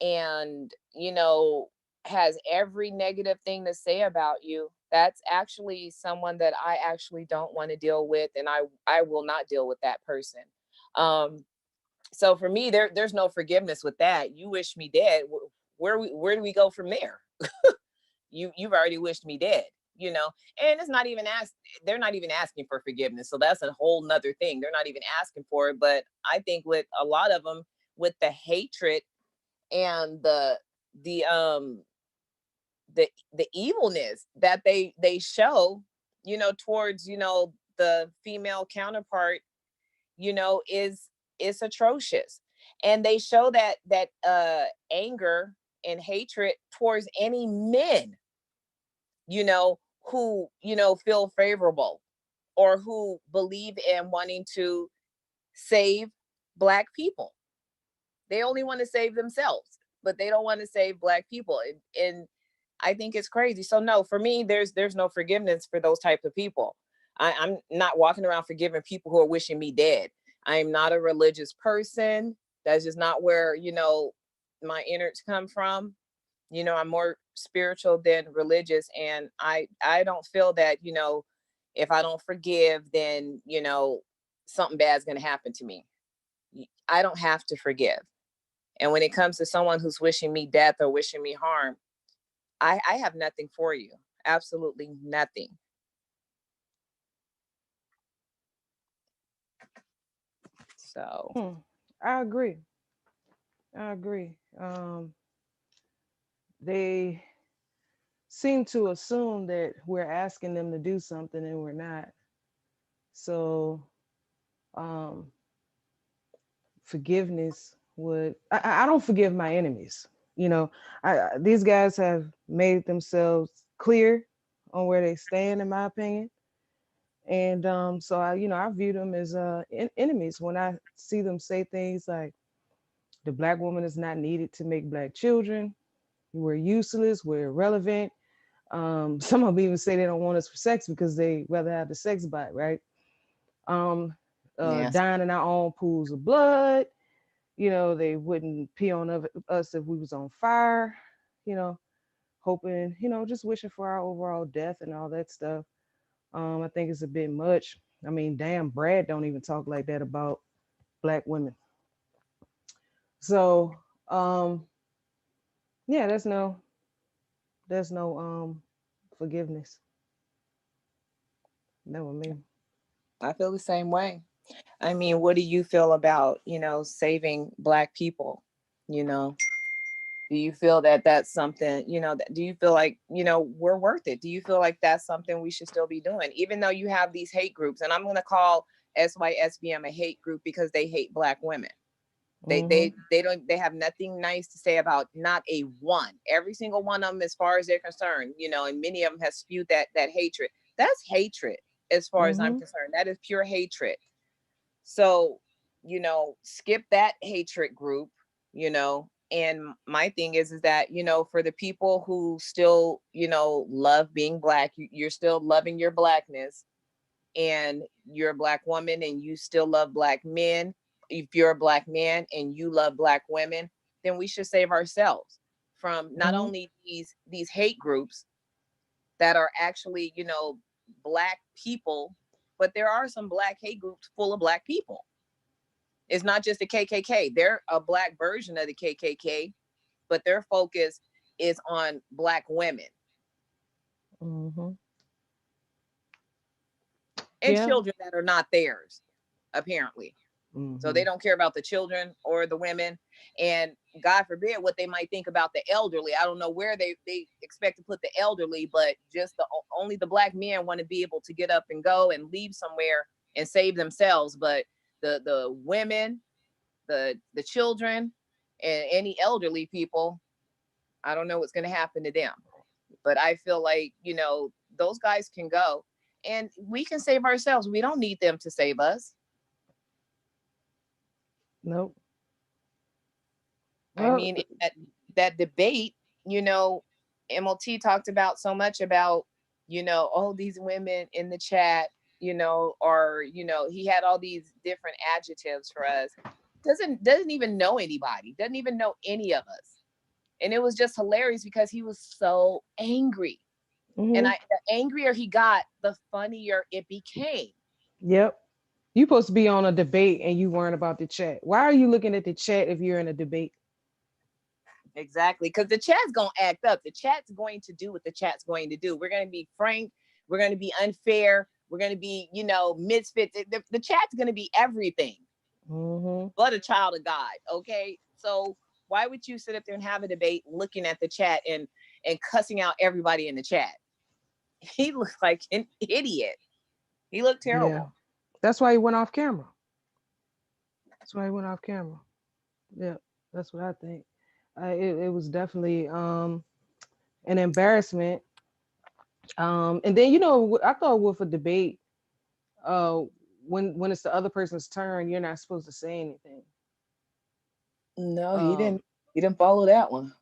and, you know, has every negative thing to say about you, that's actually someone that I actually don't want to deal with, and I will not deal with that person. So for me, there's no forgiveness with that. You wish me dead. Where do we go from there? You've already wished me dead, you know. And it's not even they're not even asking for forgiveness, so that's a whole nother thing. They're not even asking for it. But I think with a lot of them, with the hatred and the the evilness that they show, you know, towards, you know, the female counterpart, you know, is atrocious. And they show that anger and hatred towards any men, you know, who, you know, feel favorable or who believe in wanting to save Black people. They only want to save themselves, but they don't want to save Black people. And I think it's crazy. So no, for me, there's no forgiveness for those type of people. I'm not walking around forgiving people who are wishing me dead. I am not a religious person. That's just not where, you know, my innards come from. You know, I'm more spiritual than religious. And I don't feel that, you know, if I don't forgive, then, you know, something bad's going to happen to me. I don't have to forgive. And when it comes to someone who's wishing me death or wishing me harm, I have nothing for you. Absolutely nothing. So I agree. They seem to assume that we're asking them to do something and we're not. So um, forgiveness would, I don't forgive my enemies. You know, these guys have made themselves clear on where they stand, in my opinion. And so I, you know, I view them as enemies when I see them say things like, the Black woman is not needed to make Black children. We're useless. We're irrelevant. Some of them even say they don't want us for sex because they rather have the sex bot, right? yes, Dying in our own pools of blood. You know, they wouldn't pee on us if we was on fire. You know, hoping, you know, just wishing for our overall death and all that stuff. I think it's a bit much. I mean, damn, Brad don't even talk like that about Black women. So, yeah, there's no forgiveness. That was me. I feel the same way. I mean, what do you feel about, you know, saving Black people? You know, do you feel that that's something, you know, do you feel like, you know, we're worth it? Do you feel like that's something we should still be doing, even though you have these hate groups? And I'm going to call SYSBM a hate group because they hate Black women. They have nothing nice to say about, not a one. Every single one of them, as far as they're concerned, you know, and many of them have spewed that hatred. That's hatred, as far as I'm concerned. That is pure hatred. So, you know, skip that hatred group, you know. And my thing is that, you know, for the people who still, you know, love being Black, you're still loving your Blackness, and you're a Black woman and you still love Black men, if you're a Black man and you love Black women, then we should save ourselves from not only these hate groups that are actually, you know, Black people, but there are some Black hate groups full of Black people. It's not just the KKK. They're a Black version of the KKK, but their focus is on Black women and children that are not theirs, apparently. So they don't care about the children or the women, and God forbid what they might think about the elderly. I don't know where they expect to put the elderly, but just only the Black men want to be able to get up and go and leave somewhere and save themselves. But the women, the children, and any elderly people, I don't know what's going to happen to them. But I feel like, you know, those guys can go and we can save ourselves. We don't need them to save us. Nope. I mean, that debate, you know, MOT talked about so much about, you know, oh, these women in the chat, you know, or, you know, he had all these different adjectives for us. Doesn't even know anybody, doesn't even know any of us. And it was just hilarious because he was so angry. And the angrier he got, the funnier it became. Yep. You supposed to be on a debate and you weren't about the chat. Why are you looking at the chat if you're in a debate? Exactly, because the chat's gonna act up. The chat's going to do what the chat's going to do. We're gonna be frank. We're gonna be unfair. We're gonna be, you know, misfits. The chat's gonna be everything but a child of God. Okay, so why would you sit up there and have a debate looking at the chat and cussing out everybody in the chat? He looked like an idiot. He looked terrible. Yeah. That's why he went off camera. That's why he went off camera. Yeah, that's what I think. It was definitely an embarrassment. And then, you know, I thought with a debate, when it's the other person's turn, you're not supposed to say anything. No, he didn't. He didn't follow that one.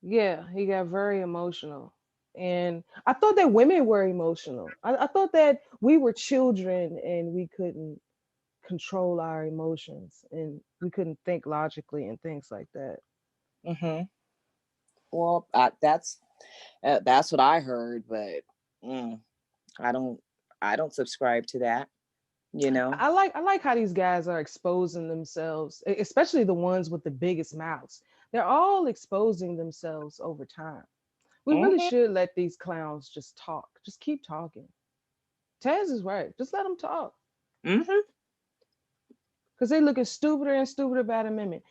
Yeah, he got very emotional. And I thought that women were emotional. I thought that we were children and we couldn't control our emotions and we couldn't think logically and things like that. Well, that's what I heard, but I don't subscribe to that. You know, I like how these guys are exposing themselves, especially the ones with the biggest mouths. They're all exposing themselves over time. We really should let these clowns just talk. Just keep talking. Taz is right. Just let them talk. Because they looking stupider and stupider about a minute.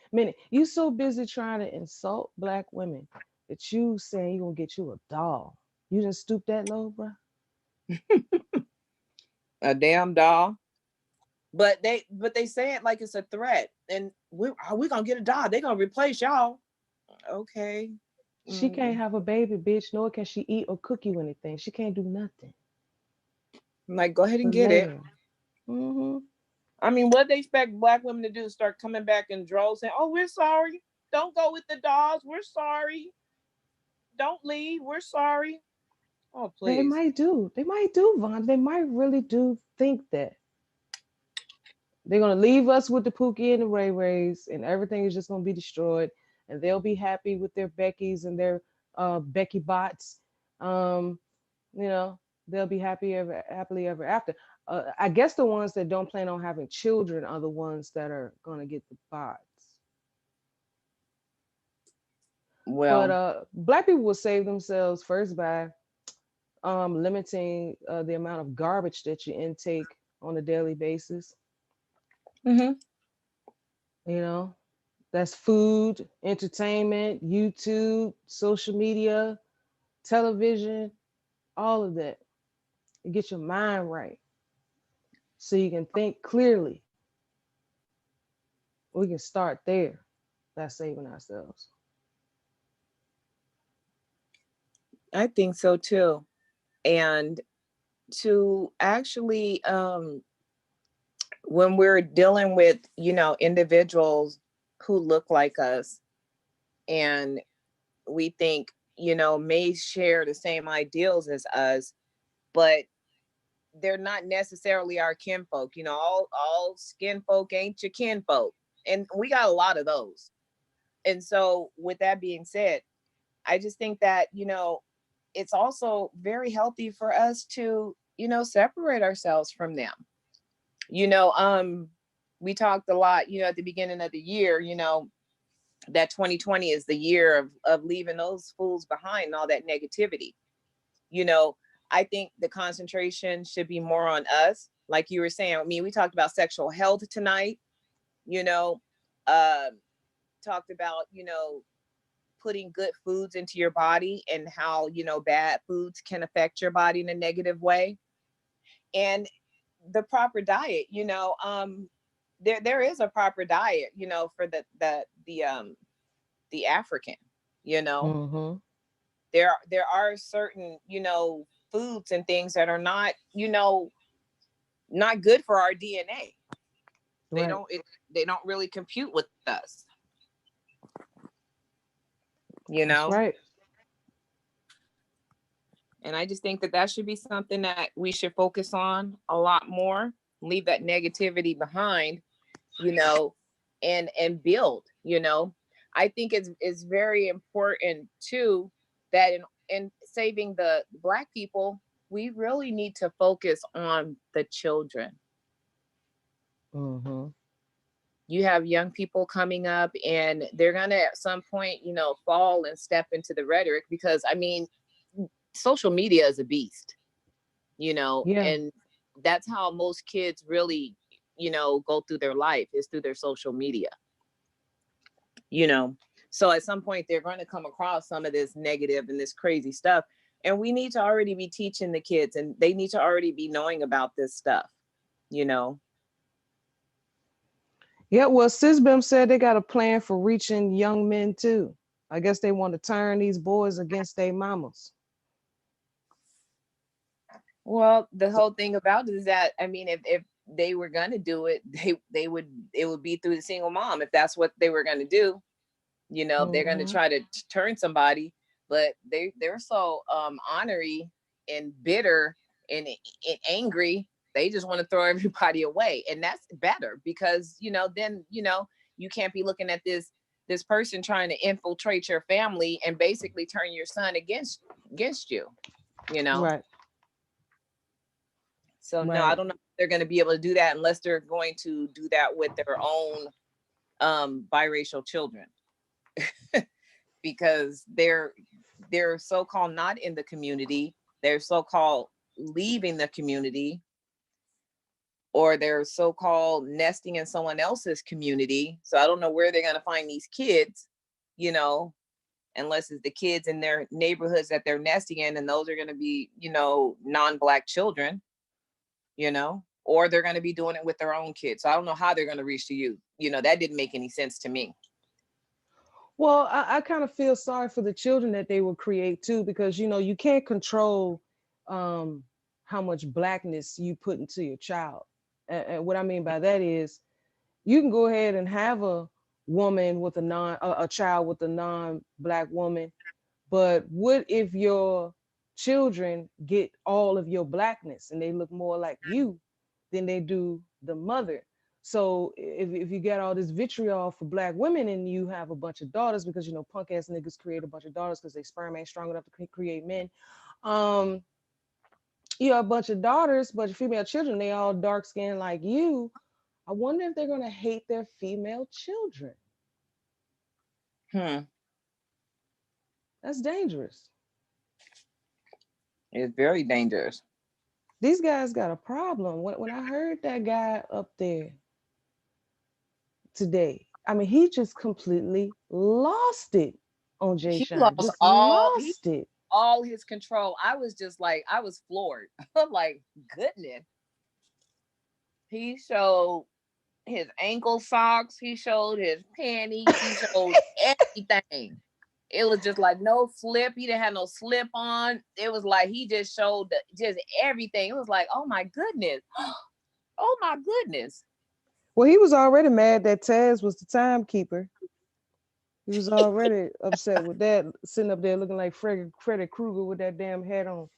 You so busy trying to insult Black women that you saying you gonna get you a doll. You didn't stoop that low, bro. A damn doll. But they say it like it's a threat, and we gonna get a doll. They gonna replace y'all. Okay. She can't have a baby, bitch. Nor can she eat or cook you anything. She can't do nothing. I'm like, go ahead and get it. I mean, what they expect Black women to do? Start coming back in droves saying, "Oh, we're sorry. Don't go with the dolls. We're sorry. Don't leave. We're sorry." Oh, please. They might do. They might do, Vaughn. They might really do think that. They're gonna leave us with the Pookie and the Ray Rays, and everything is just gonna be destroyed, and they'll be happy with their Beckys and their Becky bots. You know, they'll be happily ever after. I guess the ones that don't plan on having children are the ones that are gonna get the bots. Well, But Black people will save themselves first by limiting the amount of garbage that you intake on a daily basis. You know, that's food, entertainment, YouTube, social media, television, all of that. You get your mind right so you can think clearly. We can start there by saving ourselves. I think so too. And to actually, when we're dealing with, you know, individuals who look like us and we think, you know, may share the same ideals as us, but they're not necessarily our kinfolk. You know, all skin folk ain't your kinfolk. And we got a lot of those. And so with that being said, I just think that, it's also very healthy for us to, separate ourselves from them. We talked a lot, at the beginning of the year, that 2020 is the year of leaving those fools behind and all that negativity. I think the concentration should be more on us. Like you were saying, I mean, we talked about sexual health tonight, uh, talked about, putting good foods into your body and how, bad foods can affect your body in a negative way. And the proper diet, there is a proper diet, for the African, you know. Mm-hmm. There are certain, foods and things that are not, not good for our DNA. They Right. they don't really compute with us, That's right. And I just think that that should be something that we should focus on a lot more, leave that negativity behind, you know, and build, I think it's very important too that in saving the Black people, we really need to focus on the children. Mm-hmm. You have young people coming up and they're gonna at some point, fall and step into the rhetoric, because I mean, social media is a beast, Yeah. and that's how most kids really, go through their life, is through their social media, you know. So at some point they're going to come across some of this negative and this crazy stuff. And we need to already be teaching the kids, and they need to already be knowing about this stuff, you know. Yeah, well, Sisbem said they got a plan for reaching young men too. I guess they want to turn these boys against their mamas. Well, the whole thing about it is that, I mean, if they were going to do it, they would, it would be through the single mom, if that's what they were going to do. They're going to Mm-hmm. try to turn somebody, but they're so ornery and bitter and angry. They just want to throw everybody away, and that's better, because then you can't be looking at this person trying to infiltrate your family and basically turn your son against you, you know. Right. So no, I Right. don't know if they're going to be able to do that unless they're going to do that with their own biracial children. Because they're so-called not in the community, they're so-called leaving the community, or they're so-called nesting in someone else's community. So I don't know where they're going to find these kids, unless it's the kids in their neighborhoods that they're nesting in, and those are going to be, non-Black children, or they're going to be doing it with their own kids. So I don't know how they're going to reach the youth. That didn't make any sense to me. Well, I kind of feel sorry for the children that they will create too, because you can't control how much Blackness you put into your child. And what I mean by that is, you can go ahead and have a woman with a child with a non-Black woman, but what if your children get all of your Blackness and they look more like you than they do the mother? So if you get all this vitriol for Black women and you have a bunch of daughters, because punk ass niggas create a bunch of daughters because they sperm ain't strong enough to create men. You have a bunch of daughters, but your female children, they all dark skinned like you. I wonder if they're gonna hate their female children. That's dangerous. It's very dangerous. These guys got a problem. When I heard that guy up there today, I mean, he just completely lost it on Jay He Shine. lost Just lost it. all his control. I was just like, I was floored. I'm like, goodness. He showed his ankle socks. He showed his panties. He showed everything. It was just like no slip. He didn't have no slip on. It was like he just showed just everything. It was like, oh my goodness. Oh my goodness. Well, he was already mad that Taz was the timekeeper. He was already upset with that, sitting up there looking like Freddy Krueger with that damn hat on.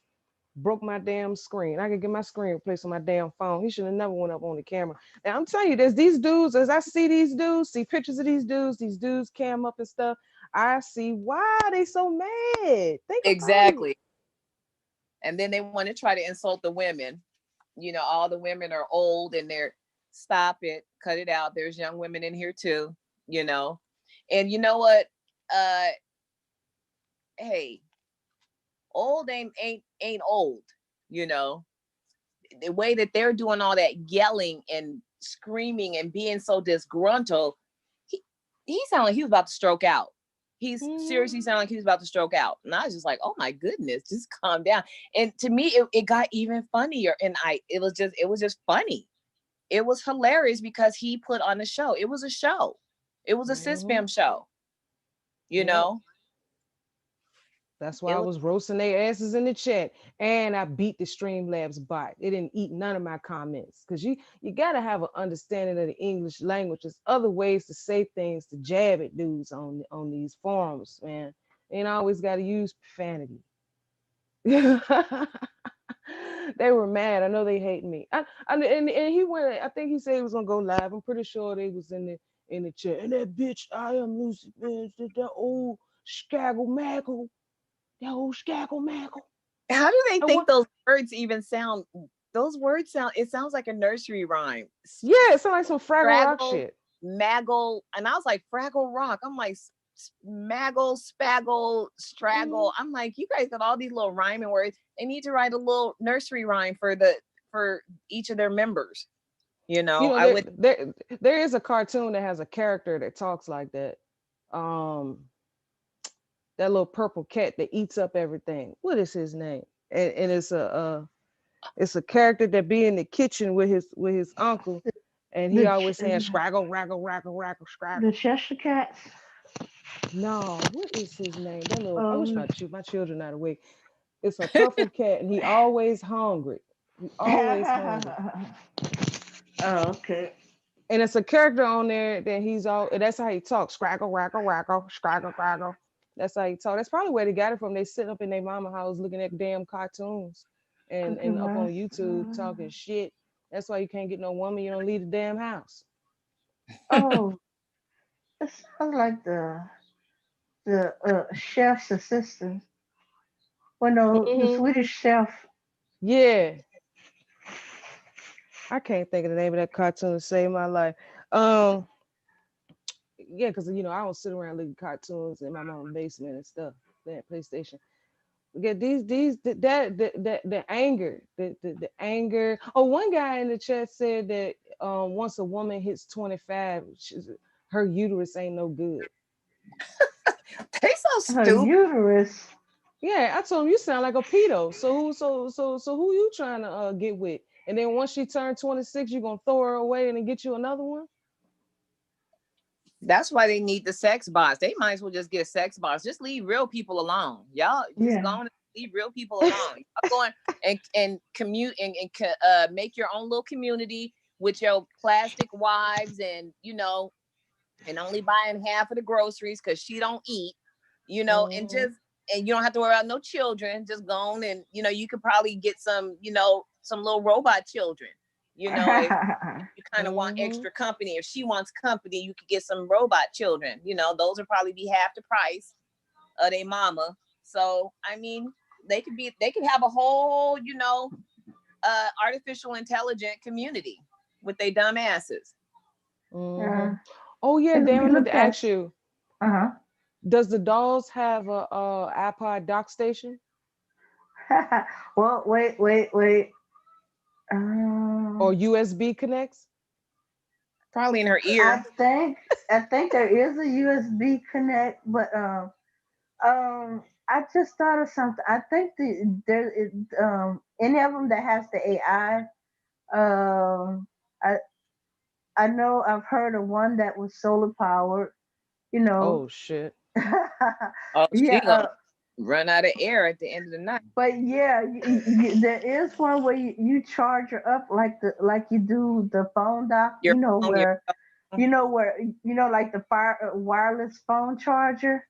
broke my damn screen. I could get my screen replaced on my damn phone. He should have never went up on the camera. And I'm telling you, there's these dudes, as I see these dudes, see pictures of these dudes cam up and stuff, I see why they so mad. Think about it. Exactly. And then they want to try to insult the women. You know, all the women are old and they're stop it, cut it out. There's young women in here too, you know. And you know what? Uh hey, old ain't old, you know. The way that they're doing all that yelling and screaming and being so disgruntled, he sounded like he was about to stroke out. He's seriously sounded like he was about to stroke out. And I was just like, oh my goodness, just calm down. And to me, it got even funnier. And it was just funny. It was hilarious because he put on a show. It was a show. It was a cis-fem show, you know? That's why I was roasting their asses in the chat, and I beat the Streamlabs bot. It didn't eat none of my comments because you gotta have an understanding of the English language. There's other ways to say things to jab at dudes on these forums, man. Ain't always got to use profanity. They were mad. I know they hate me. And he went. I think he said he was gonna go live. I'm pretty sure they was in the chat. And that bitch, I am Lucy, bitch. That old skaggle maggle. That old skaggle maggle. How do they think those words even sound? Those words sound. It sounds like a nursery rhyme. Yeah, it sounds like some Fraggle Rock shit. Maggle, and I was like Fraggle Rock. I'm like Smaggle, Spaggle, Straggle. I'm like, you guys got all these little rhyming words. They need to write a little nursery rhyme for each of their members. You know, I would. There is a cartoon that has a character that talks like that. That little purple cat that eats up everything. What is his name? And it's a character that be in the kitchen with his uncle, and he always saying scraggle, raggle, raggle, raggle, scraggle. The Cheshire Cats. No, what is his name? That little, I wish my children not awake. It's a purple cat, and he always hungry. He always hungry. Oh, okay. And it's a character on there that that's how he talks. Scraggle, raggle, raggle, scraggle, raggle. That's how he talk. That's probably where they got it from. They sit up in their mama house looking at damn cartoons and up on YouTube talking shit. That's why you can't get no woman. You don't leave the damn house. Oh, it sounds like the chef's assistant. Well, no, the Swedish chef. Yeah. I can't think of the name of that cartoon to save my life. Yeah, because I don't sit around looking cartoons in my mom's basement and stuff. That PlayStation. Yeah, the anger, the anger. Oh, one guy in the chat said that once a woman hits 25, her uterus ain't no good. They so stupid. Her uterus. Yeah, I told him you sound like a pedo. So who you trying to get with? And then once she turned 26, you gonna throw her away and then get you another one? That's why they need the sex bots. They might as well just get sex bots. Just leave real people alone. Y'all just go and leave real people alone. Y'all going and commute and make your own little community with your plastic wives and and only buying half of the groceries because she don't eat, and you don't have to worry about no children. Just go on and you could probably get some little robot children. If you kind of want extra company, if she wants company, you could get some robot children. Those would probably be half the price of their mama. So I mean, they could have a whole artificial intelligent community with their dumb asses. Oh yeah, Darren, let me ask you. Does the dolls have a iPod dock station? Well, wait. Or USB connects? Probably in her ear. I think there is a USB connect, but I just thought of something. I think there is any of them that has the AI. I know I've heard of one that was solar powered. Oh shit. Oh, she gonna run out of air at the end of the night. But yeah, there is one where you charge her up like you do the phone dock. Where like the wireless phone charger.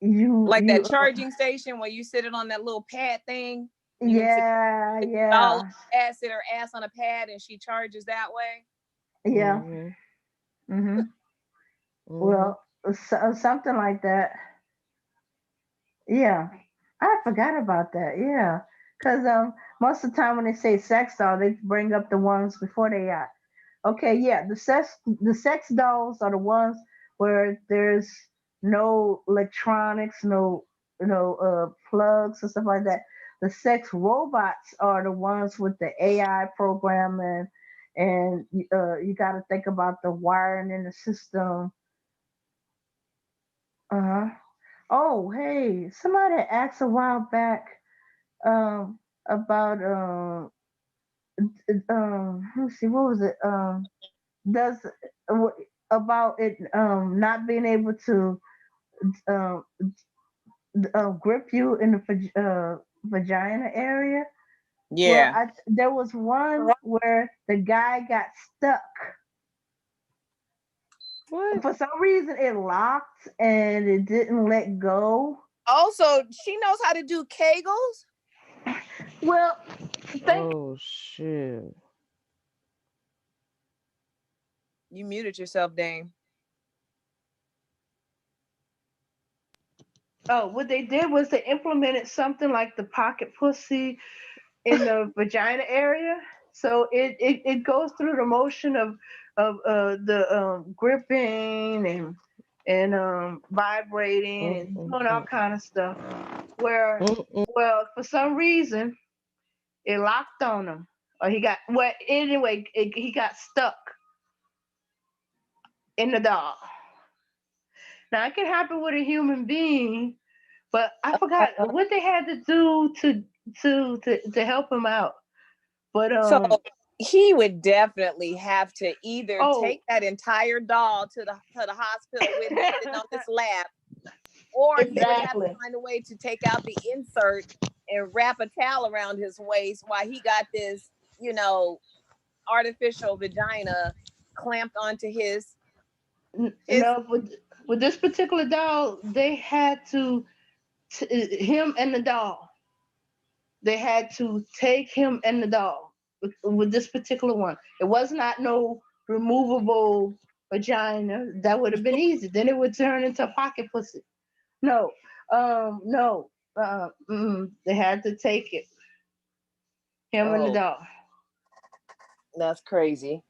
Like that you charging station where you sit it on that little pad thing. yeah, All yeah, sit her ass on a pad and she charges that way. yeah. Mm-hmm. Mm-hmm. Mm-hmm. Well, something like that. Yeah, I forgot about that. Yeah, because most of the time when they say sex doll, they bring up the ones before they are. Okay, yeah, the sex dolls are the ones where there's no electronics, no plugs and stuff like that. The sex robots are the ones with the AI programming, and you got to think about the wiring in the system. Uh-huh. Oh, hey, somebody asked a while back about let me see, what was it? Does about it not being able to um grip you in the vagina area. Well, Yeah. there was one where the guy got stuck. What? For some reason, it locked and it didn't let go. Also, she knows how to do Kegels. Well, Oh shit. You muted yourself, Dame. oh, what they did was they implemented something like the pocket pussy in the vagina area. So it goes through the motion of the gripping and vibrating and doing all kind of stuff. Where well, for some reason it locked on him, or he got well. Anyway, he got stuck in the dog. Now it can happen with a human being, but I forgot what they had to do to help him out. But So he would definitely have to either oh, take that entire doll to the hospital with him sitting on his lap, or he would have to exactly. find a way to take out the insert and wrap a towel around his waist while he got this, artificial vagina clamped onto his. No, with this particular doll, they had to him and the doll. They had to take him and the doll with this particular one. It was not no removable vagina. That would have been easy. Then it would turn into a pocket pussy. No, no. They had to take it. Him and the Oh, doll. that's crazy.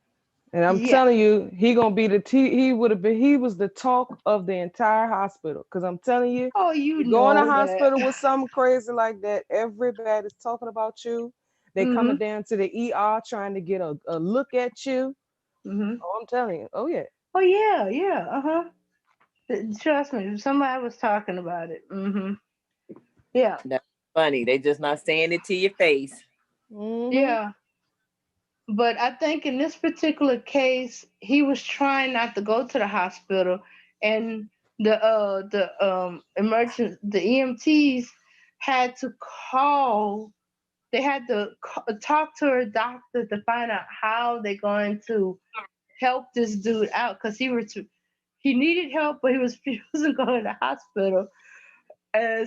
And I'm Yeah. telling you, he gonna be he would have been, he was the talk of the entire hospital. Cause I'm telling you, Oh, you you go in a know hospital that. with something crazy like that, everybody's talking about you. They coming Mhm. down to the ER trying to get a look at you. Mhm. Oh, I'm telling you. Oh yeah. Oh yeah, yeah. Uh huh. Trust me, somebody was talking about it. Mhm. Yeah. That's funny. They just not saying it to your face. Mm-hmm. Yeah. But I think in this particular case, he was trying not to go to the hospital, and the EMTs had to call. They had to talk to her doctor to find out how they're going to help this dude out because he needed help, but he wasn't going to the hospital.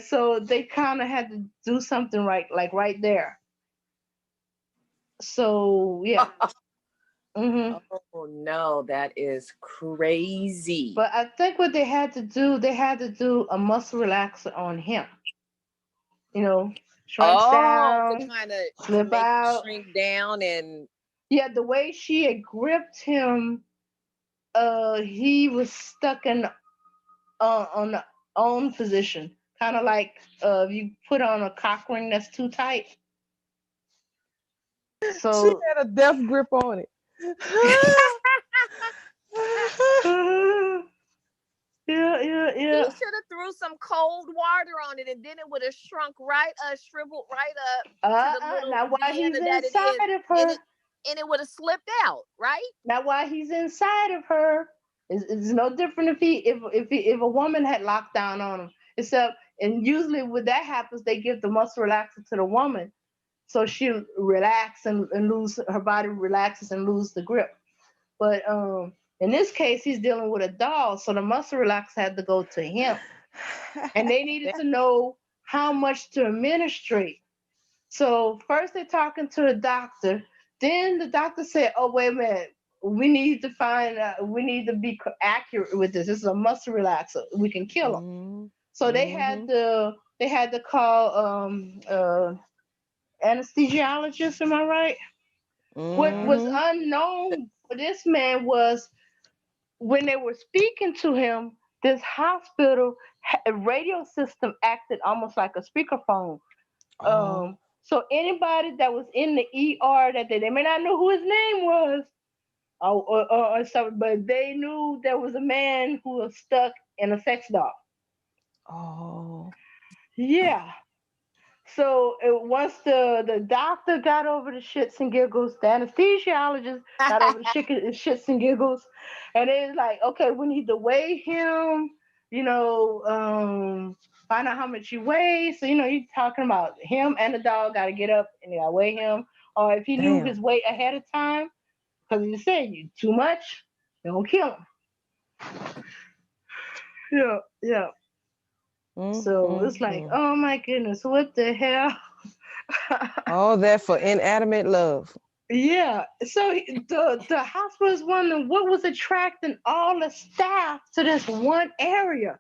So they kind of had to do something right there. So yeah. hmm Oh no, that is crazy. But I think what they had to do a muscle relaxer on him. You know, shrinks Oh, to down, kind of to slip make him out. shrink down and Yeah, the way she had gripped him, he was stuck in on the own position, kind of like you put on a cock ring that's too tight. She So had a death grip on it. yeah, yeah, he yeah. should have threw some cold water on it and then it would have shrunk right shriveled right up to the little Now while he's Vienna that it is, inside of and her, it would have slipped out, right? now while he's inside of her, it's no different if a woman had locked down on him. Except, and usually when that happens, they give the muscle relaxer to the woman, so she'll relax and lose her body relaxes and lose the grip. But in this case, he's dealing with a doll, so the muscle relaxer had to go to him. and they needed to know how much to administrate. So first they're talking to the doctor. Then the doctor said, "Oh, wait a minute. We need to find. We need to be accurate with this. This is a muscle relaxer. We can kill him." So they had to call anesthesiologist. Am I right? What was unknown for this man was when they were speaking to him, this hospital radio system acted almost like a speakerphone. So anybody that was in the ER that they may not know who his name was, or something, but they knew there was a man who was stuck in a sex doll. Oh. Yeah. So once the doctor got over the shits and giggles, the anesthesiologist got over the shits and giggles, and it's like, okay, we need to weigh him, find out how much he weighs. So, you're talking about him and the dog got to get up and they got to weigh him. Or if he knew his weight ahead of time, because you said you too much, they're going to kill him. Yeah, yeah. So it's like, oh my goodness, what the hell? All that for inanimate love. Yeah. So the hospital is wondering what was attracting all the staff to this one area.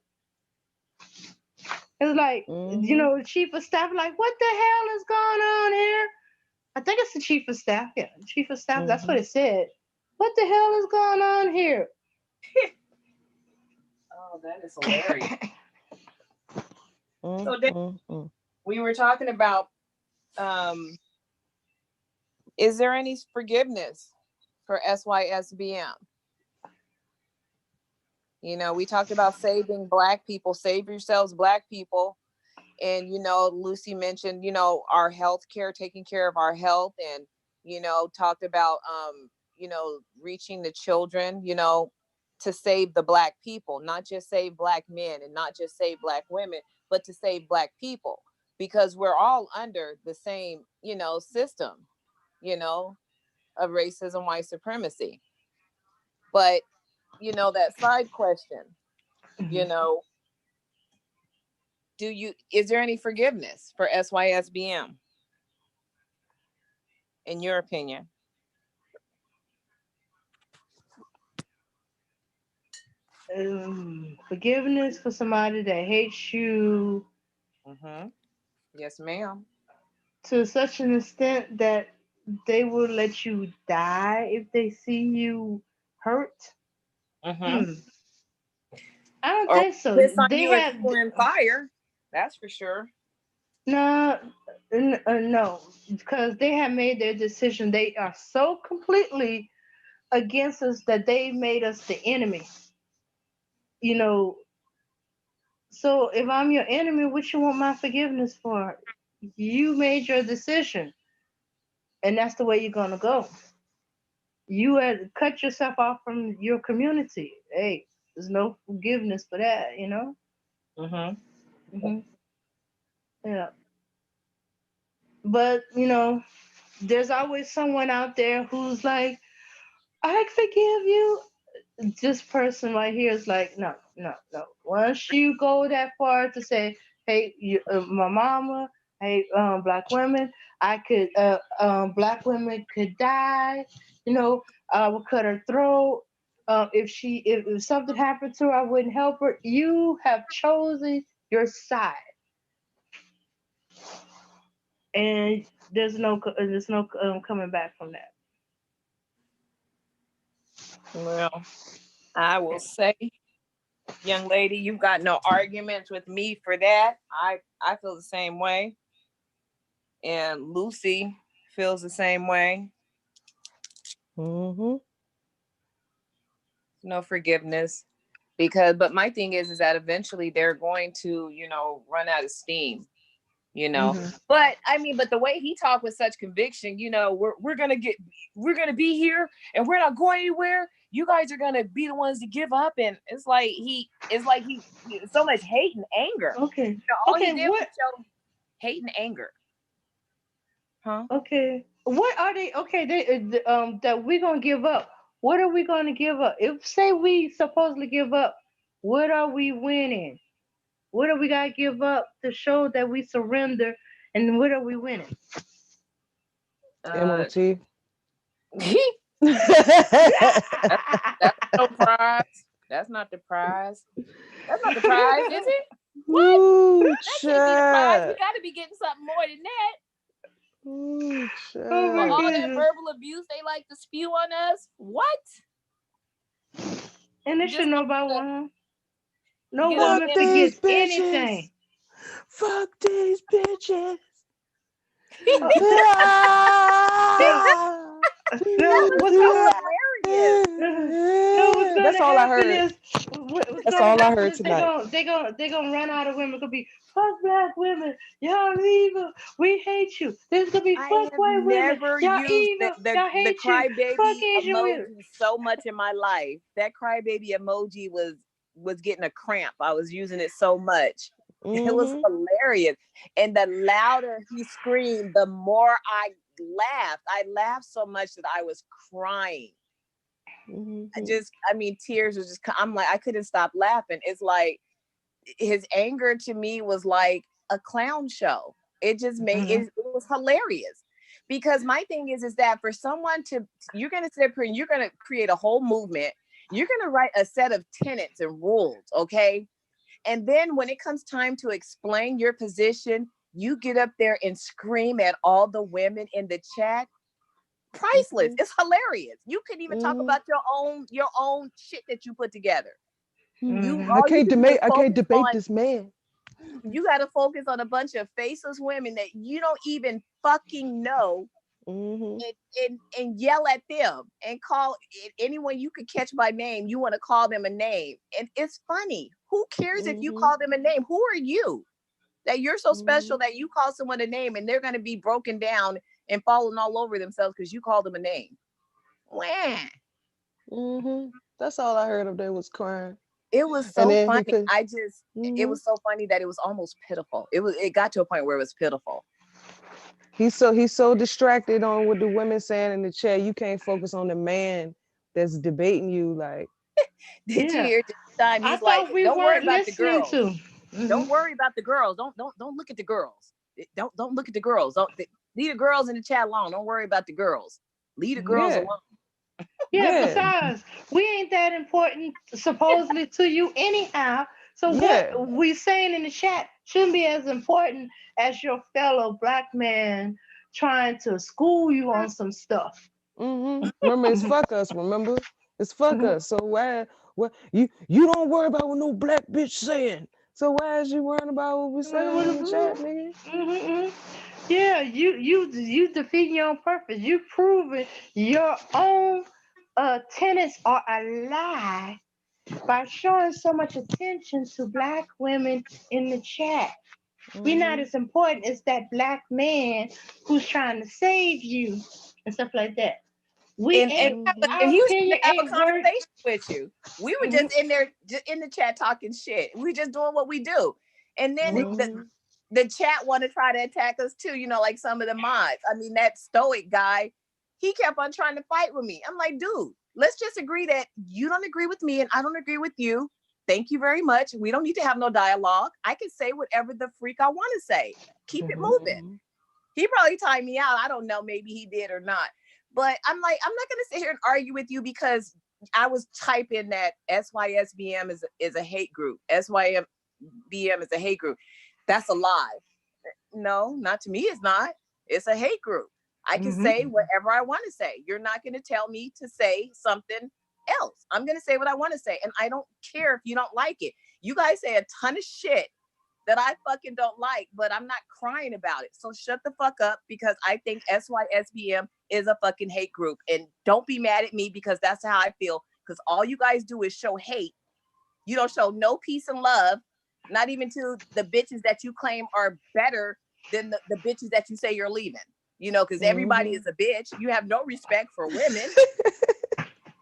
It's like, the chief of staff, like, what the hell is going on here? I think it's the chief of staff. Yeah, chief of staff. That's what it said. What the hell is going on here? Oh, that is hilarious. So then we were talking about, is there any forgiveness for SYSBM? We talked about saving Black people, save yourselves, Black people. And, Lucy mentioned, our health care, taking care of our health, and, talked about, reaching the children, to save the Black people, not just save Black men and not just save Black women, but to save Black people, because we're all under the same, system, of racism, white supremacy. But, that side question, is there any forgiveness for SYSBM, in your opinion? Forgiveness for somebody that hates you. Yes, ma'am. To such an extent that they will let you die if they see you hurt. I don't think so. Piss on They you have if you're in fire. That's for sure. no, because they have made their decision. They are so completely against us that they made us the enemy. So if I'm your enemy, what you want my forgiveness for? You made your decision, and that's the way you're gonna go. You had cut yourself off from your community. Hey, there's no forgiveness for that. Yeah. But there's always someone out there who's like, I forgive you. This person right here is like, no, no, no. Once you go that far to say, hey, my mama, hey, Black women, Black women could die. I would cut her throat. If something happened to her, I wouldn't help her. You have chosen your side, and there's no coming back from that. Well, I will say, young lady, you've got no arguments with me for that. I feel the same way, and Lucy feels the same way. No forgiveness, but my thing is that eventually they're going to, run out of steam. But the way he talked with such conviction, we're gonna be here and we're not going anywhere. You guys are gonna be the ones to give up, and it's like he so much hate and anger. Okay. All he did was show hate and anger. Huh? Okay. What are they? Okay, that we're gonna give up. What are we gonna give up? If say we supposedly give up, what are we winning? What do we gotta give up to show that we surrender? And what are we winning? MOT. That's no prize. That's not the prize. That's not the prize, is it? What? Ooh, That can't be the prize. We child. got to be getting something more than that. Ooh, Oh For my child. all that goodness. verbal abuse they like to spew on us. What? And they You should just know want about to one. No get up woman Fuck there. these forgets bitches. anything. Fuck these bitches. Uh, no, Ah. no, That was what's so gonna hilarious. no, what's That's gonna all I happen heard. is what's That's gonna all I happen heard is tonight. they're gonna run out of women. Gonna be fuck black women, y'all evil. We hate you. There's gonna be I fuck have white women, never y'all used evil. the Y'all hate you. Fuck crybaby Asian women. emoji so much in my life. That crybaby emoji was getting a cramp. I was using it so much. It was Mm-hmm. hilarious. And the louder he screamed, the more I laughed. I laughed so much that I was crying. Mm-hmm. I mean, tears was just, I'm like, I couldn't stop laughing. It's like his anger to me was like a clown show. It just made Mhm. it was hilarious. Because my thing is that for someone to, you're going to sit up here and you're going to create a whole movement. You're going to write a set of tenets and rules, okay? And then when it comes time to explain your position, you get up there and scream at all the women in the chat. Priceless. It's hilarious. You couldn't even talk Mm-hmm. about your own shit that you put together. You Mhm. I all you can't can do is debate. I can't focus debate on, this man. you got to focus on a bunch of faceless women that you don't even fucking know, Mm-hmm. and yell at them and call anyone you could catch by name. You want to call them a name. And it's funny. Who cares if you Mm-hmm. call them a name? Who are you that you're so special Mm-hmm. that you call someone a name and they're going to be broken down and falling all over themselves because you called them a name? Wah. Mm-hmm. That's all I heard of there was crying. It was And so then he funny. could. It Mm-hmm. was so funny that it was almost pitiful. It got to a point where it was pitiful. He's so distracted on what the women saying in the chat. You can't focus on the man that's debating you. Like, Did you Yeah. hear this time? I He's like, thought we don't worry weren't about the listening to. girls. Don't Mhm. worry about the girls. Don't look at the girls. Don't look at the girls. Leave the girls in the chat alone. Don't worry about the girls. Leave the girls Mhm. yeah, alone. Yeah, yeah, besides, we ain't that important supposedly to you anyhow. So what yeah. we saying in the chat shouldn't be as important as your fellow black man trying to school you on some stuff. Mm-hmm. Remember, it's Mhm. fuck us. Remember, it's fuck Mhm. us. So why? What you don't worry about what no black bitch saying. So why is you worrying about what we saying in the chat, nigga? Mhm. Yeah, you defeating your own purpose. You proving your own tenets are a lie by showing so much attention to black women in the chat. We're not Mm-hmm. as important as that black man who's trying to save you and stuff like that. We And ain't, Mm-hmm. and our he was trying opinion to have a ain't worth. conversation with you. We were Mhm. just in there in the chat talking shit. We just doing what we do. And then Mm-hmm. the chat want to try to attack us too, like some of the mods. I mean, that stoic guy, he kept on trying to fight with me. I'm like, dude, let's just agree that you don't agree with me and I don't agree with you. Thank you very much. We don't need to have no dialogue. I can say whatever the freak I want to say. Keep it Mhm. moving. Mm-hmm. He probably timed me out. I don't know. Maybe he did or not. But I'm like, I'm not going to sit here and argue with you because I was typing that SYSBM is a hate group. SYBM is a hate group. That's a lie. No, not to me. It's not. It's a hate group. I can Mhm. say whatever I want to say. You're not going to tell me to say something else. I'm going to say what I want to say. And I don't care if you don't like it. You guys say a ton of shit that I fucking don't like, but I'm not crying about it. So shut the fuck up because I think SYSBM is a fucking hate group. And don't be mad at me because that's how I feel. Because all you guys do is show hate. You don't show no peace and love, not even to the bitches that you claim are better than the bitches that you say you're leaving. Because everybody Mm-hmm. is a bitch. You have no respect for women.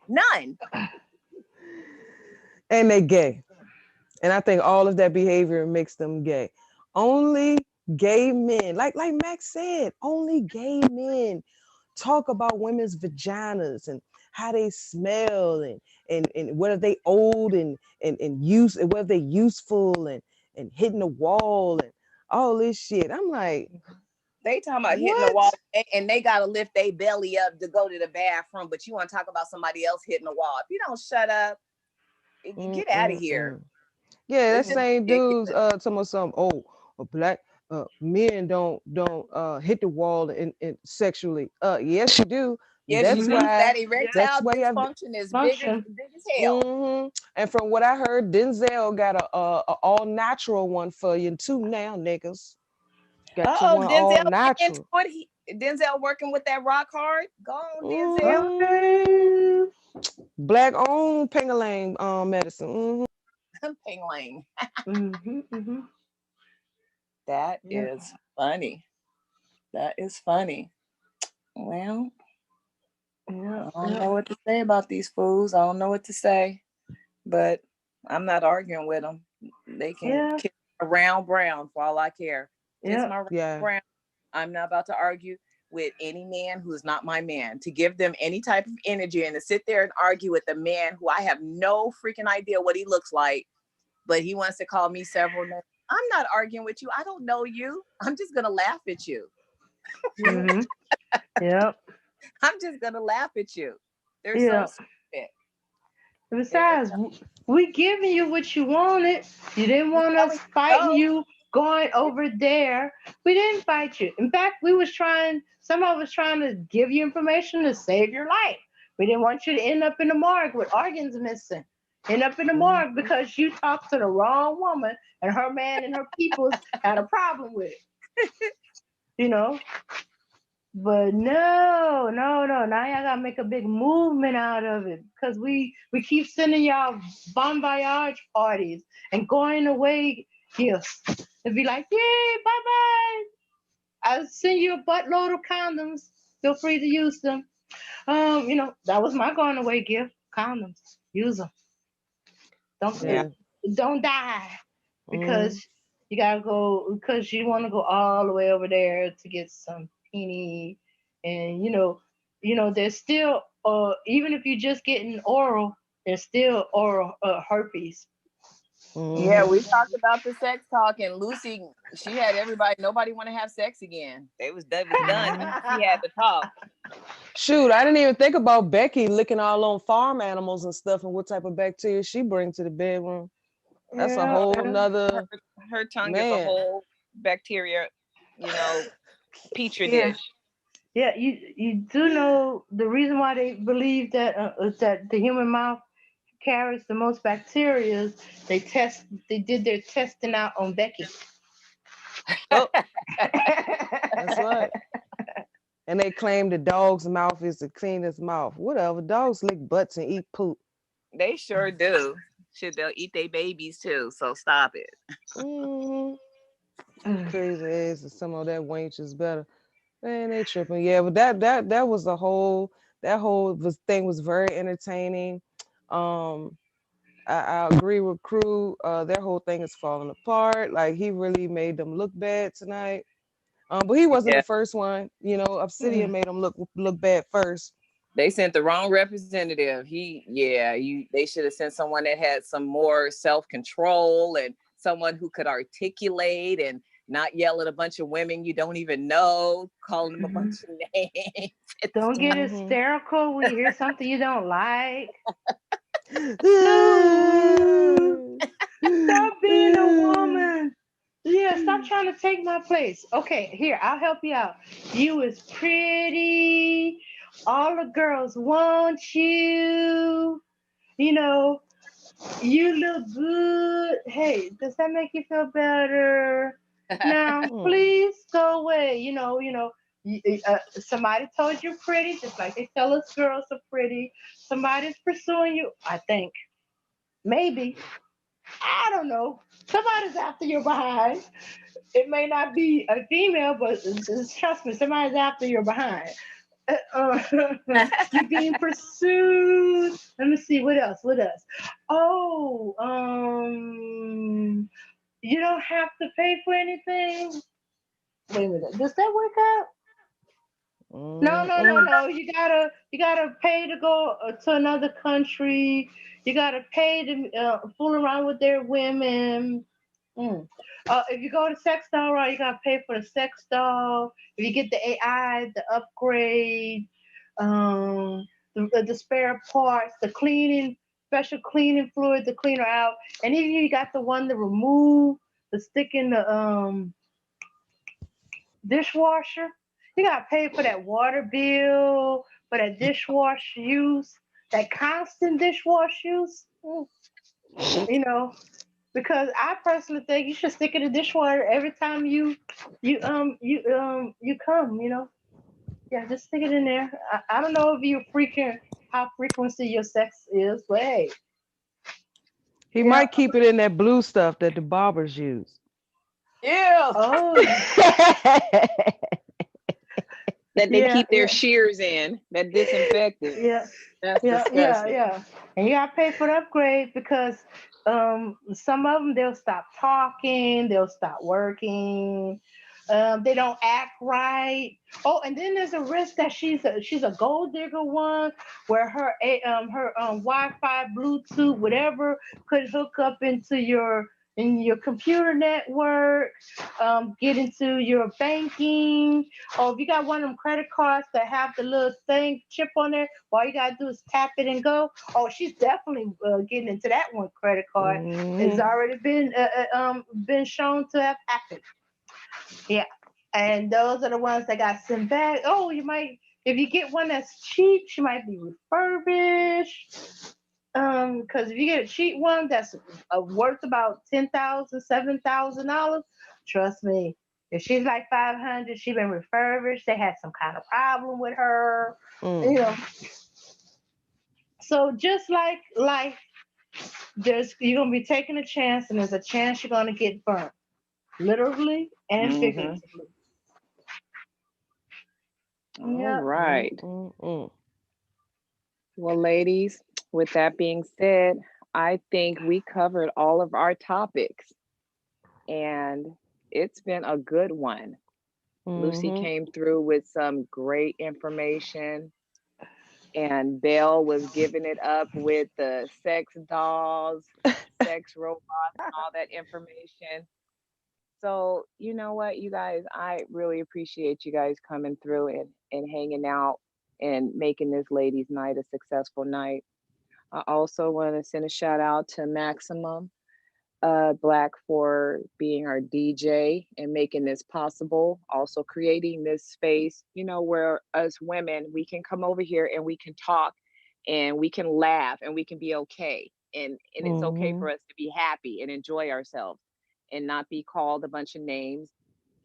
None. And they gay. And I think all of that behavior makes them gay. Only gay men, like Max said, only gay men talk about women's vaginas and how they smell and whether they old and use whether they useful and hitting the wall and all this shit. I'm like, They talking about hitting the what? wall and they gotta lift their belly up to go to the bathroom, but you want to talk about somebody else hitting the wall. If you don't shut up, get out of here. Yeah, that It's just same dudes ridiculous. talking about some, oh, black men don't hit the wall and sexually. Yes, you do. Yes, you That's do. why That erectile that's why you have. dysfunction is Function. big as hell. And from what I heard, Denzel got a all natural one for you too now, niggas. Got you Oh, one all Denzel getting into natural. it. Denzel working with that rock hard. Go on, Denzel. Mhm. Black owned Pengalang medicine. Ping Lane. Mm-hmm. That Yeah. is funny. That is funny. Well, Yeah. I don't know what to say about these fools. I don't know what to say, but I'm not arguing with them. They can Yeah. kiss my round brown for all I care. Kiss Yeah. my round Yeah. brown. I'm not about to argue with any man who's not my man, to give them any type of energy and to sit there and argue with a man who I have no freaking idea what he looks like, but he wants to call me several names. I'm not arguing with you. I don't know you. I'm just going to laugh at you. Mm-hmm. Yep. I'm just going to laugh at you. They're so Yeah. stupid. Besides, we giving you what you wanted. You didn't want us fighting Oh, you going over there. We didn't fight you. In fact, some of us trying to give you information to save your life. We didn't want you to end up in the morgue with organs missing. End up in the morgue because you talked to the wrong woman and her man and her peoples had a problem with it. You know? But no. Now y'all gotta make a big movement out of it because we keep sending y'all bon voyage parties and going away gifts and be like, yay, bye bye. I'll send you a buttload of condoms. Feel free to use them. That was my going away gift. Condoms. Use them. yeah. Don't die Mm. because you gotta go because you want to go all the way over there to get some peenie, and there's still even if you're just getting oral, there's still oral herpes. Yeah, we Mhm. talked about the sex talk, and Lucy, she had everybody. Nobody want to have sex again. That was done. Mhm. She had to talk. Shoot, I didn't even think about Becky licking all on farm animals and stuff and what type of bacteria she brings to the bedroom. That's a Yeah, whole Her, nother her tongue is a man. whole bacteria, you know, petri yeah, dish. yeah. You do know the reason why they believe that is that the human mouth carries the most bacteria. They did their testing out on Becky. Oh, that's right. And they claim the dog's mouth is the cleanest mouth. Whatever. Dogs lick butts and eat poop. They sure do. Shit, they'll eat their babies too. So stop it. Hmm. Crazy ass and some of that wench is better. Man, they tripping. Yeah, but that was the whole thing was very entertaining. Um, I agree with Crew. Their whole thing is falling apart. Like he really made them look bad tonight. But he wasn't Yeah, the first one. You know, Obsidian made him look bad first. they sent the wrong representative. They should have sent someone that had some more self control and someone who could articulate and not yell at a bunch of women you don't even know, calling them a bunch of names. Don't get Hmm. hysterical when you hear something you don't like. No, stop being a woman. Yeah, stop trying to take my place. Okay, here, I'll help you out. You is pretty. All the girls want you. You know, you look good. Hey, does that make you feel better? Now, please go away. Somebody told you pretty, just like they tell us girls are pretty. Somebody's pursuing you, I think. Maybe. I don't know. Somebody's after your behind. It may not be a female, but trust me, somebody's after your behind. You're being pursued. Let me see what else. What else? Oh, you don't have to pay for anything. Wait a minute. Does that work out? No. You gotta pay to go to another country. You gotta pay to fool around with their women. If you go to sex doll, right, you gotta pay for the sex doll. If you get the AI, the upgrade, the spare parts, the cleaning, special cleaning fluid to clean her out, and even you got the one to remove the stick in the dishwasher. You gotta pay for that water bill, for that dishwasher use, that constant dishwasher use. You know, because I personally think you should stick in the dishwater every time you come. You know, yeah, just stick it in there. I don't know if you freaking how frequency your sex is, but hey, He yeah. might keep it in that blue stuff that the barbers use. Yeah. Oh, That they yeah, keep their yeah, shears in, that disinfectant. yeah, That's yeah, yeah, disgusting. yeah. And you gotta pay for the upgrade because some of them they'll stop talking, they'll stop working, they don't act right. Oh, and then there's a risk that she's a gold digger one where her Wi-Fi, Bluetooth, whatever could hook up into your computer network, get into your banking. Or if you got one of them credit cards that have the little thing chip on there, all you gotta do is tap it and go. Oh, she's definitely getting into that one credit card. It's already been shown to have happened. Yeah. And those are the ones that got sent back. Oh, you might, if you get one that's cheap, she might be refurbished. Because if you get a cheap one that's worth about $10,000, $7,000, trust me, if she's like 500, she been refurbished. They had some kind of problem with her, you know. So just like life, you're gonna be taking a chance, and there's a chance you're gonna get burnt, literally and figuratively. All Yeah. right. Well, ladies, with that being said, I think we covered all of our topics and it's been a good one. Lucy came through with some great information, and Belle was giving it up with the sex dolls, sex robots, and all that information. So, you know what, you guys, I really appreciate you guys coming through and hanging out and making this ladies' night a successful night. I also want to send a shout out to Maximum Black for being our DJ and making this possible. Also creating this space, you know, where us women, we can come over here and we can talk and we can laugh and we can be okay. And it's okay for us to be happy and enjoy ourselves and not be called a bunch of names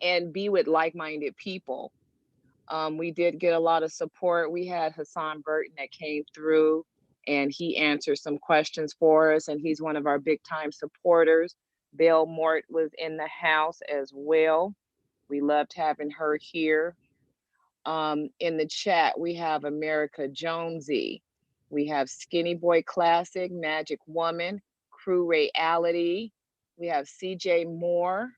and be with like-minded people. We did get a lot of support. We had Hassan Burton that came through and he answered some questions for us, and he's one of our big time supporters. Bill Mort was in the house as well. We loved having her here. In the chat, we have America Jonesy. We have Skinny Boy Classic, Magic Woman, Crew Reality. We have CJ Moore.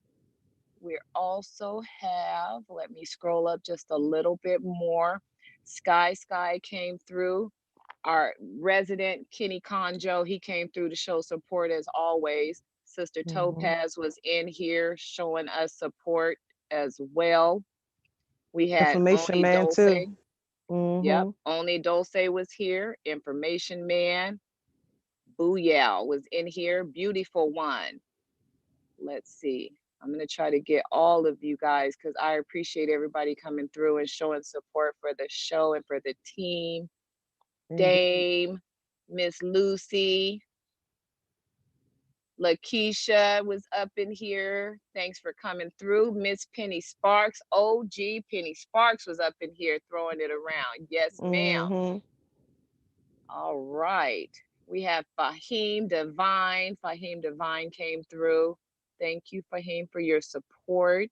We also have, let me scroll up just a little bit more. Sky came through. Our resident Kenny Conjo, he came through to show support as always. Sister Topaz was in here showing us support as well. We had Information Oni man Dulce. too. Yep, Oni Dulce was here. Information Man. Booyah was in here. Beautiful One. Let's see. I'm going to try to get all of you guys because I appreciate everybody coming through and showing support for the show and for the team. Dame, Miss Lucy, Lakeisha was up in here. Thanks for coming through. Miss Penny Sparks, OG Penny Sparks was up in here throwing it around. Yes, ma'am. All right. We have Fahim Divine. Fahim Divine came through. Thank you, Fahim, for your support.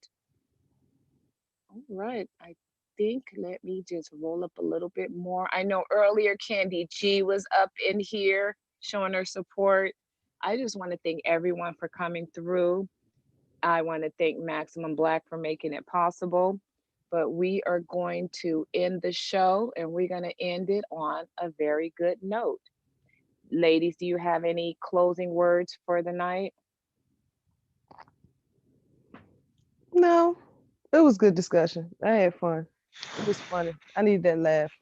All right. I think, let me just roll up a little bit more. I know earlier Candy G was up in here showing her support. I just want to thank everyone for coming through. I want to thank Maximum Black for making it possible. But we are going to end the show and we're going to end it on a very good note. Ladies, do you have any closing words for the night? No, it was good discussion. I had fun. It was funny. I need that laugh.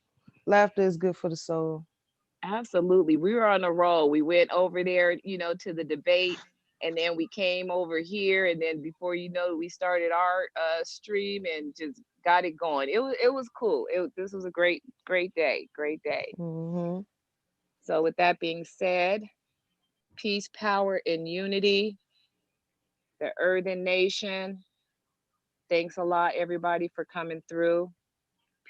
Laughter is good for the soul. Absolutely. We were on a roll. We went over there, to the debate, and then we came over here, and then before you know it, we started our stream and just got it going. It was cool. This was a great day. Great day. Hmm. So with that being said, peace, power, and unity, the Earthen Nation. Thanks a lot, everybody, for coming through.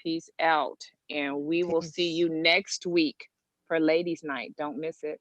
Peace out. And we will see Peace. you next week for Ladies' Night. Don't miss it.